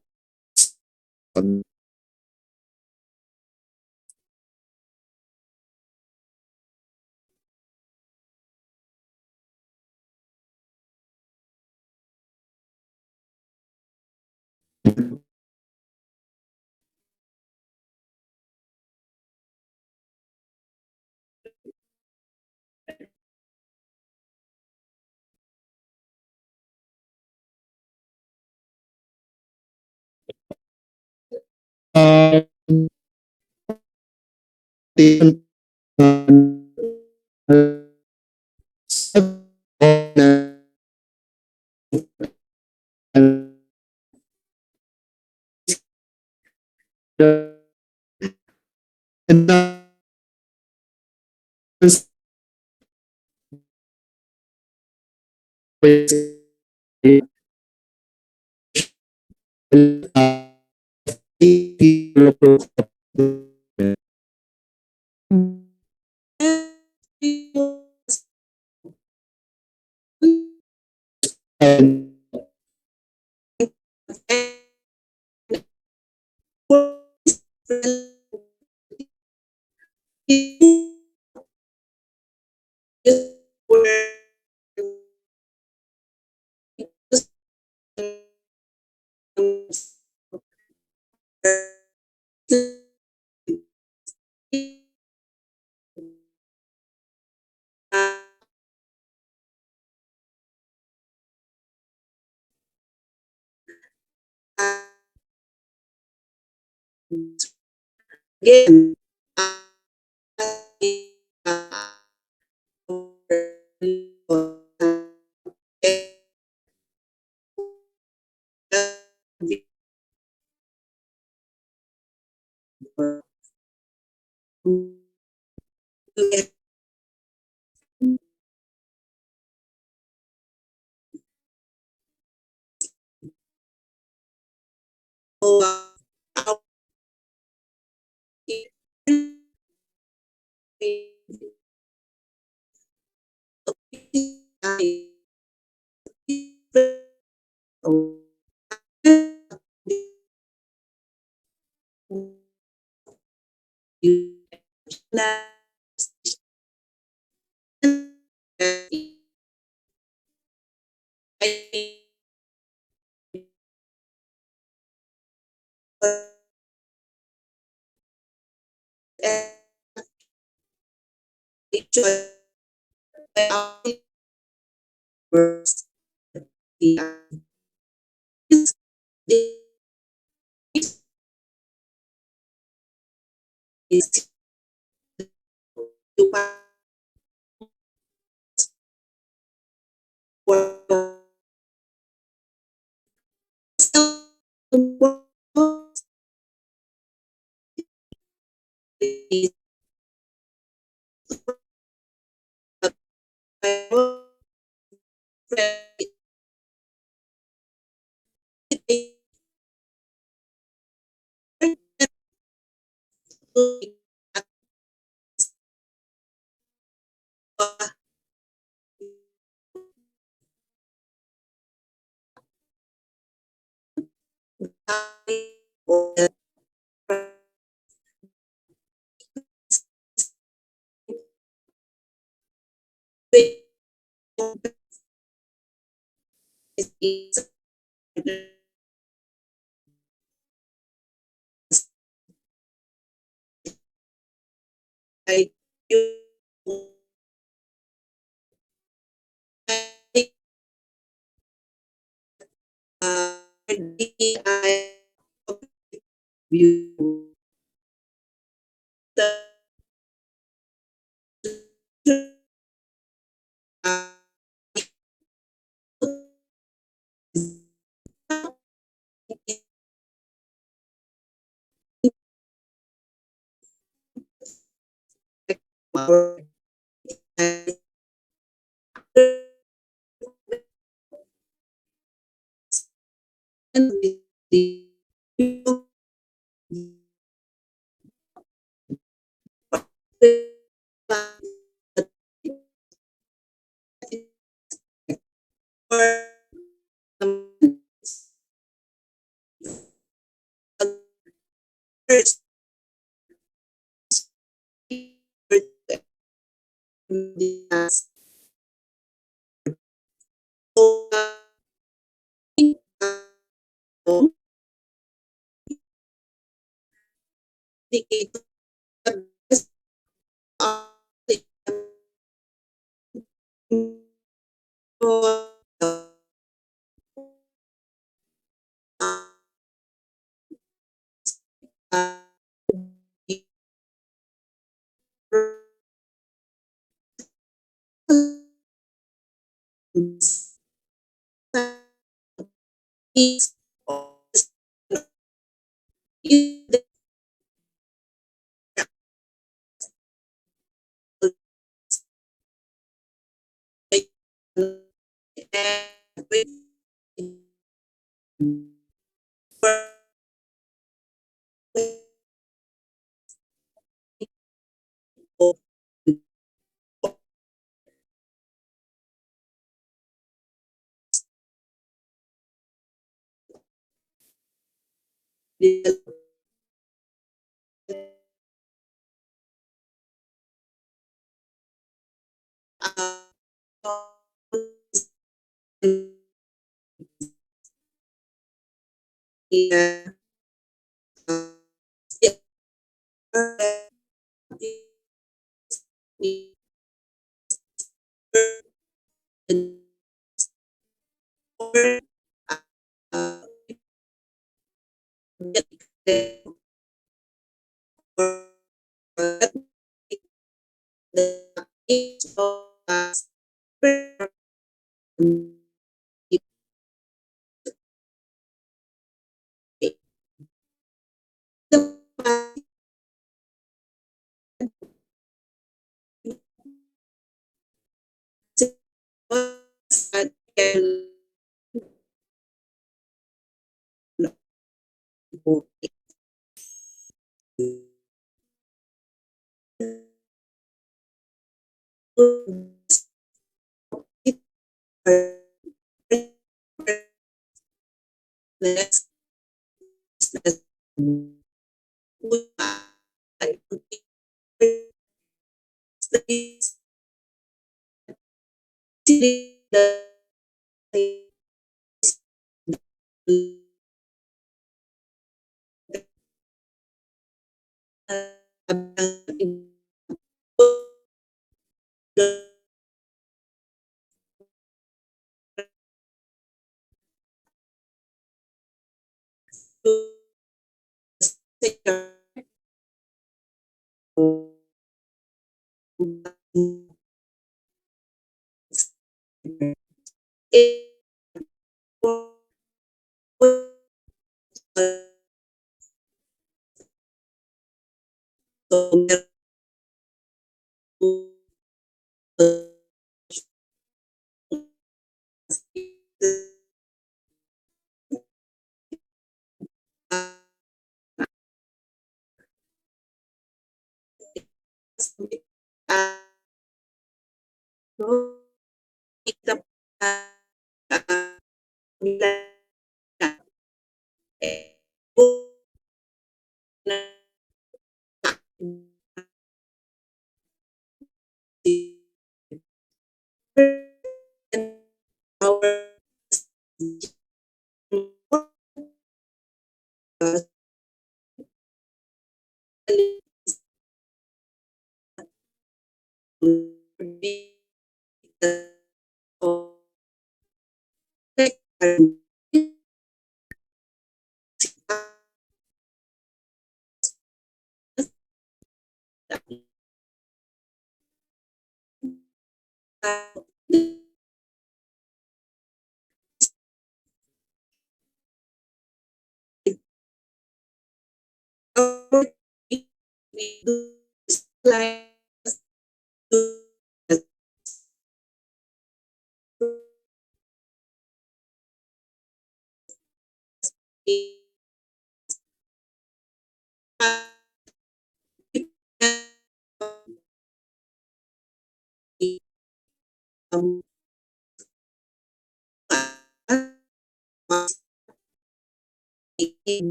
S: and again,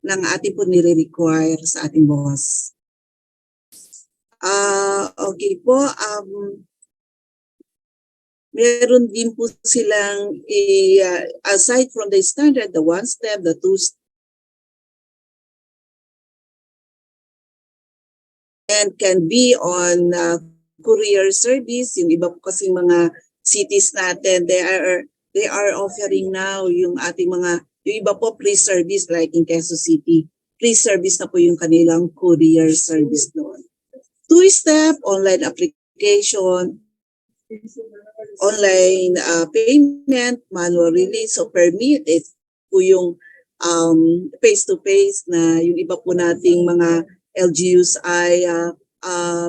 M: ng ating po nire-require sa ating boss. Okay po, meron din po silang aside from the standard, the 1-step, the 2-step, and can be on courier service. Yung iba po kasi mga cities natin, they are offering now yung ating mga, yung iba po pre-service like in Quezon City. Pre-service na po yung kanilang courier service doon. 2-step, online application, online payment, manual release, so permit, it po yung face-to-face na yung iba po nating mga LGUs ay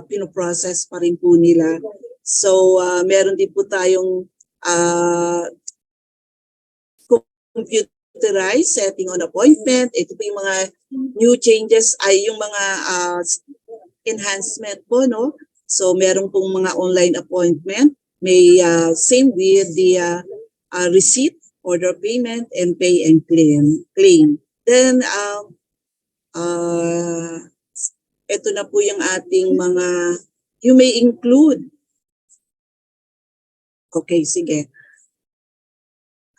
M: pinoprocess pa rin po nila. So meron din po tayong computerized setting on appointment. Ito po yung mga new changes ay yung mga enhancement po, no? So meron pong mga online appointment. May same with the receipt, order payment, and pay and claim. Then ito na po yung ating mga, you may include. Okay, sige.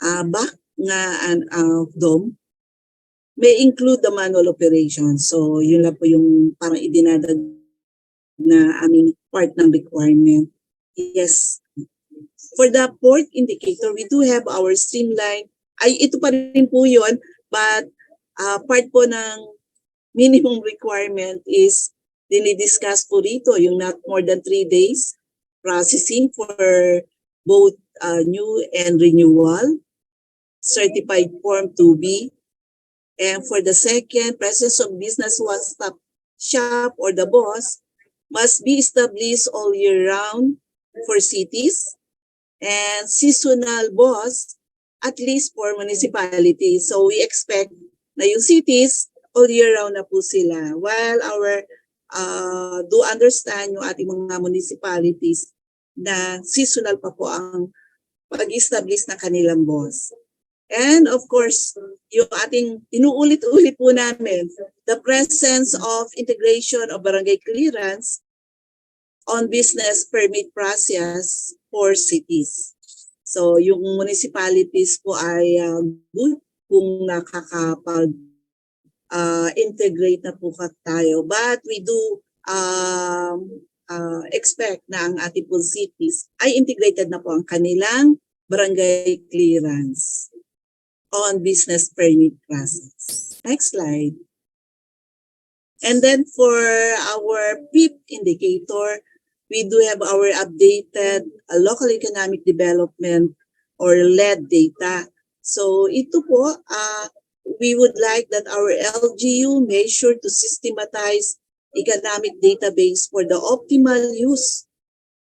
M: Back nga DOM may include the manual operation. So yun lang po yung parang idinadag na aming part ng requirement. Yes. For the port indicator, we do have our streamline. Ay, ito pa rin po yun, but part po ng minimum requirement is dinidiscuss po dito yung not more than 3 days processing for both new and renewal, certified form 2B. And for the second, presence of business one-stop shop or the BOSS must be established all year round for cities and seasonal BOSS at least for municipalities. So we expect na yung cities all year round na po sila. While our do understand yung ating mga municipalities na seasonal pa po ang pag-establish ng kanilang BOSS. And of course, yung ating inuulit-ulit po namin, the presence of integration of barangay clearance on business permit process for cities. So yung municipalities po ay good kung nakakapag-integrate na po tayo. But we do expect na ang ating po cities ay integrated na po ang kanilang barangay clearance on business permit process. Next slide. And then for our PIP indicator, we do have our updated local economic development or LED data. So ito po, we would like that our LGU make sure to systematize economic database for the optimal use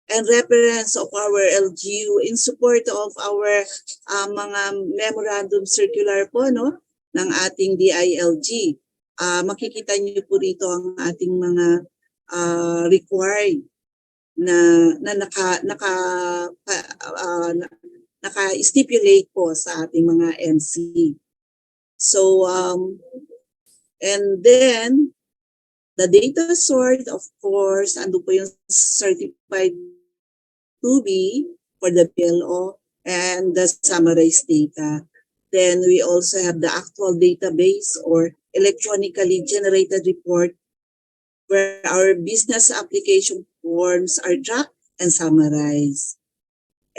M: and reference of our LGU in support of our mga memorandum circular po no ng ating DILG. Makikita niyo po rito ang ating mga required na naka-stipulate po sa ating mga MC. So and then the data source, of course, ando po yung certified to be for the PLO and the summarized data. Then we also have the actual database or electronically generated report where our business application forms are tracked and summarized.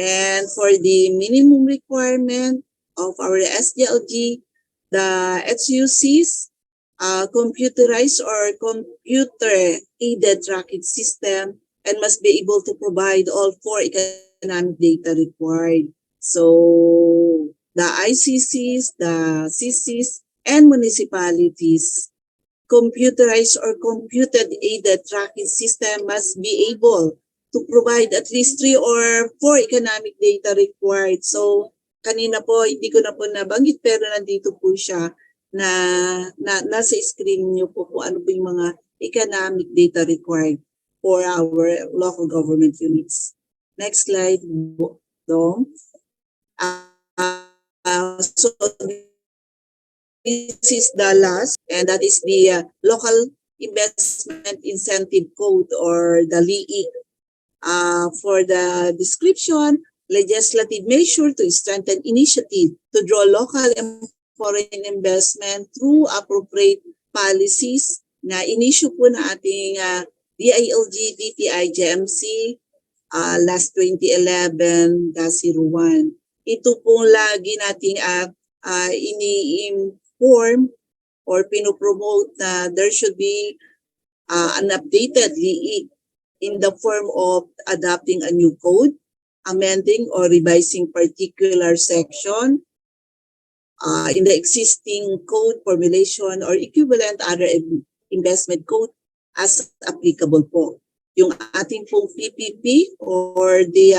M: And for the minimum requirement of our SGLG, the HUCs, computerized or computer-aided tracking system and must be able to provide all 4 economic data required. So the ICCs, the CCs, and municipalities, computerized or computer-aided tracking system must be able to provide at least 3 or 4 economic data required. So kanina po, hindi ko na po nabanggit pero nandito po siya na nasa screen niyo po kung ano po yung mga economic data required for our local government units. Next slide, Dom. So this is the last, and that is the local investment incentive code or the LIIC. For the description, legislative measure to strengthen initiative to draw local and foreign investment through appropriate policies na in-issue po na ating DILG, DTI, GMC last 2011-01. Ito pong lagi nating ini-inform or pinopromote na there should be an updated LIIC in the form of adopting a new code, amending or revising particular section in the existing code formulation or equivalent other investment code as applicable po. Yung ating pong PPP or the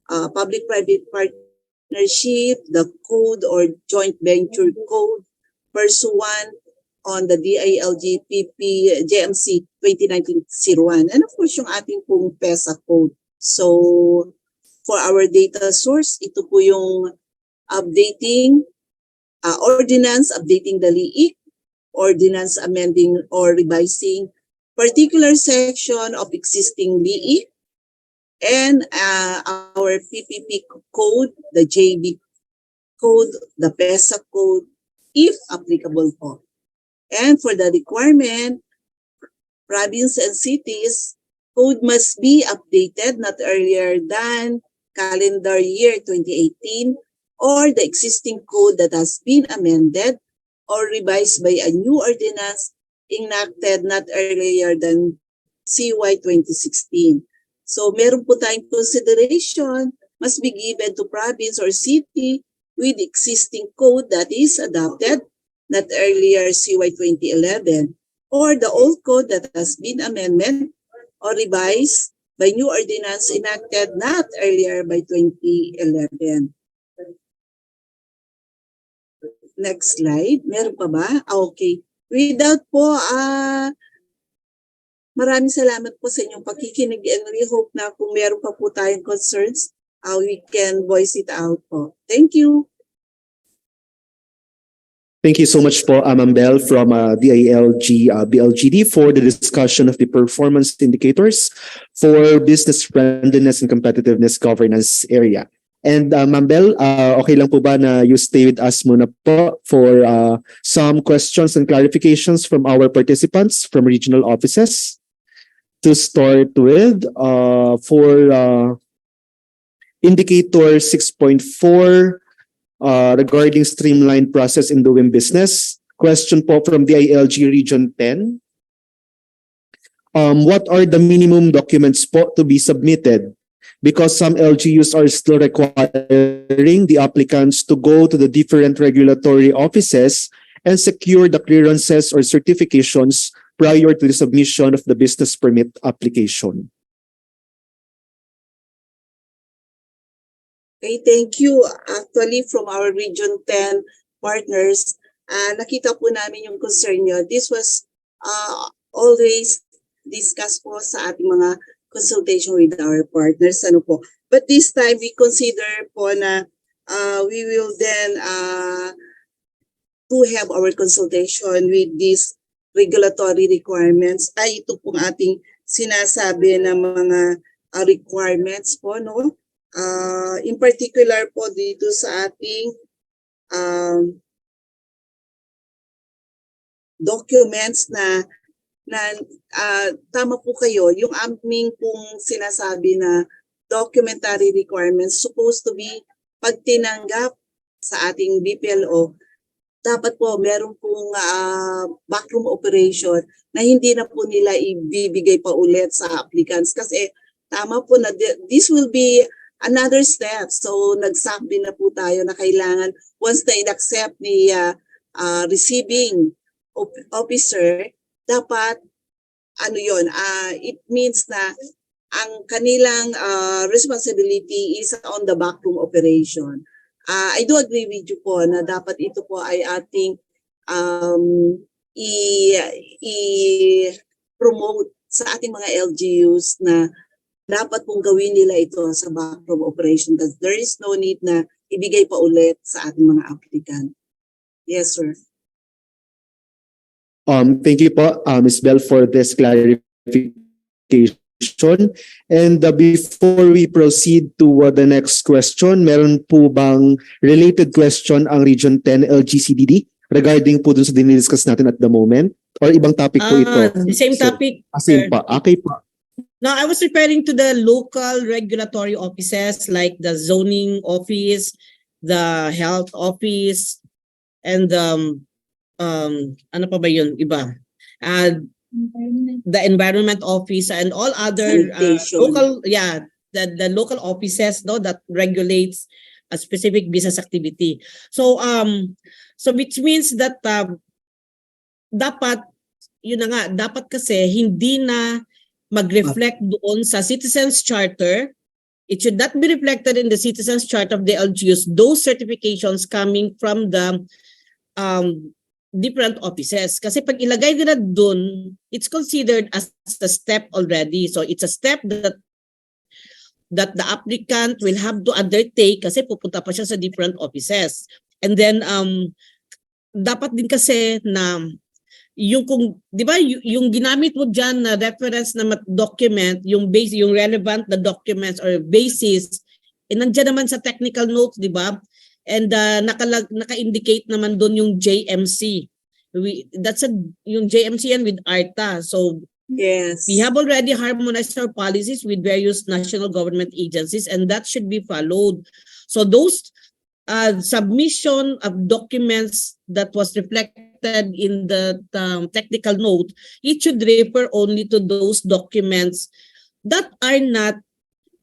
M: public-private partnership, the code or joint venture code pursuant on the DILG PP JMC 2019-01. And of course, yung ating pong PESA code. So, for our data source, ito po yung updating ordinance, updating the LIIC, ordinance amending or revising particular section of existing LIIC, and our PPP code, the JB code, the PESA code, if applicable po. And for the requirement, province and cities, code must be updated not earlier than calendar year 2018 or the existing code that has been amended or revised by a new ordinance enacted not earlier than CY 2016. So meron po tayong consideration must be given to province or city with existing code that is adopted not earlier CY 2011 or the old code that has been amended or revised by new ordinance enacted not earlier by 2011. Next slide. Meron pa ba? Okay. Without po, maraming salamat po sa inyong pakikinig and we hope na kung meron pa po tayong concerns, we can voice it out po. Thank you.
S: Thank you so much po, Ma'am Bell from DILG BLGD for the discussion of the performance indicators for business friendliness and competitiveness governance area. And Ma'am Bell, okay lang po ba na you stay with us muna po for some questions and clarifications from our participants from regional offices? To start with, for indicator 6.4, regarding streamlined process in doing business. Question po from DILG Region 10. What are the minimum documents po to be submitted? Because some LGUs are still requiring the applicants to go to the different regulatory offices and secure the clearances or certifications prior to the submission of the business permit application.
M: Okay, thank you. Actually, from our Region 10 partners, nakita po namin yung concern nyo. This was always discussed po sa ating mga consultation with our partners. Ano po. But this time, we consider po na we will then to have our consultation with these regulatory requirements. Ay, ito pong ating sinasabi na mga requirements po, no? In particular po dito sa ating documents na tama po kayo, yung aming pong sinasabi na documentary requirements supposed to be pag tinanggap sa ating BPLO, dapat po meron pong backroom operation na hindi na po nila ibibigay pa ulit sa applicants kasi tama po na this will be another step. So nagsabi na po tayo na kailangan once na in-accept ni receiving officer, dapat ano yon, it means na ang kanilang responsibility is on the backroom operation. I do agree with you po na dapat ito po ay ating i-promote sa ating mga LGUs na dapat pong gawin nila ito sa backroom operation because there is no need na ibigay pa ulit sa ating mga applicant. Yes, sir.
S: Thank you po, Ms. Bell, for this clarification. And before we proceed to the next question, meron po bang related question ang Region 10 LGCDD regarding po dun sa dinidiscuss natin at the moment? Or ibang topic po ito?
K: The same topic.
S: Same pa. Okay po.
K: No, I was referring to the local regulatory offices like the zoning office, the health office, and ano pa ba yun? Iba. The environment office and all other local, the local offices no that regulates a specific business activity. So which means that dapat yun na nga, dapat kasi hindi na mag-reflect doon sa Citizens Charter. It should not be reflected in the Citizens Charter of the LGUs, those certifications coming from the different offices. Kasi pag ilagay nila doon, it's considered as a step already. So it's a step that the applicant will have to undertake kasi pupunta pa siya sa different offices. And then dapat din kasi na yung kung 'di ba yung ginamit mo diyan na reference na document, yung base, yung relevant na documents or basis, nandiyan naman sa technical notes, 'di ba? And naka-indicate naman doon yung JMC. That's yung JMC and with ARTA. So
M: yes,
K: we have already harmonized our policies with various national government agencies and that should be followed. So those submission of documents that was reflected in the technical note, it should refer only to those documents that are not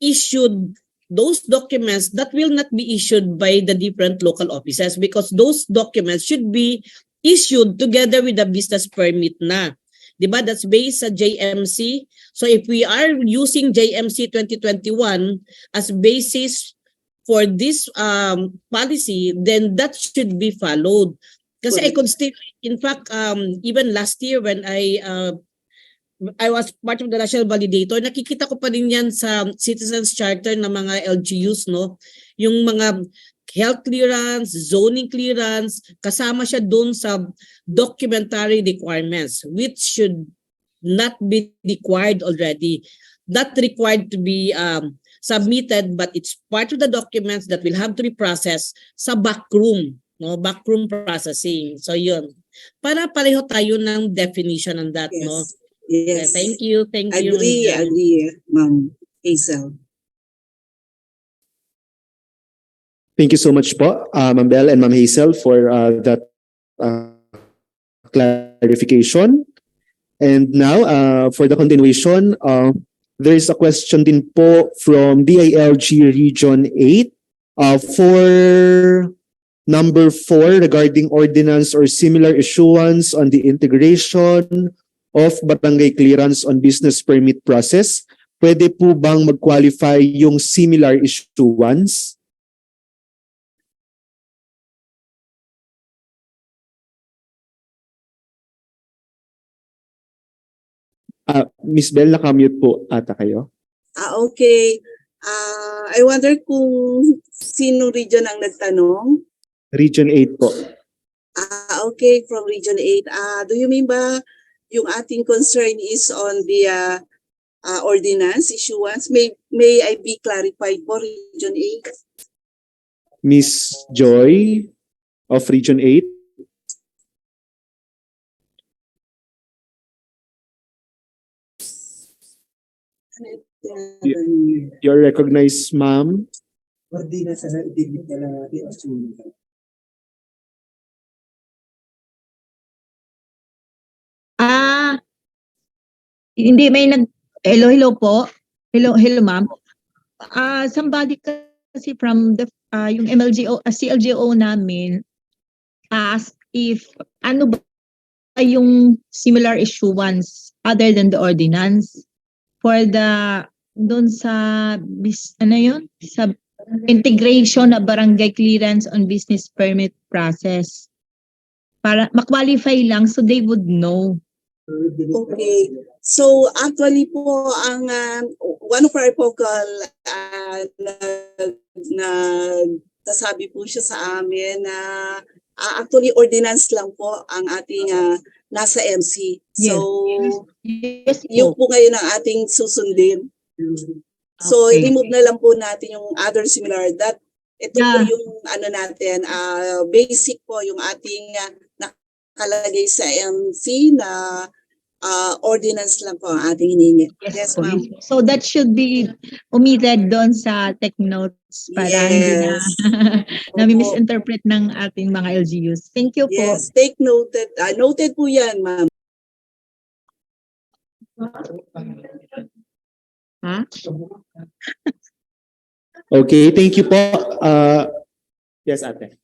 K: issued, those documents that will not be issued by the different local offices because those documents should be issued together with the business permit na. Diba? That's based sa JMC. So if we are using JMC 2021 as basis for this policy, then that should be followed. Kasi I could still, in fact, even last year when I was part of the national validator, nakikita ko pa rin yan sa Citizens Charter ng mga LGUs, no? Yung mga health clearance, zoning clearance, kasama siya doon sa documentary requirements which should not be required already. Not required to be submitted, but it's part of the documents that will have to be processed sa backroom, no? Backroom processing. So yun. Para pareho tayo ng definition ng that, no?
M: Yes.
K: Okay, thank you. Thank you.
M: Agree, Ma'am Hazel.
S: Thank you so much po, Ma'am Bell and Ma'am Hazel for that clarification. And now, for the continuation, there is a question din po from DILG Region 8 for number 4 regarding ordinance or similar issuance on the integration of barangay clearance on business permit process. Pwede po bang mag-qualify yung similar issuance? Miss Bell, nakamute po ata kayo.
M: Okay. I wonder kung sino region ang nagtanong?
S: Region 8 po.
M: Okay, from Region 8. Do you mean ba yung ating concern is on the ordinance issuance? May I be clarified for Region 8?
S: Miss Joy of Region 8. You're recognized, ma'am.
N: Hindi may hello po. Hello ma'am. Somebody kasi from the yung MLGO CLGO namin asked if ano ba yung similar issuance other than the ordinance for the doon sa sa integration of barangay clearance on business permit process para ma-qualify lang so they would know.
M: Okay. So actually po ang one of our vocal nagsasabi po siya sa amin na actually ordinance lang po ang ating nasa MC. So
N: yes
M: yung po ngayon ang ating susundin. So remove na lang po natin yung other similar that ito po yung ano natin basic po yung ating nakalagay sa MC na ordinance lang po ang ating hiningi. Yes, ma'am.
N: So that should be omitted doon sa tech notes para hindi na misinterpret ng ating mga LGUs. Thank you po.
M: Yes, take noted. Noted po yan, ma'am.
S: Okay, thank you po. Yes, ate.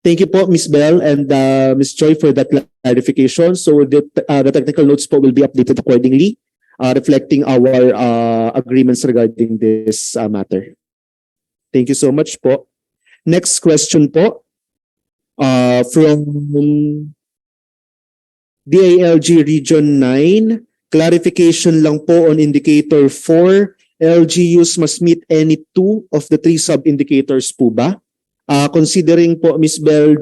S: Thank you po, Miss Bell and Miss Choi for that clarification. So the technical notes po will be updated accordingly, reflecting our agreements regarding this matter. Thank you so much po. Next question po from DILG Region 9. Clarification lang po on indicator 4. LGUs must meet any 2 of the 3 sub-indicators po ba? Considering po, Ms. Bell,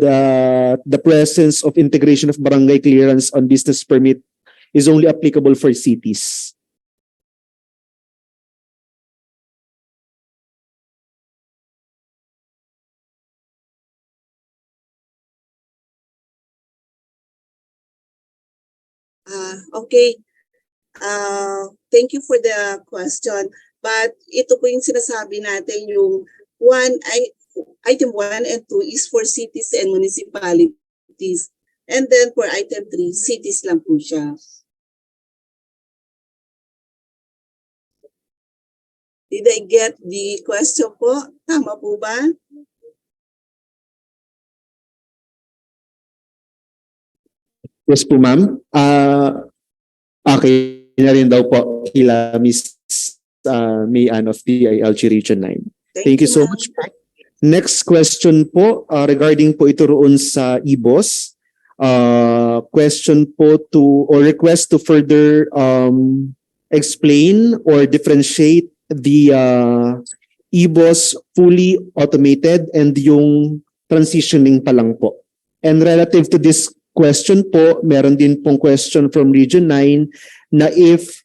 S: the presence of integration of barangay clearance on business permit is only applicable for cities.
M: Okay. Thank you for the question. But ito po yung sinasabi natin yung item 1 and 2 is for cities and municipalities. And then for item 3, cities lang po siya. Did I get the question po? Tama po ba?
S: Yes po, ma'am. Okay na rin daw po kila Miss May Ann of DILG Region 9. Thank you so much po. Next question po regarding po ito roon sa IBOS. Question po or request to further explain or differentiate the EBOS fully automated and yung transitioning pa lang po. And relative to this question po, meron din pong question from Region 9 na if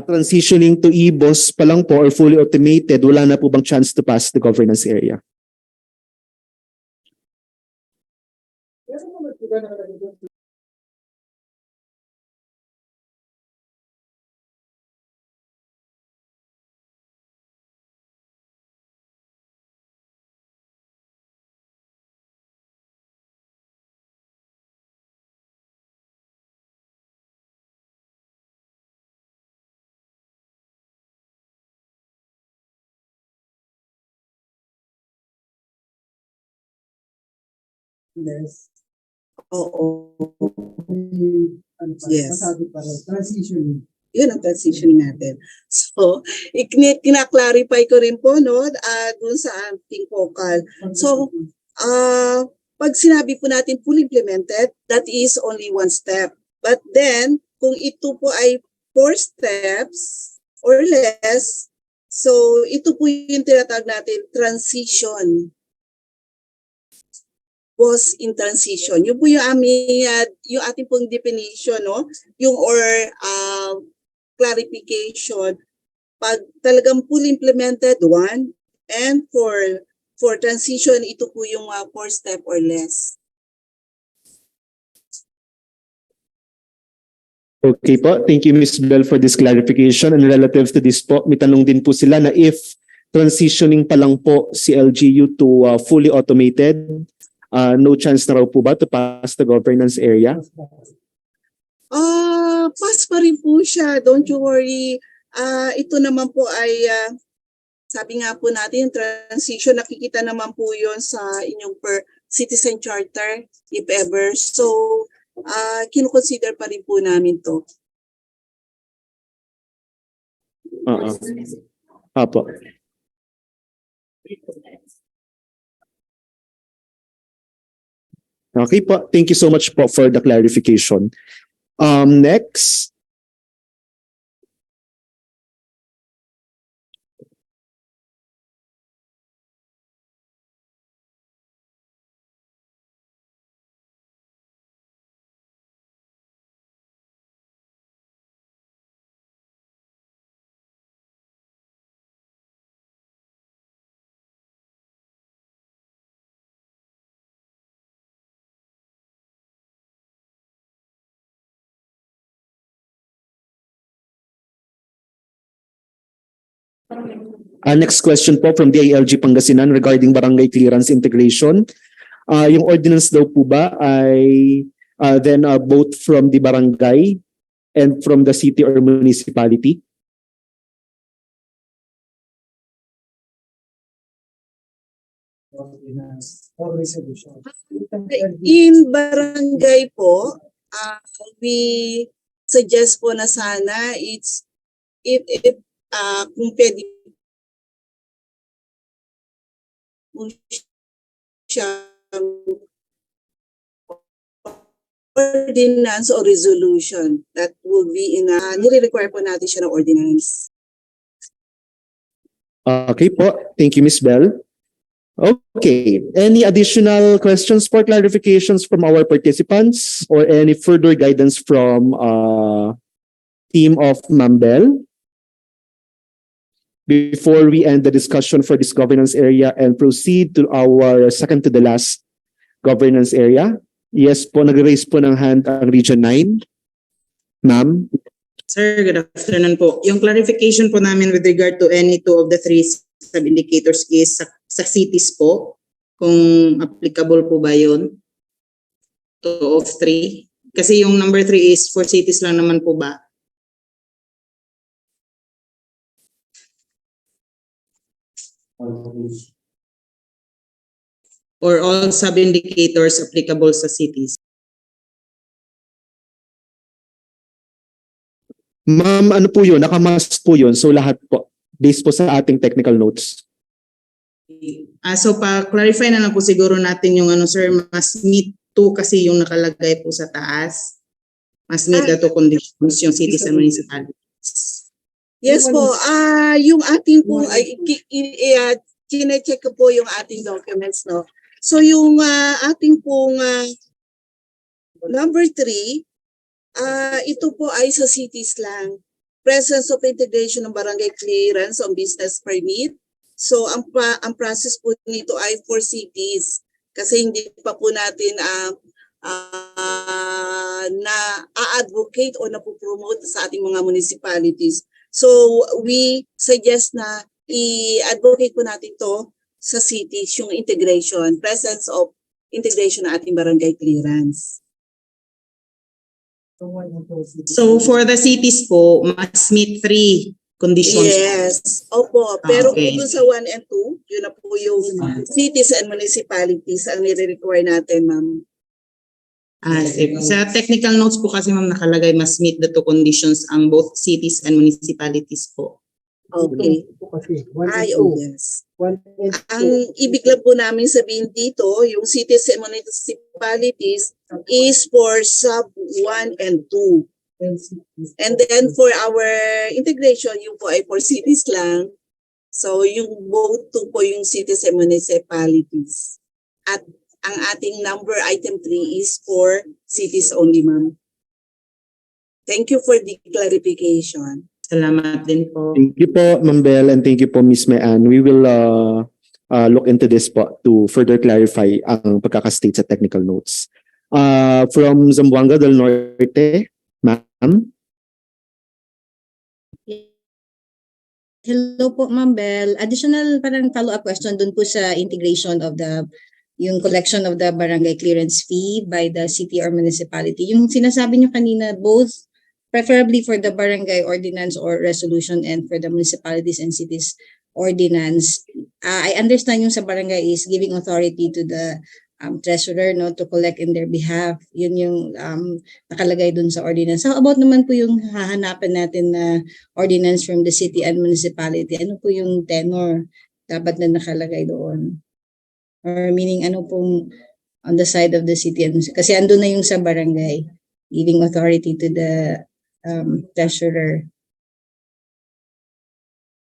S: transitioning to EBOS pa lang po or fully automated, wala na po bang chance to pass the governance area?
M: Yes. Oo. Yes. Yun ang transitioning natin. So, kina-clarify ko rin po, no, dun sa ating focal. So, pag sinabi po natin fully implemented, that is only one step. But then, kung ito po ay 4 steps or less, so ito po yung tinatawag natin transition. Was in transition. Yun po yung aming, yung ating pong definition, no? Yung or clarification. Pag talagang fully implemented, 1. And for transition, ito po yung 4 step or less.
S: Okay po. Thank you, Ms. Bell, for this clarification. And relative to this po, may tanong din po sila na if transitioning pa lang po si LGU to fully automated, no chance na raw po ba to pass the governance area?
M: Pass pa rin po siya. Don't you worry. Ito naman po ay, sabi nga po natin, transition, nakikita naman po yon sa inyong per citizen charter, if ever. So, kinukonsider pa rin po namin to.
S: Apo. Okay po. Thank you so much po for the clarification. Next. Next question po from DILG Pangasinan regarding barangay clearance integration. Yung ordinance daw po ba ay then both from the barangay and from the city or municipality?
M: In barangay po, we suggest po na sana it's if kung pwede po siyang ordinance or resolution that will be in nire-require po natin siya ng ordinance.
S: Okay po. Thank you, Ms. Bell. Okay. Any additional questions for clarifications from our participants or any further guidance from team of Ma'am Bell? Before we end the discussion for this governance area and proceed to our second to the last governance area. Yes po, nag-raise po ng hand ang Region 9. Ma'am.
T: Sir, good afternoon po. Yung clarification po namin with regard to any two of the 3 sub-indicators is sa cities po, kung applicable po ba yun? 2 of 3? Kasi yung number 3 is for cities lang naman po ba? Or all sub-indicators applicable sa cities?
S: Ma'am, ano po yun? Nakamast po yun. So lahat po. Based po sa ating technical notes.
T: So pa-clarify na lang po siguro natin yung ano sir, mas meet to kasi yung nakalagay po sa taas. Mas meet the two conditions yung cities and municipalities.
M: Yes po, yung ating po, kine-check ko po yung ating documents, no? So yung ating pong number 3, ito po ay sa cities lang. Presence of integration ng barangay clearance on business permit. So ang process po nito ay for cities. Kasi hindi pa po natin na a-advocate o na-promote sa ating mga municipalities. So we suggest na i-advocate po natin to sa cities, yung integration, presence of integration ng ating barangay clearance.
T: So for the cities po, must meet 3 conditions.
M: Yes. Opo. Pero
T: okay.
M: kung sa 1 and 2, yun na po yung cities and municipalities ang nire-require natin, ma'am.
T: Sa technical notes po kasi ma'am nakalagay must meet the 2 conditions ang both cities and municipalities po.
M: Okay. Ay, oh yes. Ang ibig lang po namin sabihin dito, yung cities and municipalities is for sub 1 and 2. And then for our integration, yung po ay for cities lang. So yung both 2 po yung cities and municipalities. At ang ating number item 3 is for cities only, ma'am. Thank you for the clarification.
T: Salamat din po.
S: Thank you po, Ma'am Bel, and thank you po, Miss Mayan. We will look into this po to further clarify ang pagkakastate sa technical notes. From Zamboanga del Norte, ma'am.
A: Hello po, Ma'am Bel. Additional parang follow-up question dun po sa integration of yung collection of the barangay clearance fee by the city or municipality. Yung sinasabi nyo kanina, both preferably for the barangay ordinance or resolution and for the municipalities and cities ordinance. I understand yung sa barangay is giving authority to the treasurer no to collect in their behalf. Yun yung nakalagay dun sa ordinance. How about naman po yung hahanapan natin na ordinance from the city and municipality? Ano po yung tenor dapat na nakalagay doon? Or meaning ano pong on the side of the city and kasi andun na yung sa barangay giving authority to the treasurer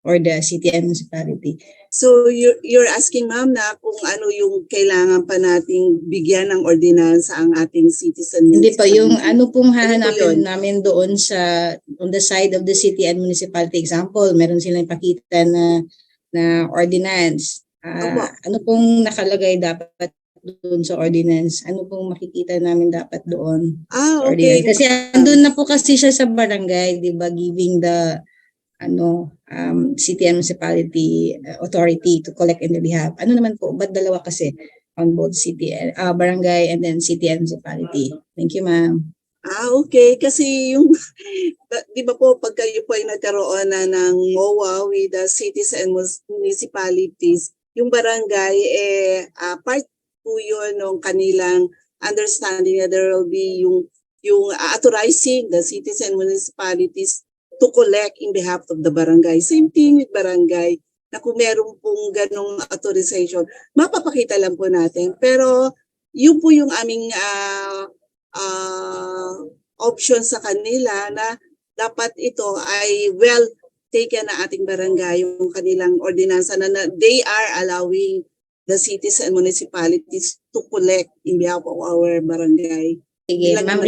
A: or the city and municipality.
M: So you're asking, ma'am, na kung ano yung kailangan pa nating bigyan ng ordinansa ang ating citizen.
A: Hindi pa yung ano pong hahanapin namin doon sa on the side of the city and municipality. Example, meron silang pakita na ordinance. Ano pong nakalagay dapat doon sa ordinance? Ano pong makikita namin dapat doon?
M: Okay.
A: Kasi andun na po kasi siya sa barangay, 'di ba, giving the city and municipality authority to collect in their behalf. Ano naman po, ba't dalawa kasi on both city and barangay and then city and municipality? Thank you, ma'am.
M: Okay. Kasi yung, di ba po, pag kayo po ay nagkaroon na ng MOA with the cities and municipalities, yung barangay, part po yun ng kanilang understanding na there will be yung authorizing the cities and municipalities to collect in behalf of the barangay. Same thing with barangay, na kung meron pong ganong authorization, mapapakita lang po natin. Pero yun po yung aming option sa kanila na dapat ito ay well taken na ating barangay, yung kanilang ordinansa na they are allowing the cities and municipalities to collect in behalf of our barangay.
A: Sige, ma'am.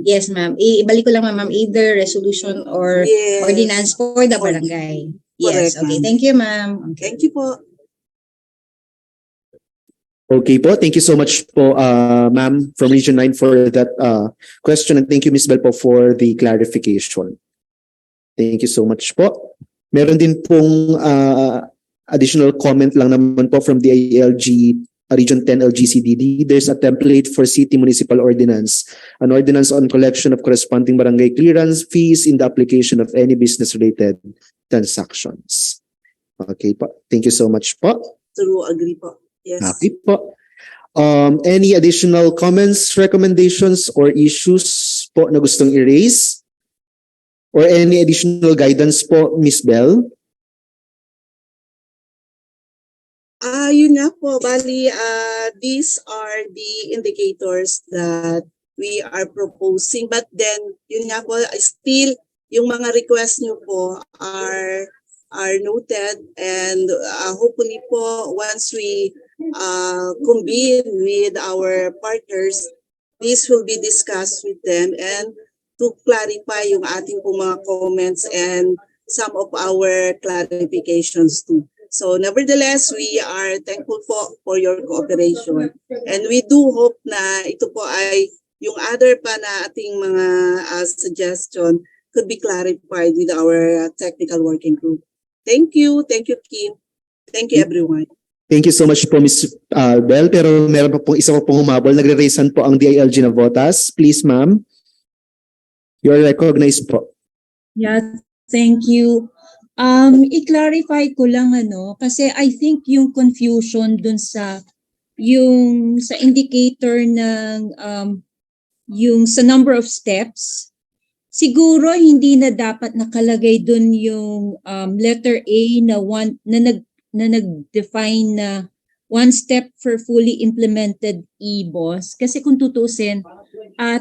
A: Yes, ma'am. Ibalik ko lang, ma'am, either resolution or ordinance for the barangay. Yes,
M: Correct,
A: okay.
M: ma'am.
A: Thank you, ma'am. Okay.
M: Thank you po.
S: Okay po, thank you so much po, ma'am, from Region 9 for that question, and thank you, Ms. Bel, po for the clarification. Thank you so much po. Meron din pong additional comment lang naman po from the ALG Region 10 LGCDD. There's a template for city municipal ordinance, an ordinance on collection of corresponding barangay clearance fees in the application of any business-related transactions. Okay po, thank you so much po.
M: True, agree po. Yes.
S: Okay po. Any additional comments, recommendations, or issues po na gustong i-raise? Or any additional guidance po, Ms. Bel?
M: Yun nga po, bali, these are the indicators that we are proposing. But then, yun nga po, still, yung mga request nyo po are noted, and hopefully po once we convene with our partners, this will be discussed with them and to clarify yung ating po mga comments and some of our clarifications too. So nevertheless, we are thankful po for your cooperation. And we do hope na ito po ay yung other pa na ating mga suggestion could be clarified with our technical working group. Thank you. Thank you, Kim. Thank you, everyone.
S: Thank you so much po, Ms. Bell. Pero meron pa pong isa pa pong humabol. Nagre-raisehan po ang DILG na votas. Please, ma'am. You are recognized po.
A: Yeah, thank you. I-clarify ko lang kasi I think yung confusion dun sa indicator ng yung sa number of steps, siguro hindi na dapat nakalagay dun yung letter A na nag-define na one step for fully implemented e-boss. Kasi kung tutusin,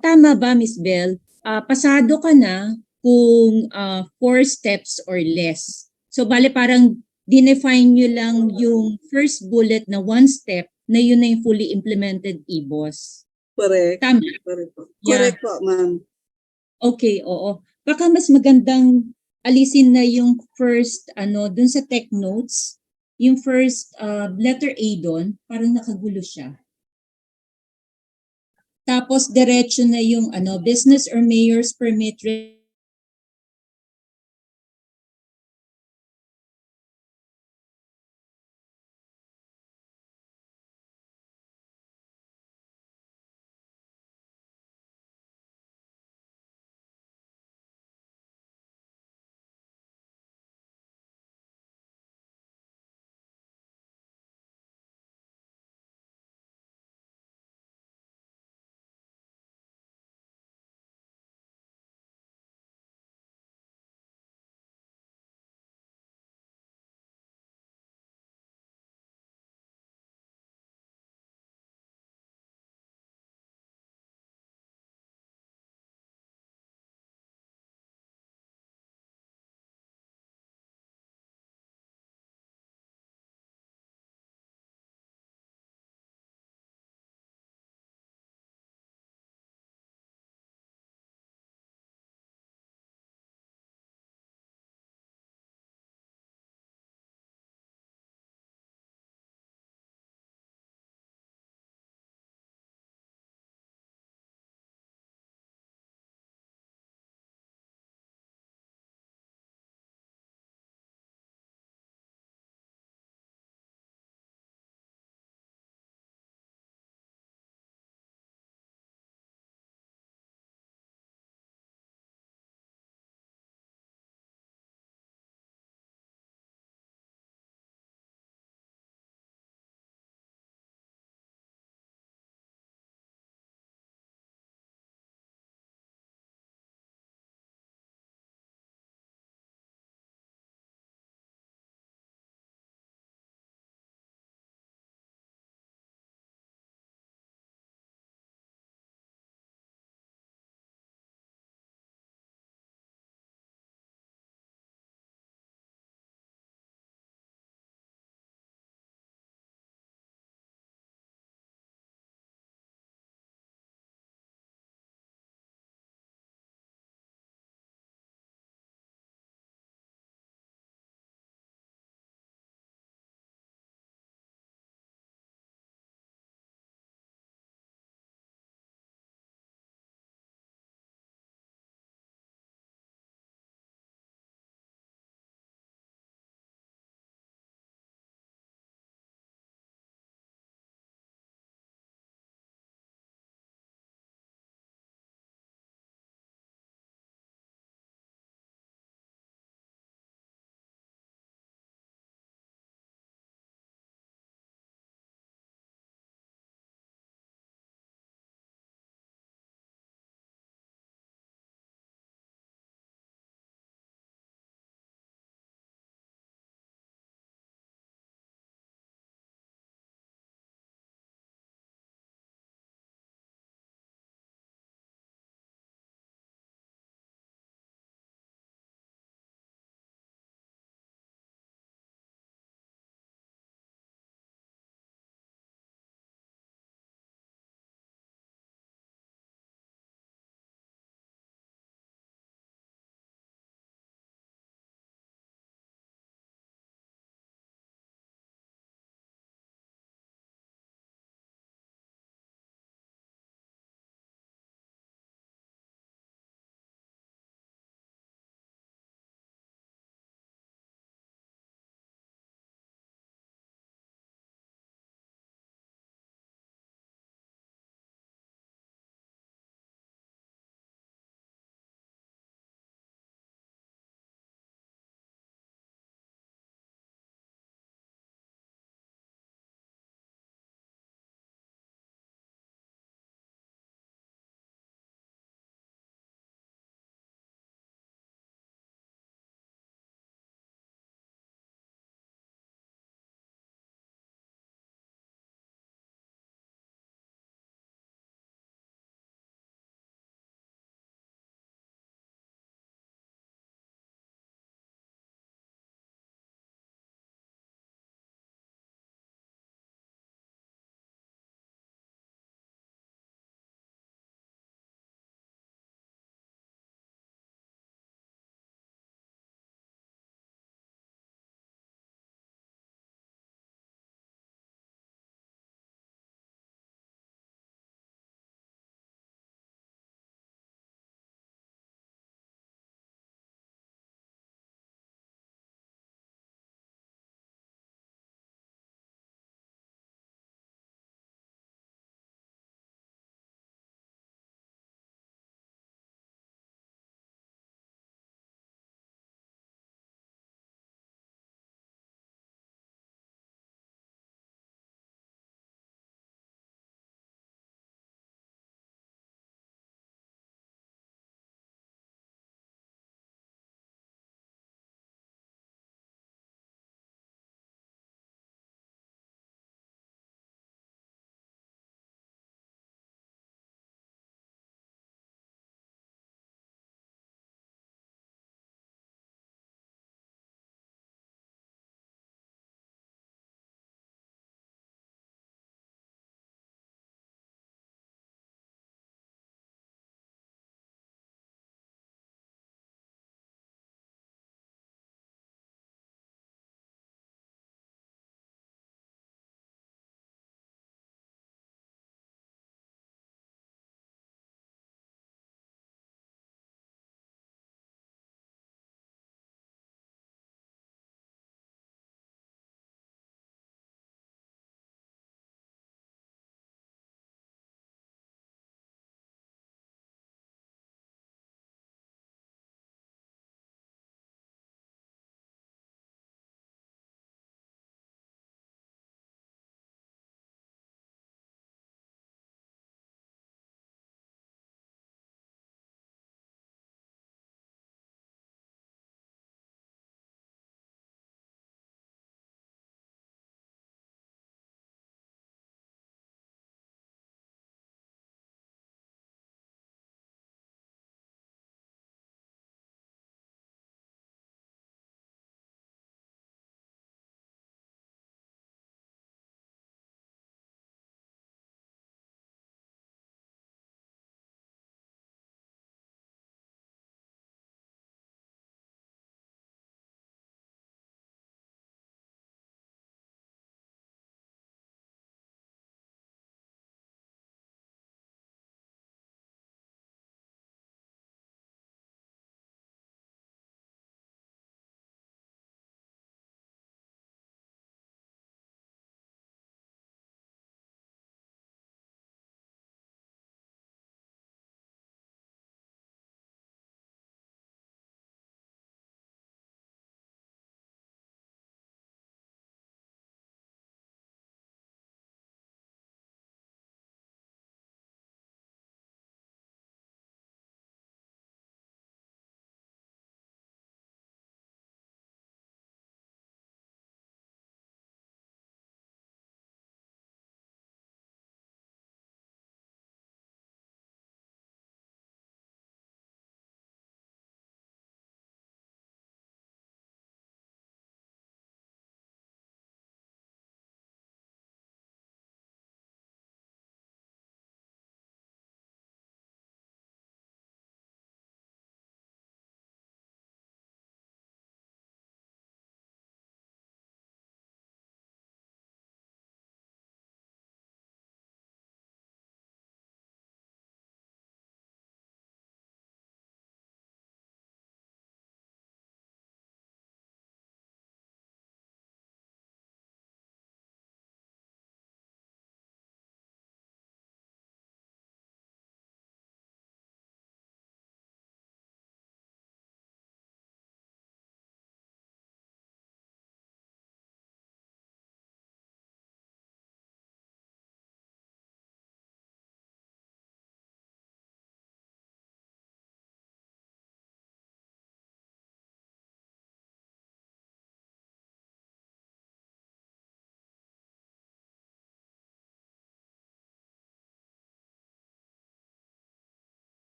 A: tama ba, Miss Bell? Pasado ka na kung 4 steps or less. So bale parang dinefine nyo lang yung first bullet na one step na yun na yung fully implemented e-boss.
M: Correct.
A: Tama.
M: Correct po.
A: Yeah.
M: Correct po, ma'am.
A: Okay, oo. Baka mas magandang alisin na yung first dun sa tech notes, yung first letter A doon, parang nakagulo siya. Tapos diretso na yung business or mayor's permit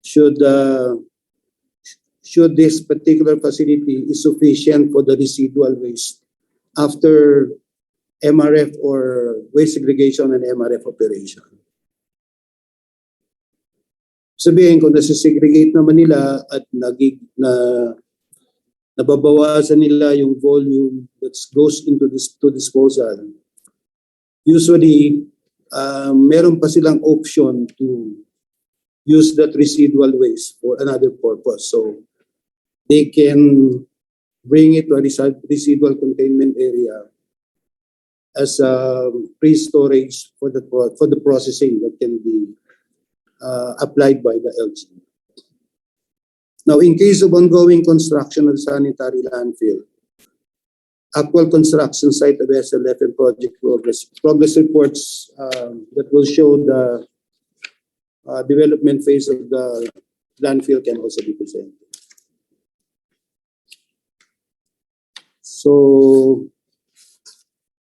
I: should should this particular facility is sufficient for the residual waste after MRF or waste segregation and MRF operation. Sabihin kung nasa-segregate naman nila at nababawasan nila yung volume that goes into this to disposal, usually meron pa silang option to use that residual waste for another purpose. So they can bring it to a residual containment area as a pre-storage for the processing that can be applied by the LG. Now, in case of ongoing construction of sanitary landfill, actual construction site of SLF and project progress reports that will show the development phase of the landfill can also be presented. So,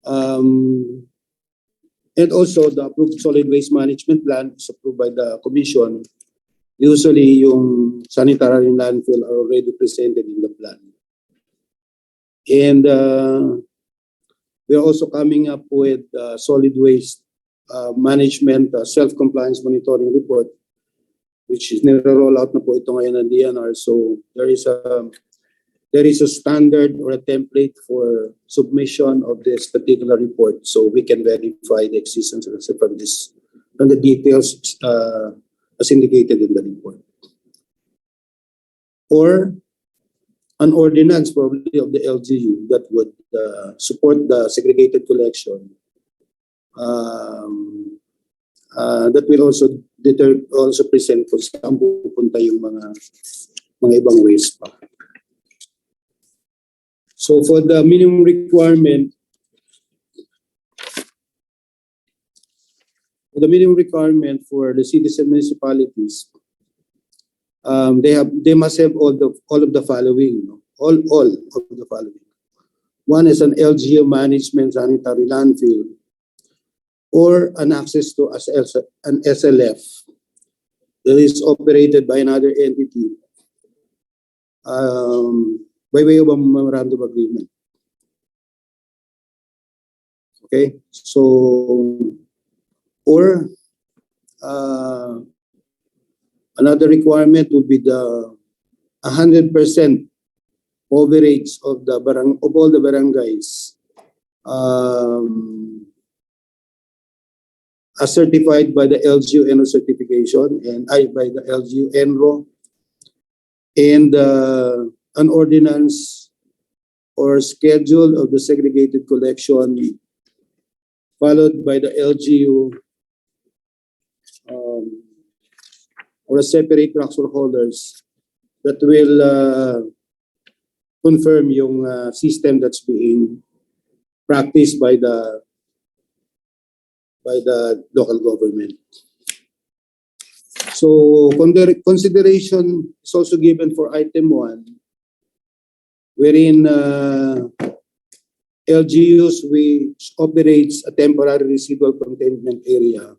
I: and also the approved solid waste management plan is approved by the commission. Usually, yung sanitary landfill are already presented in the plan. And we're also coming up with solid waste management self-compliance monitoring report, which is nire-roll out na po ito ngayon ng DNR. So there is a standard or a template for submission of this particular report, so we can verify the existence from the details as indicated in the report. Or an ordinance probably of the LGU that would support the segregated collection. That will also present kung saan pupunta yung mga ibang waste pa. So for the minimum requirement, for the cities and municipalities, they must have all of the following. All of the following. One is an LGU management sanitary landfill, or an access to an SLF that is operated by another entity by way of a memorandum agreement. Okay, so or another requirement would be the 100% coverage of all the barangays as certified by the LGU Enro certification and by the LGU Enro, and an ordinance or schedule of the segregated collection followed by the LGU or a separate transfer holders that will confirm yung system that's being practiced by the local government. So consideration is also given for item 1, wherein LGUs which operates a temporary residual containment area,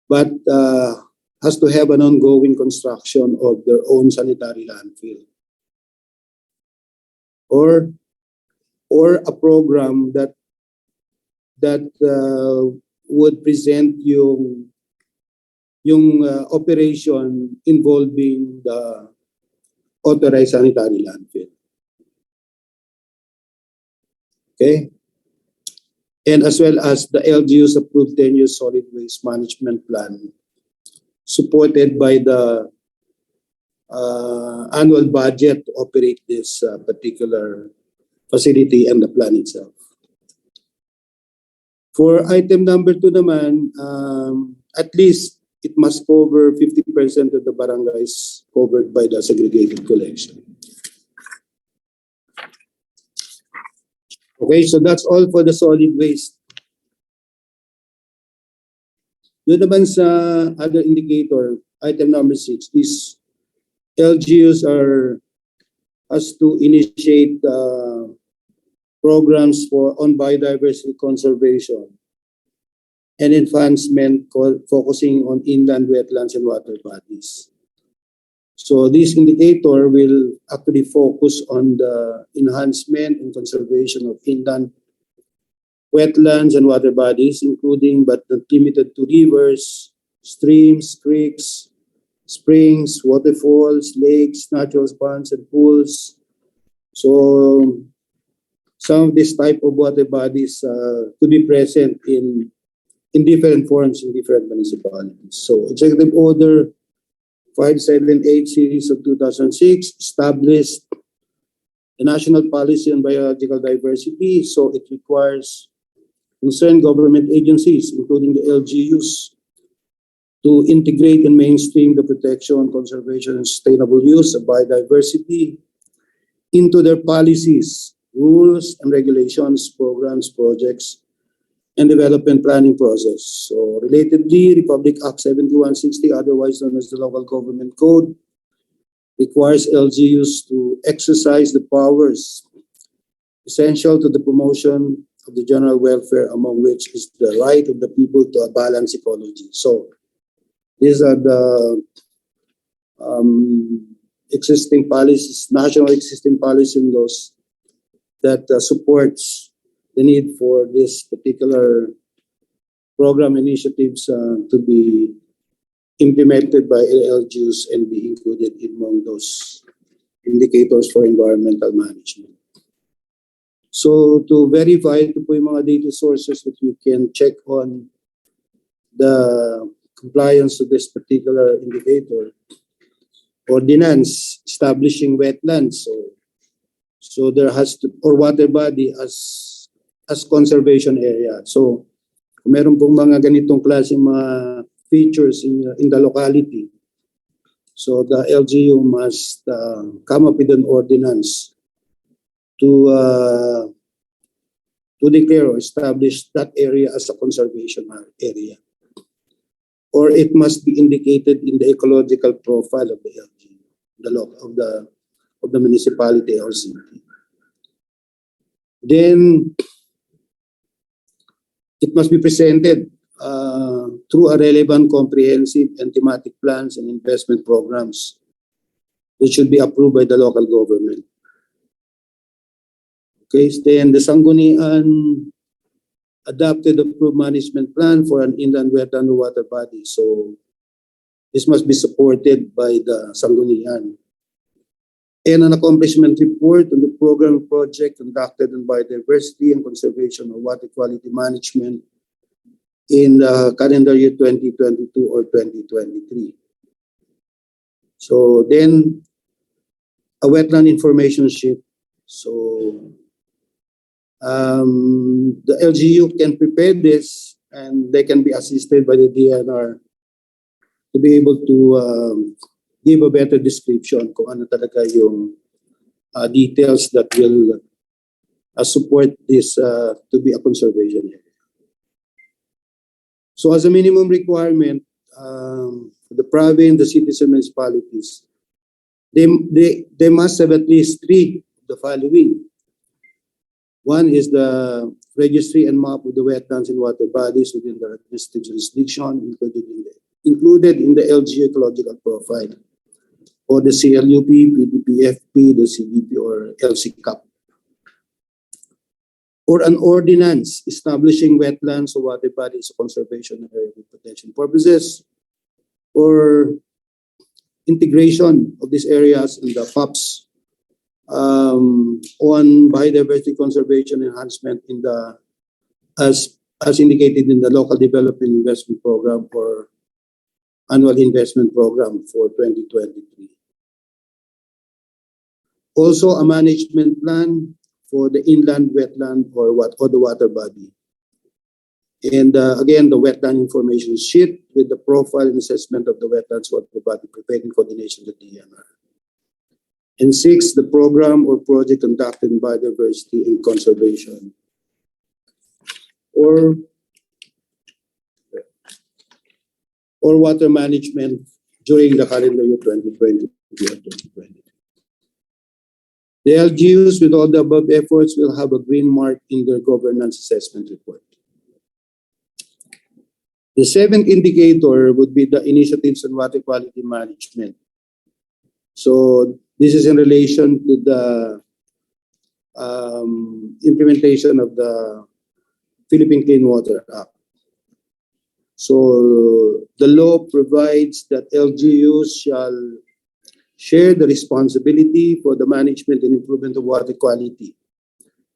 I: but has to have an ongoing construction of their own sanitary landfill, or a program that would present yung operation involving the authorized sanitary landfill. Okay, and as well as the LGU's approved 10-year solid waste management plan, supported by the annual budget to operate this particular facility and the plan itself. For item number 2 naman, at least it must cover 50% of the barangays covered by the segregated collection. Okay, so that's all for the solid waste. Doon naman sa other indicator, item number 6 is LGUs has to initiate programs on biodiversity conservation and advancement focusing on inland wetlands and water bodies. So this indicator will actually focus on the enhancement and conservation of inland wetlands and water bodies, including but not limited to rivers, streams, creeks, springs, waterfalls, lakes, natural ponds, and pools. So some of this type of water bodies could be present in different forms in different municipalities. So Executive Order 578 series of 2006 established the National Policy on Biological Diversity. So it requires concerned government agencies, including the LGUs, to integrate and mainstream the protection, conservation, and sustainable use of biodiversity into their policies, rules, and regulations, programs, projects, and development planning process. So relatedly, Republic Act 7160, otherwise known as the Local Government Code, requires LGUs to exercise the powers essential to the promotion of the general welfare, among which is the right of the people to a balanced ecology. So these are the existing policies, national existing policies and laws that supports the need for this particular program initiatives to be implemented by LGUs and be included among those indicators for environmental management. So to verify, ito po yung mga data sources that we can check on the compliance to this particular indicator. Ordinance establishing wetlands. So there has to, or water body as conservation area. So kung meron pong mga ganitong klaseng mga features in the locality, so the LGU must come up with an ordinance to declare or establish that area as a conservation area, or it must be indicated in the ecological profile of the LGU, of the municipality or city. Then it must be presented through a relevant, comprehensive, and thematic plans and investment programs which should be approved by the local government. Okay, then the Sanggunian adopted approved management plan for an inland wetland water body. So this must be supported by the Sanggunian. And an accomplishment report on the program project conducted on biodiversity and conservation of water quality management in the calendar year 2022 or 2023. So then a wetland information sheet. So the LGU can prepare this and they can be assisted by the DNR to be able to give a better description kung ano talaga yung details that will support this to be a conservation area. So as a minimum requirement, the province, the cities and municipalities, they must have at least three of the following. One is the registry and map of the wetlands and water bodies within the administrative jurisdiction included in the LGU ecological profile, or the CLUP, PDPFP, the CBP, or LCCAP. Or an ordinance establishing wetlands or water bodies for conservation area for protection purposes, or integration of these areas in the POPs on biodiversity conservation enhancement in the as indicated in the local development investment program or annual investment program for 2023. Also a management plan for the inland wetland or the water body. And again, the wetland information sheet with the profile and assessment of the wetlands water body prepared in coordination with the DNR. And 6, the program or project conducted in biodiversity and conservation. Or water management during the calendar year 2020 or 2020. The LGUs with all the above efforts will have a green mark in their governance assessment report. The seventh indicator would be the initiatives on water quality management. So this is in relation to the implementation of the Philippine Clean Water Act. So the law provides that LGUs shall share the responsibility for the management and improvement of water quality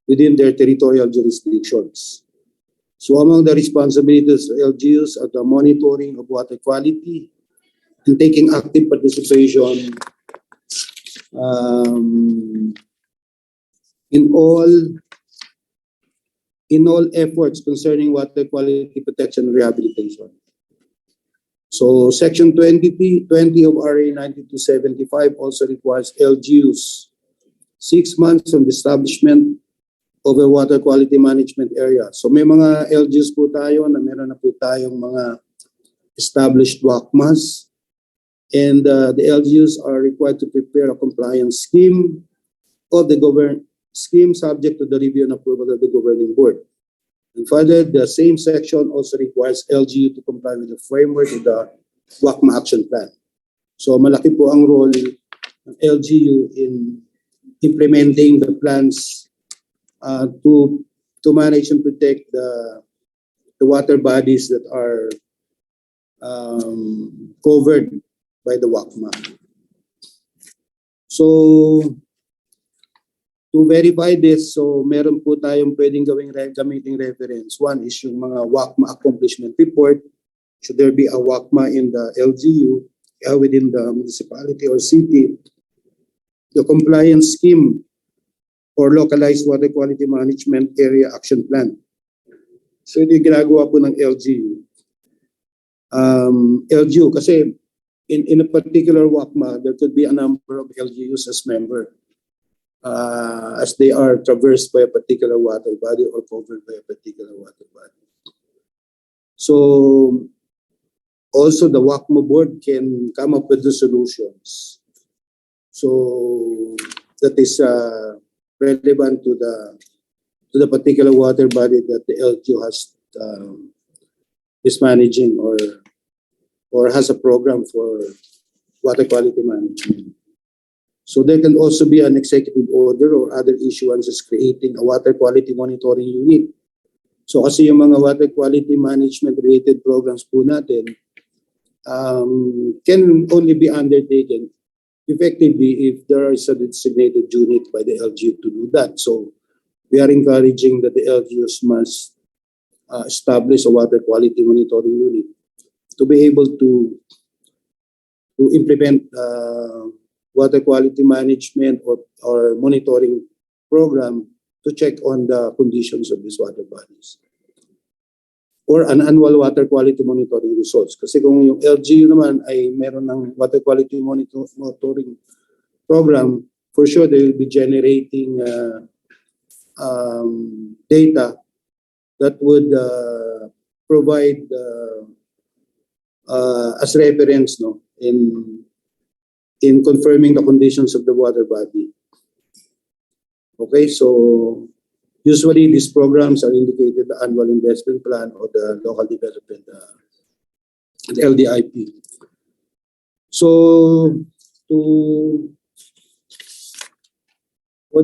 I: within their territorial jurisdictions. So among the responsibilities of LGUs are the monitoring of water quality and taking active participation in all efforts concerning water quality protection and rehabilitation. So Section 20 of RA 9275 also requires LGUs 6 months from the establishment of a water quality management area. So may mga LGUs po tayo na meron na po tayong mga established WACMAs, and the LGUs are required to prepare a compliance scheme of the scheme subject to the review and approval of the governing board. And further, the same section also requires LGU to comply with the framework of the WACMA action plan. So malaki po ang role ng LGU in implementing the plans to manage and protect the water bodies that are covered by the WACMA. So to verify this, so meron po tayong pwedeng gamiting reference. One is yung mga WACMA accomplishment report. Should there be a WACMA in the LGU within the municipality or city, the compliance scheme or localized water quality management area action plan. So ito yung ginagawa po ng LGU. LGU kasi in a particular WACMA, there could be a number of LGUs as member. As they are traversed by a particular water body or covered by a particular water body. So also the WACMA board can come up with the solutions. So that is relevant to the particular water body that the LGU is managing or has a program for water quality management. So there can also be an executive order or other issuances creating a water quality monitoring unit. So kasi yung mga water quality management related programs po natin can only be undertaken effectively if there is a designated unit by the LGU to do that. So we are encouraging that the LGUs must establish a water quality monitoring unit to be able to implement water quality management or monitoring program to check on the conditions of these water bodies. Or an annual water quality monitoring results. Kasi kung yung LGU naman ay meron ng water quality monitoring program, for sure they will be generating data that would provide as reference in confirming the conditions of the water body. Okay, so usually these programs are indicated the annual investment plan or the local development, the LDIP. So for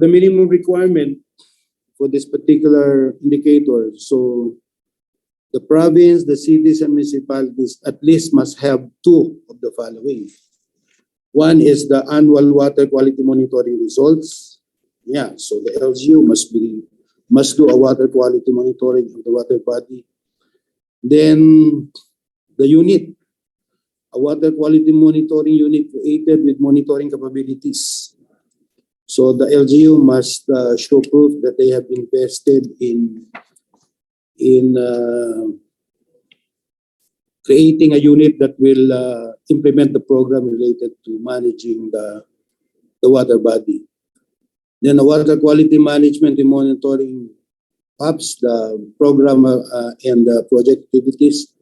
I: the minimum requirement for this particular indicator, so the province, the cities, and municipalities at least must have two of the following. One is the annual water quality monitoring results. Yeah, so the LGU must do a water quality monitoring of the water body. Then the unit, a water quality monitoring unit created with monitoring capabilities. So the LGU must show proof that they have invested in creating a unit that will implement the program related to managing the water body. Then the water quality management and monitoring hubs, the program and the project activities,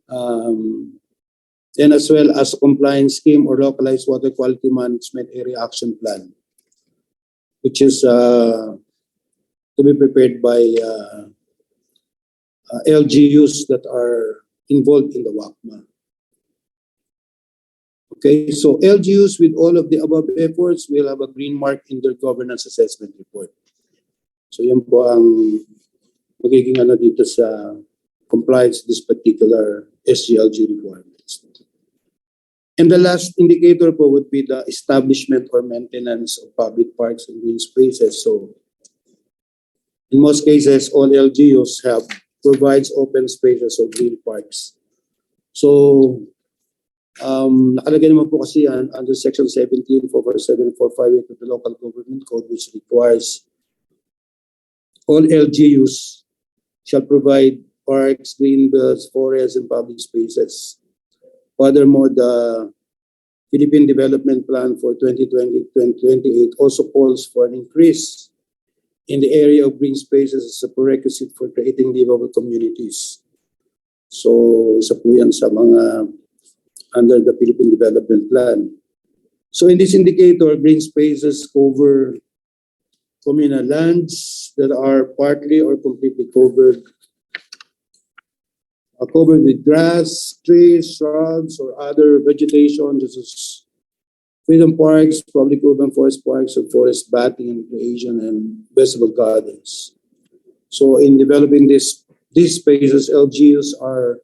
I: and as well as a compliance scheme or localized water quality management area action plan, which is to be prepared by LGUs that are involved in the WACMA. Okay, so LGUs with all of the above efforts will have a green mark in their governance assessment report. So yan po ang magiging ano dito sa compliance this particular SGLG requirements. And the last indicator po would be the establishment or maintenance of public parks and green spaces. So in most cases, all LGUs provides open spaces or green parks. So nakalagay naman po kasi yan under Section 17 447-458 of the Local Government Code, which requires all LGUs shall provide parks, green belts, forests, and public spaces. Furthermore, the Philippine Development Plan for 2020-2028 also calls for an increase in the area of green spaces as a prerequisite for creating livable communities. So, isa po yan sa mga under the Philippine Development Plan. So in this indicator, green spaces cover communal lands that are partly or completely covered with grass, trees, shrubs, or other vegetation. This is freedom parks, public urban forest parks, or forest bathing and recreation, and vegetable gardens. So in developing these spaces, LGUs are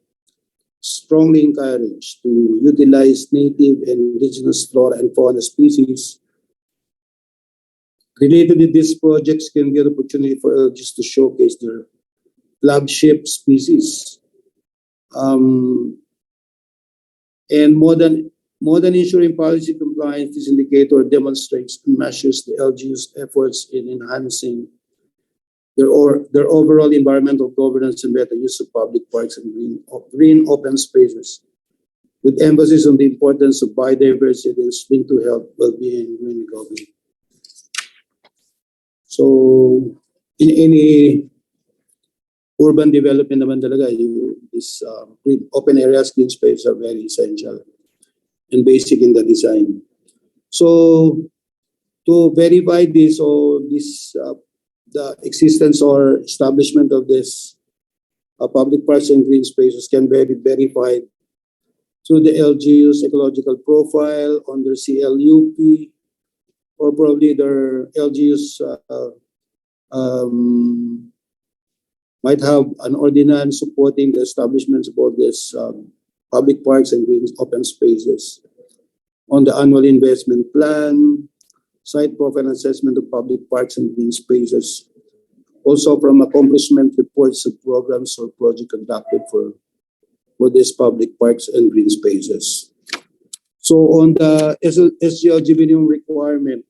I: strongly encouraged to utilize native and indigenous flora and fauna species. Related to these projects can be an opportunity for LGUs to showcase their flagship species. And more than ensuring policy compliance, this indicator demonstrates and measures the LGU's efforts in enhancing their overall environmental governance and better use of public parks and green open spaces, with emphasis on the importance of biodiversity and linked to health, well-being, and green government. So, in any urban development naman talaga, these open areas, green spaces are very essential and basic in the design. So, to verify this, the existence or establishment of this public parks and green spaces can be verified through the LGU's ecological profile on their CLUP, or probably their LGU's might have an ordinance supporting the establishments of all these public parks and green open spaces. On the annual investment plan, site profile assessment of public parks and green spaces. Also from accomplishment reports of programs or projects conducted for these public parks and green spaces. So on the SGLG minimum requirement,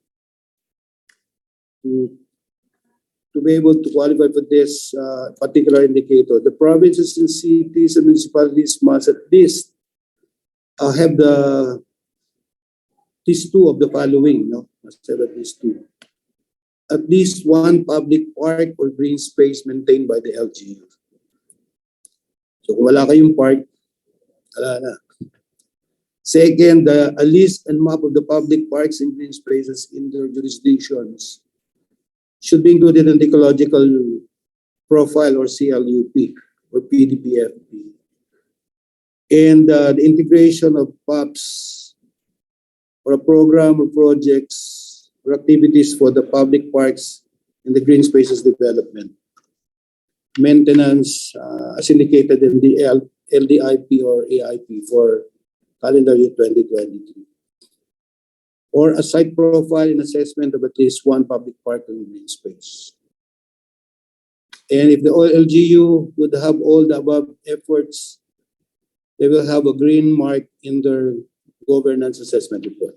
I: to be able to qualify for this particular indicator, the provinces and cities and municipalities must at least have these two of the following, no? Must have at least two. At least one public park or green space maintained by the LGU. So kung wala kayong park, wala na. Second, a list and map of the public parks and green spaces in their jurisdictions should be included in the ecological profile or CLUP or PDPFP. And the integration of PAPs or a program or projects or activities for the public parks and the green spaces development. Maintenance as indicated in the LDIP or AIP for calendar year 2023. Or a site profile and assessment of at least one public park and green space. And if the LGU would have all the above efforts, they will have a green mark in their governance assessment report.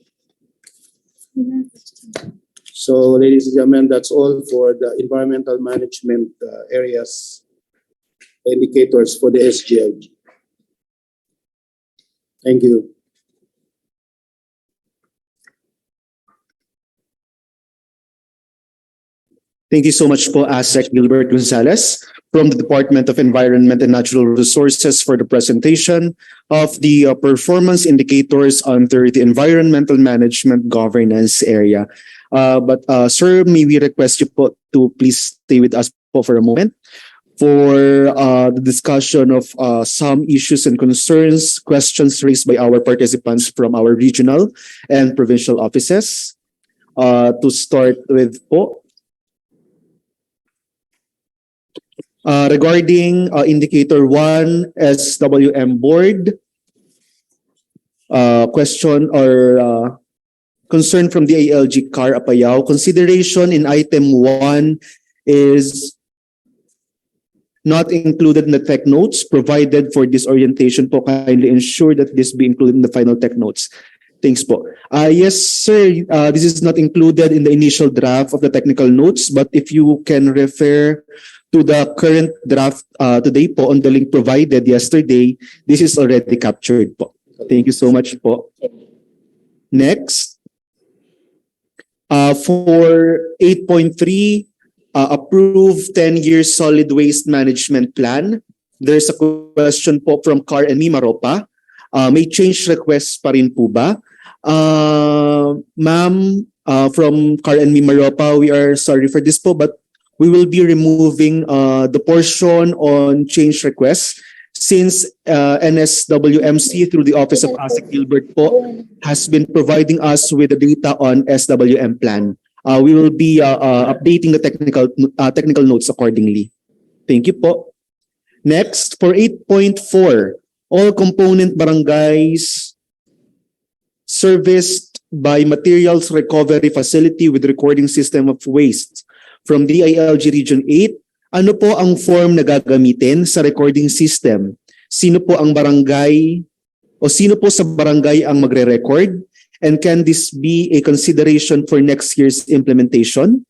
I: So, ladies and gentlemen, that's all for the environmental management areas indicators for the SGLG. Thank you.
S: Thank you so much po, ASEC Gilbert Gonzalez from the Department of Environment and Natural Resources for the presentation of the performance indicators under the environmental management governance area. But sir, may we request you po to please stay with us po for a moment for the discussion of some issues and concerns, questions raised by our participants from our regional and provincial offices. To start with po, regarding indicator 1, SWM board, question or concern from the ALG CAR Apayao. Consideration in item 1 is not included in the tech notes provided for this orientation po. Kindly ensure that this be included in the final tech notes. Thanks po. Yes, sir. This is not included in the initial draft of the technical notes, but if you can refer to the current draft today po on the link provided yesterday, this is already captured po. Thank you so much po. Next, for 8.3, approve 10-year solid waste management plan. There's a question po from Car and Mimaropa. May change request pa rin po ba? Ma'am, from Car and Mimaropa, we are sorry for this po, but we will be removing the portion on change requests since NSWMC through the Office of ASEC Gilbert po has been providing us with the data on SWM plan. We will be updating the technical notes accordingly. Thank you po. Next, for 8.4, all component barangays serviced by materials recovery facility with recording system of waste from DILG Region 8, ano po ang form na gagamitin sa recording system? Sino po ang barangay o sino po sa barangay ang magre-record? And can this be a consideration for next year's implementation?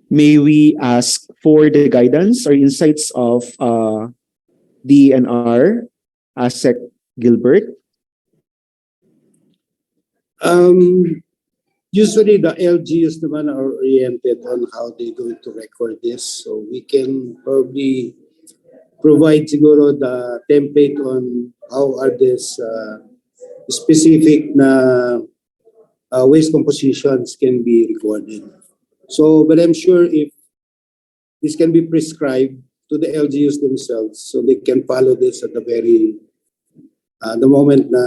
S: May we ask for the guidance or insights of DNR, ASEC Gilbert?
D: Usually the LGUs naman are oriented on how they're going to record this. So we can probably provide siguro the template on how are this specific na waste compositions can be recorded. So, but I'm sure if this can be prescribed to the LGUs themselves, so they can follow this at the very, the moment na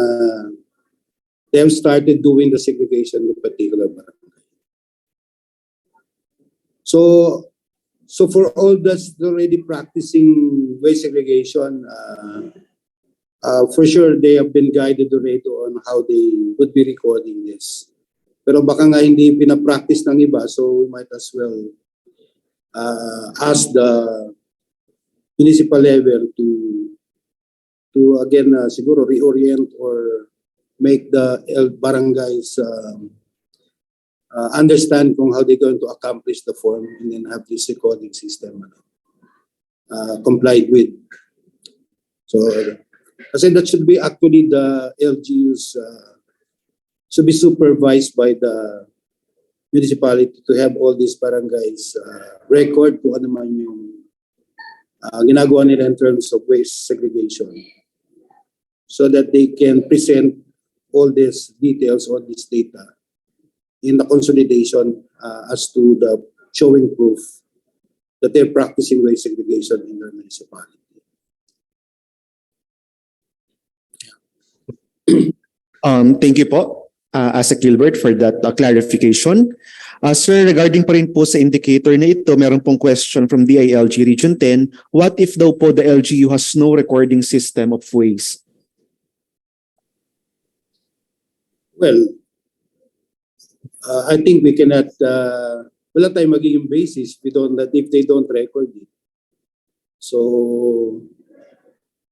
D: they have started doing the segregation in particular barangay. So for all that's already practicing waste segregation, for sure they have been guided already on how they would be recording this. Pero baka nga hindi pinapractice ng iba, so we might as well ask the municipal level to again siguro reorient or make the barangays understand kung how they're going to accomplish the form and then have this recording system complied with. So, kasi that should be actually the LGUs should be supervised by the municipality to have all these barangays record kung ano man yung ginagawa nila in terms of waste segregation so that they can present all these details, all this data in the consolidation as to the showing proof that they're practicing waste segregation in their municipality.
S: Thank you po, ASEC Gilbert, for that clarification. Sir, regarding pa rin po sa indicator na ito, meron pong question from DILG Region 10. What if daw po the LGU has no recording system of waste?
D: Well, I think we cannot, wala tayong magiging basis if they don't record it. So,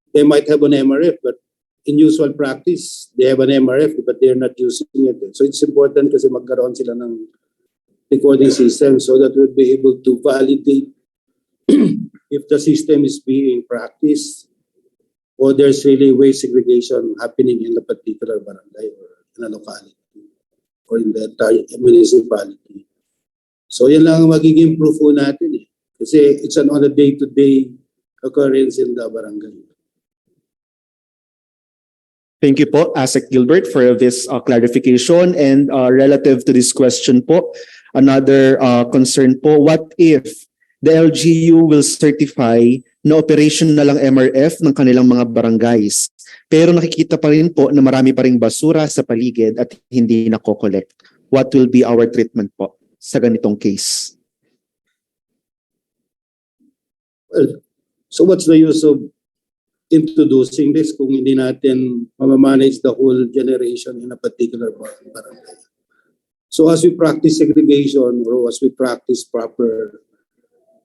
D: they might have an MRF, but in usual practice, they have an MRF, but they're not using it. So, it's important kasi magkaroon sila ng recording system so that we'll be able to validate if the system is being practiced or there's really waste segregation happening in the particular barangay or in a locality or in the entire municipality. So yan lang ang magiging proof po natin eh. Kasi it's on a day-to-day occurrence in the barangay.
S: Thank you po, ASEC Gilbert, for this clarification. And relative to this question po, another concern po, what if the LGU will certify na operation na lang MRF ng kanilang mga barangays. Pero nakikita pa rin po na marami pa ring basura sa paligid at hindi nako-collect. What will be our treatment po sa ganitong case?
D: Well, so what's the use of introducing this kung hindi natin mamamanage the whole generation in a particular barangay? So as we practice segregation or as we practice proper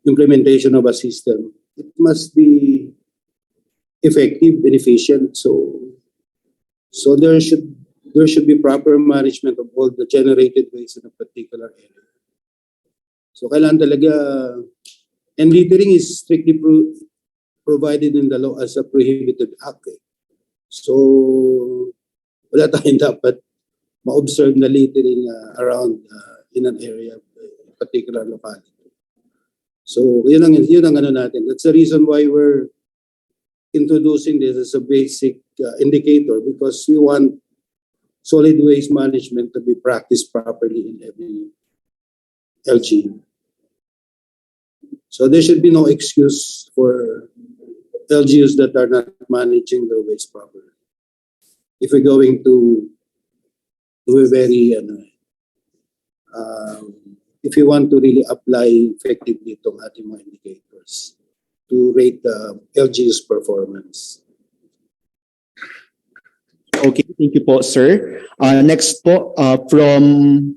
D: implementation of a system, it must be effective and efficient. So there should be proper management of all the generated waste in a particular area. So kailangan talaga, and littering is strictly provided in the law as a prohibited act. So wala tayong dapat ma-observe na littering around in an area, particular locality. So yun ang ano natin. That's the reason why we're introducing this as a basic indicator, because we want solid waste management to be practiced properly in every LG. So there should be no excuse for LGUs that are not managing their waste properly. If we're going to do a very, if you want to really apply effectively itong ating mga indicators to rate the LGU's performance.
S: Okay, thank you po, sir. Next po, from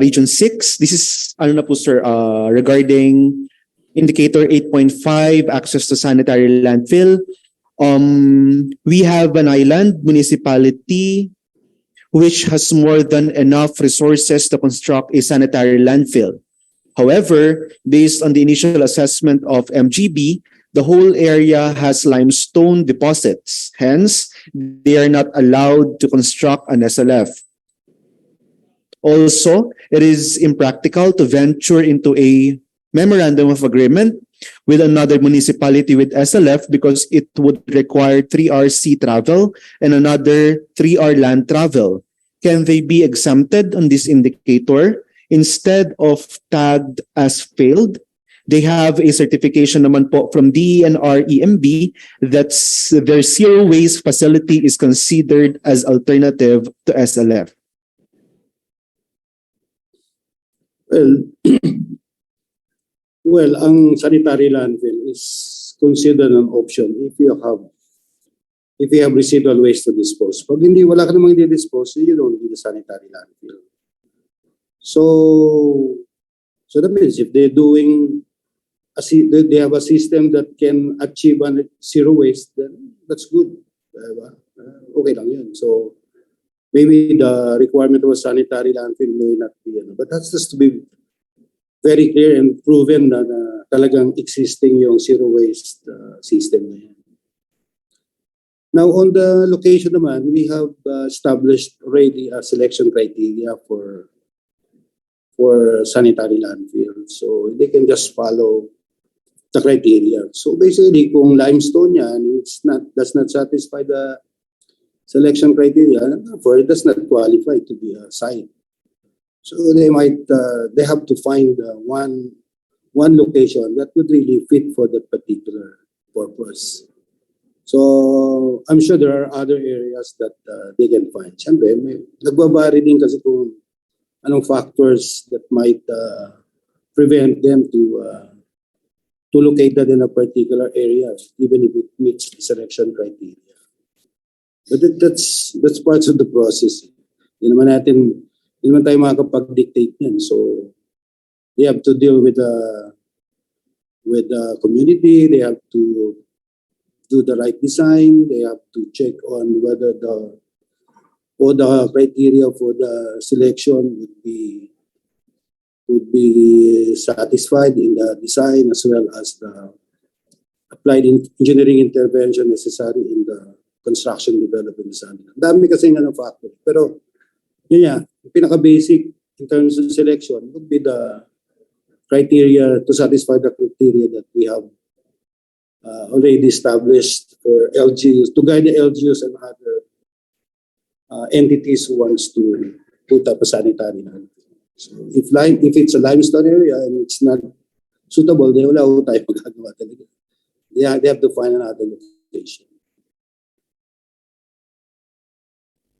S: Region 6, this is, ano na po, sir, regarding indicator 8.5, access to sanitary landfill. We have an island municipality which has more than enough resources to construct a sanitary landfill. However, based on the initial assessment of MGB, the whole area has limestone deposits. Hence, they are not allowed to construct an SLF. Also, it is impractical to venture into a memorandum of agreement with another municipality with SLF because it would require 3-hour sea travel and another 3-hour land travel. Can they be exempted on this indicator? Instead of tagged as failed, they have a certification naman po from DENR EMB that their zero waste facility is considered as alternative to SLF.
D: Well, ang sanitary landfill is considered an option if you have residual waste to dispose. Pag hindi, wala ka namang i-dispose, you don't need a sanitary landfill. So that means if they're doing, they have a system that can achieve zero waste, then that's good. Okay lang yun. So maybe the requirement of a sanitary landfill may not be, but that's just to be very clear and proven na talagang existing yung zero waste system na yan. Now, on the location naman, we have established already a selection criteria for sanitary landfill. So they can just follow the criteria. So basically, kung limestone yan, does not satisfy the selection criteria, therefore it does not qualify to be a site. So they have to find one location that would really fit for that particular purpose. So I'm sure there are other areas that they can find. Siyempre, nagbabari din kasi kung anong factors that might prevent them to locate that in a particular area, even if it meets the selection criteria. But that's parts of the process. Hindi naman tayo makakapag-dictate yan. So they have to deal with the community. They have to do the right design. They have to check on whether all the criteria for the selection would be satisfied in the design, as well as the applied engineering intervention necessary in the construction development design. Dami kasi nga ng factor. Pero yun nga, pinaka-basic in terms of selection would be the criteria to satisfy the criteria that we have already established for LGUs, to guide the LGUs and other entities who wants to put up a sanitary landfill. So if it's a limestone area and it's not suitable, then wala ho tayo magagawa talaga. They have to find another location.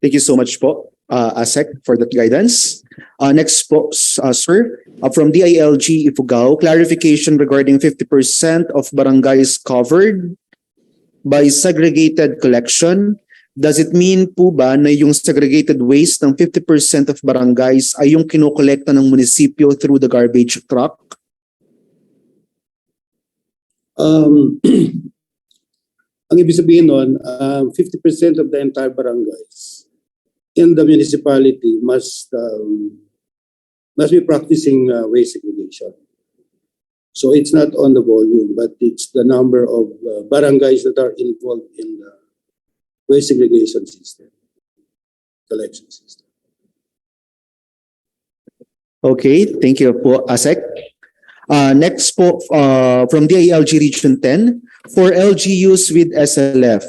S: Thank you so much po, ASEC, for that guidance. Next po, sir, from DILG Ifugao, clarification regarding 50% of barangays covered by segregated collection. Does it mean po ba na yung segregated waste ng 50% of barangays ay yung kinokolekta ng munisipyo through the garbage truck?
D: Ang ibig sabihin nun, 50% of the entire barangays in the municipality must be practicing waste segregation. So it's not on the volume, but it's the number of barangays that are involved in the waste segregation system, collection system.
S: Okay, thank you po, ASEC. Next po, from DILG Region 10, for LGUs with SLF,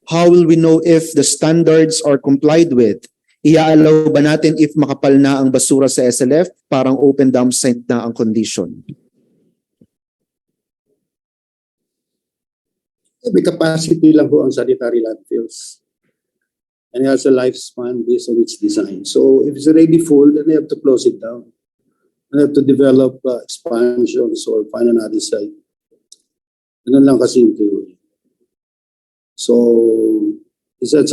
S: how will we know if the standards are complied with? Iaalaw ba natin if makapal na ang basura sa SLF, parang open dump site na ang condition?
D: May capacity lang po ang sanitary landfills. And it has a lifespan based on its design. So if it's already full, then they have to close it down. They have to develop expansions or find another site. Ganun lang kasimple. So it has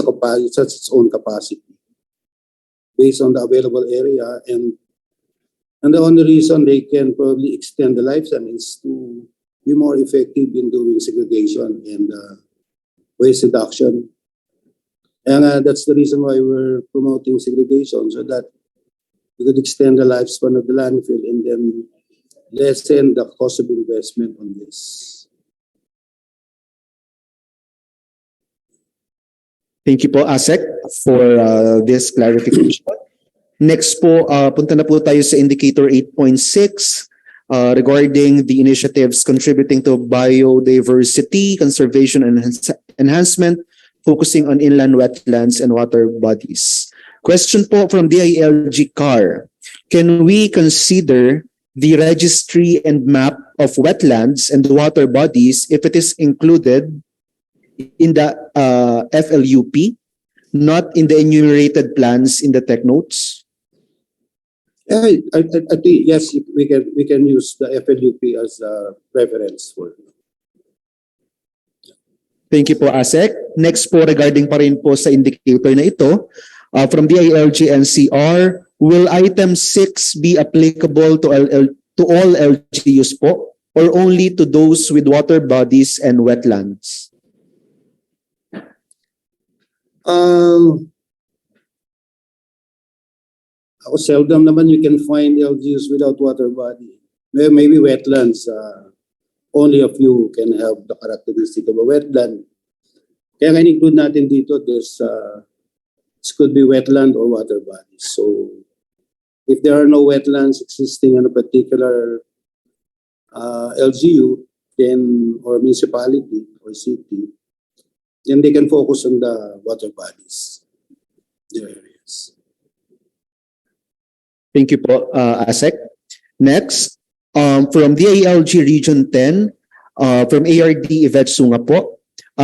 D: its own capacity based on the available area, and the only reason they can probably extend the lifespan is to be more effective in doing segregation and waste reduction. And that's the reason why we're promoting segregation, so that we could extend the lifespan of the landfill and then lessen the cost of investment on this.
S: Thank you po, ASEC, for this clarification. Next po, punta na po tayo sa indicator 8.6 regarding the initiatives contributing to biodiversity, conservation, and enhancement, focusing on inland wetlands and water bodies. Question po from DILG CAR. Can we consider the registry and map of wetlands and water bodies if it is included in the FLUP, not in the enumerated plans in the tech notes?
D: I think yes, we can use the FLUP as a reference for.
S: Thank you po, ASEC. Next po, regarding pa rin po sa indicator na ito, from DILG NCR, will item 6 be applicable to all LGUs po, or only to those with water bodies and wetlands?
D: Ako seldom naman you can find LGUs without water body. Maybe wetlands, only a few can have the characteristic of a wetland. Kaya include natin dito, this could be wetland or water body. So if there are no wetlands existing in a particular LGU, then or municipality or city, then they can focus on the water bodies, their areas.
S: Thank you po, ASEC. Next, from DILG Region 10, from ARD Yvette Sunga po.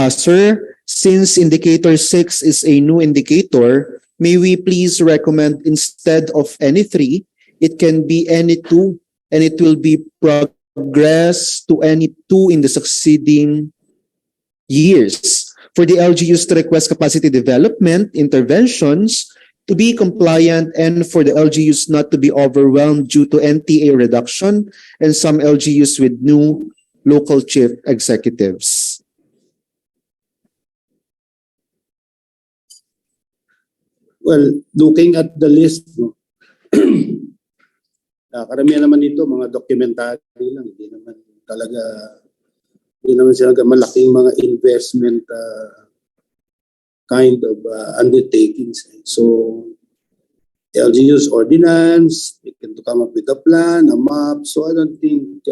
S: Sir, since indicator 6 is a new indicator, may we please recommend instead of any 3, it can be any 2, and it will be progress to any 2 in the succeeding years. For the LGUs to request capacity development interventions to be compliant, and for the LGUs not to be overwhelmed due to NTA reduction and some LGUs with new local chief executives.
D: Well, looking at the list, no, karamihan naman dito mga documentary lang, hindi naman sila malaking mga investment kind of undertakings. So LGU's ordinance, they can come up with a plan, a map. So I don't think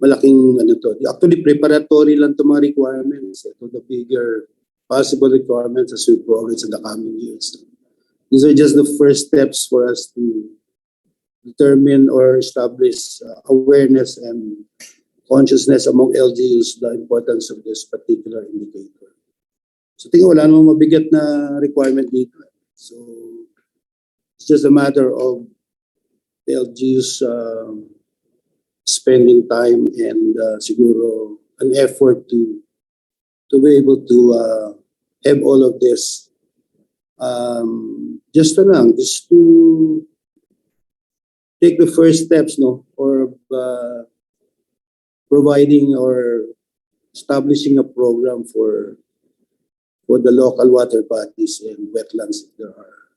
D: malaking actually preparatory lang to mga requirements to the bigger possible requirements as we progress in the coming years. These are just the first steps for us to determine or establish awareness and consciousness among LGUs the importance of this particular indicator. So tingin wala namang mabigat na requirement dito. So it's just a matter of the LGUs spending time and siguro an effort to be able to have all of this just to take the first steps, no, or providing or establishing a program for the local water bodies and wetlands that there are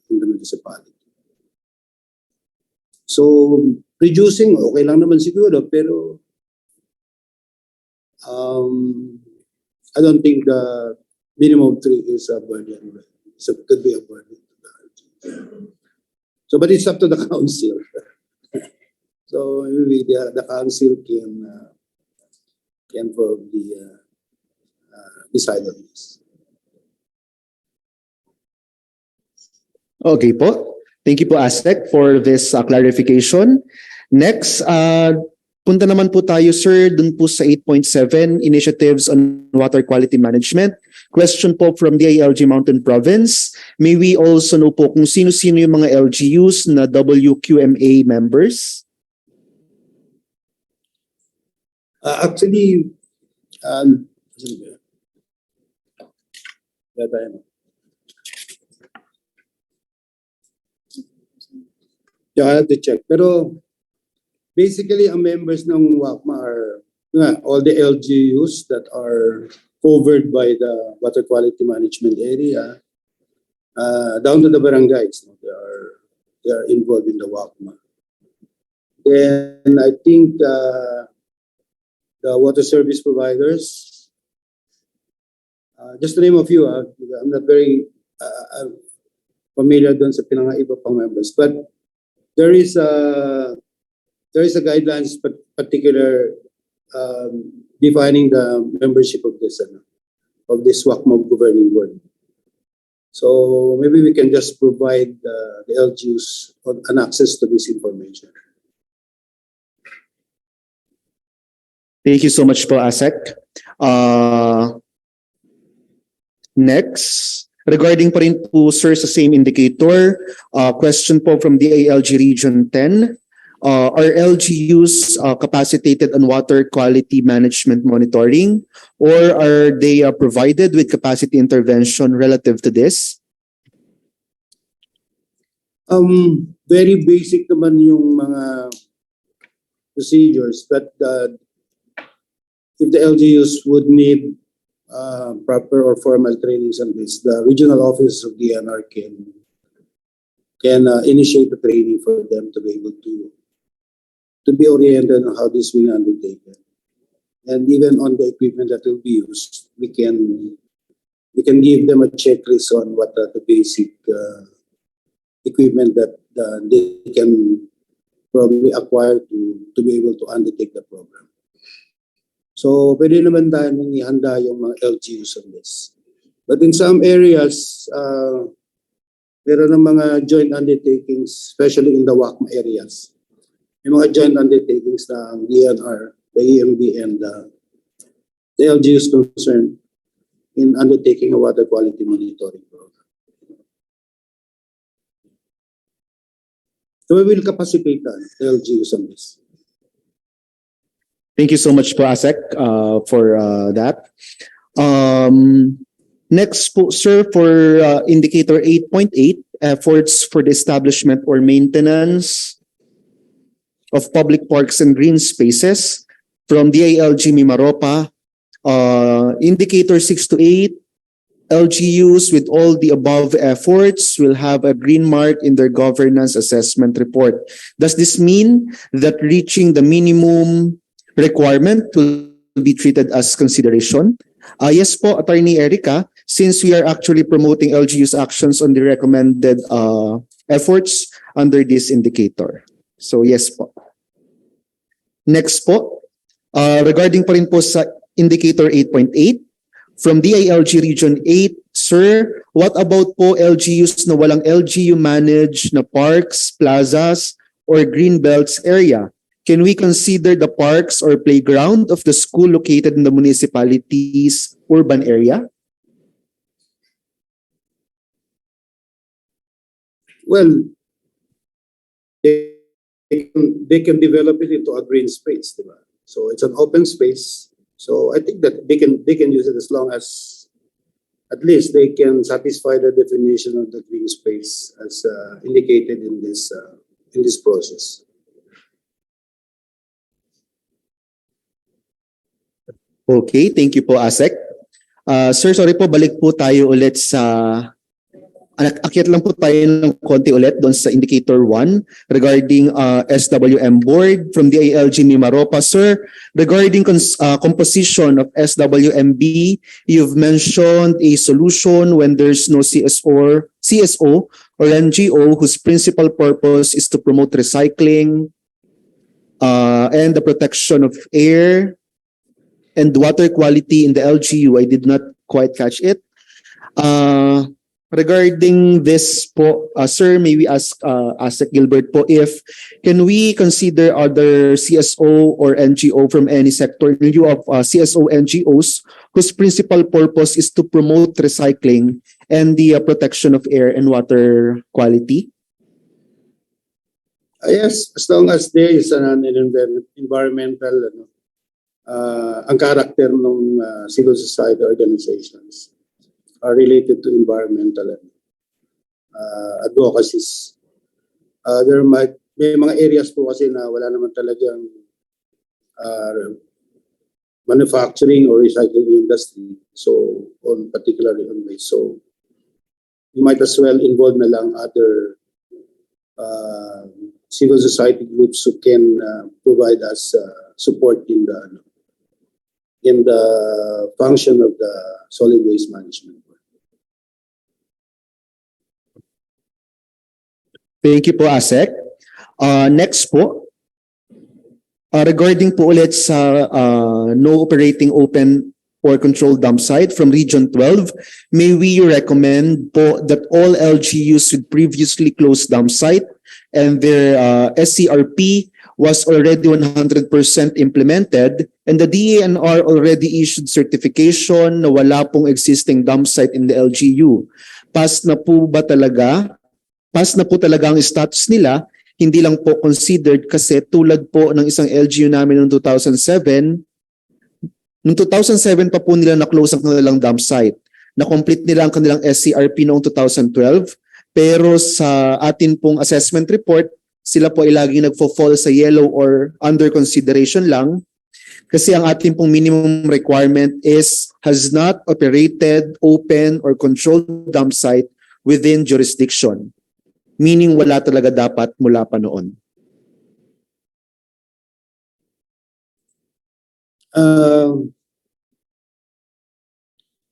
D: in the municipality. So reducing, okay lang naman siguro, pero I don't think the minimum 3 is a burden. So it could be a burden. So, but it's up to the council. So maybe the council can probably decide on this.
S: Okay po. Thank you po, Aztec, for this clarification. Next, punta naman po tayo, sir, dun po sa 8.7, Initiatives on Water Quality Management. Question po from the ALG Mountain Province. May we also know po kung sino-sino yung mga LGUs na WQMA members?
D: Actually, yeah, I have to check. Pero basically, ang members ng WACMA are all the LGUs that are covered by the water quality management area, down to the barangays. No? They are involved in the WACMA. Then I think the water service providers, just to name a few, I'm not very familiar dun sa pinangaiba pang members, but there is a guidelines particular defining the membership of this WACMA governing board. So maybe we can just provide the LGUs an access to this information.
S: Thank you so much po, Asek. Next, regarding pa rin po, sir, sa same indicator, question po from the ALG Region 10. Are LGUs capacitated on water quality management monitoring, or are they provided with capacity intervention relative to this?
D: Very basic naman yung mga procedures, but if the LGUs would need proper or formal trainings on this, the regional office of DNR can initiate the training for them to be able to be oriented on how this will be undertaken. And even on the equipment that will be used, we can give them a checklist on what are the basic equipment that they can probably acquire to be able to undertake the program. So pwede naman tayo ihanda yung mga LGUs on this. But in some areas, meron ng mga joint undertakings, especially in the WACMA areas. May mga joint undertakings ng DNR, the EMB, and the LGUs concerned in undertaking a water quality monitoring program. So we will capacitate the LGUs on this.
S: Thank you so much po, Asek, for that. Next po, sir, for indicator 8.8, efforts for the establishment or maintenance of public parks and green spaces from the ALG Mimaropa. Indicator 6 to 8, LGUs with all the above efforts will have a green mark in their governance assessment report. Does this mean that reaching the minimum requirement will be treated as consideration? Yes po, Attorney Erica, since we are actually promoting LGU's actions on the recommended efforts under this indicator. So yes po. Next po, regarding pa rin po sa indicator 8.8, from DILG Region 8, sir, what about po LGUs na walang LGU managed na parks, plazas, or green belts area? Can we consider the parks or playground of the school located in the municipality's urban area?
D: Well, they can develop it into a green space, diba? So it's an open space. So I think that they can use it as long as at least they can satisfy the definition of the green space as indicated in this process.
S: Okay, thank you po, ASEC. Sir, sorry po, balik po tayo ulit sa akyat lang po tayo ng konti ulit doon sa indicator 1 regarding SWM board from the ALG Mimaropa. Sir, regarding composition of SWMB, you've mentioned a solution when there's no CSO or NGO whose principal purpose is to promote recycling and the protection of air and water quality in the LGU. I did not quite catch it. Regarding this po, sir, may we ask Gilbert po if can we consider other CSO or NGO from any sector in lieu of CSO NGOs whose principal purpose is to promote recycling and the protection of air and water quality?
D: Yes, as long as there is an environmental ang character ng civil society organizations are related to environmental advocacies. May mga areas po kasi na wala naman talagang manufacturing or recycling industry. So, particularly on waste. So, you might as well involve na lang other civil society groups who can provide us support in the function of the solid waste management.
S: Thank you po, ASEC. Next po, regarding po ulit sa no operating open or controlled dump site from Region 12, may we recommend po that all LGUs with previously closed dump site and their SCRP was already 100% implemented and the DENR already issued certification na wala pong existing dump site in the LGU. Pass na po talaga ang status nila, hindi lang po considered kasi tulad po ng isang LGU namin noong 2007, noong 2007 pa po nila na-close ang kanilang dump site. Na-complete nila ang kanilang SCRP noong 2012, pero sa atin pong assessment report, sila po ay laging nagfo-fall sa yellow or under consideration lang kasi ang ating pong minimum requirement is has not operated, open, or controlled dump site within jurisdiction. Meaning wala talaga dapat mula pa noon.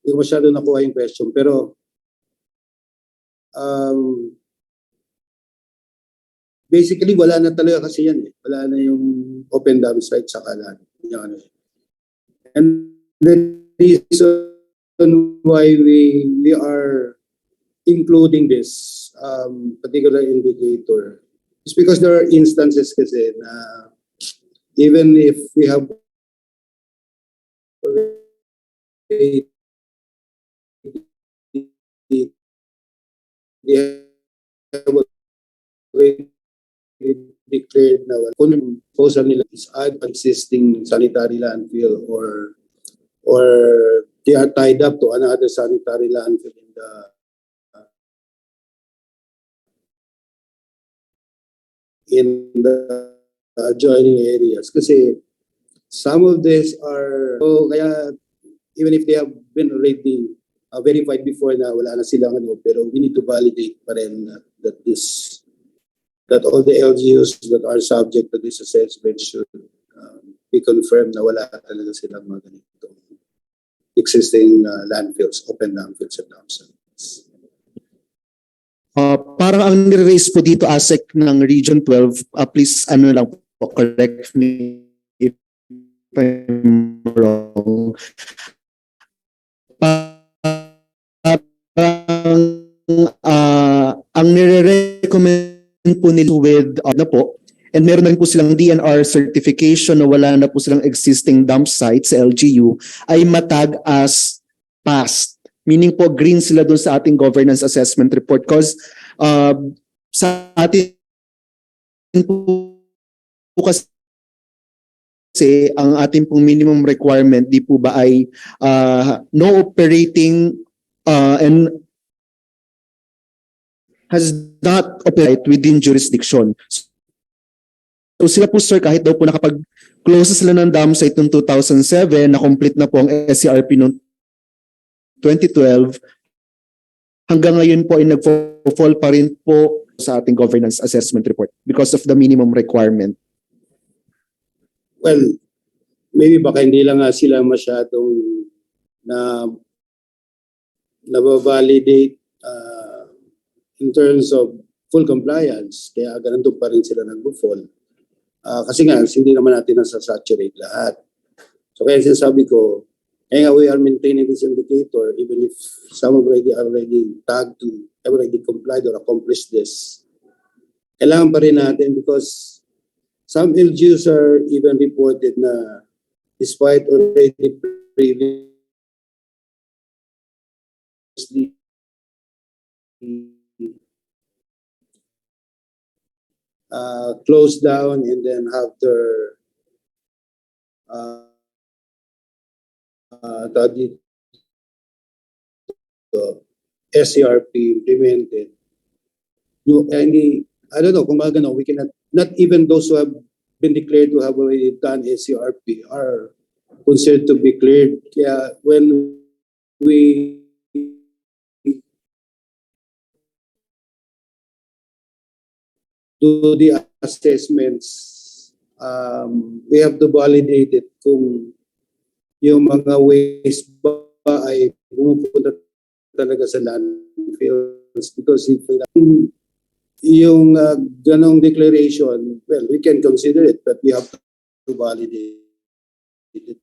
D: Hindi ko masyado nakuha yung question, pero basically wala na talaga kasi yan eh. Wala na yung open dump site sa kalan. And the reason why we are including this particular indicator is because there are instances kasi na even if we have declared na kung proposal nila is add existing sanitary landfill or they are tied up to another sanitary landfill in the adjoining areas. Kasi some of these are, kaya even if they have been already verified before na wala na silang pero we need to validate pa rin that all the LGUs that are subject to this assessment should be confirmed na wala talaga silang mga ganitong existing landfills, open landfills and dump sites.
S: Parang ang nire-raise po dito ASEC ng Region 12, please lang po, correct me if I'm wrong. Ang nire-recommend po nila with and meron na rin po silang DNR certification na wala na po silang existing dump site sa LGU, ay matag as passed. Meaning po green sila doon sa ating governance assessment report because sa ating po kasi ang ating pong minimum requirement di po ba ay no operating and has not operate within jurisdiction. So sila po sir, kahit daw po nakapag-close sila ng dam site noong 2007, na-complete na po ang SCRP noong 2012, hanggang ngayon po ay nag-fall pa rin po sa ating governance assessment report because of the minimum requirement.
D: Well, maybe baka hindi lang nga sila masyadong nababalidate in terms of full compliance, kaya ganun pa rin sila nag-fall. Kasi nga, hindi naman natin nasa-saturate lahat. So kaya sinasabi ko, kaya nga we are maintaining this indicator even if some already tagged to already complied or accomplished this. Kailangan pa rin natin because some LGUs are even reported na despite already previously closed down and then have their SCRP implemented. I don't know kung we cannot, not even those who have been declared to have already done SCRP are considered to be cleared. Kaya when we do the assessments, we have to validate it kung yung mga waste ba ay pumupunta talaga sa landfills because if yung ganong declaration, well, we can consider it, but we have to validate it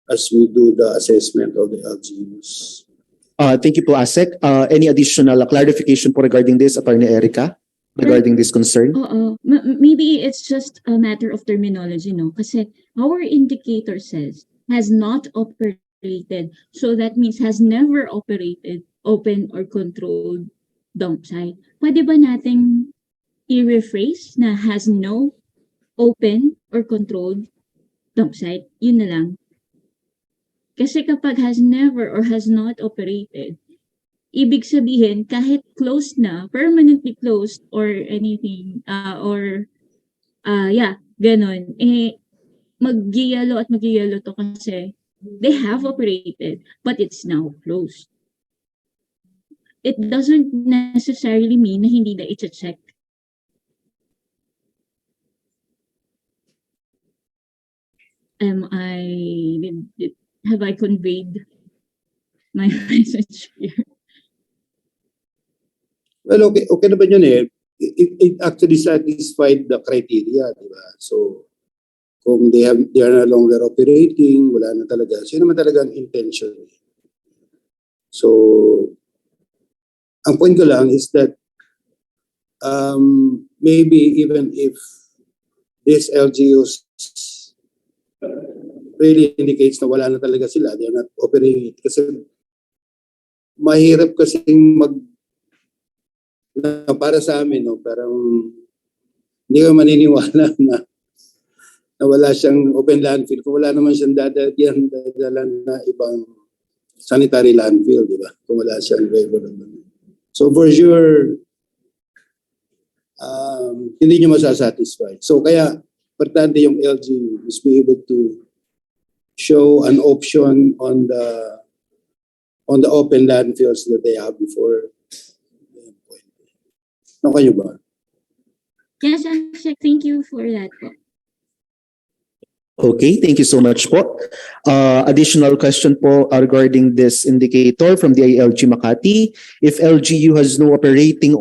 D: as we do the assessment of the LGUs.
S: Thank you po, ASEC. Any additional clarification po regarding this, Attorney Erica, regarding this concern?
G: Maybe it's just a matter of terminology, no? Kasi our indicator says has not operated, so that means has never operated open or controlled dump site. Pwede ba nating i-rephrase na has no open or controlled dump site? Yun na lang. Kasi kapag has never or has not operated, ibig sabihin kahit closed na, permanently closed or anything, ganon, mag-yellow at mag-yellow to kasi they have operated, but it's now closed. It doesn't necessarily mean na hindi na i-check. Have I conveyed my message here?
D: Well, okay naman yun eh. It actually satisfied the criteria, di ba? So, kung they are no longer operating, wala na talaga. So, yun naman talaga ang intention. So, ang point ko lang is that maybe even if this LGUs really indicates na wala na talaga sila, they are not operating it. Kasi mahirap kasing para sa amin, no, parang hindi ko maniniwala na wala siyang open landfill kung wala naman siyang dadalan na ibang sanitary landfill, di ba? Kung wala siyang regular. So for sure, hindi nyo masasatisfy. So kaya, importante yung LG is be able to show an option on the open landfills that they have before. Ano kayo ba?
G: Yes, thank you for that po.
S: Okay, thank you so much po. Additional question po regarding this indicator from the ILG Makati. If LGU has no operating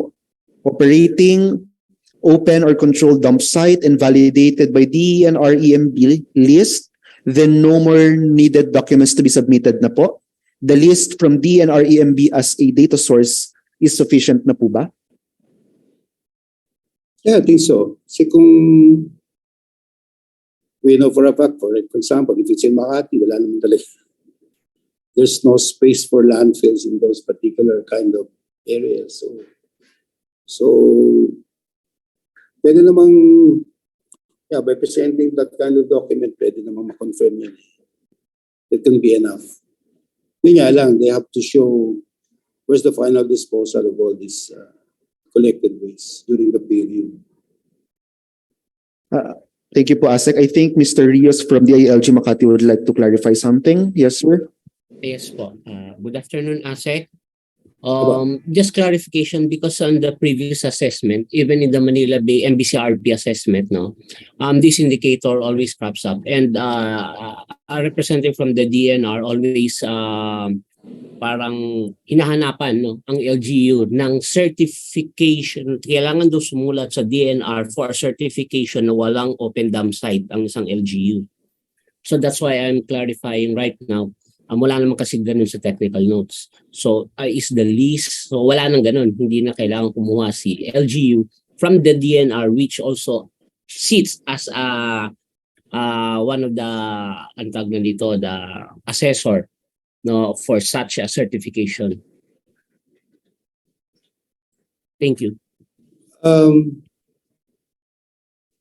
S: open or controlled dump site and validated by DENR EMB list, then no more needed documents to be submitted na po. The list from DENR EMB as a data source is sufficient na po ba?
D: Yeah, I think so. Kasi kung we know for a fact, for example, if it's in Makati, wala naman talaga. There's no space for landfills in those particular kind of areas. So pwede namang, yeah, by presenting that kind of document, pwede namang ma-confirm yan. That can be enough. Yun nga lang, they have to show where's the final disposal of all these collected waste during the period.
S: Thank you po, ASEC. I think Mr. Rios from the ILG Makati would like to clarify something. Yes, sir.
E: Yes po. Good afternoon, ASEC. Just clarification because on the previous assessment, even in the Manila Bay MBCRP assessment, this indicator always crops up, and a representative from the DNR always parang hinahanapan ang LGU ng certification. Kailangan daw sumulat sa DNR for a certification na walang open dam site ang isang LGU. So that's why I'm clarifying right now. Wala naman kasi ganun sa technical notes. So is the lease. So wala nang ganun. Hindi na kailangan kumuha si LGU from the DNR, which also sits as one of the the assessor for such a certification. Thank you.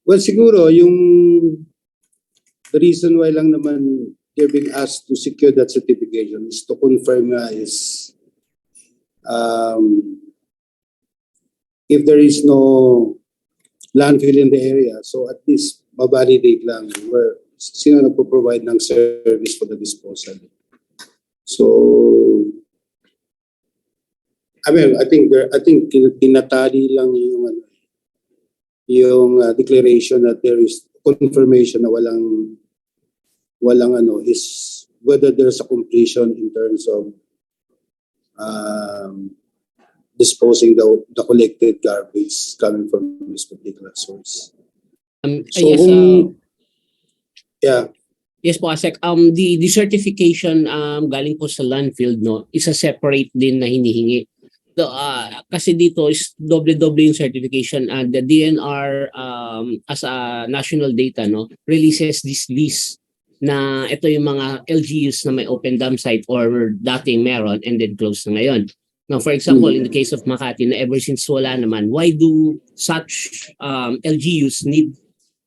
D: Well, siguro the reason why lang naman they're being asked to secure that certification is to confirm if there is no landfill in the area, so at least ma-validate lang where sino nagpo-provide ng service for the disposal. So I mean, I think tinatali lang yung declaration that there is confirmation na walang is whether there's a completion in terms of disposing the collected garbage coming from this particular source. Yeah.
E: Yes po, ASEC. The certification galing po sa landfill is a separate din na hinihingi. Kasi dito is doble-doble yung certification, and the DNR as a national data releases this list na ito yung mga LGUs na may open dam site or dating meron and then close na ngayon. Now, for example, in the case of Makati na ever since wala naman, why do such LGUs need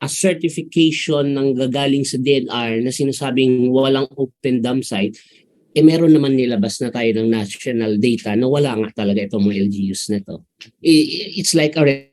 E: a certification ng gagaling sa DNR na sinasabing walang open dam site? Meron naman nilabas na tayo ng national data na wala nga talaga itong mga LGUs na to. It's like a